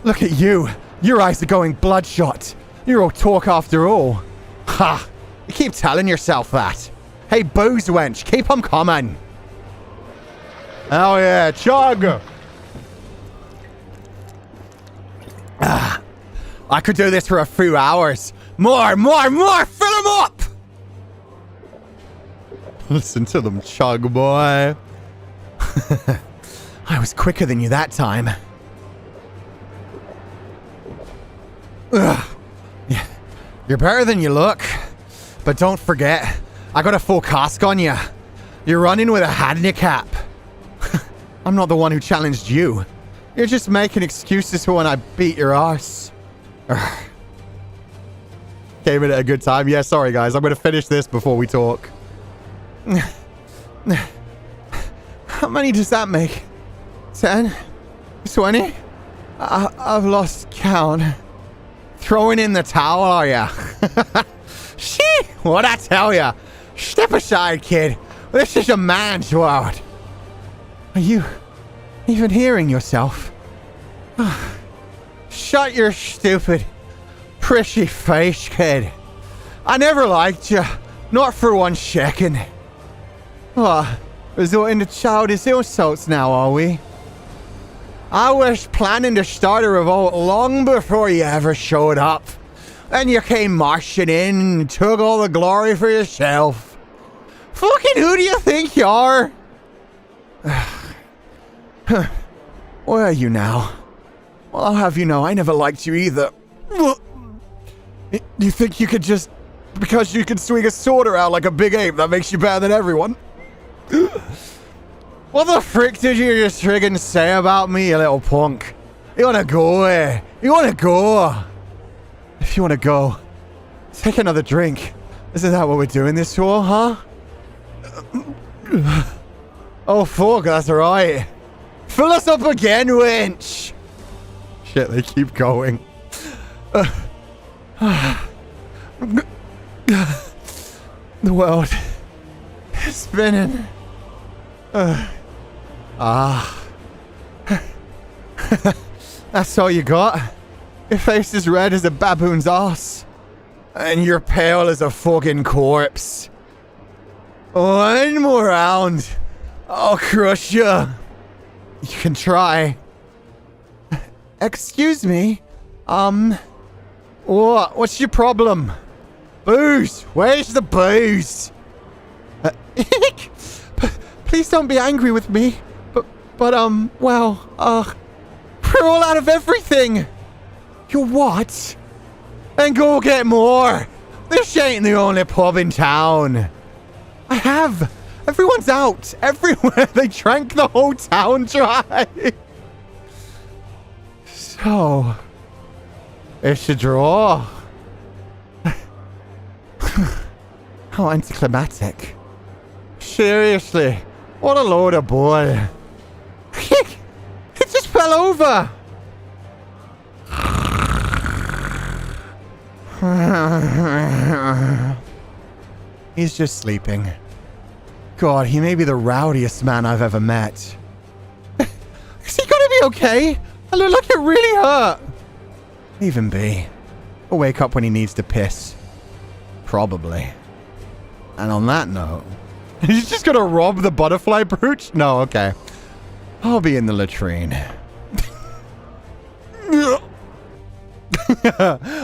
Speaker 2: Look at you. Your eyes are going bloodshot. You're all talk after all. Ha! You keep telling yourself that. Hey, booze wench, keep 'em coming. Oh yeah, chug! I could do this for a few hours. More! Fill 'em up! Listen to them chug, boy. I was quicker than you that time. Ugh. You're better than you look. But don't forget, I got a full cask on you. You're running with a handicap. I'm not the one who challenged you. You're just making excuses for when I beat your arse. Came in at a good time. Yeah, sorry guys. I'm going to finish this before we talk. How many does that make? 10? 20? I've lost count. Throwing in the towel, are ya? Shit! What'd I tell ya? Step aside, kid. This is a man's world. Are you even hearing yourself? Shut your stupid, prissy face, kid. I never liked you. Not for 1 second. Resorting to childish insults now, are we? I was planning to start a revolt long before you ever showed up. Then you came marching in and took all the glory for yourself. Fucking who do you think you are? Where are you now? Well, I'll have you know, I never liked you either. You think you could just... Because you can swing a sword around like a big ape, that makes you better than everyone? What the frick did you just friggin' say about me, you little punk? You wanna go, eh? You wanna go? If you wanna go, take another drink. Isn't that what we're doing this for, huh? Oh, fuck, that's right. Fill us up again, wench! Shit, they keep going. The world is spinning. That's all you got? Your face is red as a baboon's ass. And you're pale as a fucking corpse. One more round. I'll crush you. You can try. Excuse me? What? What's your problem? Booze! Where's the booze? Please don't be angry with me. But well, we're all out of everything. You're what? Then go get more. This ain't the only pub in town. I have. Everyone's out. Everywhere. They drank the whole town dry. So, it's a draw. How anticlimactic. Seriously, what a load of bull. It just fell over. He's just sleeping. God, he may be the rowdiest man I've ever met. Is he gonna be okay? I look like it really hurt. Leave him be.
Speaker 3: He'll wake up when he needs to piss. Probably. And on that note, he's just gonna rob the butterfly brooch? No, okay. I'll be in the latrine.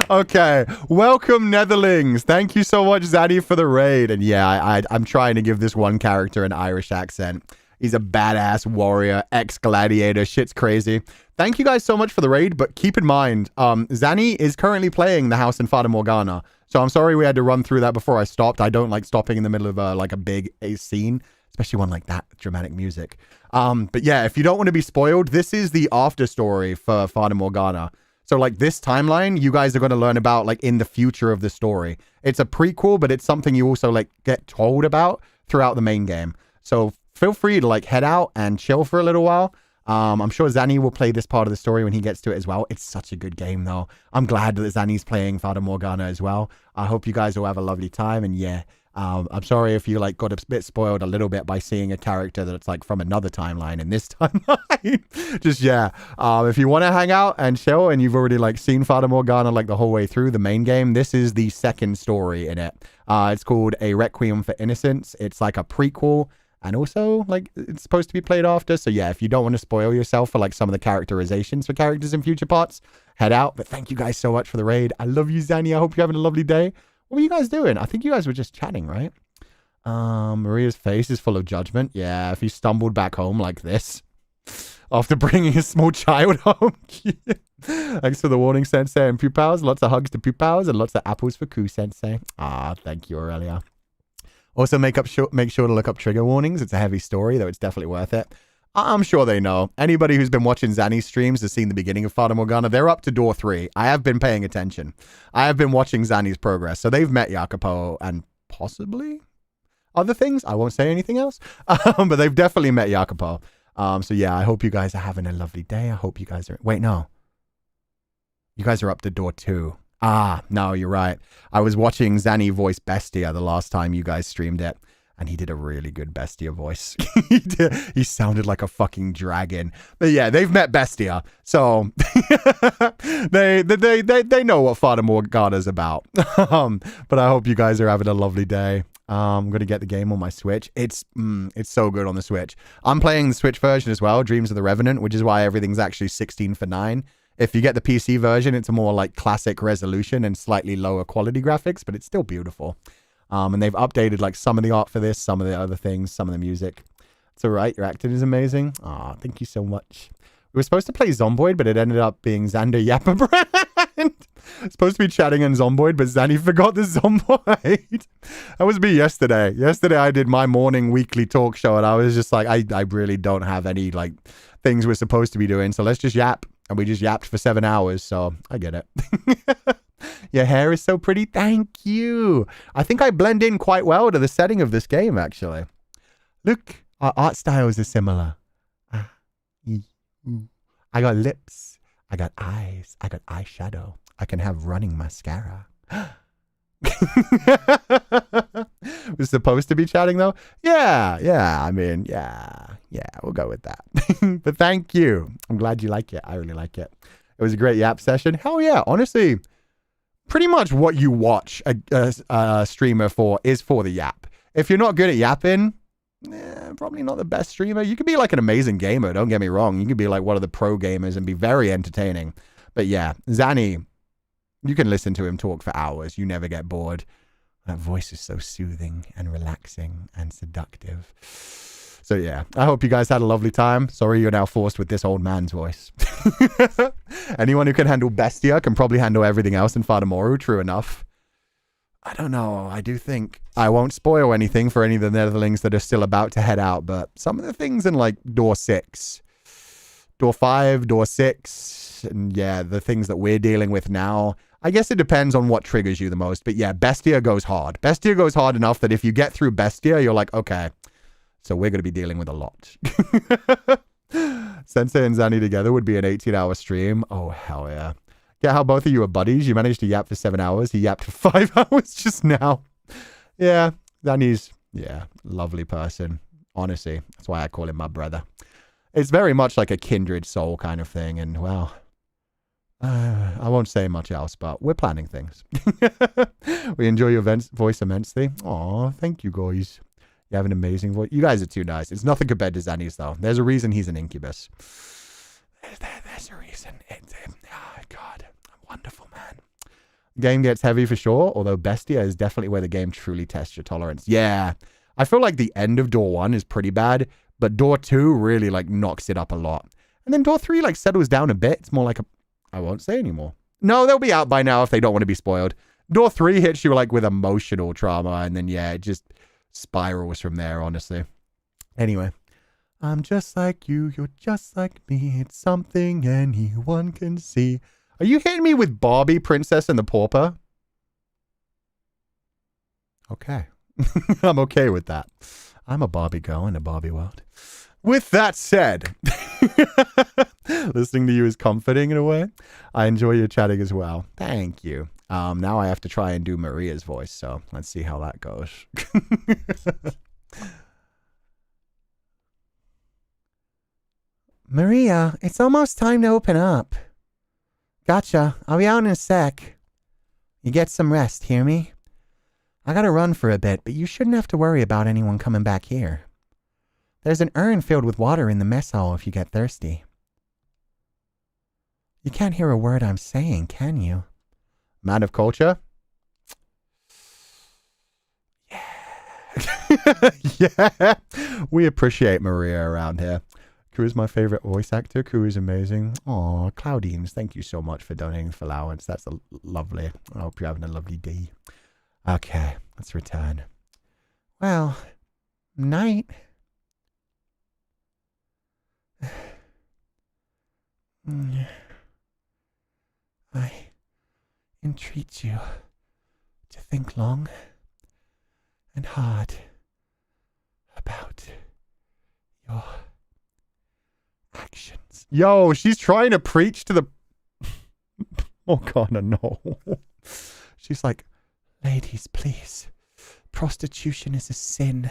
Speaker 3: Okay, welcome Netherlings. Thank you so much, Zaddy, for the raid. And yeah, I'm trying to give this one character an Irish accent. He's a badass warrior, ex-gladiator. Shit's crazy. Thank you guys so much for the raid, but keep in mind, Zanny is currently playing the house in Fata Morgana. So I'm sorry we had to run through that before I stopped. I don't like stopping in the middle of like a big scene, especially one like that, dramatic music. But yeah, if you don't want to be spoiled, this is the after story for Fata Morgana. So like this timeline, you guys are going to learn about like in the future of the story. It's a prequel, but it's something you also like get told about throughout the main game. So feel free to like head out and chill for a little while. I'm sure Zanny will play this part of the story when he gets to it as well. It's such a good game though. I'm glad that Zanny's playing Fata Morgana as well. I hope you guys will have a lovely time. And yeah, I'm sorry if you like got a bit spoiled a little bit by seeing a character that's like from another timeline in this timeline. Just yeah, if you want to hang out and chill and you've already like seen Fata Morgana like the whole way through the main game, this is the second story in it. It's called A Requiem for Innocence. It's like a prequel and also like it's supposed to be played after. So yeah, if you don't want to spoil yourself for like some of the characterizations for characters in future parts, head out. But thank you guys so much for the raid. I love you, Zanny. I hope you're having a lovely day. What were you guys doing? I think you guys were just chatting, right? Maria's face is full of judgment. Yeah, if he stumbled back home like this after bringing a small child home. Thanks for the warning, Sensei and Pupals. Lots of hugs to Pupals and lots of apples for Ku, Sensei. Ah, thank you, Aurelia. Also, make sure to look up trigger warnings. It's a heavy story, though it's definitely worth it. I'm sure they know. Anybody who's been watching Zanny's streams has seen the beginning of Fata Morgana. They're up to door 3. I have been paying attention. I have been watching Zanny's progress. So they've met Jacopo and possibly other things. I won't say anything else. But they've definitely met Jacopo. So yeah, I hope you guys are having a lovely day. I hope you guys are... Wait, no. You guys are up to door 2. Ah, no, you're right. I was watching Zanny voice Bestia the last time you guys streamed it. And he did a really good Bestia voice. He sounded like a fucking dragon. But yeah, they've met Bestia. So they know what Fata Morgana's about. But I hope you guys are having a lovely day. I'm going to get the game on my Switch. It's so good on the Switch. I'm playing the Switch version as well, Dreams of the Revenant, which is why everything's actually 16 for 9. If you get the PC version, it's a more like classic resolution and slightly lower quality graphics, but it's still beautiful. And they've updated like some of the art for this, some of the other things, some of the music. It's all right. Your acting is amazing. Aw, thank you so much. We were supposed to play Zomboid, but it ended up being Xander Yapperbrand. Supposed to be chatting in Zomboid, but Zanny forgot the Zomboid. That was me yesterday. Yesterday I did my morning weekly talk show, and I was just like, I really don't have any like things we're supposed to be doing, so let's just yap. And we just yapped for 7 hours, so I get it. Your hair is so pretty. Thank you. I think I blend in quite well to the setting of this game, actually. Look, our art styles are similar. I got lips. I got eyes. I got eyeshadow. I can have running mascara. Was supposed to be chatting, though? Yeah. I mean, yeah, we'll go with that. But thank you. I'm glad you like it. I really like it. It was a great yap session. Hell yeah. Honestly, pretty much what you watch a streamer for is for the yap. If you're not good at yapping, probably not the best streamer. You could be like an amazing gamer, don't get me wrong. You could be like one of the pro gamers and be very entertaining. But yeah, Zanny, you can listen to him talk for hours. You never get bored. That voice is so soothing and relaxing and seductive. So yeah, I hope you guys had a lovely time. Sorry you're now forced with this old man's voice. Anyone who can handle Bestia can probably handle everything else in Fata Morgana, true enough. I don't know. I do think I won't spoil anything for any of the Netherlings that are still about to head out, but some of the things in like door 6, door 5, door 6, and yeah, the things that we're dealing with now, I guess it depends on what triggers you the most. But yeah, Bestia goes hard. Bestia goes hard enough that if you get through Bestia, you're like, okay, so we're going to be dealing with a lot. Sensei and Zanny together would be an 18-hour stream. Oh, hell yeah. Yeah, how both of you are buddies. You managed to yap for 7 hours. He yapped for 5 hours just now. Yeah, Zanny's, yeah, lovely person. Honestly, that's why I call him my brother. It's very much like a kindred soul kind of thing. And, well,
Speaker 2: I won't say much else, but we're planning things. We enjoy your voice immensely. Aw, thank you, guys. You have an amazing voice. You guys are too nice. It's nothing compared to Zanny's, though. There's a reason he's an incubus. There's a reason. Oh, God. Wonderful, man. Game gets heavy for sure, although Bestia is definitely where the game truly tests your tolerance. Yeah. I feel like the end of door 1 is pretty bad, but door 2 really, like, knocks it up a lot. And then door 3, like, settles down a bit. It's more like a... I won't say anymore. No, they'll be out by now if they don't want to be spoiled. Door 3 hits you, like, with emotional trauma, and then, yeah, it just spirals from there, honestly. Anyway. I'm just like you, you're just like me. It's something anyone can see. Are you hitting me with Barbie, Princess and the Pauper? Okay. I'm okay with that. I'm a Barbie girl in a Barbie world. With that said, listening to you is comforting in a way. I enjoy your chatting as well. Thank you. Now I have to try and do Maria's voice, so let's see how that goes. Maria, it's almost time to open up. Gotcha. I'll be out in a sec. You get some rest, hear me? I gotta run for a bit, but you shouldn't have to worry about anyone coming back here. There's an urn filled with water in the mess hall if you get thirsty. You can't hear a word I'm saying, can you? Man of culture? Yeah. Yeah. We appreciate Maria around here. Koo is my favorite voice actor. Koo is amazing. Aw, Claudines, thank you so much for donating for allowance. That's lovely. I hope you're having a lovely day. Okay, let's return. Well, night. I entreat you to think long and hard about your actions. Yo, she's trying to preach to the... Oh, God, no. She's like, ladies, please. Prostitution is a sin.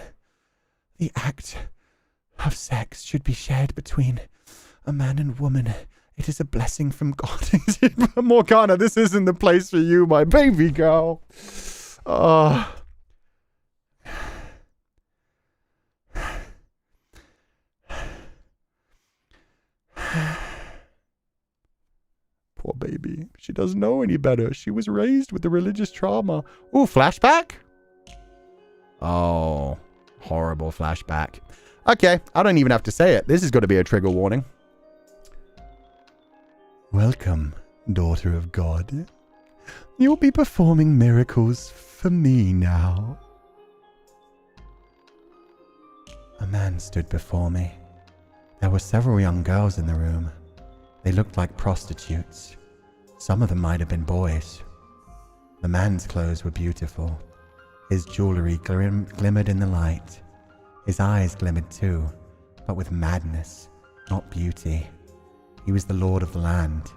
Speaker 2: The act of sex should be shared between a man and woman. It is a blessing from God. Morgana, this isn't the place for you, my baby girl. Poor baby. She doesn't know any better. She was raised with the religious trauma. Ooh, flashback? Oh, horrible flashback. Okay, I don't even have to say it. This is going to be a trigger warning. Welcome, daughter of God. You'll be performing miracles for me now. A man stood before me. There were several young girls in the room. They looked like prostitutes. Some of them might have been boys. The man's clothes were beautiful. His jewelry glimmered in the light. His eyes glimmered too, but with madness, not beauty. He was the lord of the land.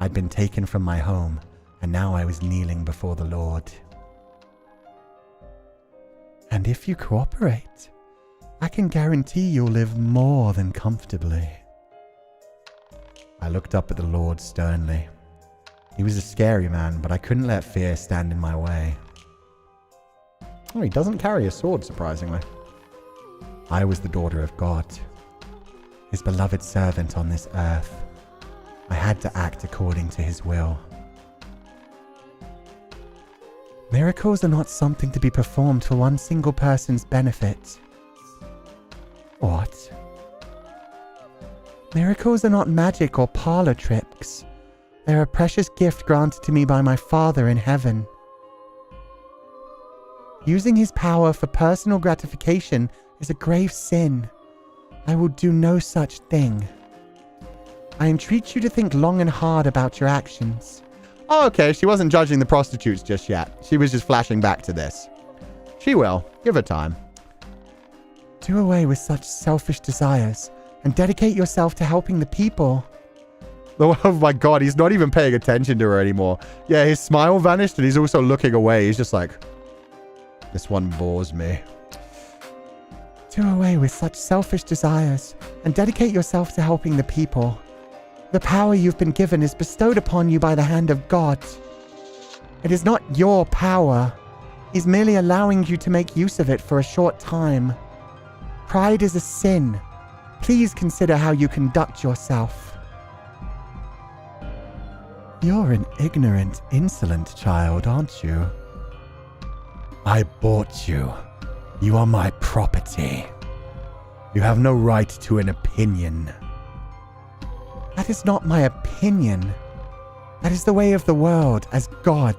Speaker 2: I'd been taken from my home, and now I was kneeling before the Lord. And if you cooperate, I can guarantee you'll live more than comfortably. I looked up at the Lord sternly. He was a scary man, but I couldn't let fear stand in my way. Oh, he doesn't carry a sword, surprisingly. I was the daughter of God, his beloved servant on this earth. I had to act according to his will. Miracles are not something to be performed for one single person's benefit. What? Miracles are not magic or parlor tricks. They're a precious gift granted to me by my Father in heaven. Using his power for personal gratification is a grave sin. I will do no such thing. I entreat you to think long and hard about your actions. Oh, okay, she wasn't judging the prostitutes just yet. She was just flashing back to this. She will. Give her time. Do away with such selfish desires and dedicate yourself to helping the people. Oh my God, he's not even paying attention to her anymore. Yeah, his smile vanished and he's also looking away. He's just like, this one bores me. Do away with such selfish desires and dedicate yourself to helping the people.
Speaker 3: The power you've been given is bestowed upon you by the hand of God. It is not your power. He's merely allowing you to make use of it for a short time. Pride is a sin. Please consider how you conduct yourself. You're an ignorant, insolent child, aren't you? I bought you. You are my property. You have no right to an opinion. That is not my opinion. That is the way of the world as God.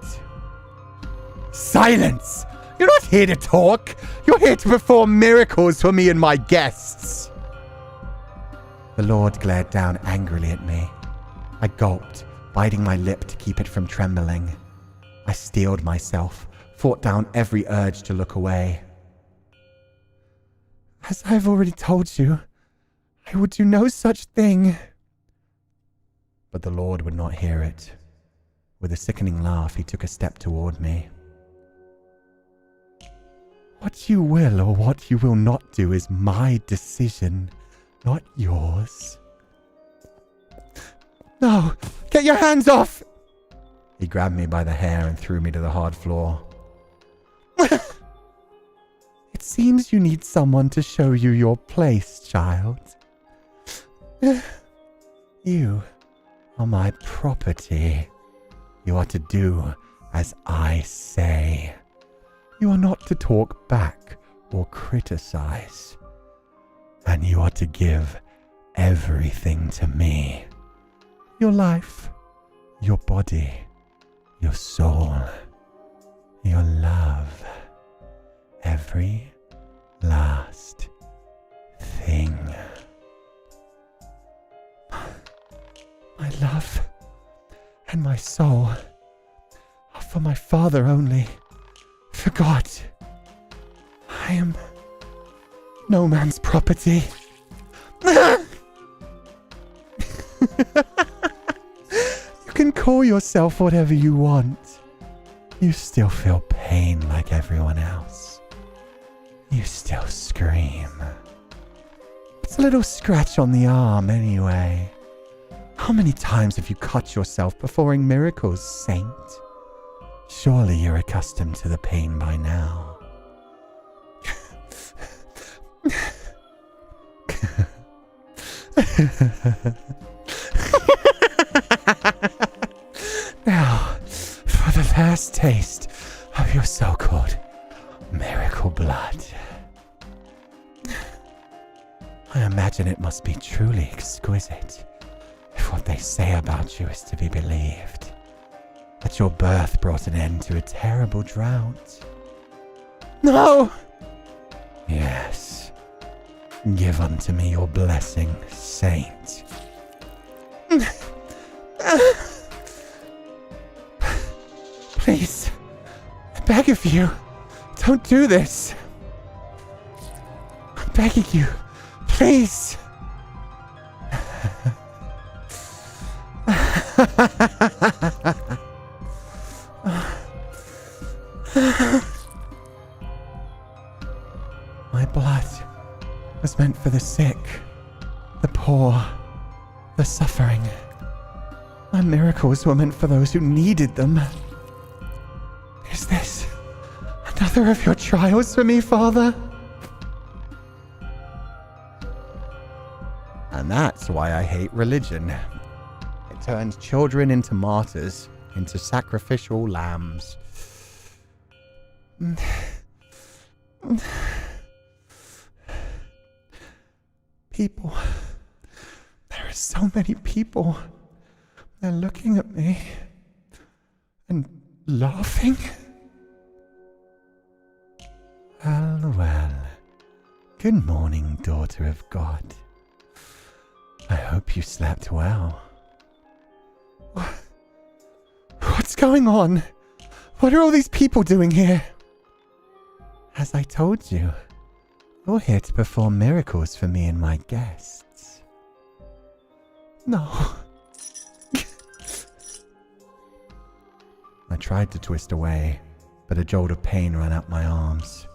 Speaker 3: Silence! You're not here to talk. You're here to perform miracles for me and my guests. The Lord glared down angrily at me. I gulped, biting my lip to keep it from trembling. I steeled myself, fought down every urge to look away. As I have already told you, I would do no such thing. But the Lord would not hear it. With a sickening laugh, he took a step toward me. What you will or what you will not do is my decision, not yours. No! Get your hands off! He grabbed me by the hair and threw me to the hard floor. It seems you need someone to show you your place, child. You are my property. You are to do as I say. You are not to talk back or criticize. And you are to give everything to me. Your life, your body, your soul, your love. Every last thing. My love and my soul are for my father only. For God. I am no man's property. You can call yourself whatever you want. You still feel pain like everyone else. You still scream. It's a little scratch on the arm anyway. How many times have you cut yourself performing miracles, saint? Surely you're accustomed to the pain by now. Now, for the last taste of your so-called miracle blood. I imagine it must be truly exquisite if what they say about you is to be believed. That your birth brought an end to a terrible drought. No! Yes. Give unto me your blessing, saint. Please, I beg of you, don't do this. I'm begging you, please. My blood was meant for the sick, the poor, the suffering. My miracles were meant for those who needed them. Is this another of your trials for me, Father? And that's why I hate religion. It turns children into martyrs, into sacrificial lambs. People. There are so many people. They're looking at me and laughing. Well, well. Good morning, daughter of God. I hope you slept well. What's going on? What are all these people doing here? As I told you, you're here to perform miracles for me and my guests. No. I tried to twist away, but a jolt of pain ran up my arms.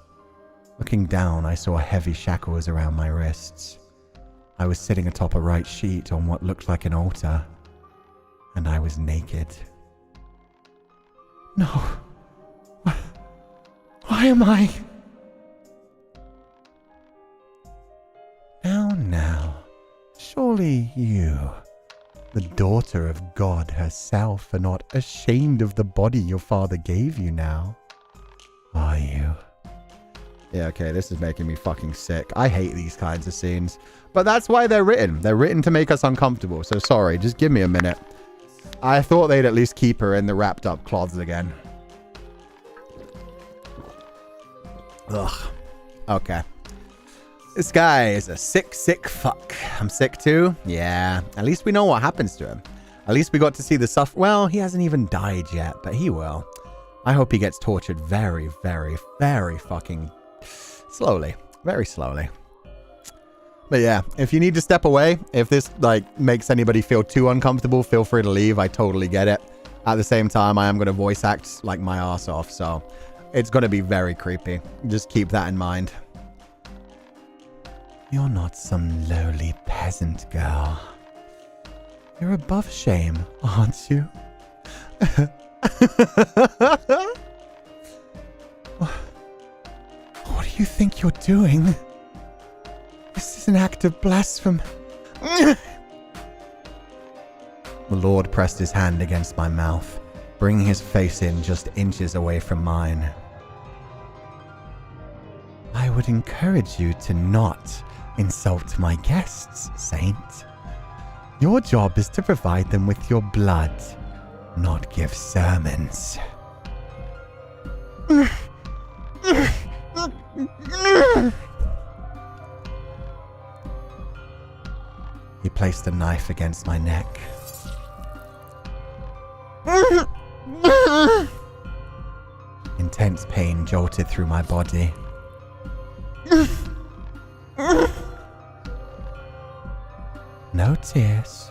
Speaker 3: Looking down, I saw heavy shackles around my wrists. I was sitting atop a right sheet on what looked like an altar, and I was naked. No. Why am I? Now, surely you, the daughter of God herself, are not ashamed of the body your father gave you now, are you?
Speaker 1: Yeah, okay, this is making me fucking sick. I hate these kinds of scenes. But that's why they're written. They're written to make us uncomfortable. So sorry, just give me a minute. I thought they'd at least keep her in the wrapped up cloths again. Ugh. Okay. This guy is a sick, sick fuck. I'm sick too? Yeah. At least we know what happens to him. At least we got to see the stuff. Well, he hasn't even died yet, but he will. I hope he gets tortured very, very, very fucking slowly. Very slowly. But yeah, if you need to step away, if this like makes anybody feel too uncomfortable, feel free to leave. I totally get it. At the same time, I am going to voice act like my ass off, so it's going to be very creepy. Just keep that in mind.
Speaker 3: You're not some lowly peasant girl. You're above shame, aren't you? What do you think you're doing? This is an act of blasphemy.
Speaker 2: The Lord pressed his hand against my mouth, bringing his face in just inches away from mine.
Speaker 3: I would encourage you to not insult my guests, Saint. Your job is to provide them with your blood, not give sermons.
Speaker 2: He placed a knife against my neck. Intense pain jolted through my body. No tears.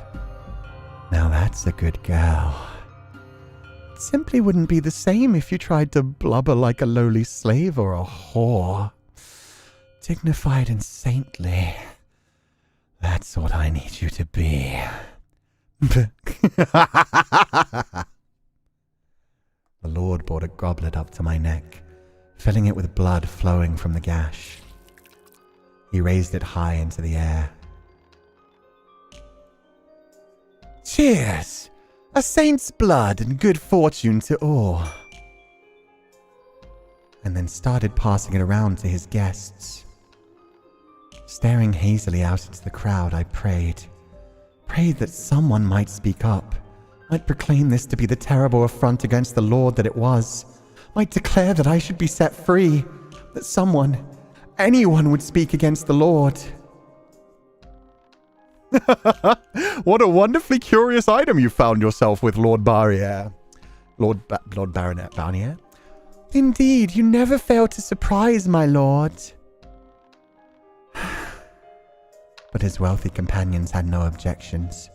Speaker 2: Now that's a good girl. It simply wouldn't be the same if you tried to blubber like a lowly slave or a whore. Dignified and saintly. That's what I need you to be. The Lord brought a goblet up to my neck, filling it with blood flowing from the gash. He raised it high into the air. Cheers! A saint's blood and good fortune to all. And then started passing it around to his guests. Staring hazily out into the crowd, I prayed. Prayed that someone might speak up, might proclaim this to be the terrible affront against the Lord that it was, might declare that I should be set free, that someone, anyone would speak against the Lord.
Speaker 1: What a wonderfully curious item you found yourself with, Lord Barrier. Lord Baronet Barnier?
Speaker 3: Indeed, you never fail to surprise, my lord. But his wealthy companions had no objections.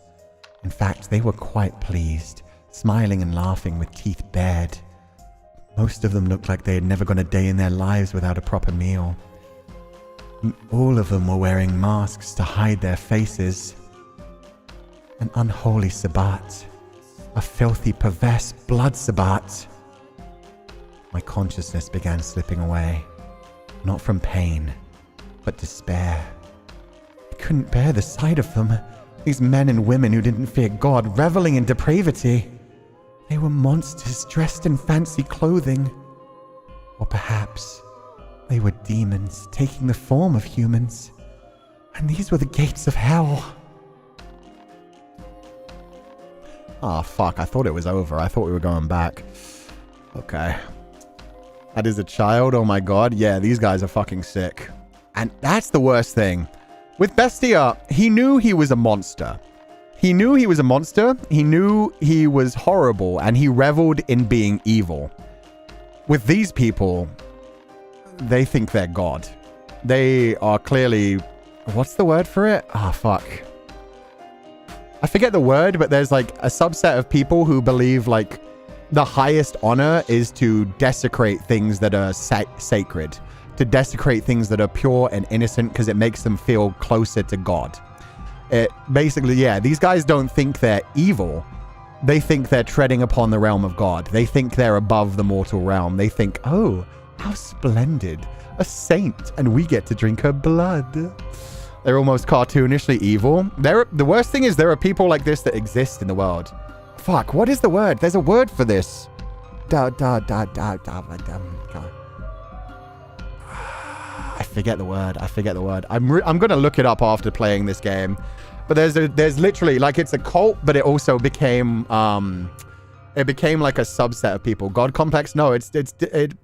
Speaker 3: In fact, they were quite pleased, smiling and laughing with teeth bared. Most of them looked like they had never gone a day in their lives without a proper meal. All of them were wearing masks to hide their faces. An unholy Sabbat. A filthy, perverse blood Sabbat. My consciousness began slipping away. Not from pain, but despair. I couldn't bear the sight of them. These men and women who didn't fear God, reveling in depravity. They were monsters dressed in fancy clothing. Or perhaps they were demons taking the form of humans. And these were the gates of hell.
Speaker 1: Ah, fuck. I thought it was over. I thought we were going back. Okay. That is a child. Oh my god. Yeah, these guys are fucking sick. And that's the worst thing. With Bestia, he knew he was a monster. He knew he was a monster. He knew he was horrible. And he reveled in being evil. With these people, they think they're God. They are clearly... What's the word for it? Ah, fuck. I forget the word, but there's like a subset of people who believe like the highest honor is to desecrate things that are sacred. To desecrate things that are pure and innocent because it makes them feel closer to God.
Speaker 3: It basically, yeah, these guys don't think they're evil. They think they're treading upon the realm of God. They think they're above the mortal realm. They think, oh, how splendid. A saint, and we get to drink her blood. They're almost cartoonishly evil. The worst thing is there are people like this that exist in the world. Fuck, what is the word? There's a word for this. I forget the word. I'm gonna look it up after playing this game. But there's literally, like, it's a cult, but it also became like a subset of people. God complex? No, it's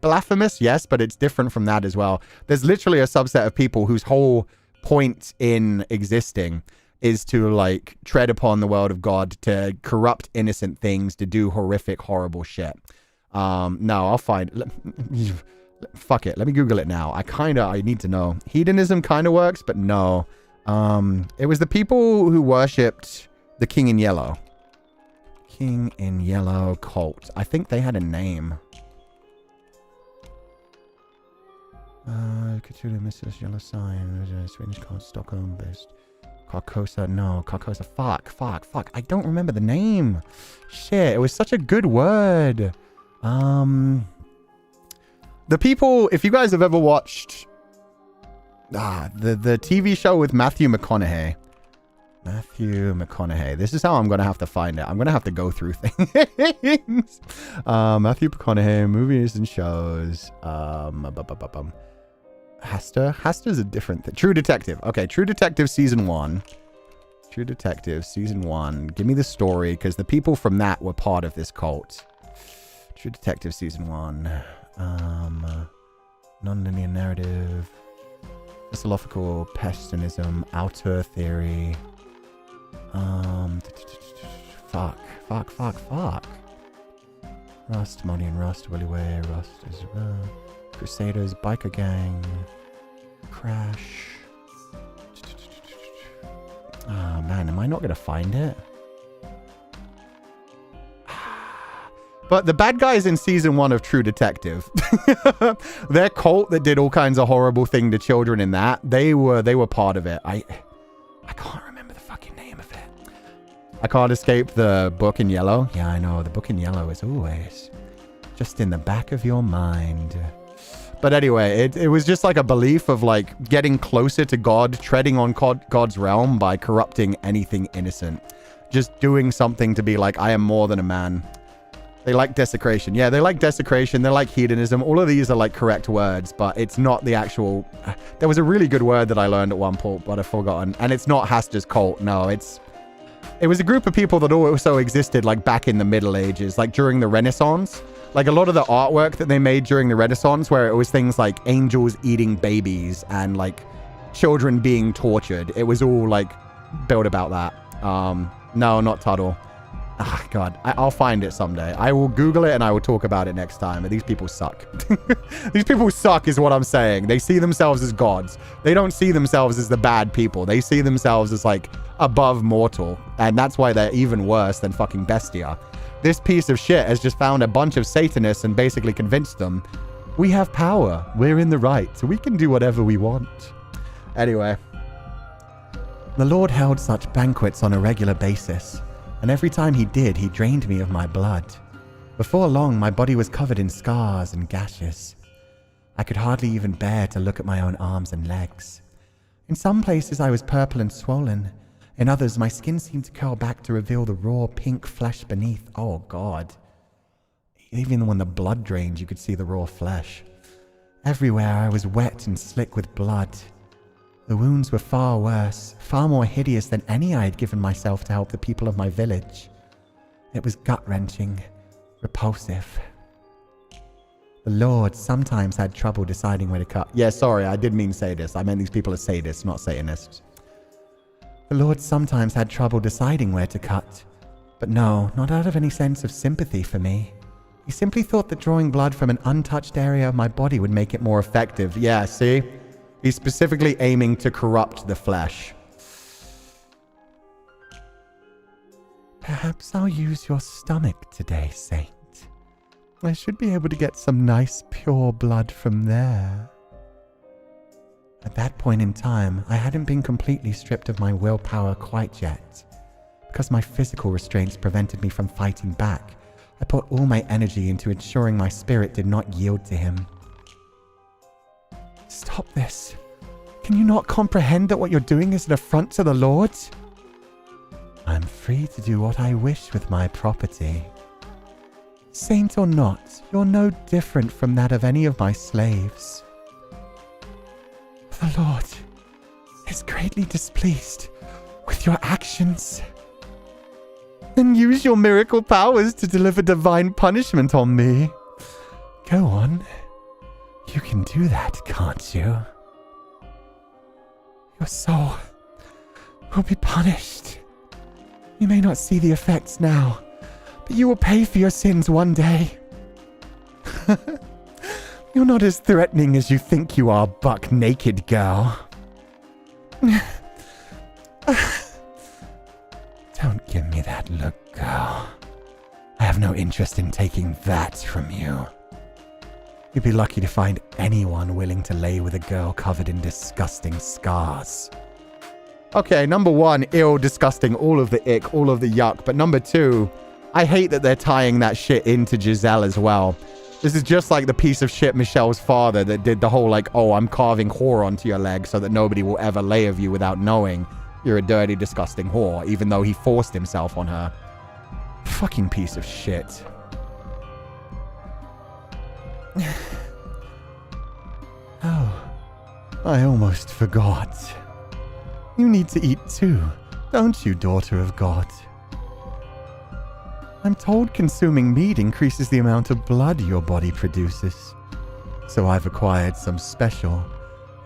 Speaker 3: blasphemous, yes, but it's different from that as well. There's literally a subset of people whose whole point in existing is to, like, tread upon the world of God, to corrupt innocent things, to do horrific, horrible shit. No, I'll find... Fuck it. Let me Google it now. I need to know. Hedonism kind of works, but no. It was the people who worshipped the King in Yellow. King in Yellow cult. I think they had a name. Cthulhu, Mrs. Yellow Sign, Swedish cult, Stockholm based. Carcosa, no. Carcosa, fuck. I don't remember the name. Shit, it was such a good word. The people, if you guys have ever watched the TV show with Matthew McConaughey. This is how I'm going to have to find it. I'm going to have to go through things. Matthew McConaughey, movies and shows. Haster's a different thing. True Detective. Okay, True Detective Season 1. Give me the story, because the people from that were part of this cult. True Detective Season 1. Non-linear narrative. Philosophical pessimism. Outer theory. Fuck. Rust, Money and Rust, Willy Way, Rust is Crusaders, Biker Gang, Crash. Oh man, am I not gonna find it? But the bad guys in season 1 of True Detective, their cult that did all kinds of horrible things to children in that, they were part of it. I can't remember the fucking name of it. I can't escape the book in yellow. Yeah, I know. The book in yellow is always just in the back of your mind. But anyway, it was just like a belief of, like, getting closer to God, treading on God's realm by corrupting anything innocent. Just doing something to be like, I am more than a man. They like desecration. Yeah, they like desecration. They like hedonism. All of these are, like, correct words, but it's not the actual... There was a really good word that I learned at one point, but I've forgotten. And it's not Haster's cult. No, it was a group of people that also existed, like, back in the Middle Ages, like, during the Renaissance. Like, a lot of the artwork that they made during the Renaissance, where it was things like angels eating babies and, like, children being tortured. It was all, like, built about that. No, not Tuttle. Oh, God, I'll find it someday. I will Google it and I will talk about it next time. But these people suck. These people suck is what I'm saying. They see themselves as gods. They don't see themselves as the bad people. They see themselves as, like, above mortal. And that's why they're even worse than fucking Bestia. This piece of shit has just found a bunch of Satanists and basically convinced them, we have power. We're in the right. So we can do whatever we want. Anyway. The Lord held such banquets on a regular basis. And every time he did, he drained me of my blood. Before long, my body was covered in scars and gashes. I could hardly even bear to look at my own arms and legs. In some places, I was purple and swollen. In others, my skin seemed to curl back to reveal the raw pink flesh beneath. Oh, God. Even when the blood drained, you could see the raw flesh. Everywhere, I was wet and slick with blood. The wounds were far worse, far more hideous than any I had given myself to help the people of my village. It was gut-wrenching, repulsive. The Lord sometimes had trouble deciding where to cut. Yeah, sorry, I did mean sadists. I meant these people are sadists, not Satanists. The Lord sometimes had trouble deciding where to cut. But no, not out of any sense of sympathy for me. He simply thought that drawing blood from an untouched area of my body would make it more effective. Yeah, see? He's specifically aiming to corrupt the flesh. Perhaps I'll use your stomach today, Saint. I should be able to get some nice pure blood from there. At that point in time, I hadn't been completely stripped of my willpower quite yet. Because my physical restraints prevented me from fighting back, I put all my energy into ensuring my spirit did not yield to him. Stop this. Can you not comprehend that what you're doing is an affront to the Lord? I'm free to do what I wish with my property. Saint or not, you're no different from that of any of my slaves. The Lord is greatly displeased with your actions. Then use your miracle powers to deliver divine punishment on me. Go on. You can do that, can't you? Your soul will be punished. You may not see the effects now, but you will pay for your sins one day. You're not as threatening as you think you are, buck-naked girl. Don't give me that look, girl. I have no interest in taking that from you. You'd be lucky to find anyone willing to lay with a girl covered in disgusting scars.
Speaker 2: Okay, number one, ill, disgusting, all of the ick, all of the yuck. But number two, I hate that they're tying that shit into Giselle as well. This is just like the piece of shit Michelle's father that did the whole like, oh, I'm carving whore onto your leg so that nobody will ever lay of you without knowing you're a dirty, disgusting whore, even though he forced himself on her. Fucking piece of shit.
Speaker 3: Oh, I almost forgot. You need to eat too, don't you, daughter of God? I'm told consuming meat increases the amount of blood your body produces. So I've acquired some special,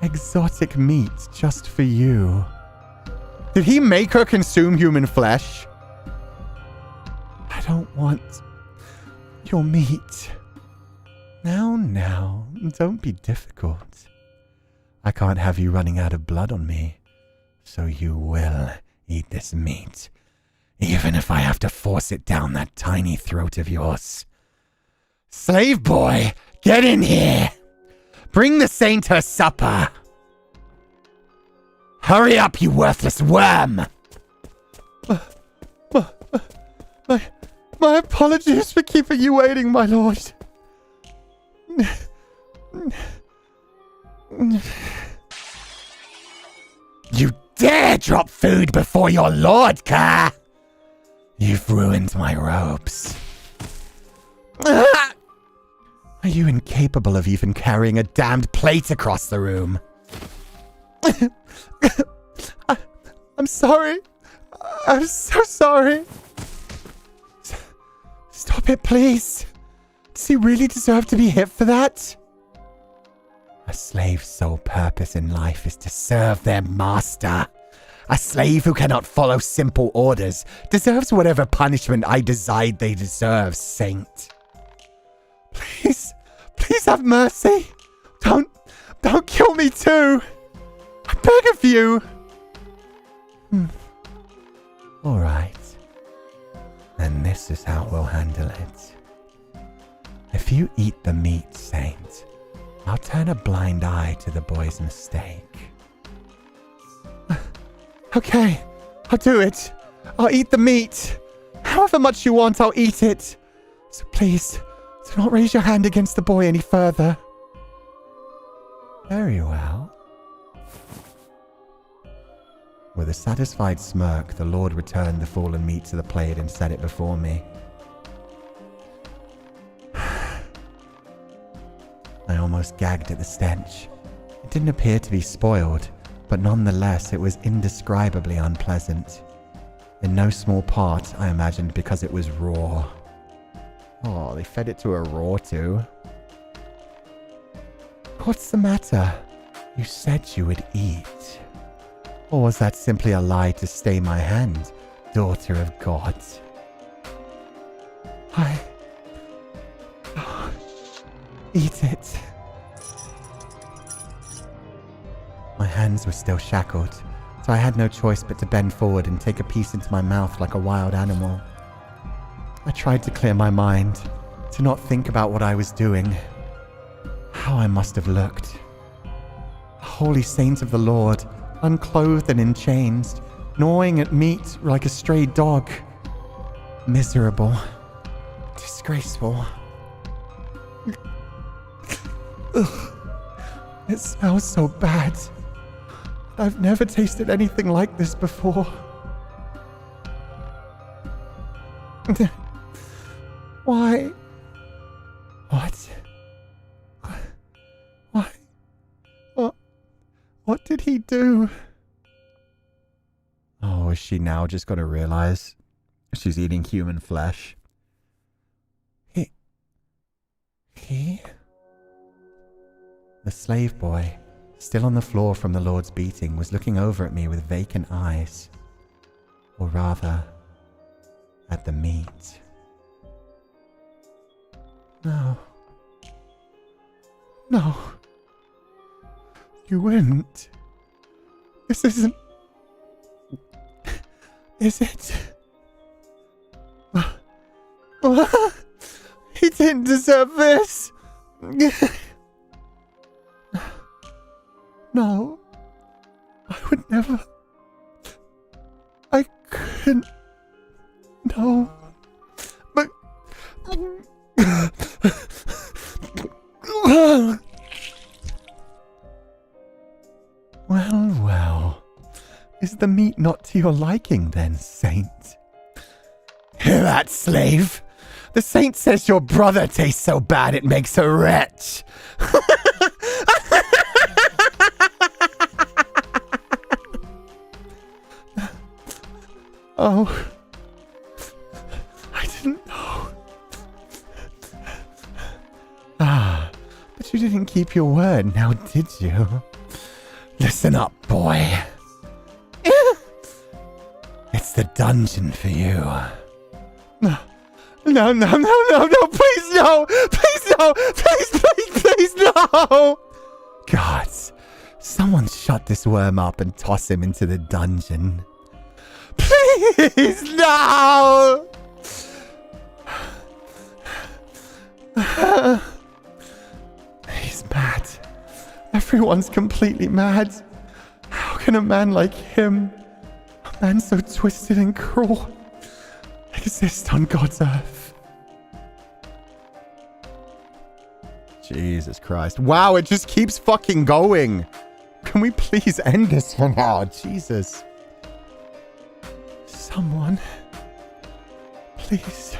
Speaker 3: exotic meat just for you.
Speaker 2: Did he make her consume human flesh?
Speaker 3: I don't want your meat. Now, don't be difficult. I can't have you running out of blood on me, so you will eat this meat, even if I have to force it down that tiny throat of yours.
Speaker 2: Slave boy, get in here! Bring the saint her supper! Hurry up, you worthless worm!
Speaker 3: My apologies for keeping you waiting, my lord.
Speaker 2: You dare drop food before your lord, Ka! You've ruined my robes.
Speaker 3: Are you incapable of even carrying a damned plate across the room? I'm sorry. I'm so sorry. Stop it, please. Does he really deserve to be hit for that? A slave's sole purpose in life is to serve their master. A slave who cannot follow simple orders deserves whatever punishment I decide they deserve, Saint. Please have mercy. Don't kill me too. I beg of you. All right. Then this is how we'll handle it. If you eat the meat, Saint, I'll turn a blind eye to the boy's mistake. Okay, I'll do it. I'll eat the meat. However much you want, I'll eat it. So please, do not raise your hand against the boy any further. Very well. With a satisfied smirk, the Lord returned the fallen meat to the plate and set it before me. I almost gagged at the stench. It didn't appear to be spoiled, but nonetheless it was indescribably unpleasant. In no small part, I imagined, because it was raw.
Speaker 2: Oh, they fed it to her raw too.
Speaker 3: What's the matter? You said you would eat. Or was that simply a lie to stay my hand, daughter of God? Eat it. My hands were still shackled, so I had no choice but to bend forward and take a piece into my mouth like a wild animal. I tried to clear my mind, to not think about what I was doing. How I must have looked. A holy saint of the Lord, unclothed and in chains, gnawing at meat like a stray dog. Miserable. Disgraceful. Ugh. It smells so bad. I've never tasted anything like this before. Why? What? Why? What did he do? Oh, is she now just going to realize she's eating human flesh? He? The slave boy, still on the floor from the Lord's beating, was looking over at me with vacant eyes. Or rather, at the meat. No. No. You wouldn't. This isn't... Is it? He didn't deserve this. No. I would never... I couldn't... No. But... Well. Is the meat not to your liking then, Saint? Hear that, slave? The Saint says your brother tastes so bad it makes her wretch. Oh. I didn't know. But you didn't keep your word, now did you? Listen up, boy. It's the dungeon for you. No, please no! Please no! Please no! Gods, someone shut this worm up and toss him into the dungeon. Please no! He's mad. Everyone's completely mad. How can a man like him, a man so twisted and cruel, exist on God's earth? Jesus Christ. Wow, it just keeps fucking going. Can we please end this for now? Jesus. Someone, please,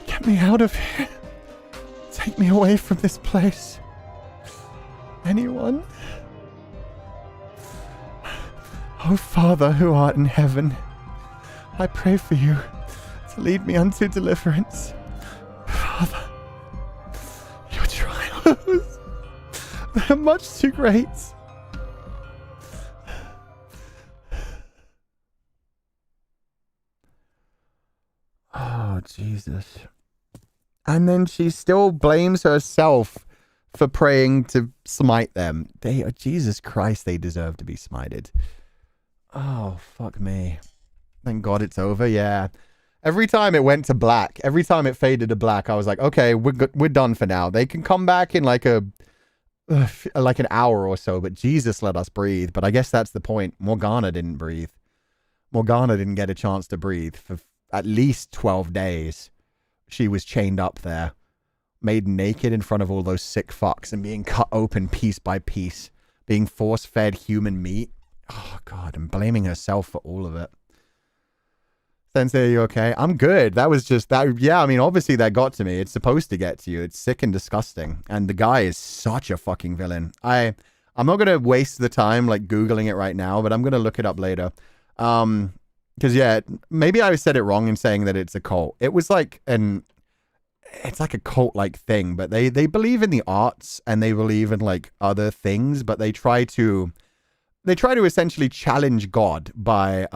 Speaker 3: get me out of here. Take me away from this place. Anyone? Oh, Father who art in heaven, I pray for you to lead me unto deliverance. Father, your trials, they're much too great. Oh, Jesus. And then she still blames herself for praying to smite them. Jesus Christ, they deserve to be smited. Oh, fuck me. Thank God it's over, yeah. Every time it went to black, every time it faded to black, I was like, okay, we're done for now. They can come back in like an hour or so, but Jesus let us breathe. But I guess that's the point. Morgana didn't breathe. Morgana didn't get a chance to breathe for at least 12 days. She was chained up there, made naked in front of all those sick fucks and being cut open piece by piece, being force-fed human meat. Oh, God, and blaming herself for all of it. Sensei, are you okay? I'm good. That was just that. Yeah, I mean, obviously that got to me. It's supposed to get to you. It's sick and disgusting. And the guy is such a fucking villain. I'm not going to waste the time like Googling it right now, but I'm going to look it up later. Because, yeah, maybe I said it wrong in saying that it's a cult. It was like it's like a cult-like thing, but they believe in the arts and they believe in like other things, but they try to essentially challenge God by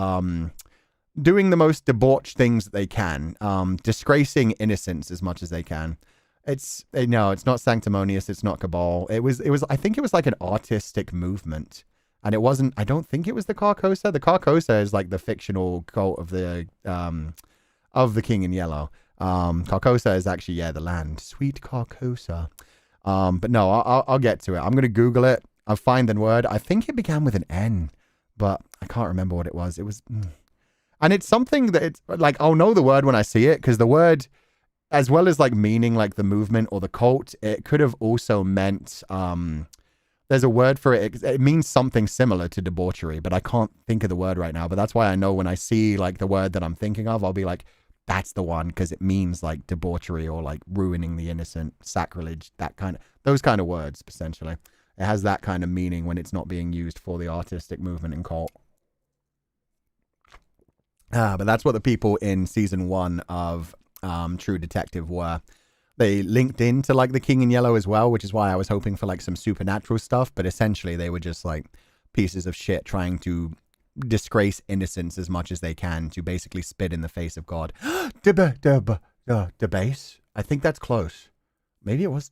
Speaker 3: doing the most debauched things that they can, disgracing innocence as much as they can. It's not sanctimonious. It's not cabal. It was. I think it was like an artistic movement. And it wasn't, I don't think it was the Carcosa. The Carcosa is like the fictional cult of the King in Yellow. Carcosa is actually, the land. Sweet Carcosa. But no, I'll get to it. I'm going to Google it. I'll find the word. I think it began with an N, but I can't remember what it was. It was... And it's something that it's like, I'll know the word when I see it, because the word, as well as like meaning like the movement or the cult, it could have also meant, there's a word for it. It means something similar to debauchery, but I can't think of the word right now. But that's why I know when I see like the word that I'm thinking of, I'll be like, that's the one, because it means like debauchery or like ruining the innocent, sacrilege, those kind of words, essentially. It has that kind of meaning when it's not being used for the artistic movement and cult. But that's what the people in season 1 of True Detective were. They linked into like the King in Yellow as well, which is why I was hoping for like some supernatural stuff. But essentially they were just like pieces of shit trying to disgrace innocence as much as they can to basically spit in the face of God. Debase? I think that's close. Maybe it was...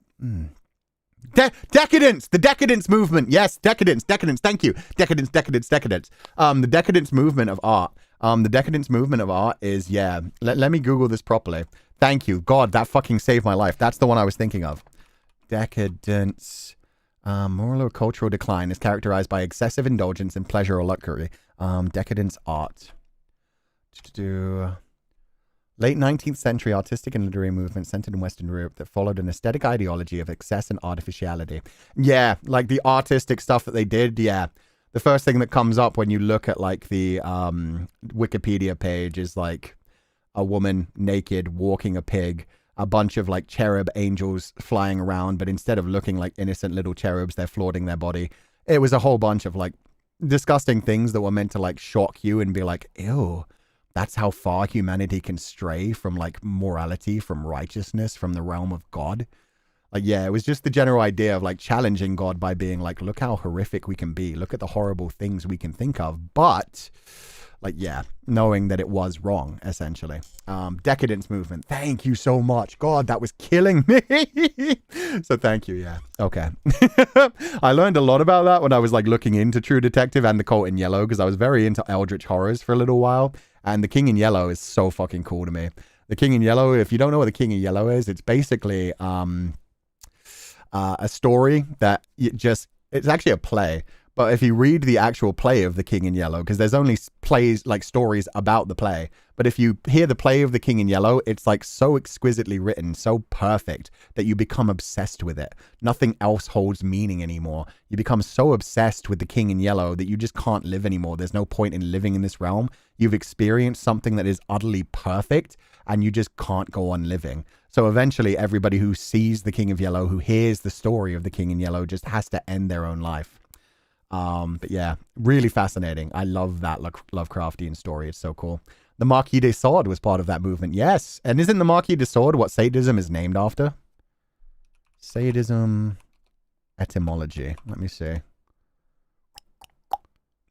Speaker 3: Decadence! The decadence movement! Yes, decadence, thank you. Decadence. The decadence movement of art. The decadence movement of art is, yeah. Let me Google this properly. Thank you. God, that fucking saved my life. That's the one I was thinking of. Decadence. Moral or cultural decline is characterized by excessive indulgence in pleasure or luxury. Decadence art. Late 19th century artistic and literary movement centered in Western Europe that followed an aesthetic ideology of excess and artificiality. Yeah, like the artistic stuff that they did, yeah. The first thing that comes up when you look at like the Wikipedia page is like a woman naked walking a pig, a bunch of like cherub angels flying around, but instead of looking like innocent little cherubs, they're flaunting their body. It was a whole bunch of like disgusting things that were meant to like shock you and be like, ew. That's how far humanity can stray from like morality, from righteousness, from the realm of God. Like, yeah, it was just the general idea of like challenging God by being like, look how horrific we can be. Look at the horrible things we can think of. But like, yeah, knowing that it was wrong, essentially. Decadence movement. Thank you so much. God, that was killing me. So thank you. Yeah. Okay. I learned a lot about that when I was like looking into True Detective and the Cult in Yellow, because I was very into Eldritch horrors for a little while. And the King in Yellow is so fucking cool to me. The King in Yellow, if you don't know what the King in Yellow is, it's basically a story that it's actually a play. But if you read the actual play of the King in Yellow, because there's only plays, like stories about the play. But if you hear the play of the King in Yellow, it's like so exquisitely written, so perfect that you become obsessed with it. Nothing else holds meaning anymore. You become so obsessed with the King in Yellow that you just can't live anymore. There's no point in living in this realm. You've experienced something that is utterly perfect and you just can't go on living. So eventually everybody who sees the King of Yellow, who hears the story of the King in Yellow, just has to end their own life. But yeah, really fascinating. I love that Lovecraftian story. It's so cool. The Marquis de Sade was part of that movement. Yes. And isn't the Marquis de Sade what sadism is named after? Sadism etymology. Let me see.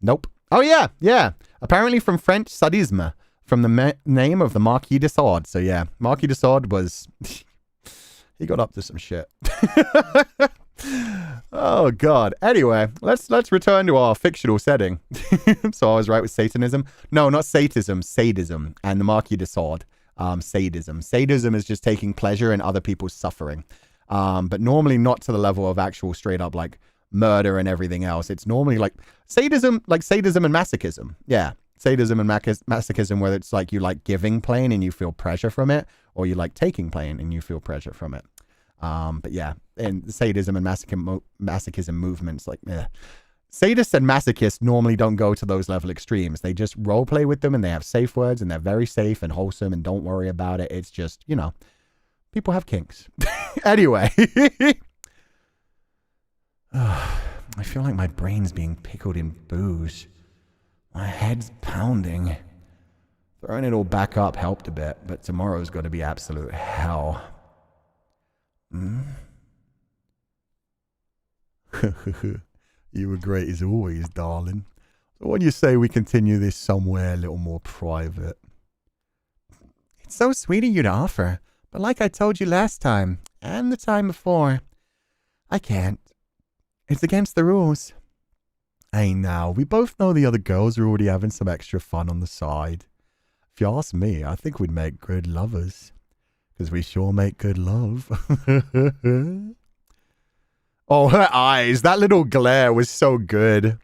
Speaker 3: Nope. Oh yeah. Yeah. Apparently from French sadisme, from the name of the Marquis de Sade. So yeah, Marquis de Sade was, he got up to some shit. Oh god. Anyway, let's return to our fictional setting. So I was right with Satanism. No, not Satanism, sadism. And the Marquis de Sade, sadism. Sadism is just taking pleasure in other people's suffering. But normally not to the level of actual straight up like murder and everything else. It's normally like sadism and masochism. Yeah. Sadism and masochism, where it's like you like giving pain and you feel pleasure from it, or you like taking pain and you feel pleasure from it. But yeah, and sadism and masochism movements, like, sadists and masochists normally don't go to those level extremes. They just role play with them and they have safe words and they're very safe and wholesome and don't worry about it. It's just, you know, people have kinks. Anyway, I feel like my brain's being pickled in booze. My head's pounding. Throwing it all back up helped a bit, but tomorrow's got to be absolute hell. You were great as always, darling. So what do you say we continue this somewhere a little more private? It's so sweet of you to offer, but like I told you last time, and the time before, I can't. It's against the rules. Hey now, we both know the other girls are already having some extra fun on the side. If you ask me, I think we'd make good lovers. Because we sure make good love.
Speaker 2: Oh, her eyes. That little glare was so good.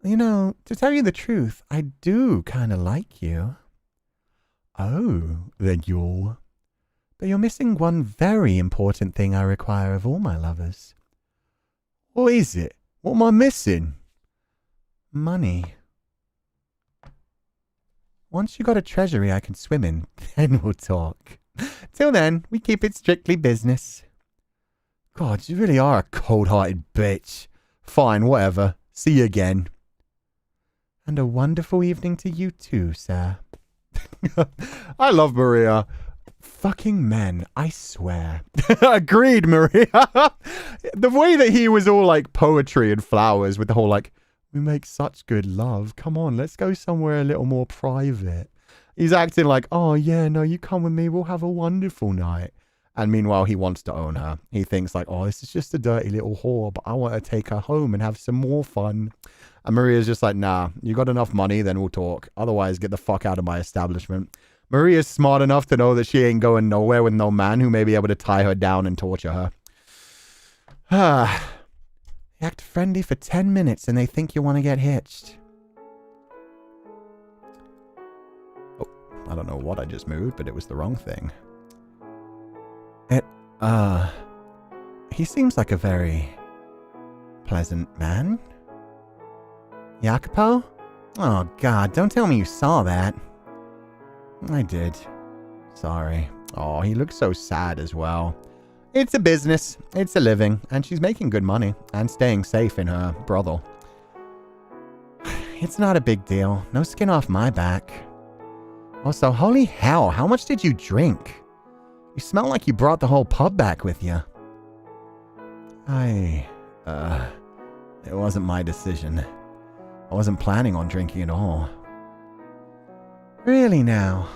Speaker 2: You know, to tell you the truth, I do kind of like you. Oh, then you're... But you're missing one very important thing I require of all my lovers. What is it? What am I missing? Money. Once you got a treasury I can swim in, then we'll talk. Till then, we keep it strictly business. God, you really are a cold-hearted bitch. Fine, whatever. See you again. And a wonderful evening to you too, sir. I love Maria. Fucking men, I swear. Agreed, Maria. The way that he was all like poetry and flowers with the whole like, we make such good love. Come on, let's go somewhere a little more private. He's acting like, oh yeah, no, you come with me. We'll have a wonderful night. And meanwhile, he wants to own her. He thinks like, oh, this is just a dirty little whore, but I want to take her home and have some more fun. And Maria's just like, nah, you got enough money, then we'll talk. Otherwise, get the fuck out of my establishment. Maria's smart enough to know that she ain't going nowhere with no man who may be able to tie her down and torture her. Act friendly for 10 minutes and they think you want to get hitched. Oh, I don't know what I just moved, but it was the wrong thing. He seems like a very pleasant man. Jacopo? Oh, God, don't tell me you saw that. I did. Sorry. Oh, he looks so sad as well. It's a business. It's a living. And she's making good money and staying safe in her brothel. It's not a big deal. No skin off my back. Also, holy hell, how much did you drink? You smell like you brought the whole pub back with you. It wasn't my decision. I wasn't planning on drinking at all. Really now?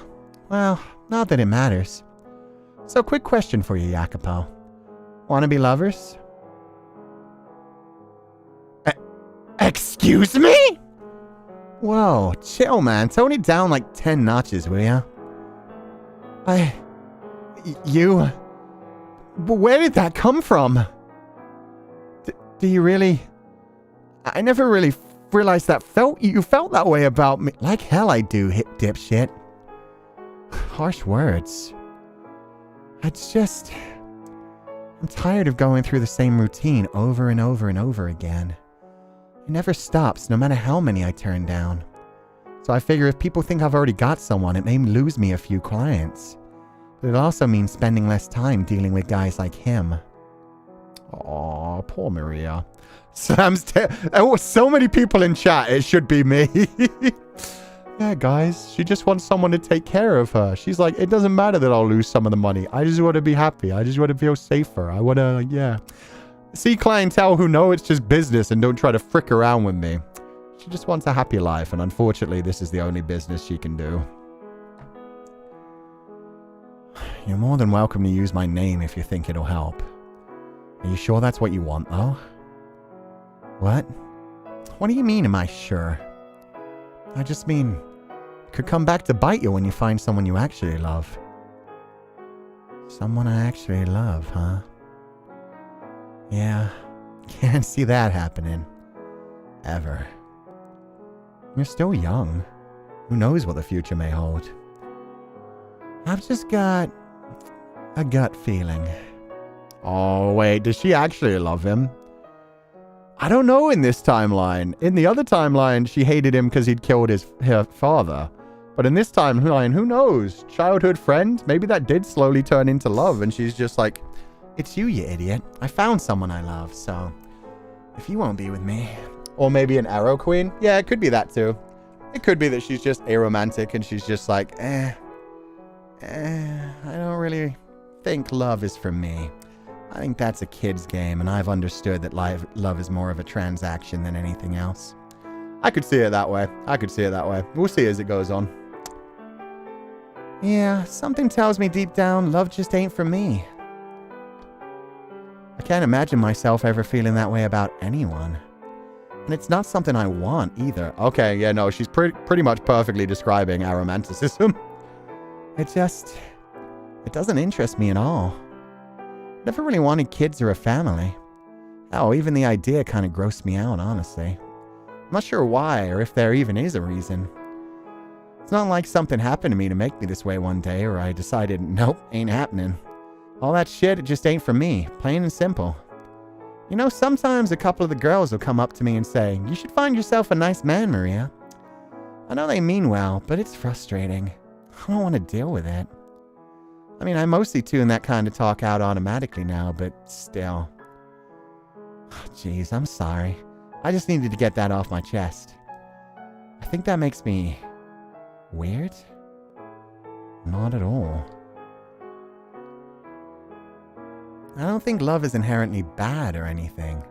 Speaker 2: Well, not that it matters. So quick question for you, Jacopo. Wanna be lovers? Excuse me? Whoa, chill man. Tone it down like 10 notches, will ya? You... Where did that come from? Do you really... I never really realized that you felt that way about me. Like hell I do, dipshit. Harsh words. It's just... I'm tired of going through the same routine over and over and over again. It never stops, no matter how many I turn down. So I figure if people think I've already got someone, it may lose me a few clients. But it also means spending less time dealing with guys like him. Aw, poor Maria. Oh, so many people in chat, it should be me. Yeah, guys, she just wants someone to take care of her. She's like, it doesn't matter that I'll lose some of the money. I just want to be happy. I just want to feel safer. I want to, yeah. See clientele who know it's just business and don't try to frick around with me. She just wants a happy life, and unfortunately, this is the only business she can do. You're more than welcome to use my name if you think it'll help. Are you sure that's what you want, though? What? What do you mean, am I sure? I just mean, it could come back to bite you when you find someone you actually love. Someone I actually love, huh? Yeah, can't see that happening. Ever. You're still young. Who knows what the future may hold? I've just got a gut feeling. Oh, wait, does she actually love him? I don't know in this timeline. In the other timeline, she hated him because he'd killed her father. But in this timeline, who knows? Childhood friend? Maybe that did slowly turn into love, and she's just like, it's you, you idiot. I found someone I love, so if you won't be with me. Or maybe an arrow queen? Yeah, it could be that too. It could be that she's just aromantic and she's just like, I don't really think love is for me. I think that's a kid's game, and I've understood that love is more of a transaction than anything else. I could see it that way. We'll see as it goes on. Yeah, something tells me deep down, love just ain't for me. I can't imagine myself ever feeling that way about anyone. And it's not something I want either. Okay, yeah, no, she's pretty much perfectly describing aromanticism. It doesn't interest me at all. Never really wanted kids or a family.
Speaker 3: Hell, even the idea kind of grossed me out, honestly. I'm not sure why, or if there even is a reason. It's not like something happened to me to make me this way one day, or I decided, nope, ain't happening. All that shit, it just ain't for me, plain and simple. You know, sometimes a couple of the girls will come up to me and say, you should find yourself a nice man, Maria. I know they mean well, but it's frustrating. I don't want to deal with it. I mean, I mostly tune that kind of talk out automatically now, but still. Jeez, I'm sorry. I just needed to get that off my chest. I think that makes me weird? Not at all. I don't think love is inherently bad or anything.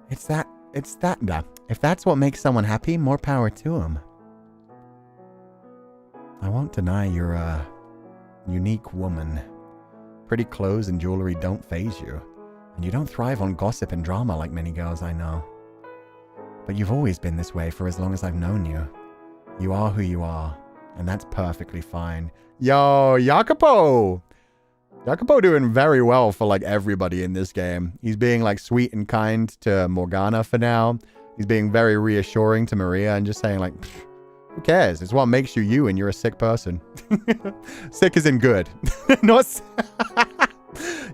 Speaker 3: If that's what makes someone happy, more power to them. I won't deny you're a unique woman. Pretty clothes and jewelry don't faze you, and you don't thrive on gossip and drama like many girls I know. But you've always been this way for as long as I've known you. You are who you are, and that's perfectly fine. Yo, Jacopo! Jacopo doing very well for, like, everybody in this game. He's being, like, sweet and kind to Morgana for now. He's being very reassuring to Maria and just saying, like, who cares? It's what makes you you, and you're a sick person. Sick as in good. Not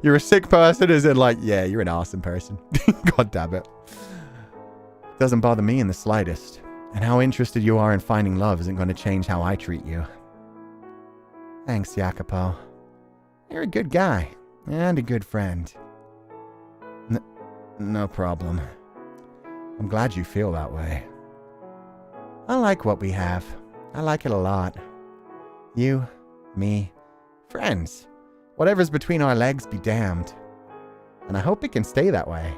Speaker 3: you're a sick person as in, like, yeah, you're an awesome person. God damn it. Doesn't bother me in the slightest. And how interested you are in finding love isn't going to change how I treat you. Thanks, Jacopo. You're a good guy, and a good friend. No problem. I'm glad you feel that way. I like what we have. I like it a lot. You, me, friends. Whatever's between our legs be damned. And I hope it can stay that way,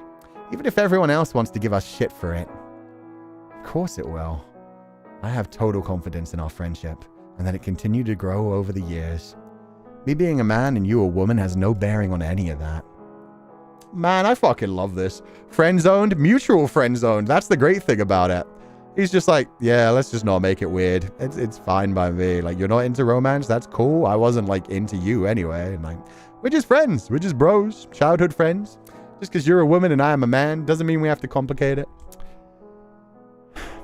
Speaker 3: even if everyone else wants to give us shit for it. Of course it will. I have total confidence in our friendship, and that it continued to grow over the years. Me being a man and you a woman has no bearing on any of that. Man, I fucking love this. Friend-zoned, mutual friend-zoned. That's the great thing about it. He's just like, yeah, let's just not make it weird. It's fine by me. Like, you're not into romance? That's cool. I wasn't, like, into you anyway. And, like, we're just friends. We're just bros. Childhood friends. Just because you're a woman and I am a man doesn't mean we have to complicate it.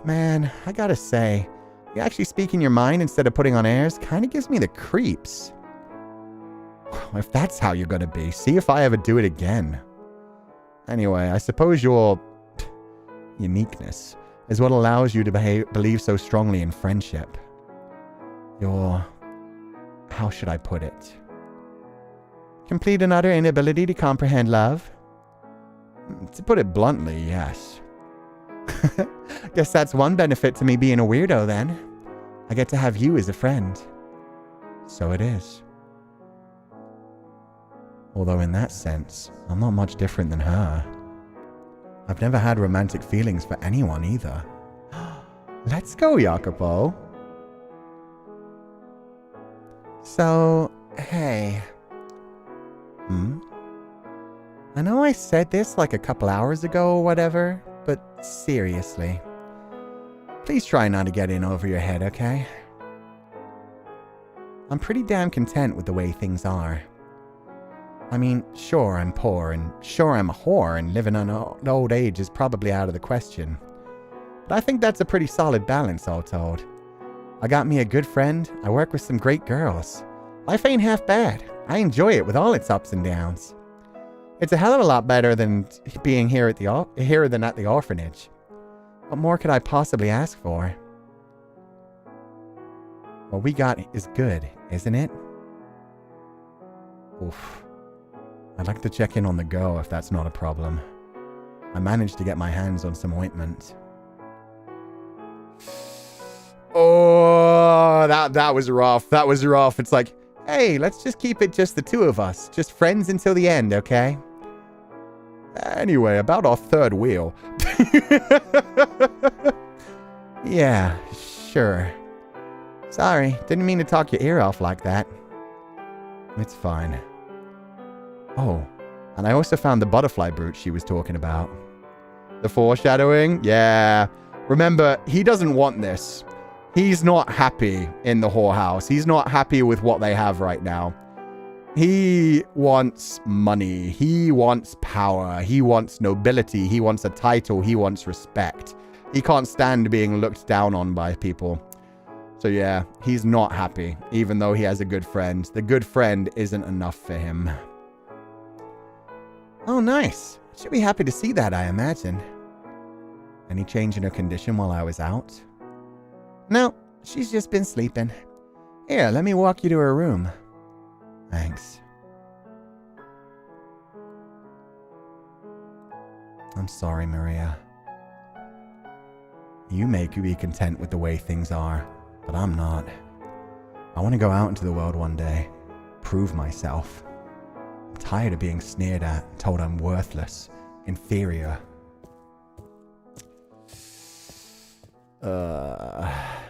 Speaker 3: Man, I gotta say, you actually speaking your mind instead of putting on airs kind of gives me the creeps. If that's how you're gonna be, see if I ever do it again. Anyway, I suppose your uniqueness is what allows you to believe so strongly in friendship. Your, how should I put it? Complete and utter inability to comprehend love? To put it bluntly, yes. Guess that's one benefit to me being a weirdo then. I get to have you as a friend. So it is. Although in that sense, I'm not much different than her. I've never had romantic feelings for anyone either. Let's go, Jacopo. So, hey. I know I said this like a couple hours ago or whatever, but seriously. Please try not to get in over your head, okay? I'm pretty damn content with the way things are. I mean, sure I'm poor, and sure I'm a whore, and living on old age is probably out of the question. But I think that's a pretty solid balance, all told. I got me a good friend, I work with some great girls. Life ain't half bad. I enjoy it with all its ups and downs. It's a hell of a lot better than being here than at the orphanage. What more could I possibly ask for? What we got is good, isn't it? Oof. I'd like to check in on the go if that's not a problem. I managed to get my hands on some ointment. Oh, that was rough. That was rough. It's like, hey, let's just keep it just the two of us. Just friends until the end, okay? Anyway, about our third wheel. Yeah, sure. Sorry, didn't mean to talk your ear off like that. It's fine. Oh, and I also found the butterfly brooch she was talking about. The foreshadowing? Yeah. Remember, he doesn't want this. He's not happy in the whorehouse. He's not happy with what they have right now.
Speaker 2: He wants money. He wants power. He wants nobility. He wants a title. He wants respect. He can't stand being looked down on by people. So yeah, he's not happy, even though he has a good friend. The good friend isn't enough for him. Oh, nice. She'll be happy to see that, I imagine. Any change in her condition while I was out? No, she's just been sleeping. Here, let me walk you to her room. Thanks. I'm sorry, Maria. You may be content with the way things are, but I'm not. I want to go out into the world one day, prove myself. I'm tired of being sneered at and told I'm worthless, inferior.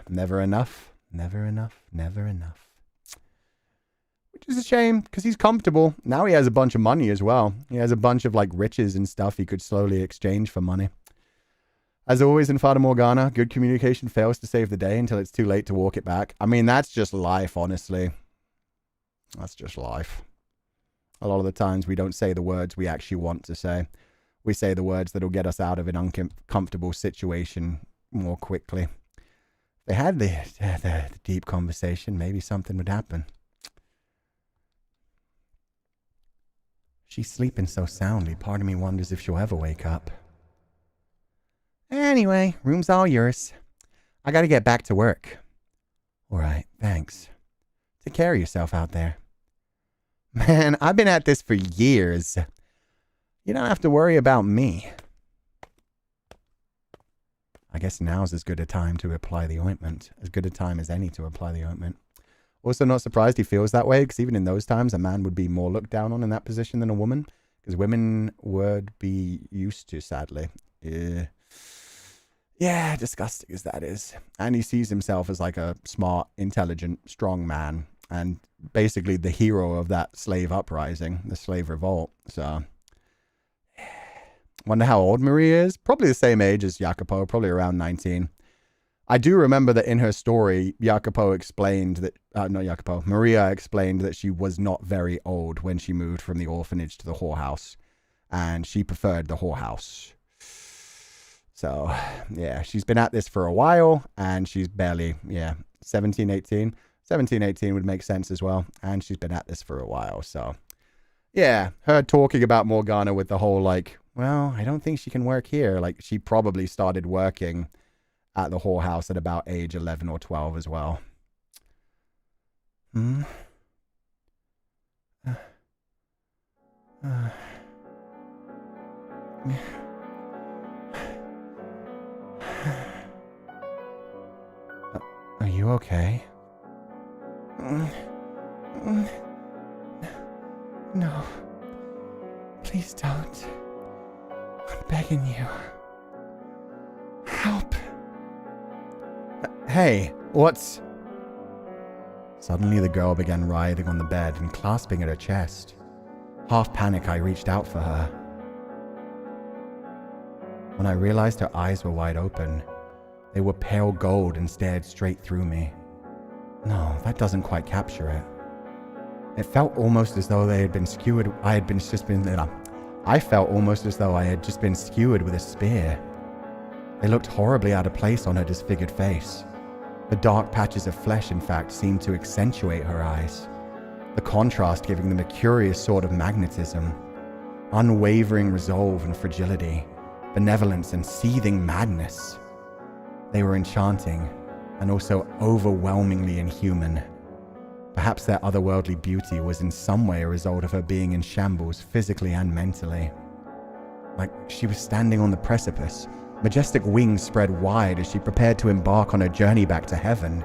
Speaker 2: Never enough, never enough, never enough. Which is a shame, because he's comfortable. Now he has a bunch of money as well. He has a bunch of, like, riches and stuff he could slowly exchange for money. As always in Fata Morgana, good communication fails to save the day until it's too late to walk it back. I mean, that's just life, honestly. That's just life. A lot of the times we don't say the words we actually want to say. We say the words that'll get us out of an uncomfortable situation more quickly. If they had the deep conversation, maybe something would happen. She's sleeping so soundly, part of me wonders if she'll ever wake up. Anyway, room's all yours. I gotta get back to work. Alright, thanks. Take care of yourself out there. Man, I've been at this for years. You don't have to worry about me. I guess now's as good a time to apply the ointment. As good a time as any to apply the ointment. Also not surprised he feels that way, because even in those times, a man would be more looked down on in that position than a woman. Because women would be used to, sadly. Yeah, disgusting as that is. And he sees himself as like a smart, intelligent, strong man. And basically the hero of that slave uprising, the slave revolt. So, wonder how old Maria is. Probably the same age as Jacopo, probably around 19. I do remember that in her story, Jacopo explained that, not Jacopo, Maria explained that she was not very old when she moved from the orphanage to the whorehouse. And she preferred the whorehouse. So, yeah, she's been at this for a while, and she's barely, 17, 18. 17, 18 would make sense as well. And she's been at this for a while, so. Yeah, her talking about Morgana with the whole, like, well, I don't think she can work here. Like, she probably started working at the whorehouse at about age 11 or 12 as well. Are you okay? No. Please don't. I'm begging you. Help. Hey, what's... Suddenly the girl began writhing on the bed and clasping at her chest. Half panic, I reached out for her. When I realized her eyes were wide open, they were pale gold and stared straight through me. No, that doesn't quite capture it. It felt almost as though they had been skewered. I felt almost as though I had just been skewered with a spear. They looked horribly out of place on her disfigured face. The dark patches of flesh, in fact, seemed to accentuate her eyes, the contrast giving them a curious sort of magnetism, unwavering resolve and fragility, benevolence and seething madness. They were enchanting, and also overwhelmingly inhuman. Perhaps their otherworldly beauty was in some way a result of her being in shambles physically and mentally. Like she was standing on the precipice, majestic wings spread wide as she prepared to embark on her journey back to heaven.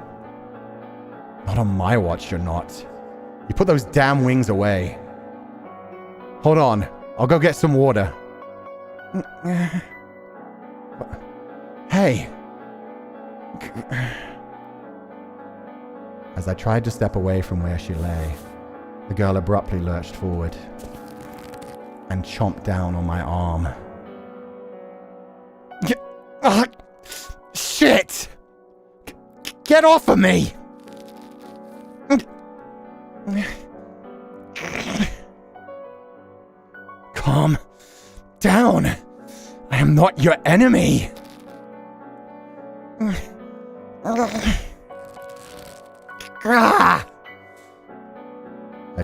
Speaker 2: Not on my watch, you're not. You put those damn wings away. Hold on, I'll go get some water. Hey. As I tried to step away from where she lay, the girl abruptly lurched forward and chomped down on my arm. Shit! Get off of me! down. I am not your enemy. Her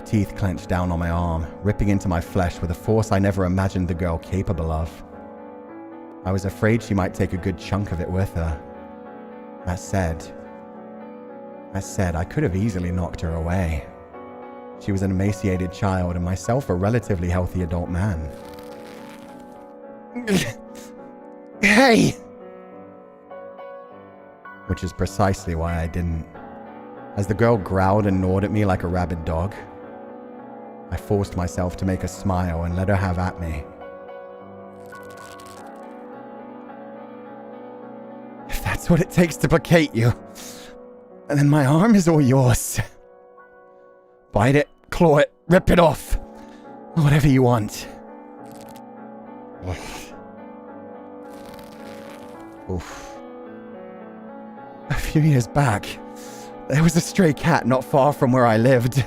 Speaker 2: teeth clenched down on my arm, ripping into my flesh with a force I never imagined the girl capable of. I was afraid she might take a good chunk of it with her. That said, I could have easily knocked her away. She was an emaciated child and myself a relatively healthy adult man. Hey! Which is precisely why I didn't. As the girl growled and gnawed at me like a rabid dog, I forced myself to make a smile and let her have at me. If that's what it takes to placate you, then my arm is all yours. Bite it, claw it, rip it off. Whatever you want. Oof. A few years back, there was a stray cat not far from where I lived.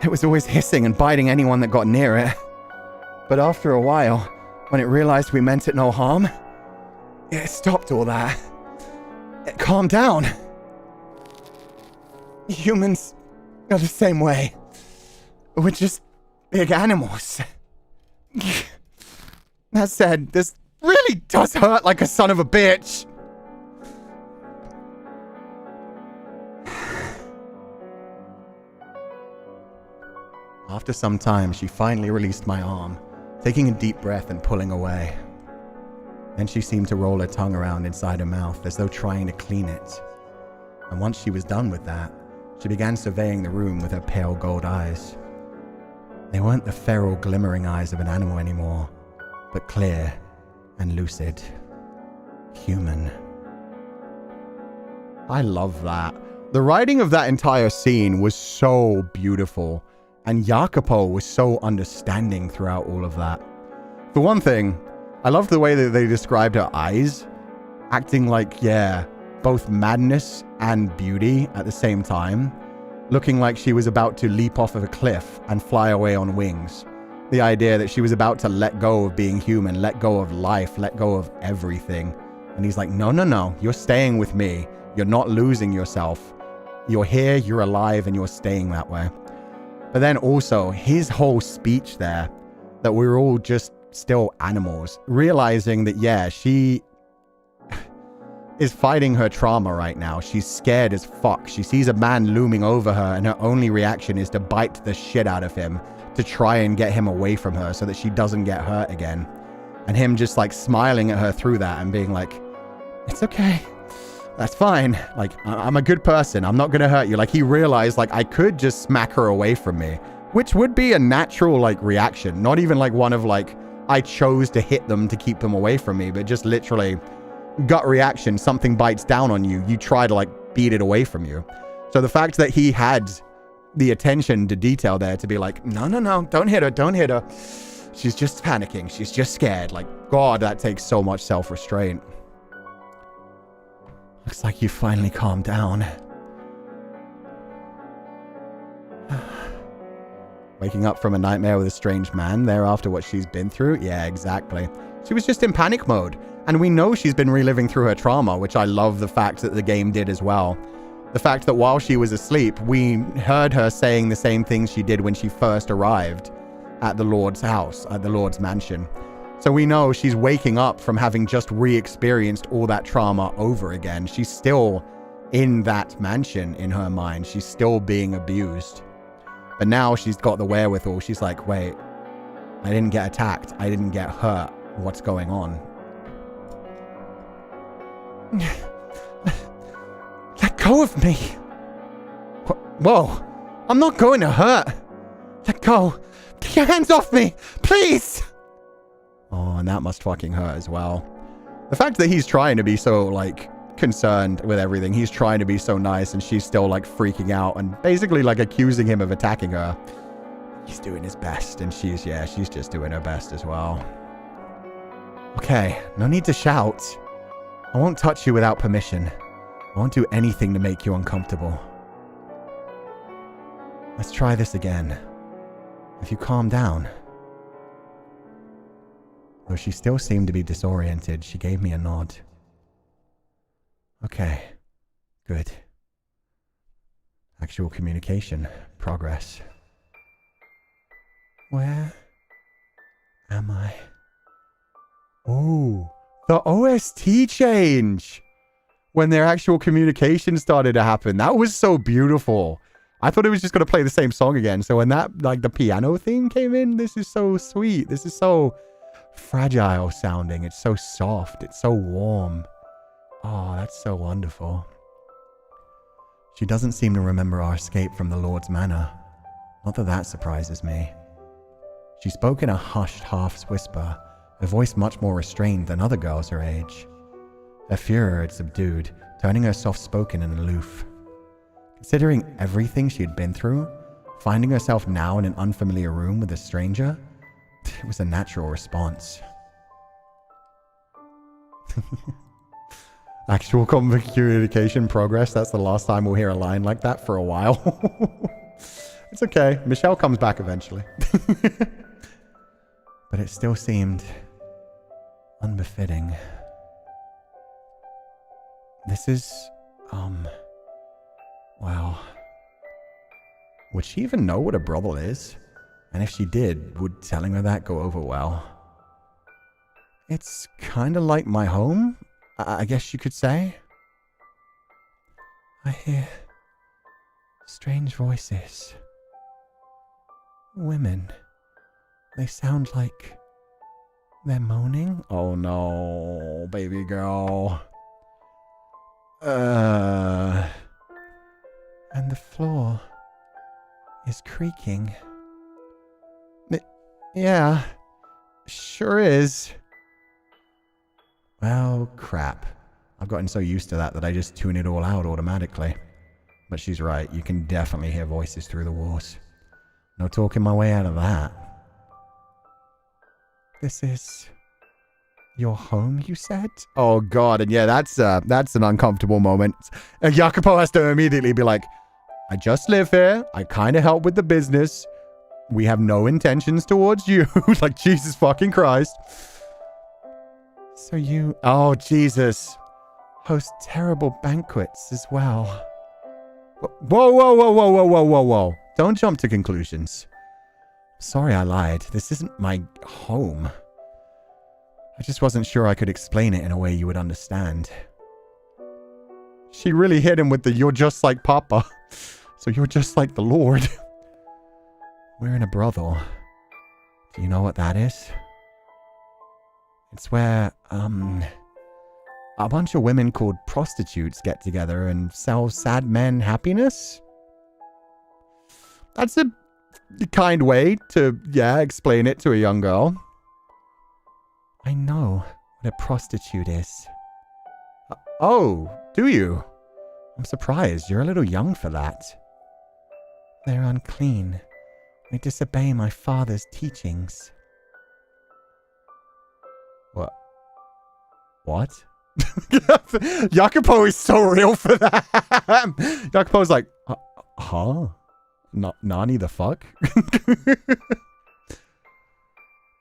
Speaker 2: It was always hissing and biting anyone that got near it. But after a while, when it realized we meant it no harm, it stopped all that. It calmed down. Humans are the same way. We're just big animals. That said, this really does hurt like a son of a bitch. After some time, she finally released my arm, taking a deep breath and pulling away. Then she seemed to roll her tongue around inside her mouth as though trying to clean it. And once she was done with that, she began surveying the room with her pale gold eyes. They weren't the feral glimmering eyes of an animal anymore, but clear and lucid. Human.
Speaker 1: I love that. The writing of that entire scene was so beautiful. And Jacopo was so understanding throughout all of that. For one thing, I loved the way that they described her eyes, acting like, both madness and beauty at the same time, looking like she was about to leap off of a cliff and fly away on wings. The idea that she was about to let go of being human, let go of life, let go of everything. And he's like, no, you're staying with me. You're not losing yourself. You're here, you're alive, and you're staying that way. But then also, his whole speech there, that we're all just still animals, realizing that, she is fighting her trauma right now. She's scared as fuck. She sees a man looming over her, and her only reaction is to bite the shit out of him to try and get him away from her so that she doesn't get hurt again. And him just like smiling at her through that and being like, it's okay. That's fine. Like, I'm a good person. I'm not going to hurt you. Like, he realized, like, I could just smack her away from me, which would be a natural, like, reaction. Not even, like, one of, like, I chose to hit them to keep them away from me, but just literally gut reaction. Something bites down on you. You try to, like, beat it away from you. So the fact that he had the attention to detail there to be like, no, don't hit her. Don't hit her. She's just panicking. She's just scared. Like, God, that takes so much self-restraint. Looks like you finally calmed down. Waking up from a nightmare with a strange man there after what she's been through? Yeah, exactly. She was just in panic mode. And we know she's been reliving through her trauma, which I love the fact that the game did as well. The fact that while she was asleep, we heard her saying the same things she did when she first arrived at the Lord's house, at the Lord's mansion. So we know she's waking up from having just re-experienced all that trauma over again. She's still in that mansion in her mind. She's still being abused. But now she's got the wherewithal. She's like, wait, I didn't get attacked. I didn't get hurt. What's going on? Let go of me. Whoa, I'm not going to hurt. Let go. Get your hands off me, please. Oh, and that must fucking hurt as well. The fact that he's trying to be so, like, concerned with everything. He's trying to be so nice and she's still, like, freaking out and basically, like, accusing him of attacking her. He's doing his best and she's just doing her best as well. Okay, no need to shout. I won't touch you without permission. I won't do anything to make you uncomfortable. Let's try this again. If you calm down.
Speaker 3: Though she still seemed to be disoriented, she gave me a nod. Okay, good. Actual communication, progress. Where am I?
Speaker 2: Oh, the OST change when their actual communication started to happen. That was so beautiful. I thought it was just going to play the same song again. So when that, like, the piano theme came in, this is so sweet. This is so fragile sounding. It's so soft. It's so warm. Oh, that's so wonderful.
Speaker 3: She doesn't seem to remember our escape from the Lord's manor. Not that that surprises me. She spoke in a hushed half-whisper, her voice much more restrained than other girls her age. Her furor had subdued, turning her soft-spoken and aloof. Considering everything she had been through, finding herself now in an unfamiliar room with a stranger, it was a natural response.
Speaker 2: Actual communication progress. That's the last time we'll hear a line like that for a while. It's okay. Michelle comes back eventually.
Speaker 3: But it still seemed unbefitting. This is, well,
Speaker 2: would she even know what a brothel is?
Speaker 3: And if she did, would telling her that go over well?
Speaker 2: It's kind of like my home, I guess you could say.
Speaker 3: I hear strange voices. Women. They sound like they're moaning.
Speaker 2: Oh no, baby girl.
Speaker 3: And the floor is creaking.
Speaker 2: Yeah, sure is.
Speaker 3: Well, crap. I've gotten so used to that I just tune it all out automatically. But she's right, you can definitely hear voices through the walls. No talking my way out of that. This is your home, you said?
Speaker 2: Oh god, and yeah, that's an uncomfortable moment. Jacopo has to immediately be like, I just live here. I kind of help with the business. We have no intentions towards you. Like, Jesus fucking Christ.
Speaker 3: So you...
Speaker 2: Oh, Jesus.
Speaker 3: Host terrible banquets as well.
Speaker 2: Whoa, whoa, whoa, whoa, whoa, whoa, whoa, whoa. Don't jump to conclusions.
Speaker 3: Sorry I lied. This isn't my home. I just wasn't sure I could explain it in a way you would understand.
Speaker 2: She really hit him with the "you're just like Papa." So you're just like the Lord.
Speaker 3: We're in a brothel. Do you know what that is? It's where, a bunch of women called prostitutes get together and sell sad men happiness?
Speaker 2: That's a kind way to, explain it to a young girl.
Speaker 3: I know what a prostitute is.
Speaker 2: Oh, do you?
Speaker 3: I'm surprised. You're a little young for that. They're unclean. They disobey my father's teachings.
Speaker 2: What? Jacopo is so real for that. Jacopo's like, huh? Nani the fuck?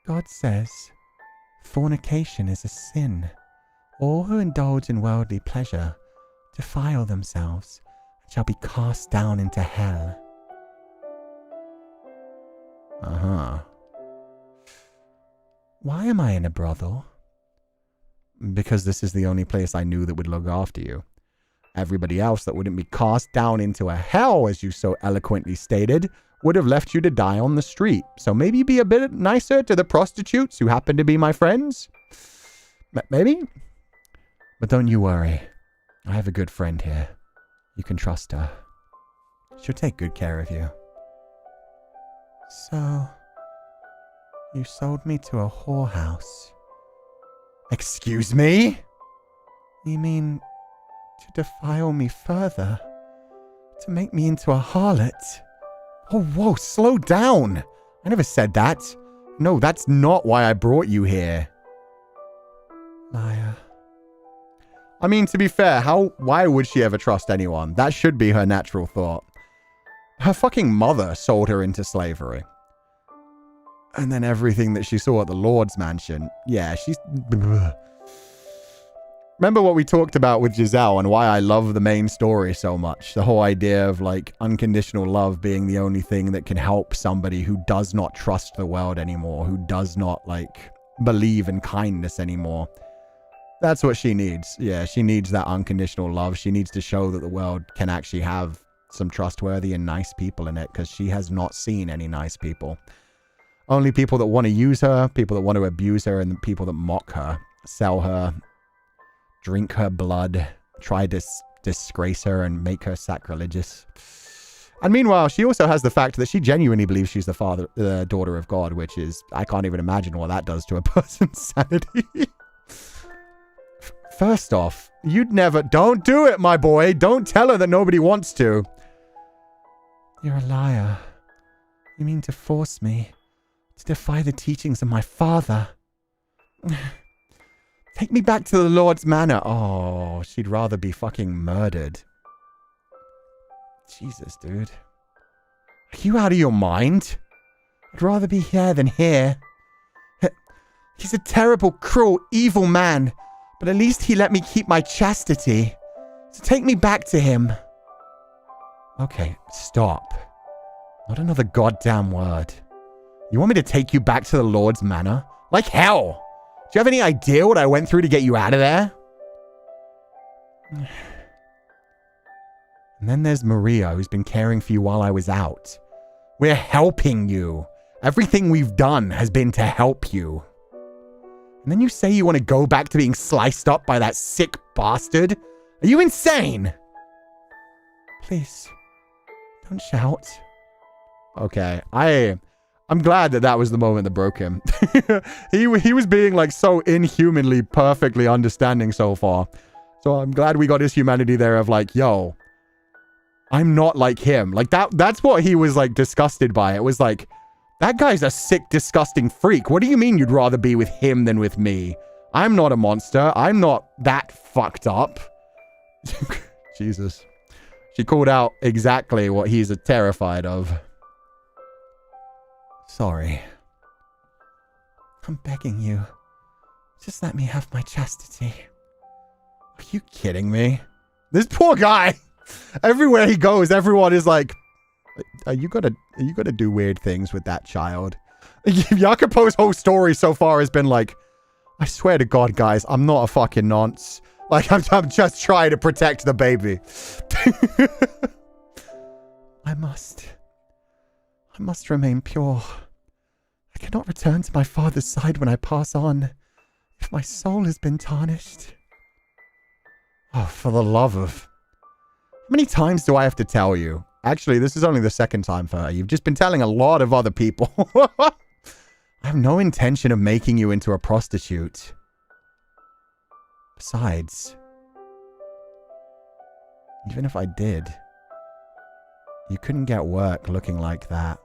Speaker 3: God says, fornication is a sin. All who indulge in worldly pleasure defile themselves and shall be cast down into hell.
Speaker 2: Uh-huh.
Speaker 3: Why am I in a brothel?
Speaker 2: Because this is the only place I knew that would look after you. Everybody else that wouldn't be cast down into a hell, as you so eloquently stated, would have left you to die on the street. So maybe be a bit nicer to the prostitutes who happen to be my friends? Maybe?
Speaker 3: But don't you worry. I have a good friend here. You can trust her. She'll take good care of you. So, you sold me to a whorehouse.
Speaker 2: Excuse me?
Speaker 3: You mean to defile me further? To make me into a harlot?
Speaker 2: Oh, whoa, slow down. I never said that. No, that's not why I brought you here.
Speaker 3: Liar.
Speaker 2: I mean, to be fair, why would she ever trust anyone? That should be her natural thought. Her fucking mother sold her into slavery.
Speaker 3: And then everything that she saw at the Lord's mansion. Yeah, she's... Remember what we talked about with Giselle and why I love the main story so much? The whole idea of, like, unconditional love being the only thing that can help somebody who does not trust the world anymore, who does not, like, believe in kindness anymore. That's what she needs. Yeah, she needs that unconditional love. She needs to show that the world can actually have some trustworthy and nice people in it, because she has not seen any nice people. Only people that want to use her, people that want to abuse her, and people that mock her, sell her, drink her blood, try to disgrace her and make her sacrilegious. And meanwhile, she also has the fact that she genuinely believes she's the daughter of God, which is, I can't even imagine what that does to a person's sanity. First off, you'd never... Don't do it, my boy. Don't tell her that nobody wants to. You're a liar. You mean to force me to defy the teachings of my father? Take me back to the Lord's manor. Oh, she'd rather be fucking murdered. Jesus, dude. Are you out of your mind? I'd rather be here than here. He's a terrible, cruel, evil man, but at least he let me keep my chastity. So take me back to him. Okay, stop. Not another goddamn word. You want me to take you back to the Lord's manor? Like hell! Do you have any idea what I went through to get you out of there? And then there's Maria, who's been caring for you while I was out. We're helping you. Everything we've done has been to help you. And then you say you want to go back to being sliced up by that sick bastard? Are you insane? Please, don't shout. Okay, I'm glad that was the moment that broke him. he was being like so inhumanly, perfectly understanding so far. So I'm glad we got his humanity there of like, yo, I'm not like him. Like that's what he was like disgusted by. It was like, that guy's a sick, disgusting freak. What do you mean you'd rather be with him than with me? I'm not a monster. I'm not that fucked up. Jesus. She called out exactly what he's terrified of. Sorry. I'm begging you. Just let me have my chastity. Are you kidding me? This poor guy. Everywhere he goes, everyone is like, are you gonna do weird things with that child? Jacopo's whole story so far has been like, I swear to God, guys, I'm not a fucking nonce. Like, I'm just trying to protect the baby. I must remain pure. I cannot return to my father's side when I pass on, if my soul has been tarnished. Oh, for the love of... How many times do I have to tell you? Actually, this is only the second time for her. You've just been telling a lot of other people. I have no intention of making you into a prostitute. Besides, even if I did, you couldn't get work looking like that.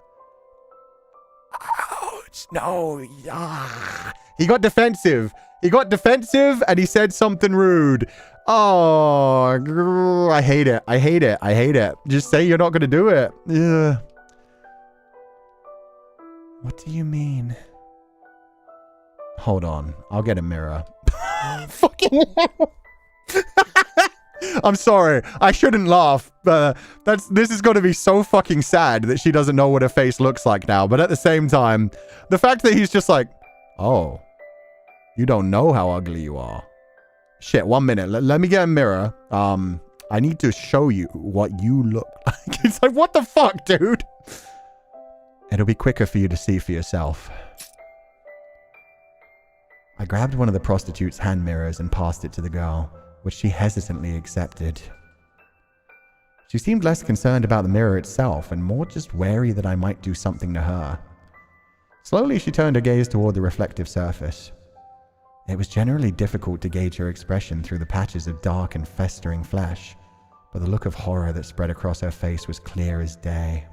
Speaker 3: Ouch, no. Ah. He got defensive. And he said something rude. Oh, I hate it. Just say you're not going to do it. Ugh. What do you mean? Hold on. I'll get a mirror. Fucking hell. I'm sorry. I shouldn't laugh. This is going to be so fucking sad that she doesn't know what her face looks like now. But at the same time, the fact that he's just like, oh, you don't know how ugly you are. Shit, 1 minute. Let me get a mirror. I need to show you what you look like. It's like, what the fuck, dude? It'll be quicker for you to see for yourself. I grabbed one of the prostitute's hand mirrors and passed it to the girl, which she hesitantly accepted. She seemed less concerned about the mirror itself and more just wary that I might do something to her. Slowly, she turned her gaze toward the reflective surface. It was generally difficult to gauge her expression through the patches of dark and festering flesh, but the look of horror that spread across her face was clear as day.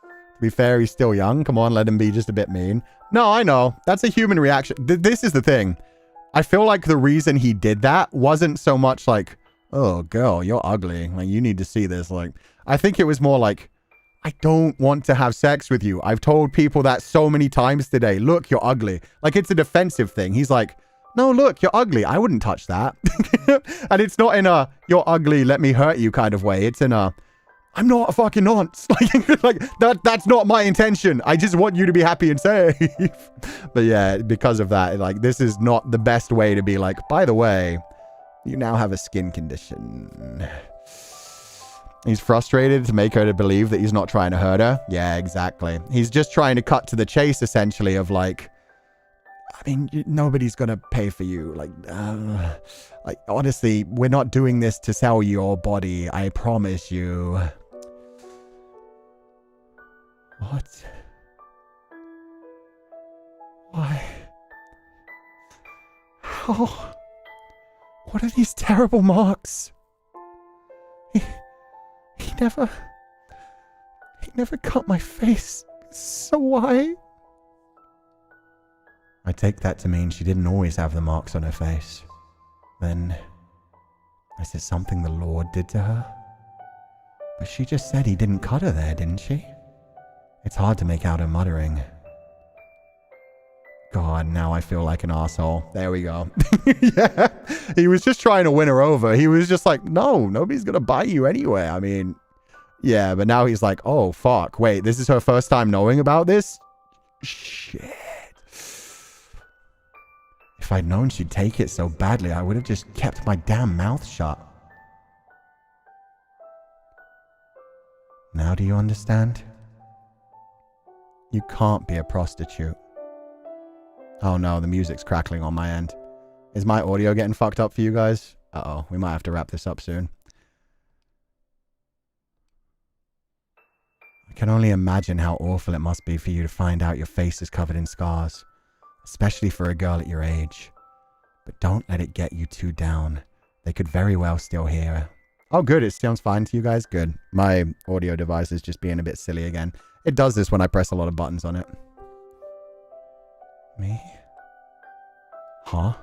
Speaker 3: To be fair, he's still young. Come on, let him be just a bit mean. No, I know. That's a human reaction. This is the thing. I feel like the reason he did that wasn't so much like, oh, girl, you're ugly. Like, you need to see this. Like, I think it was more like,
Speaker 2: I don't want to have sex with you. I've told people that so many times today. Look, you're ugly. Like, it's a defensive thing. He's like, no, look, you're ugly. I wouldn't touch that. And it's not in a, you're ugly, let me hurt you kind of way. It's in a, I'm not a fucking nonce. Like that's not my intention. I just want you to be happy and safe. But yeah, because of that, like, this is not the best way to be like, by the way, you now have a skin condition. He's frustrated to make her to believe that he's not trying to hurt her. Yeah, exactly. He's just trying to cut to the chase, essentially, of like, I mean, nobody's going to pay for you. Like, honestly, we're not doing this to sell your body. I promise you. What? Why? How? What are these terrible marks? He never cut my face. So why? I take that to mean she didn't always have the marks on her face. Then, is it something the Lord did to her? But she just said he didn't cut her there, didn't she? It's hard to make out her muttering. God, now I feel like an asshole. There we go. Yeah, he was just trying to win her over. He was just like, no, nobody's gonna buy you anyway. I mean, yeah, but now he's like, oh, fuck. Wait, this is her first time knowing about this? Shit. If I'd known she'd take it so badly, I would have just kept my damn mouth shut. Now do you understand? You can't be a prostitute. Oh no, the music's crackling on my end. Is my audio getting fucked up for you guys? Uh-oh, we might have to wrap this up soon. I can only imagine how awful it must be for you to find out your face is covered in scars. Especially for a girl at your age. But don't let it get you too down. They could very well still hear. Oh, good. It sounds fine to you guys. Good. My audio device is just being a bit silly again. It does this when I press a lot of buttons on it. Me? Huh?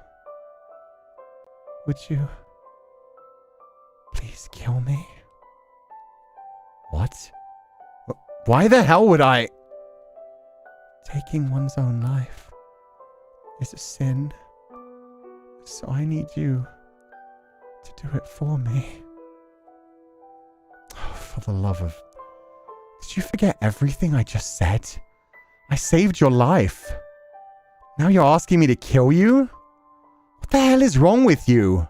Speaker 2: Would you please kill me? What? Why the hell would I? Taking one's own life is a sin, so I need you to do it for me. Oh, for the love of... Did you forget everything I just said? I saved your life. Now you're asking me to kill you? What the hell is wrong with you?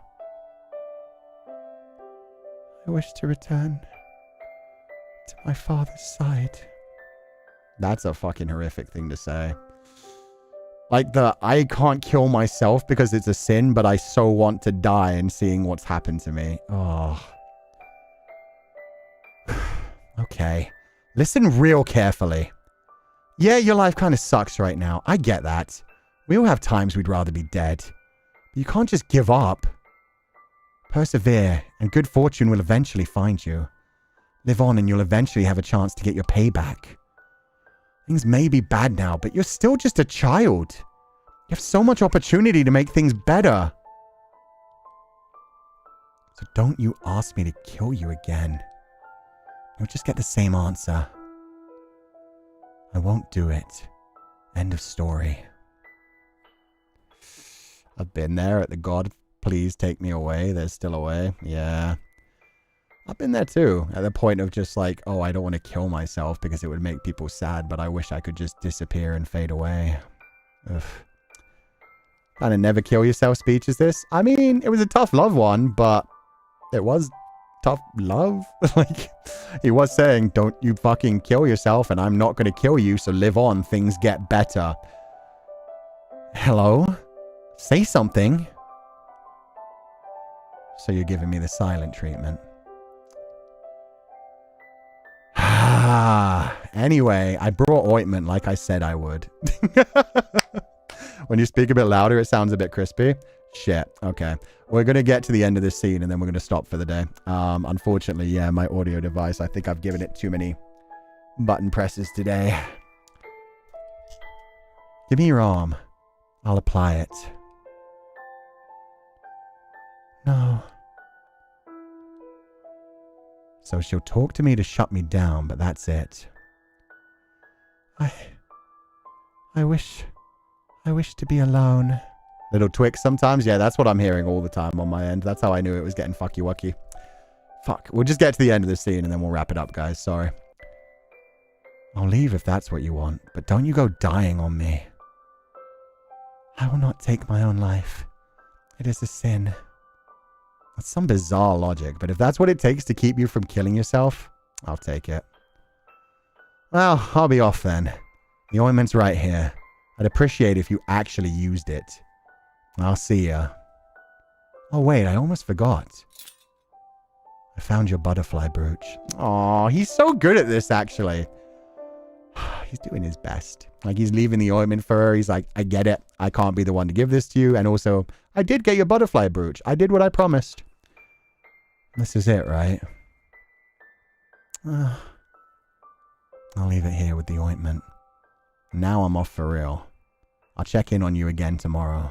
Speaker 2: I wish to return to my father's side. That's a fucking horrific thing to say. Like I can't kill myself because it's a sin, but I so want to die and seeing what's happened to me. Oh. Okay. Listen real carefully. Yeah, your life kind of sucks right now. I get that. We all have times we'd rather be dead. But you can't just give up. Persevere, and good fortune will eventually find you. Live on and you'll eventually have a chance to get your payback. Things may be bad now, but you're still just a child. You have so much opportunity to make things better. So don't you ask me to kill you again. You'll just get the same answer. I won't do it. End of story. I've been there at the God, please take me away. There's still a way. Yeah. I've been there too. At the point of just like, oh, I don't want to kill myself because it would make people sad, but I wish I could just disappear and fade away. Ugh. Kind of never kill yourself speech is this. I mean, it was a tough love one, but it was tough love. Like, he was saying, don't you fucking kill yourself and I'm not going to kill you, so live on. Things get better. Hello? Say something. So you're giving me the silent treatment. Anyway, I brought ointment like I said I would. When you speak a bit louder, it sounds a bit crispy. Shit. Okay. We're going to get to the end of this scene and then we're going to stop for the day. Unfortunately, yeah, my audio device, I think I've given it too many button presses today. Give me your arm. I'll apply it. No.
Speaker 3: So she'll talk to me to shut me down, but that's it. I wish to be alone. Little twix sometimes? Yeah, that's what I'm hearing all the time on my end. That's how I knew it was getting fucky-wucky. Fuck. We'll just get to the end of the scene and then we'll wrap it up, guys. Sorry. I'll leave if that's what you want, but don't you go dying on me. I will not take my own life. It is a sin. That's some bizarre logic, but if that's what it takes to keep you from killing yourself, I'll take it. Well, I'll be off then. The ointment's right here. I'd appreciate if you actually used it. I'll see ya. Oh wait, I almost forgot. I found your butterfly brooch. Aw, he's so good at this, actually. He's doing his best. Like, he's leaving the ointment for her. He's like, I get it. I can't be the one to give this to you. And also, I did get your butterfly brooch. I did what I promised. This is it, right? I'll leave it here with the ointment. Now I'm off for real. I'll check in on you again tomorrow.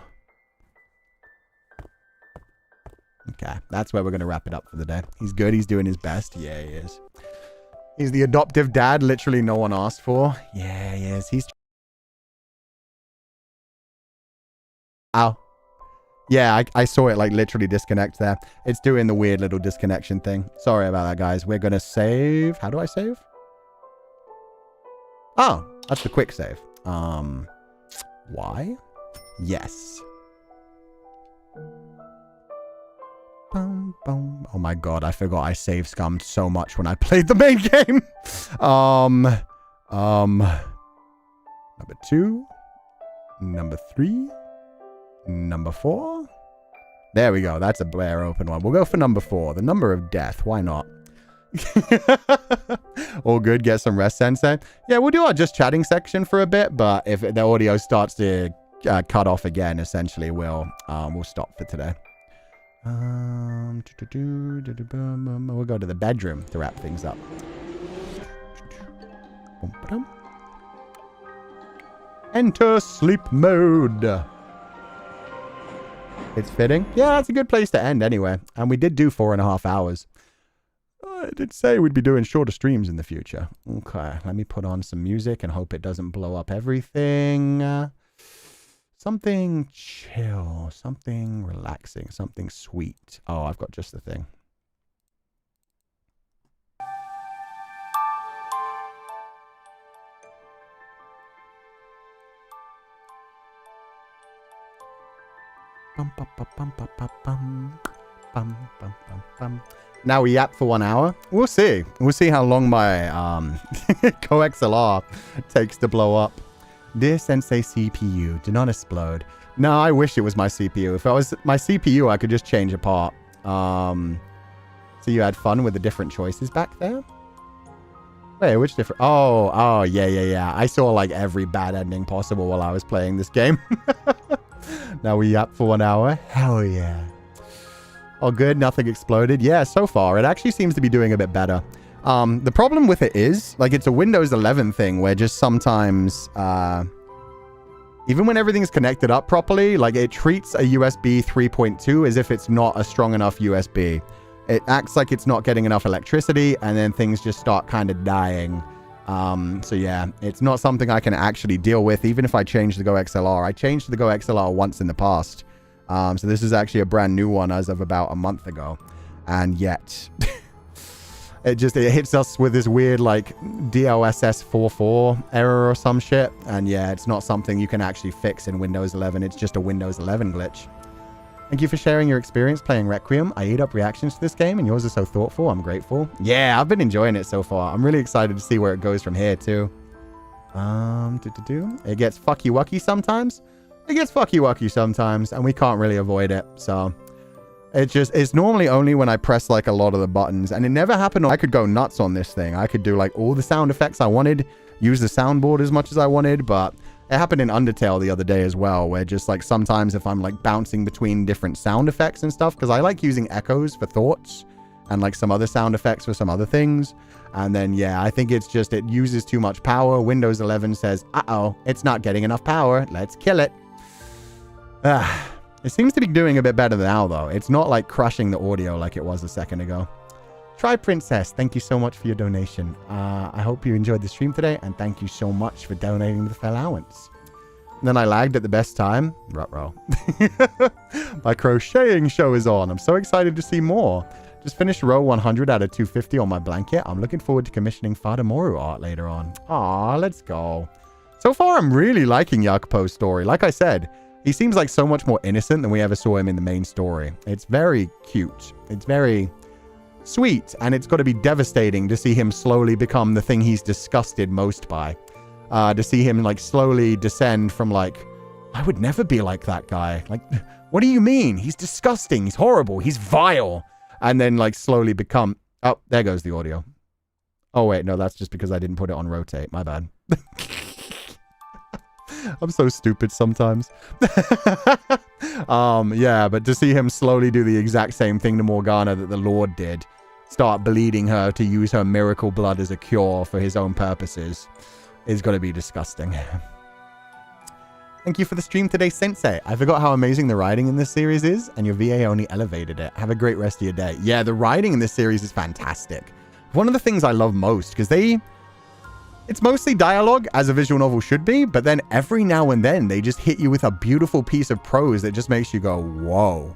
Speaker 3: Okay, that's where we're going to wrap it up for the day. He's good. He's doing his best. Yeah, he is. He's the adoptive dad literally no one asked for. Yeah, he is. He's... Ow. Yeah, I saw it like literally disconnect there. It's doing the weird little disconnection thing. Sorry about that, guys. We're going to save. How do I save? Oh, that's the quick save. Why? Yes. Oh my god, I forgot I save scummed so much when I played the main game. Number 2. Number 3. Number 4. There we go. That's a Blair open one. We'll go for number 4. The number of death. Why not? All good. Get some rest, Sensei. Yeah, we'll do our just chatting section for a bit, but if the audio starts to cut off again, essentially we'll stop for today. We'll go to the bedroom to wrap things up. Enter sleep mode. It's fitting. Yeah, that's a good place to end anyway. And we did do 4.5 hours. I did say we'd be doing shorter streams in the future. Okay, let me put on some music and hope it doesn't blow up everything. Something chill, something relaxing, something sweet. Oh, I've got just the thing. Now we yap for 1 hour. We'll see. We'll see how long my coXLR takes to blow up. Dear Sensei CPU, do not explode. No, I wish it was my CPU. If it was my CPU, I could just change a part. So you had fun with the different choices back there? Wait, which different? Oh, yeah. I saw like every bad ending possible while I was playing this game. Now we yap for 1 hour. Hell yeah. Oh, good. Nothing exploded. Yeah, so far. It actually seems to be doing a bit better. The problem with it is, like, it's a Windows 11 thing where just sometimes, even when everything's connected up properly, like, it treats a USB 3.2 as if it's not a strong enough USB. It acts like it's not getting enough electricity, and then things just start kind of dying. So yeah, it's not something I can actually deal with, even if I change the GoXLR. I changed the GoXLR once in the past. So this is actually a brand new one as of about a month ago. And yet... It hits us with this weird, like, DLSS 4.4 error or some shit. And yeah, it's not something you can actually fix in Windows 11. It's just a Windows 11 glitch. Thank you for sharing your experience playing Requiem. I eat up reactions to this game, and yours are so thoughtful. I'm grateful. Yeah, I've been enjoying it so far. I'm really excited to see where it goes from here, too. It gets fucky-wucky sometimes. It gets fucky-wucky sometimes, and we can't really avoid it, so... It's normally only when I press like a lot of the buttons, and it never happened. I could go nuts on this thing. I could do like all the sound effects I wanted, use the soundboard as much as I wanted, but it happened in Undertale the other day as well, where just like sometimes if I'm like bouncing between different sound effects and stuff, because I like using echoes for thoughts and like some other sound effects for some other things. And then, yeah, I think it's just, it uses too much power. Windows 11 says, uh-oh, it's not getting enough power. Let's kill it. It seems to be doing a bit better now, though. It's not like crushing the audio like it was a second ago. Try Princess, thank you so much for your donation. I hope you enjoyed the stream today, and thank you so much for donating to the Féileacán. Then I lagged at the best time. Ruh-roh. My crocheting show is on. I'm so excited to see more. Just finished row 100 out of 250 on my blanket. I'm looking forward to commissioning Fata Morgana art later on. Aw, let's go. So far, I'm really liking Jacopo's story. Like I said, he seems like so much more innocent than we ever saw him in the main story. It's very cute. It's very sweet, and it's got to be devastating to see him slowly become the thing he's disgusted most by. To see him like slowly descend from like, I would never be like that guy. Like, what do you mean? He's disgusting. He's horrible. He's vile. And then like slowly become, oh, there goes the audio. Oh wait, no, that's just because I didn't put it on rotate. My bad. I'm so stupid sometimes. Yeah, but to see him slowly do the exact same thing to Morgana that the Lord did, start bleeding her to use her miracle blood as a cure for his own purposes, is going to be disgusting. Thank you for the stream today, Sensei. I forgot how amazing the writing in this series is, and your VA only elevated it. Have a great rest of your day. Yeah, the writing in this series is fantastic. One of the things I love most, because it's mostly dialogue, as a visual novel should be, but then every now and then they just hit you with a beautiful piece of prose that just makes you go, whoa.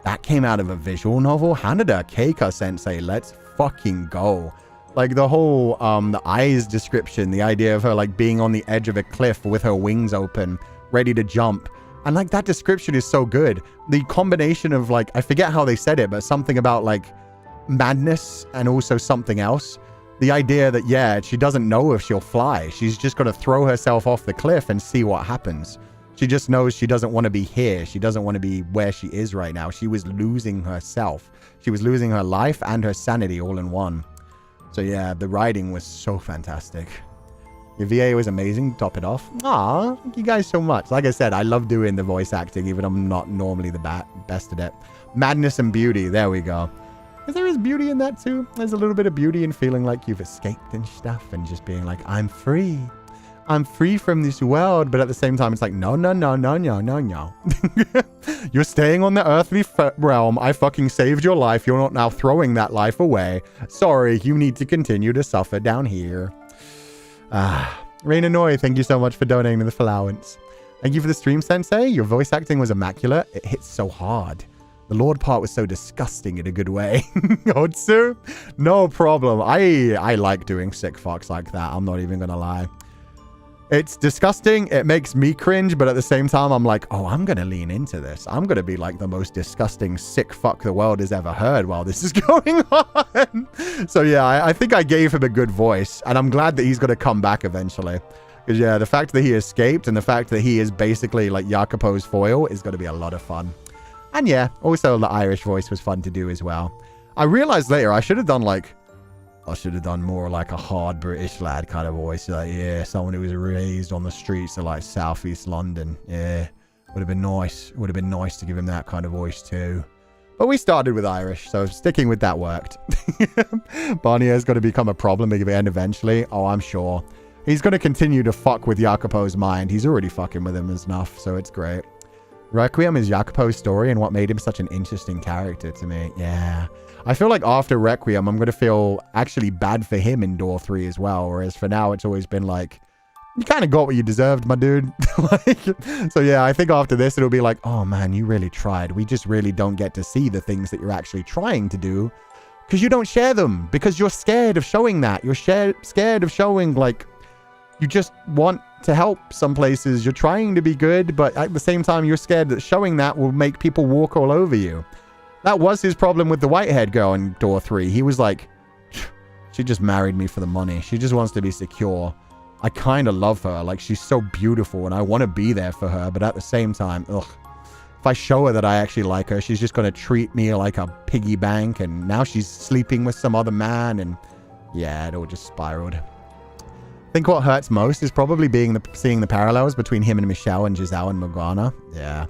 Speaker 3: That came out of a visual novel? Hanada Keika Sensei, let's fucking go. Like the whole, the eyes description, the idea of her like being on the edge of a cliff with her wings open, ready to jump. And like that description is so good. The combination of like, I forget how they said it, but something about like madness and also something else. The idea that, yeah, she doesn't know if she'll fly. She's just got to throw herself off the cliff and see what happens. She just knows she doesn't want to be here. She doesn't want to be where she is right now. She was losing herself. She was losing her life and her sanity all in one. So yeah, the writing was so fantastic. Your VA was amazing. Top it off. Aw, thank you guys so much. Like I said, I love doing the voice acting, even though I'm not normally the best at it. Madness and beauty. There we go. Because there is beauty in that too. There's a little bit of beauty in feeling like you've escaped and stuff and just being like, I'm free. I'm free from this world. But at the same time, it's like, no, no, no, no, no, no, no. You're staying on the earthly realm. I fucking saved your life. You're not now throwing that life away. Sorry, you need to continue to suffer down here. Raina Noi, thank you so much for donating to the Féileacán. Thank you for the stream, Sensei. Your voice acting was immaculate. It hits so hard. The Lord part was so disgusting in a good way. Otsu, no problem. I like doing sick fucks like that. I'm not even gonna lie. It's disgusting. It makes me cringe, but at the same time, I'm like, oh, I'm gonna lean into this. I'm gonna be like the most disgusting sick fuck the world has ever heard while this is going on. So yeah, I think I gave him a good voice, and I'm glad that he's gonna come back eventually. Because yeah, the fact that he escaped and the fact that he is basically like Jacopo's foil is gonna be a lot of fun. And yeah, also the Irish voice was fun to do as well. I realized later I should have done more like a hard British lad kind of voice. Like, yeah, someone who was raised on the streets of like Southeast London. Yeah, would have been nice. Would have been nice to give him that kind of voice too. But we started with Irish, so sticking with that worked. Barnier's going to become a problem again eventually. Oh, I'm sure. He's going to continue to fuck with Jacopo's mind. He's already fucking with him enough, so it's great. Requiem is Jacopo's story and what made him such an interesting character to me. Yeah. I feel like after Requiem, I'm going to feel actually bad for him in Door 3 as well. Whereas for now, it's always been like, you kind of got what you deserved, my dude. So yeah, I think after this, it'll be like, oh man, you really tried. We just really don't get to see the things that you're actually trying to do because you don't share them because you're scared of showing that. You're scared of showing like you just want to help some places. You're trying to be good, but at the same time, you're scared that showing that will make people walk all over you. That was his problem with the white-haired girl in Door 3. He was like, she just married me for the money. She just wants to be secure. I kind of love her. Like, she's so beautiful, and I want to be there for her. But at the same time, ugh. If I show her that I actually like her, she's just going to treat me like a piggy bank. And now she's sleeping with some other man. And yeah, it all just spiraled. I think what hurts most is probably seeing the parallels between him and Michelle and Giselle and Morgana. Yeah.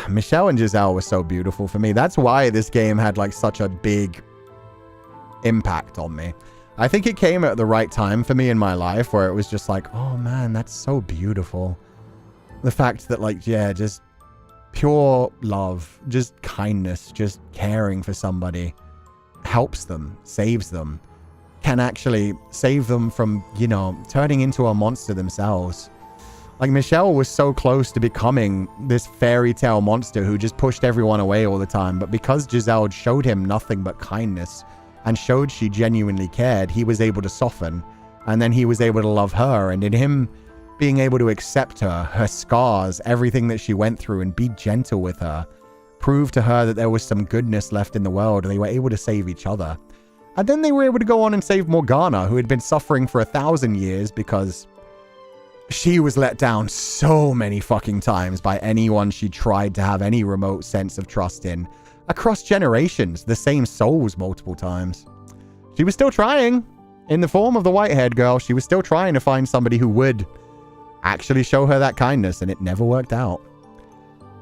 Speaker 3: Michelle and Giselle was so beautiful for me. That's why this game had like such a big impact on me. I think it came at the right time for me in my life where it was just like, oh man, that's so beautiful. The fact that like, yeah, just pure love, just kindness, just caring for somebody helps them, saves them, can actually save them from, you know, turning into a monster themselves. Like, Michelle was so close to becoming this fairy tale monster who just pushed everyone away all the time. But because Giselle showed him nothing but kindness and showed she genuinely cared, he was able to soften. And then he was able to love her. And in him being able to accept her, her scars, everything that she went through, and be gentle with her, prove to her that there was some goodness left in the world, and they were able to save each other. And then they were able to go on and save Morgana, who had been suffering for 1,000 years because she was let down so many fucking times by anyone she tried to have any remote sense of trust in. Across generations, the same souls multiple times. She was still trying. In the form of the white-haired girl, she was still trying to find somebody who would actually show her that kindness, and it never worked out.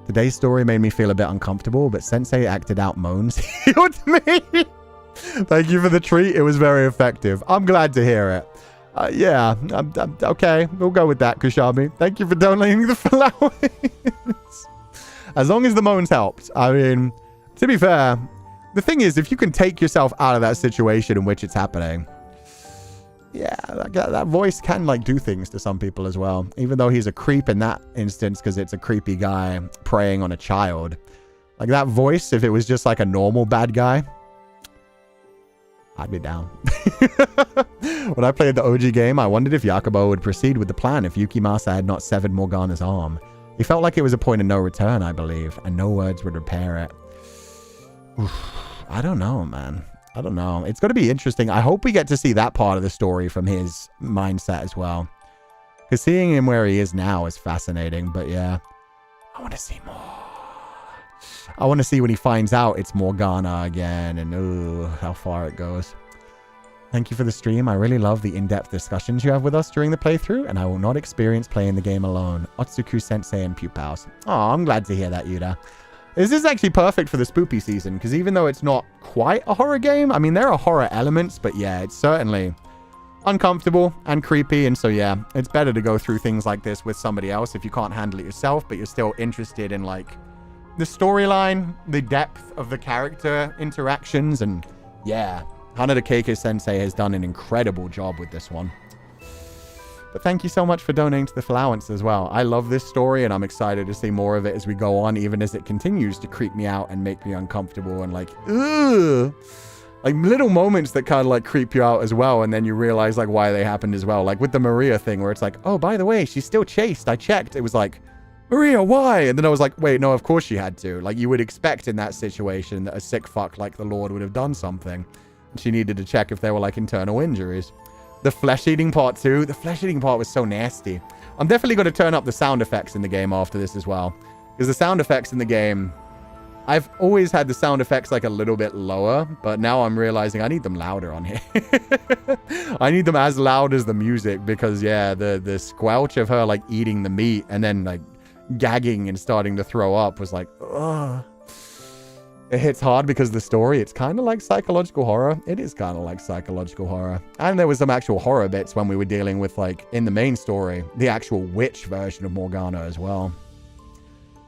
Speaker 3: Today's story made me feel a bit uncomfortable, but Sensei acted out moans healed me. Thank you for the treat. It was very effective. I'm glad to hear it. Yeah, I'm okay. We'll go with that, Kushami. Thank you for donating the flowers. As long as the moans helped. I mean, to be fair, the thing is, if you can take yourself out of that situation in which it's happening, yeah, that voice can, like, do things to some people as well. Even though he's a creep in that instance because it's a creepy guy preying on a child. Like, that voice, if it was just like a normal bad guy, I'd be down. When I played the OG game, I wondered if Jacopo would proceed with the plan if Yukimasa had not severed Morgana's arm. He felt like it was a point of no return, I believe, and no words would repair it. Oof, I don't know, man. I don't know. It's going to be interesting. I hope we get to see that part of the story from his mindset as well. Because seeing him where he is now is fascinating, but yeah. I want to see more. I want to see when he finds out it's Morgana again and how far it goes. Thank you for the stream. I really love the in-depth discussions you have with us during the playthrough, and I will not experience playing the game alone. Otsuku-sensei and Pupals. Oh, I'm glad to hear that, Yuda. This is actually perfect for the spoopy season, because even though it's not quite a horror game, I mean, there are horror elements, but yeah, it's certainly uncomfortable and creepy, and so yeah, it's better to go through things like this with somebody else if you can't handle it yourself, but you're still interested in, like, the storyline, the depth of the character interactions, and yeah, Hanada Keiko Sensei has done an incredible job with this one. But thank you so much for donating to the Féileacán as well. I love this story, and I'm excited to see more of it as we go on, even as it continues to creep me out and make me uncomfortable and like, ugh. Like little moments that kind of like creep you out as well, and then you realize like why they happened as well. Like with the Maria thing where it's like, oh, by the way, she's still chaste. I checked. It was like, Maria, why? And then I was like, wait, no, of course she had to. Like you would expect in that situation that a sick fuck like the Lord would have done something. And she needed to check if there were like internal injuries. The flesh-eating part too. The flesh-eating part was so nasty. I'm definitely going to turn up the sound effects in the game after this as well. Because the sound effects in the game, I've always had the sound effects like a little bit lower, but now I'm realizing I need them louder on here. I need them as loud as the music because, yeah, the squelch of her like eating the meat and then like gagging and starting to throw up was like, ugh. It hits hard because the story, it's kind of like psychological horror. It is kind of like psychological horror. And there was some actual horror bits when we were dealing with, like, in the main story, the actual witch version of Morgana as well.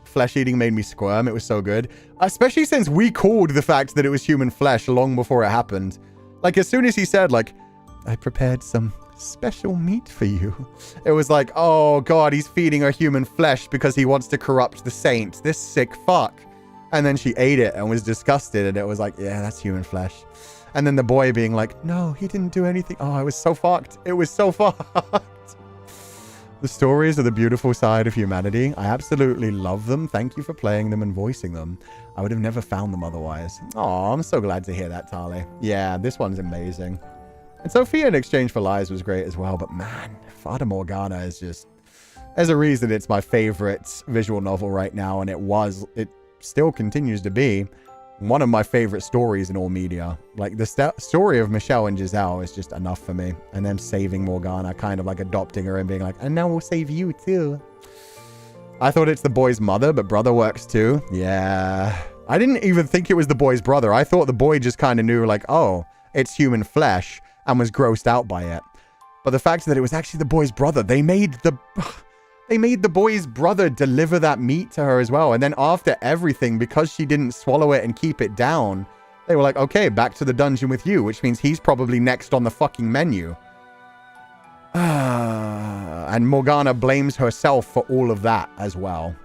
Speaker 3: Flesh eating made me squirm. It was so good. Especially since we called the fact that it was human flesh long before it happened. Like, as soon as he said, like, I prepared some special meat for you. It was like, oh, God, he's feeding her human flesh because he wants to corrupt the saints. This sick fuck. And then she ate it and was disgusted, and it was like, yeah, that's human flesh. And then the boy being like, no, he didn't do anything. Oh, I was so fucked. It was so fucked. The stories are the beautiful side of humanity. I absolutely love them. Thank you for playing them and voicing them. I would have never found them otherwise. Oh, I'm so glad to hear that, Tali. Yeah, this one's amazing. And Sophia in Exchange for Lies was great as well. But man, Fata Morgana is just... There's a reason it's my favorite visual novel right now, and it still continues to be one of my favorite stories in all media. Like the story of Michelle and Giselle is just enough for me, and them saving Morgana, kind of like adopting her and being like, and now we'll save you too. I thought it's the boy's mother, but brother works too. Yeah, I didn't even think it was the boy's brother. I thought the boy just kind of knew like, oh, it's human flesh, and was grossed out by it. But the fact that it was actually the boy's brother, they made They made the boy's brother deliver that meat to her as well. And then after everything, because she didn't swallow it and keep it down, they were like, okay, back to the dungeon with you, which means he's probably next on the fucking menu. And Morgana blames herself for all of that as well.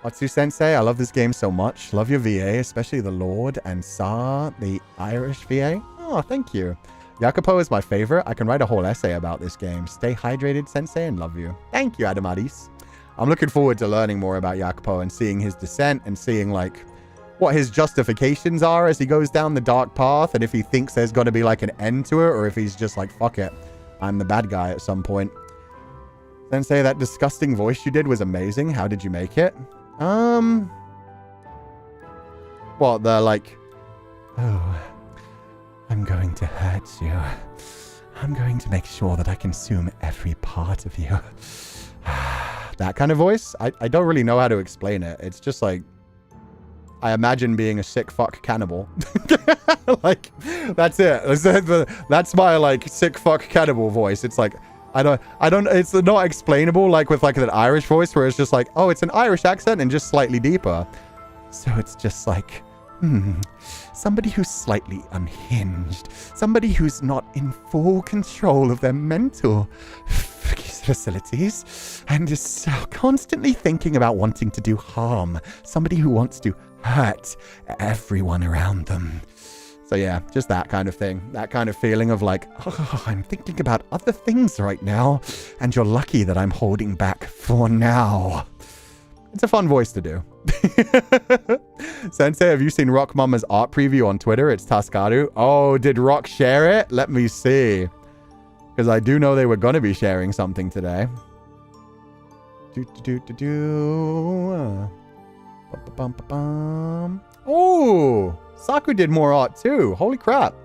Speaker 3: Atsu-sensei, I love this game so much. Love your VA, especially the Lord and Sa, the Irish VA. Oh, thank you. Jacopo is my favorite. I can write a whole essay about this game. Stay hydrated, Sensei, and love you. Thank you, Adamaris. I'm looking forward to learning more about Jacopo and seeing his descent and seeing, like, what his justifications are as he goes down the dark path, and if he thinks there's going to be, like, an end to it, or if he's just like, fuck it, I'm the bad guy at some point. Sensei, that disgusting voice you did was amazing. How did you make it? What, the, like, oh, I'm going to hurt you. I'm going to make sure that I consume every part of you. That kind of voice? I don't really know how to explain it. It's just like, I imagine being a sick fuck cannibal. Like, that's it. That's my, like, sick fuck cannibal voice. It's like, I don't, it's not explainable, like, with, like, an Irish voice where it's just like, oh, it's an Irish accent and just slightly deeper. So it's just like, somebody who's slightly unhinged. Somebody who's not in full control of their mental facilities and is so constantly thinking about wanting to do harm. Somebody who wants to hurt everyone around them. So yeah, just that kind of thing. That kind of feeling of like, oh, I'm thinking about other things right now, and you're lucky that I'm holding back for now. It's a fun voice to do. Sensei, have you seen Rock Mama's art preview on Twitter? It's Tascadu. Oh, did Rock share it? Let me see. Because I do know they were going to be sharing something today. Oh, Saku did more art too. Holy crap.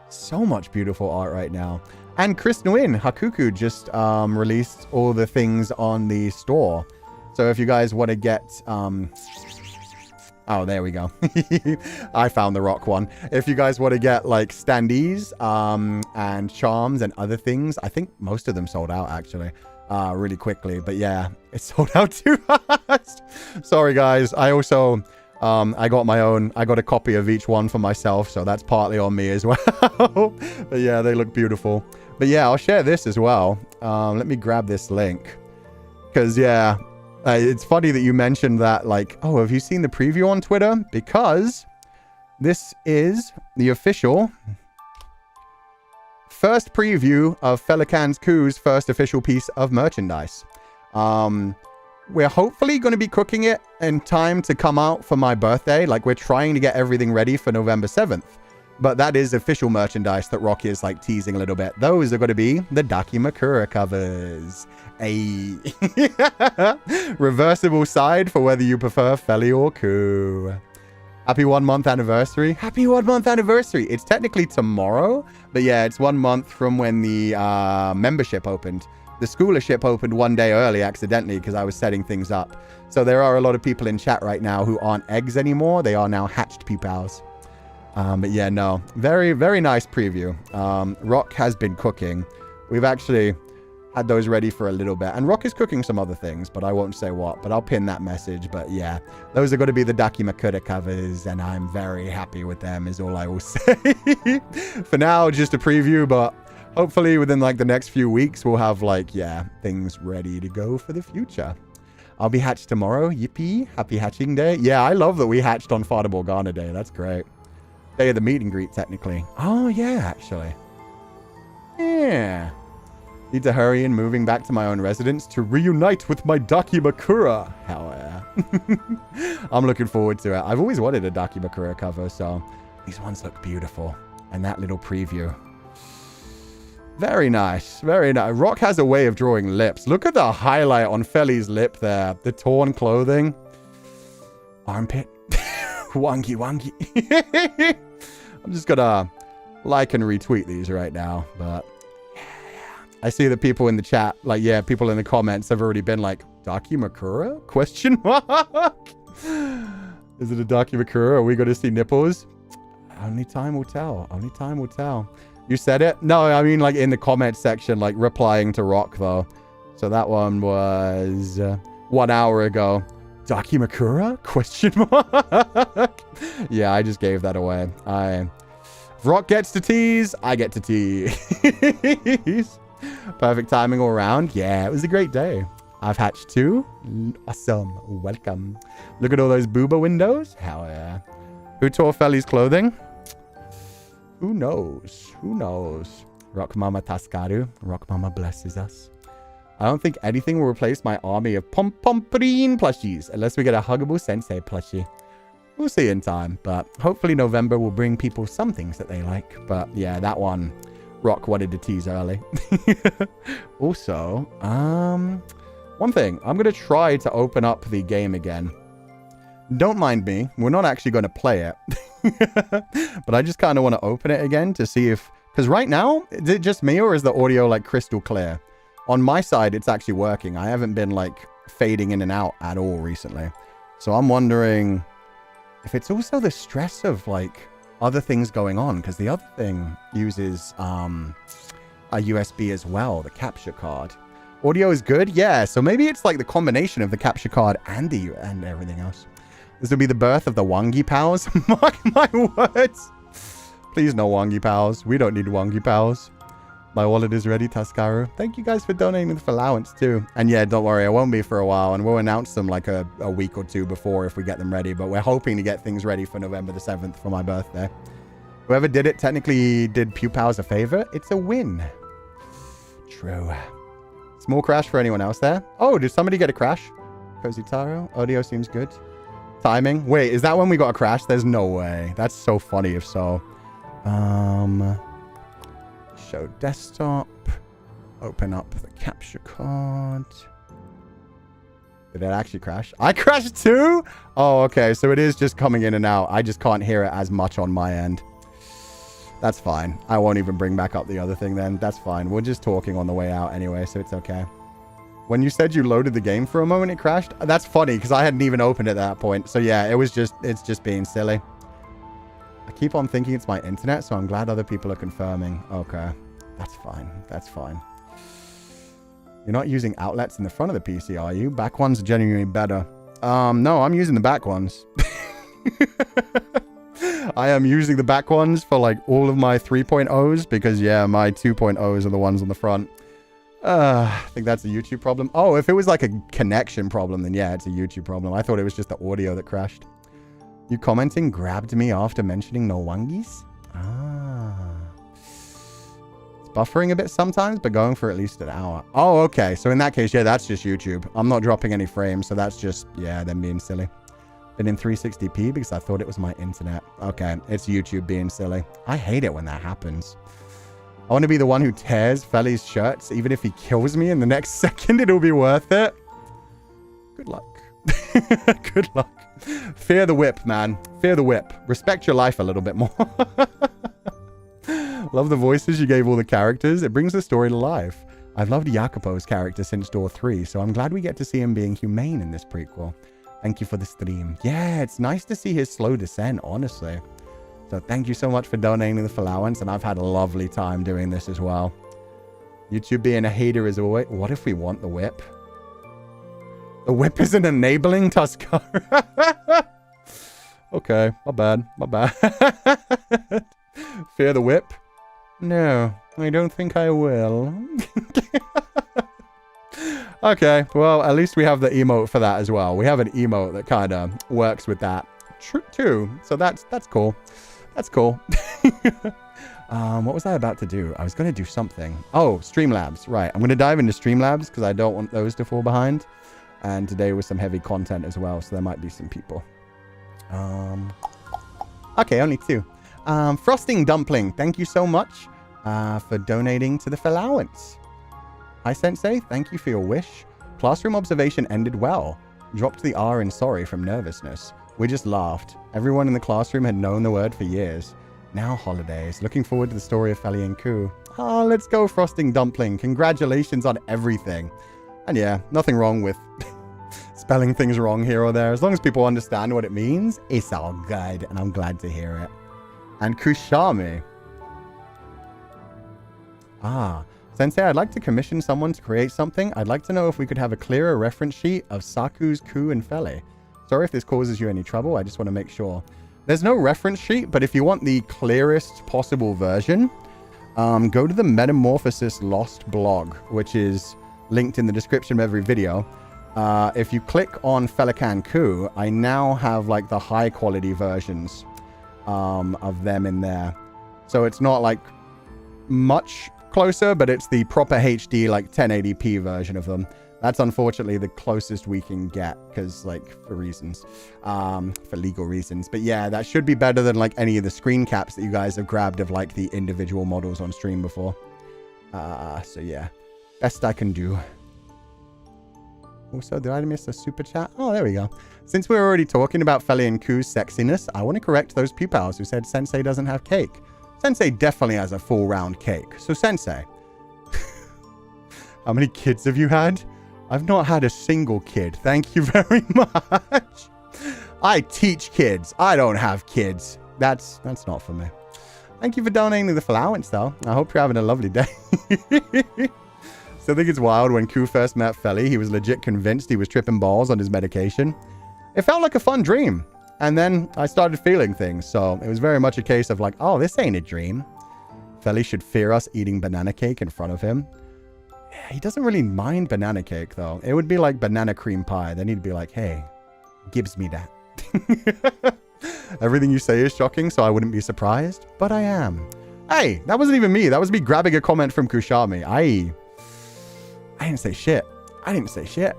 Speaker 3: So much beautiful art right now. And Chris Nguyen, Hakuku, just released all the things on the store. So if you guys want to get... oh, there we go. I found the rock one. If you guys want to get, like, standees and charms and other things, I think most of them sold out, actually, really quickly. But yeah, it sold out too fast. Sorry, guys. I also... I got my own, I got a copy of each one for myself, so that's partly on me as well. But yeah, they look beautiful. But yeah, I'll share this as well. Let me grab this link. Because yeah, it's funny that you mentioned that, like, oh, have you seen the preview on Twitter? Because this is the official first preview of Féileacan's Coup's first official piece of merchandise. We're hopefully going to be cooking it in time to come out for my birthday. Like, we're trying to get everything ready for November 7th. But that is official merchandise that Rocky is, like, teasing a little bit. Those are going to be the Dakimakura covers. A reversible side for whether you prefer Feli or Coup. Happy 1 month anniversary. Happy 1 month anniversary. It's technically tomorrow. But yeah, it's 1 month from when the membership opened. The scholarship opened 1 day early accidentally because I was setting things up. So there are a lot of people in chat right now who aren't eggs anymore. They are now hatched pupals. But yeah, no. Very, very nice preview. Rock has been cooking. We've actually had those ready for a little bit. And Rock is cooking some other things, but I won't say what. But I'll pin that message. But yeah, those are going to be the Dakimakura covers. And I'm very happy with them is all I will say. For now, just a preview, but... hopefully within like the next few weeks, we'll have like, yeah, things ready to go for the future. I'll be hatched tomorrow. Yippee. Happy hatching day. Yeah, I love that we hatched on Fata Morgana day. That's great. Day of the meet and greet, technically. Oh, yeah, actually. Yeah. Need to hurry in moving back to my own residence to reunite with my Dakimakura. Hell yeah. I'm looking forward to it. I've always wanted a Dakimakura cover, so these ones look beautiful. And that little preview. Very nice. Very nice. Rock has a way of drawing lips. Look at the highlight on Feli's lip there. The torn clothing. Armpit. Wangy, wangy. I'm just gonna like and retweet these right now. But yeah. I see the people in the chat, like, yeah, people in the comments have already been like, Dakimakura? Question mark? Is it a Dakimakura? Are we going to see nipples? Only time will tell. Only time will tell.
Speaker 2: You said it? No, I mean like in the comment section, like replying to Rock though. So that one was 1 hour ago. Dakimakura? Question mark? Yeah, I just gave that away. If Rock gets to tease, I get to tease. Perfect timing all around. Yeah, it was a great day. I've hatched 2. Awesome. Welcome. Look at all those booba windows. Hell yeah. Who tore Feli's clothing? Who knows? Who knows? Rock Mama Taskaru. Rock Mama blesses us. I don't think anything will replace my army of pom-pom-preen plushies unless we get a huggable sensei plushie. We'll see in time, but hopefully November will bring people some things that they like. But yeah, that one, Rock wanted to tease early. Also, one thing, I'm going to try to open up the game again. Don't mind me. We're not actually going to play it. But I just kind of want to open it again to see if... Because right now, is it just me or is the audio like crystal clear? On my side, it's actually working. I haven't been like fading in and out at all recently. So I'm wondering if it's also the stress of like other things going on. Because the other thing uses a USB as well, the capture card. Audio is good? Yeah, so maybe it's like the combination of the capture card and everything else. This will be the birth of the Wangi Pals. Mark my words. Please no Wangi Pals. We don't need Wangi Pals. My wallet is ready, Taskaru. Thank you guys for donating the allowance too. And yeah, don't worry, it won't be for a while. And we'll announce them like a week or two before if we get them ready. But we're hoping to get things ready for November the 7th for my birthday. Whoever did it technically did Pupals a favor. It's a win. True. Small crash for anyone else there? Oh, did somebody get a crash? Cozy Taro. Audio seems good. Timing. Wait, is that when we got a crash? There's no way. That's so funny if so. Show desktop. Open up the capture card. Did it actually crash? I crashed too? Oh, okay. So it is just coming in and out. I just can't hear it as much on my end. That's fine. I won't even bring back up the other thing then. That's fine. We're just talking on the way out anyway, so it's okay. When you said you loaded the game for a moment, it crashed. That's funny because I hadn't even opened it at that point. So yeah, it's just being silly. I keep on thinking it's my internet, so I'm glad other people are confirming. Okay. That's fine. That's fine. You're not using outlets in the front of the PC, are you? Back ones are genuinely better. No, I'm using the back ones. I am using the back ones for like all of my 3.0s because yeah, my 2.0s are the ones on the front. I think that's a YouTube problem. Oh, if it was like a connection problem, then yeah, it's a YouTube problem. I thought it was just the audio that crashed. You commenting grabbed me after mentioning no wangis? Ah. It's buffering a bit sometimes, but going for at least an hour. Oh, okay. So in that case, yeah, that's just YouTube. I'm not dropping any frames, so that's just, yeah, them being silly. Been in 360p because I thought it was my internet. Okay, it's YouTube being silly. I hate it when that happens. I want to be the one who tears Feli's shirts. Even if he kills me in the next second, it'll be worth it. Good luck. Good luck. Fear the whip, man. Fear the whip. Respect your life a little bit more. Love the voices you gave all the characters. It brings the story to life. I've loved Jacopo's character since Door 3, so I'm glad we get to see him being humane in this prequel. Thank you for the stream. Yeah, it's nice to see his slow descent, honestly. So thank you so much for donating the allowance, and I've had a lovely time doing this as well. YouTube being a hater is always... What if we want the whip? The whip isn't enabling Tuskar. Okay, my bad. My bad. Fear the whip? No, I don't think I will. Okay, well, at least we have the emote for that as well. We have an emote that kind of works with that too. So that's cool. That's cool. What was I about to do? I was going to do something. Oh, Streamlabs. Right. I'm going to dive into Streamlabs because I don't want those to fall behind. And today was some heavy content as well, so there might be some people. Okay, only 2. Frosting Dumpling, thank you so much for donating to the allowance. Hi, Sensei. Thank you for your wish. Classroom observation ended well. Dropped the R in sorry from nervousness. We just laughed. Everyone in the classroom had known the word for years. Now holidays. Looking forward to the story of Féileacán. Oh, let's go, Frosting Dumpling. Congratulations on everything. And yeah, nothing wrong with spelling things wrong here or there. As long as people understand what it means, it's all good. And I'm glad to hear it. And Kushami.
Speaker 3: Ah. Sensei, I'd like to commission someone to create something. I'd like to know if we could have a clearer reference sheet of Saku's coup and Fele. Sorry if this causes you any trouble. I just want to make sure. There's no reference sheet, but if you want the clearest possible version, go to the Metamorphosis Lost blog, which is linked in the description of every video. If you click on Féileacán coup, I now have like the high quality versions of them in there. So it's not like much closer, but it's the proper HD like 1080p version of them. That's unfortunately the closest we can get because like for reasons, for legal reasons. But yeah, that should be better than like any of the screen caps that you guys have grabbed of like the individual models on stream before. So yeah, best I can do. Also, did I miss a super chat? Oh, there we go. Since we're already talking about Féileacán coup's sexiness, I want to correct those pupils who said Sensei doesn't have cake. Sensei definitely has a full round cake. So Sensei, how many kids have you had? I've not had a single kid. Thank you very much. I teach kids. I don't have kids. That's not for me. Thank you for donating the allowance, though. I hope you're having a lovely day. Still think it's wild when Ku first met Feli. He was legit convinced he was tripping balls on his medication. It felt like a fun dream. And then I started feeling things. So it was very much a case of like, oh, this ain't a dream. Feli should fear us eating banana cake in front of him. He doesn't really mind banana cake, though. It would be like banana cream pie. Then he'd be like, hey, gives me that. Everything you say is shocking, so I wouldn't be surprised. But I am. Hey, that wasn't even me. That was me grabbing a comment from Kushami. I didn't say shit. I didn't say shit.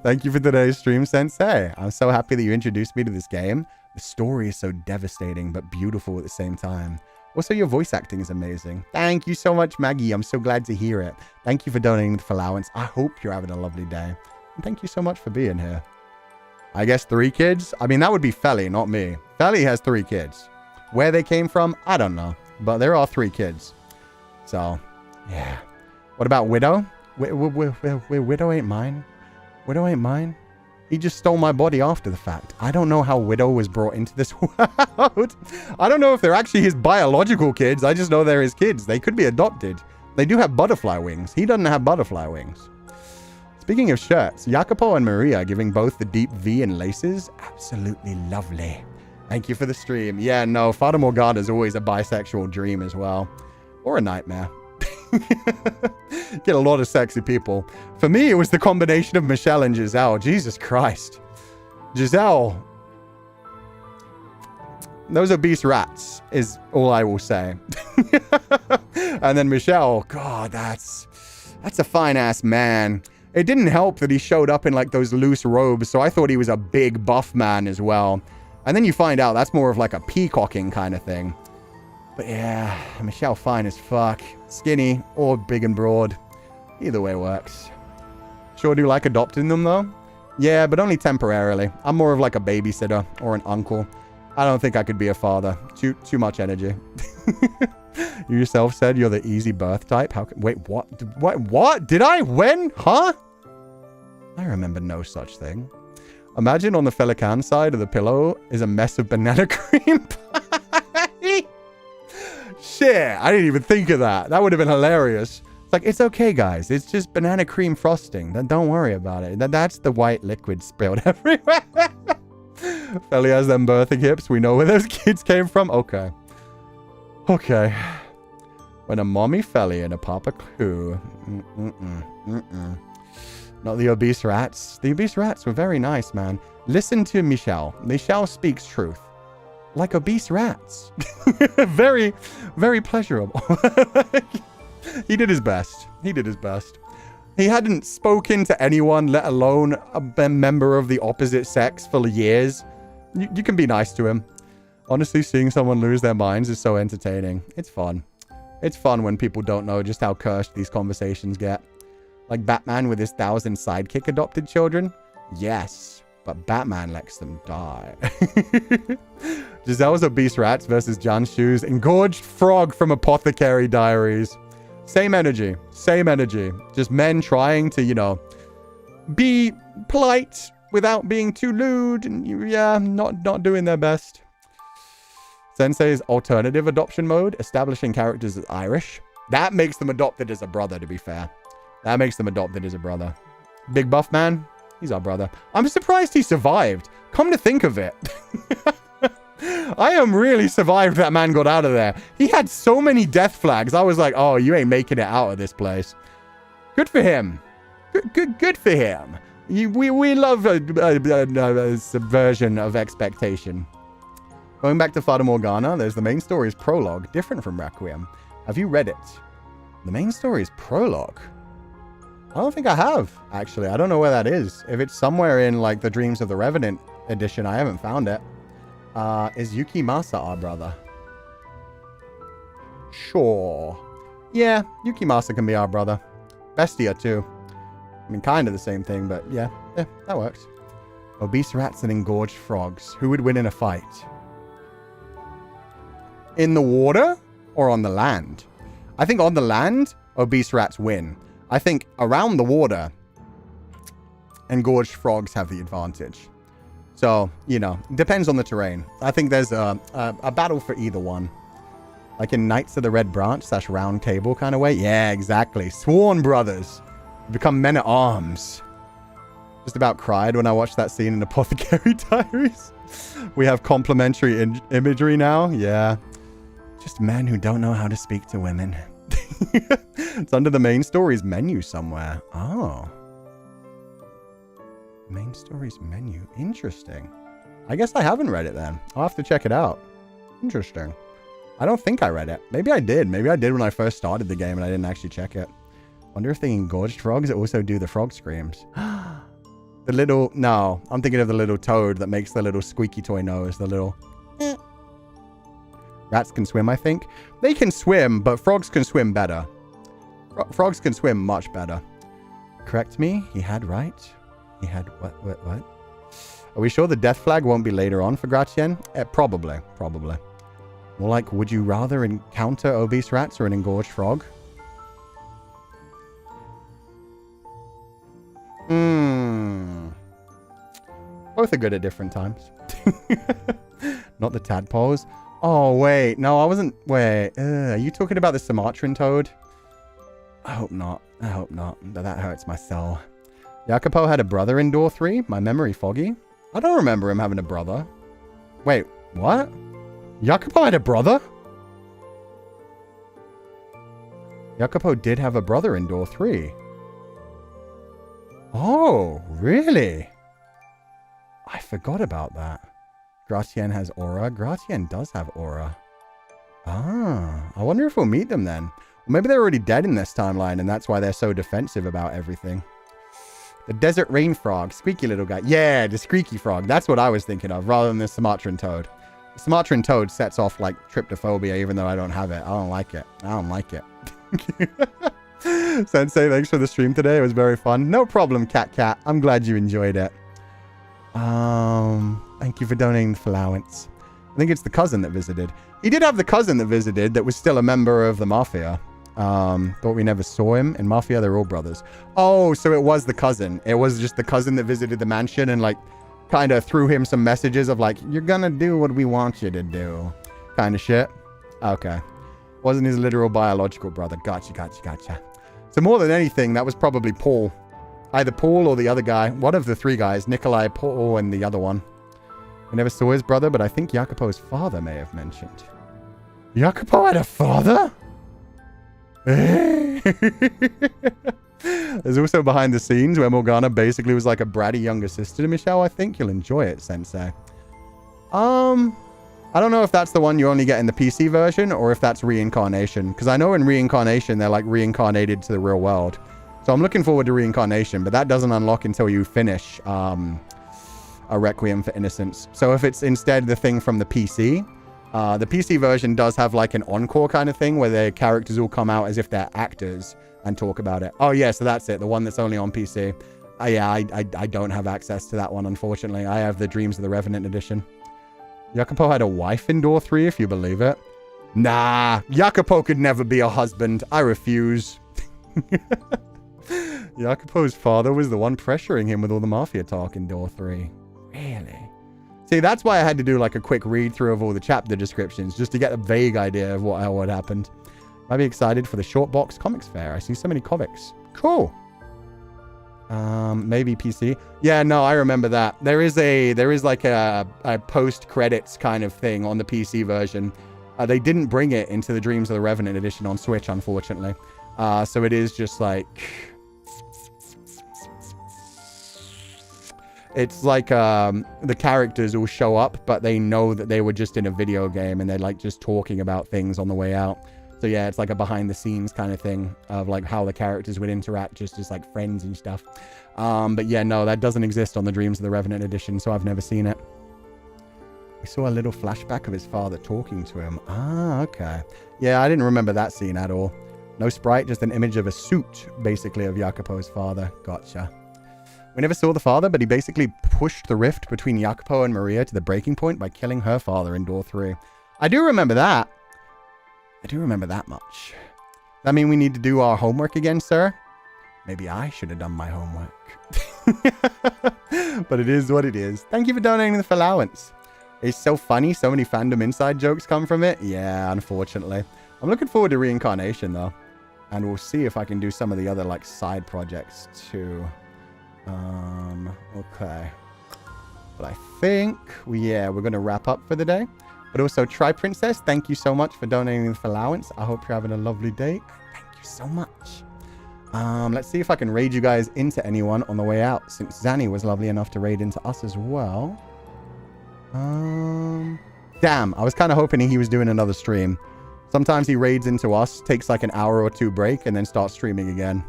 Speaker 3: Thank you for today's stream, Sensei. I'm so happy that you introduced me to this game. The story is so devastating, but beautiful at the same time. Also, your voice acting is amazing. Thank you so much, Maggie. I'm so glad to hear it. Thank you for donating the allowance. I hope you're having a lovely day. And thank you so much for being here. I guess 3 kids? I mean, that would be Feli, not me. Feli has 3 kids. Where they came from, I don't know. But there are 3 kids. So, yeah. What about Widow? Widow ain't mine. Widow ain't mine. He just stole my body after the fact. I don't know how Widow was brought into this world. I don't know if they're actually his biological kids. I just know they're his kids. They could be adopted. They do have butterfly wings. He doesn't have butterfly wings. Speaking of shirts, Jacopo and Maria giving both the deep V and laces. Absolutely lovely. Thank you for the stream. Yeah, no, Fata Morgana is always a bisexual dream as well. Or a nightmare. Get a lot of sexy people. For me, it was the combination of Michelle and Giselle. Jesus Christ. Giselle. Those obese rats is all I will say. And then Michelle. God, that's a fine-ass man. It didn't help that he showed up in like those loose robes, so I thought he was a big buff man as well. And then you find out that's more of like a peacocking kind of thing. But yeah, Michelle fine as fuck. Skinny or big and broad. Either way works. Sure do like adopting them though? Yeah, but only temporarily. I'm more of like a babysitter or an uncle. I don't think I could be a father. Too much energy. You yourself said you're the easy birth type. How can... Wait, what? What? Did I? When? Huh? I remember no such thing. Imagine on the Féileacán side of the pillow is a mess of banana cream pie. Shit, I didn't even think of that. That would have been hilarious. It's like, it's okay, guys. It's just banana cream frosting. Then don't worry about it. That's the white liquid spilled everywhere. Feli has them birthing hips. We know where those kids came from. Okay. Okay. When a mommy Feli and a papa Ku. Not the obese rats. The obese rats were very nice, man. Listen to Michelle. Michelle speaks truth. Like obese rats. Very, very pleasurable. He did his best. He did his best. He hadn't spoken to anyone, let alone a member of the opposite sex for years. You can be nice to him. Honestly, seeing someone lose their minds is so entertaining. It's fun. It's fun when people don't know just how cursed these conversations get. Like Batman with his 1,000 sidekick adopted children? Yes, but Batman lets them die. Giselle's obese rats versus Jan's shoes. Engorged frog from Apothecary Diaries. Same energy. Same energy. Just men trying to, you know, be polite without being too lewd. And, yeah, not doing their best.
Speaker 2: Sensei's alternative adoption mode, establishing characters as Irish. That makes them adopted as a brother, to be fair. That makes them adopted as a brother. Big buff man, he's our brother. I'm surprised he survived. Come to think of it. I am really survived that man got out of there. He had so many death flags. I was like, oh, you ain't making it out of this place. Good for him. Good for him. We love a subversion of expectation. Going back to Fata Morgana, there's the main story's prologue, different from Requiem. Have you read it? The main story's prologue? I don't think I have, actually. I don't know where that is. If it's somewhere in, like, the Dreams of the Revenant edition, I haven't found it. Is Yukimasa our brother? Sure. Yeah, Yukimasa can be our brother. Bestia, too. I mean, kind of the same thing, but yeah, that works. Obese rats and engorged frogs. Who would win in a fight? In the water or on the land? I think on the land, obese rats win. I think around the water, engorged frogs have the advantage. So, you know, depends on the terrain. I think there's a battle for either one. Like in Knights of the Red Branch / Round Table kind of way. Yeah, exactly. Sworn brothers. Become men at arms. Just about cried when I watched that scene in Apothecary Diaries. We have complimentary imagery now. Yeah. Just men who don't know how to speak to women. It's under the main story's menu somewhere. Oh. Main story's menu. Interesting. I guess I haven't read it then. I'll have to check it out. Interesting. I don't think I read it. Maybe I did. Maybe I did when I first started the game and I didn't actually check it. Wonder if the engorged frogs also do the frog screams. The little... No. I'm thinking of the little toad that makes the little squeaky toy nose. The little... Rats can swim, I think. They can swim, but frogs can swim better. Frogs can swim much better. Correct me? He had right? He had... What? Are we sure the death flag won't be later on for Gratien? Probably. More like, would you rather encounter obese rats or an engorged frog? Both are good at different times. Not the tadpoles. Oh, wait. No, I wasn't... Wait. Are you talking about the Sumatran toad? I hope not. That hurts my soul. Jacopo had a brother in Door 3? My memory foggy? I don't remember him having a brother. Wait, what? Jacopo had a brother? Jacopo did have a brother in Door 3. Oh, really? I forgot about that. Gratien has aura. Gratien does have aura. Ah, I wonder if we'll meet them then. Well, maybe they're already dead in this timeline and that's why they're so defensive about everything. The desert rain frog. Squeaky little guy. Yeah, the squeaky frog. That's what I was thinking of rather than the Sumatran toad. The Sumatran toad sets off like tryptophobia even though I don't have it. I don't like it. Sensei, thanks for the stream today. It was very fun. No problem, Cat. I'm glad you enjoyed it. Thank you for donating the allowance. I think it's the cousin that visited. He did have the cousin that visited that was still a member of the Mafia. Thought we never saw him. In Mafia, they're all brothers. Oh, so it was the cousin. It was just the cousin that visited the mansion and like kind of threw him some messages of like, you're gonna do what we want you to do. Kind of shit. Okay. Wasn't his literal biological brother. Gotcha. So more than anything, that was probably Paul. Either Paul or the other guy. One of the three guys. Nikolai, Paul, and the other one. I never saw his brother, but I think Jacopo's father may have mentioned. Jacopo had a father? There's also behind the scenes where Morgana basically was like a bratty younger sister to Michelle. I think you'll enjoy it, Sensei. I don't know if that's the one you only get in the PC version or if that's reincarnation. Because I know in reincarnation, they're like reincarnated to the real world. So I'm looking forward to reincarnation, but that doesn't unlock until you finish a Requiem for Innocence. So if it's instead the thing from the PC version does have like an encore kind of thing where the characters all come out as if they're actors and talk about it. Oh yeah, so that's it. The one that's only on PC. Yeah, I don't have access to that one, unfortunately. I have the Dreams of the Revenant edition. Jacopo had a wife in Door 3, if you believe it. Nah, Jacopo could never be a husband. I refuse. Jacopo's father was the one pressuring him with all the Mafia talk in Door 3. Really? See, that's why I had to do like a quick read through of all the chapter descriptions, just to get a vague idea of what happened. Might be excited for the short box comics fair. I see so many comics. Cool. Maybe PC. Yeah, no, I remember that. There is like a post credits kind of thing on the PC version. They didn't bring it into the Dreams of the Revenant edition on Switch, unfortunately. So it is just like, it's like the characters will show up, but they know that they were just in a video game and they're like just talking about things on the way out. So yeah, it's like a behind the scenes kind of thing of like how the characters would interact just as like friends and stuff. But yeah, no, that doesn't exist on the Dreams of the Revenant edition, so I've never seen it. We saw a little flashback of his father talking to him. Ah, okay. Yeah, I didn't remember that scene at all. No sprite, just an image of a suit, basically, of Jacopo's father. Gotcha. We never saw the father, but he basically pushed the rift between Jacopo and Maria to the breaking point by killing her father in door 3. I do remember that. I do remember that much. That mean we need to do our homework again, sir? Maybe I should have done my homework. But it is what it is. Thank you for donating the allowance. It's so funny. So many fandom inside jokes come from it. Yeah, unfortunately. I'm looking forward to Reincarnation, though. And we'll see if I can do some of the other, like, side projects, too. Okay. But I think, we're going to wrap up for the day. But also, Tri Princess, thank you so much for donating the allowance. I hope you're having a lovely day. Thank you so much. Let's see if I can raid you guys into anyone on the way out, since Zanny was lovely enough to raid into us as well. Damn, I was kind of hoping he was doing another stream. Sometimes he raids into us, takes like an hour or 2 break, and then starts streaming again.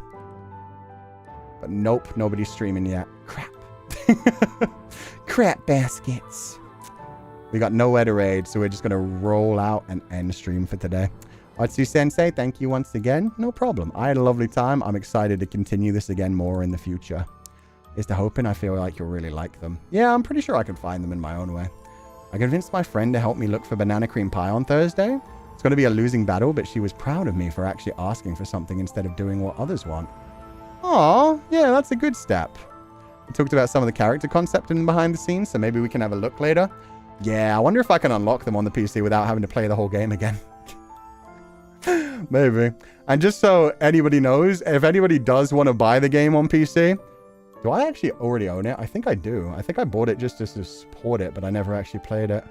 Speaker 2: But nope, nobody's streaming yet. Crap. Crap baskets. We got nowhere to raid, so we're just going to roll out and end stream for today. Atsu Sensei, thank you once again. No problem. I had a lovely time. I'm excited to continue this again more in the future. Is the hoping I feel like you'll really like them. Yeah, I'm pretty sure I can find them in my own way. I convinced my friend to help me look for banana cream pie on Thursday. It's going to be a losing battle, but she was proud of me for actually asking for something instead of doing what others want. Aw, yeah, that's a good step. We talked about some of the character concept and behind the scenes, so maybe we can have a look later. Yeah, I wonder if I can unlock them on the PC without having to play the whole game again. Maybe. And just so anybody knows, if anybody does want to buy the game on PC, do I actually already own it? I think I do. I think I bought it just to support it, but I never actually played it.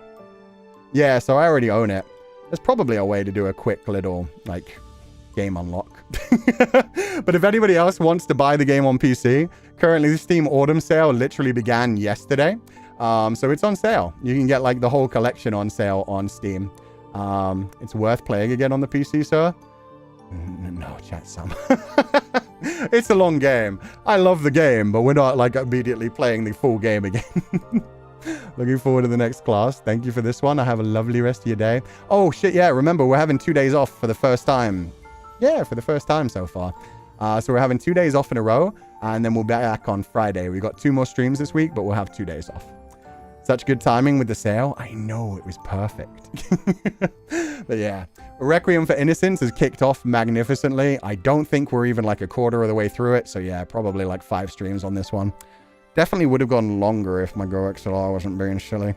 Speaker 2: Yeah, so I already own it. There's probably a way to do a quick little, like, game unlock. But if anybody else wants to buy the game on PC, currently the Steam Autumn sale literally began yesterday. So it's on sale. You can get, like, the whole collection on sale on Steam. It's worth playing again on the PC, sir? No, chat some. It's a long game. I love the game, but we're not like immediately playing the full game again. Looking forward to the next class. Thank you for this one. I have a lovely rest of your day. Oh shit, yeah, remember we're having 2 days off for the first time. Yeah, for the first time so far. So we're having 2 days off in a row, and then we'll be back on Friday. We got 2 more streams this week, but we'll have 2 days off. Such good timing with the sale. I know, it was perfect. But yeah, Requiem for Innocence has kicked off magnificently. I don't think we're even like a quarter of the way through it. So yeah, probably like 5 streams on this one. Definitely would have gone longer if my Go XLR wasn't being silly.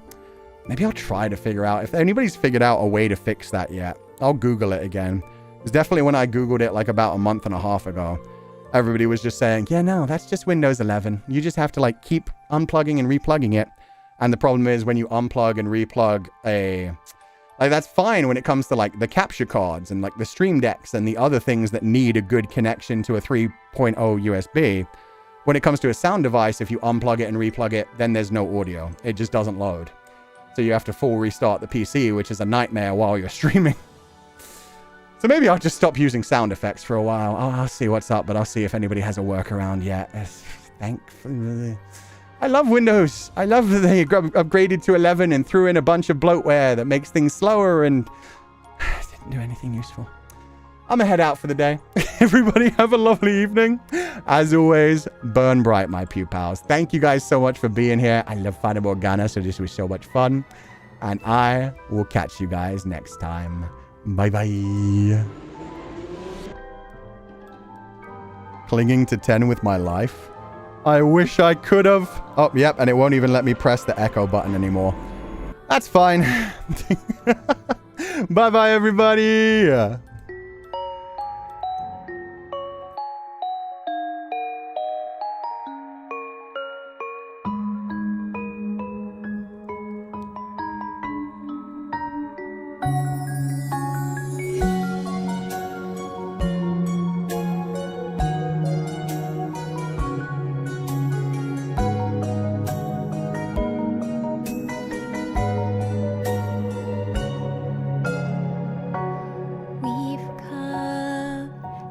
Speaker 2: Maybe I'll try to figure out, if anybody's figured out a way to fix that yet, I'll Google it again. It's definitely when I Googled it like about a month and a half ago. Everybody was just saying, yeah, no, that's just Windows 11. You just have to like keep unplugging and replugging it. And the problem is when you unplug and replug like that's fine when it comes to like the capture cards and like the stream decks and the other things that need a good connection to a 3.0 USB. When it comes to a sound device, if you unplug it and replug it, then there's no audio. It just doesn't load. So you have to full restart the PC, which is a nightmare while you're streaming. So maybe I'll just stop using sound effects for a while. I'll see what's up, but I'll see if anybody has a workaround yet. Thankfully. I love Windows. I love that they upgraded to 11 and threw in a bunch of bloatware that makes things slower and didn't do anything useful. I'm gonna head out for the day. Everybody have a lovely evening. As always, burn bright, my pupils. Thank you guys so much for being here. I love Fata Morgana, so this was so much fun. And I will catch you guys next time. Bye-bye. Clinging to 10 with my life. I wish I could have. Oh, yep, and it won't even let me press the echo button anymore.
Speaker 1: That's fine. Bye-bye, everybody.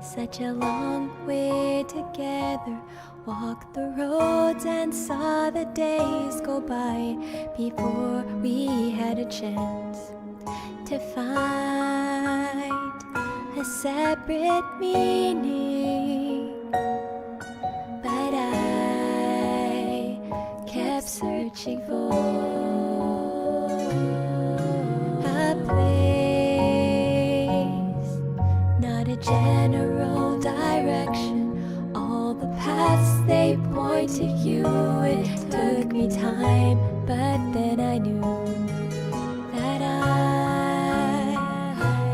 Speaker 4: Such a long way together, walked the roads and saw the days go by before we had a chance to find a separate meaning. But I kept searching for a place, not a general direction. All the paths they point to you. It took me time, but then I knew that I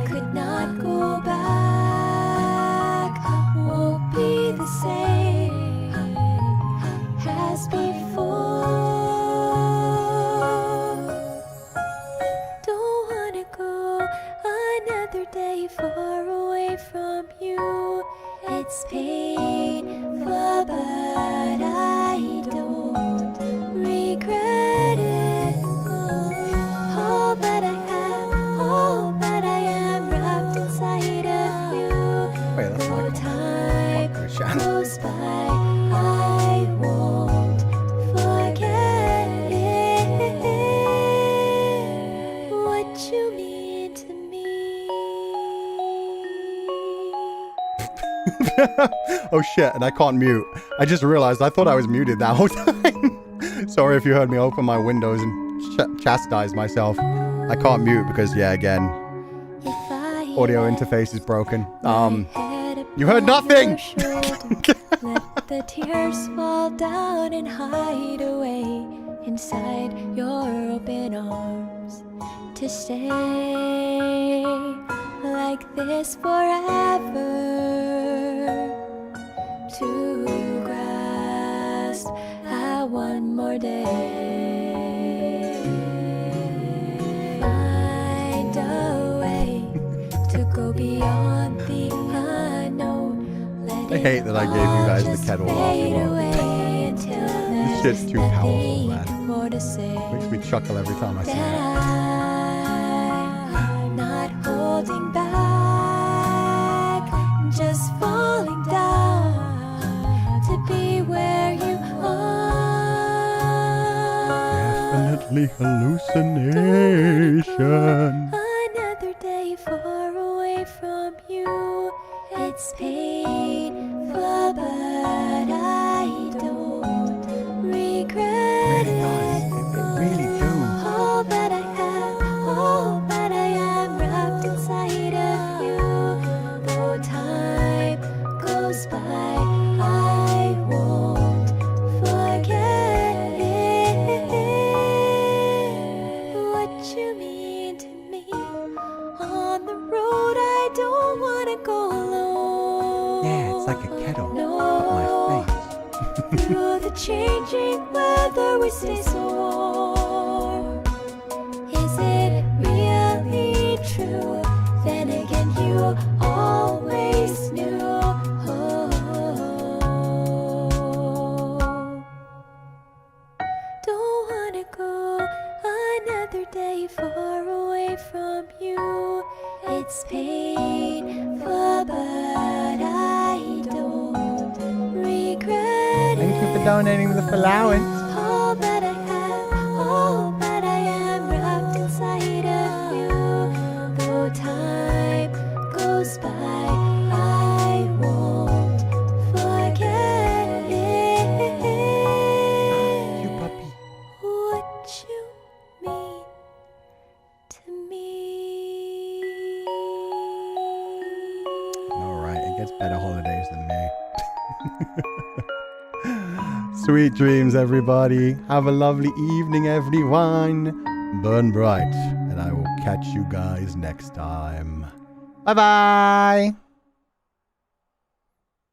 Speaker 4: could not go back. Won't be the same as before. Don't wanna go another day far away from you. It's painful, but I don't regret it. All that I have, all that I am, wrapped inside of you.
Speaker 1: Wait, that's
Speaker 4: Though
Speaker 1: like
Speaker 4: time
Speaker 1: Gratien.
Speaker 4: goes by, I won't forget it. What you mean to me.
Speaker 1: Oh shit, and I can't mute. I just realized I thought I was muted that whole time. Sorry if you heard me open my windows and chastise myself. I can't mute because, yeah, again, audio interface is broken. You heard nothing!
Speaker 4: Let the tears fall down and hide away inside your open arms. To stay like this forever. To grasp at one more day. Find a way to go beyond the unknown. Let
Speaker 1: I hate that I gave you guys the kettle off. This shit's too powerful, man.
Speaker 4: More to say.
Speaker 1: Makes me chuckle every time I see
Speaker 4: That
Speaker 1: it.
Speaker 4: I'm not holding back, just falling down to be where you are.
Speaker 1: Definitely hallucination.
Speaker 4: Another day far away from you. It's painful, but I don't regret it.
Speaker 1: Really do.
Speaker 4: All that I have, all that I am, wrapped inside of you. Though time goes by, I won't forget it. What you mean to me. On the road, I don't wanna go alone.
Speaker 1: Yeah, it's like a kettle.
Speaker 4: No.
Speaker 1: My face.
Speaker 4: Through the changing weather, we stay so warm. Is it really true? Then again, you always knew. Don't wanna go another day far away from you. It's painful, but I don't regret it.
Speaker 1: Thank you for donating the allowance.
Speaker 4: All that I have, all that I am, wrapped inside of you. Though time goes by, I won't forget it.
Speaker 1: You puppy.
Speaker 4: What you mean to me.
Speaker 1: Alright, it gets better holidays than me. Sweet dreams, everybody. Have a lovely evening, everyone.
Speaker 3: burn bright, and I will catch you guys next time. Bye-bye!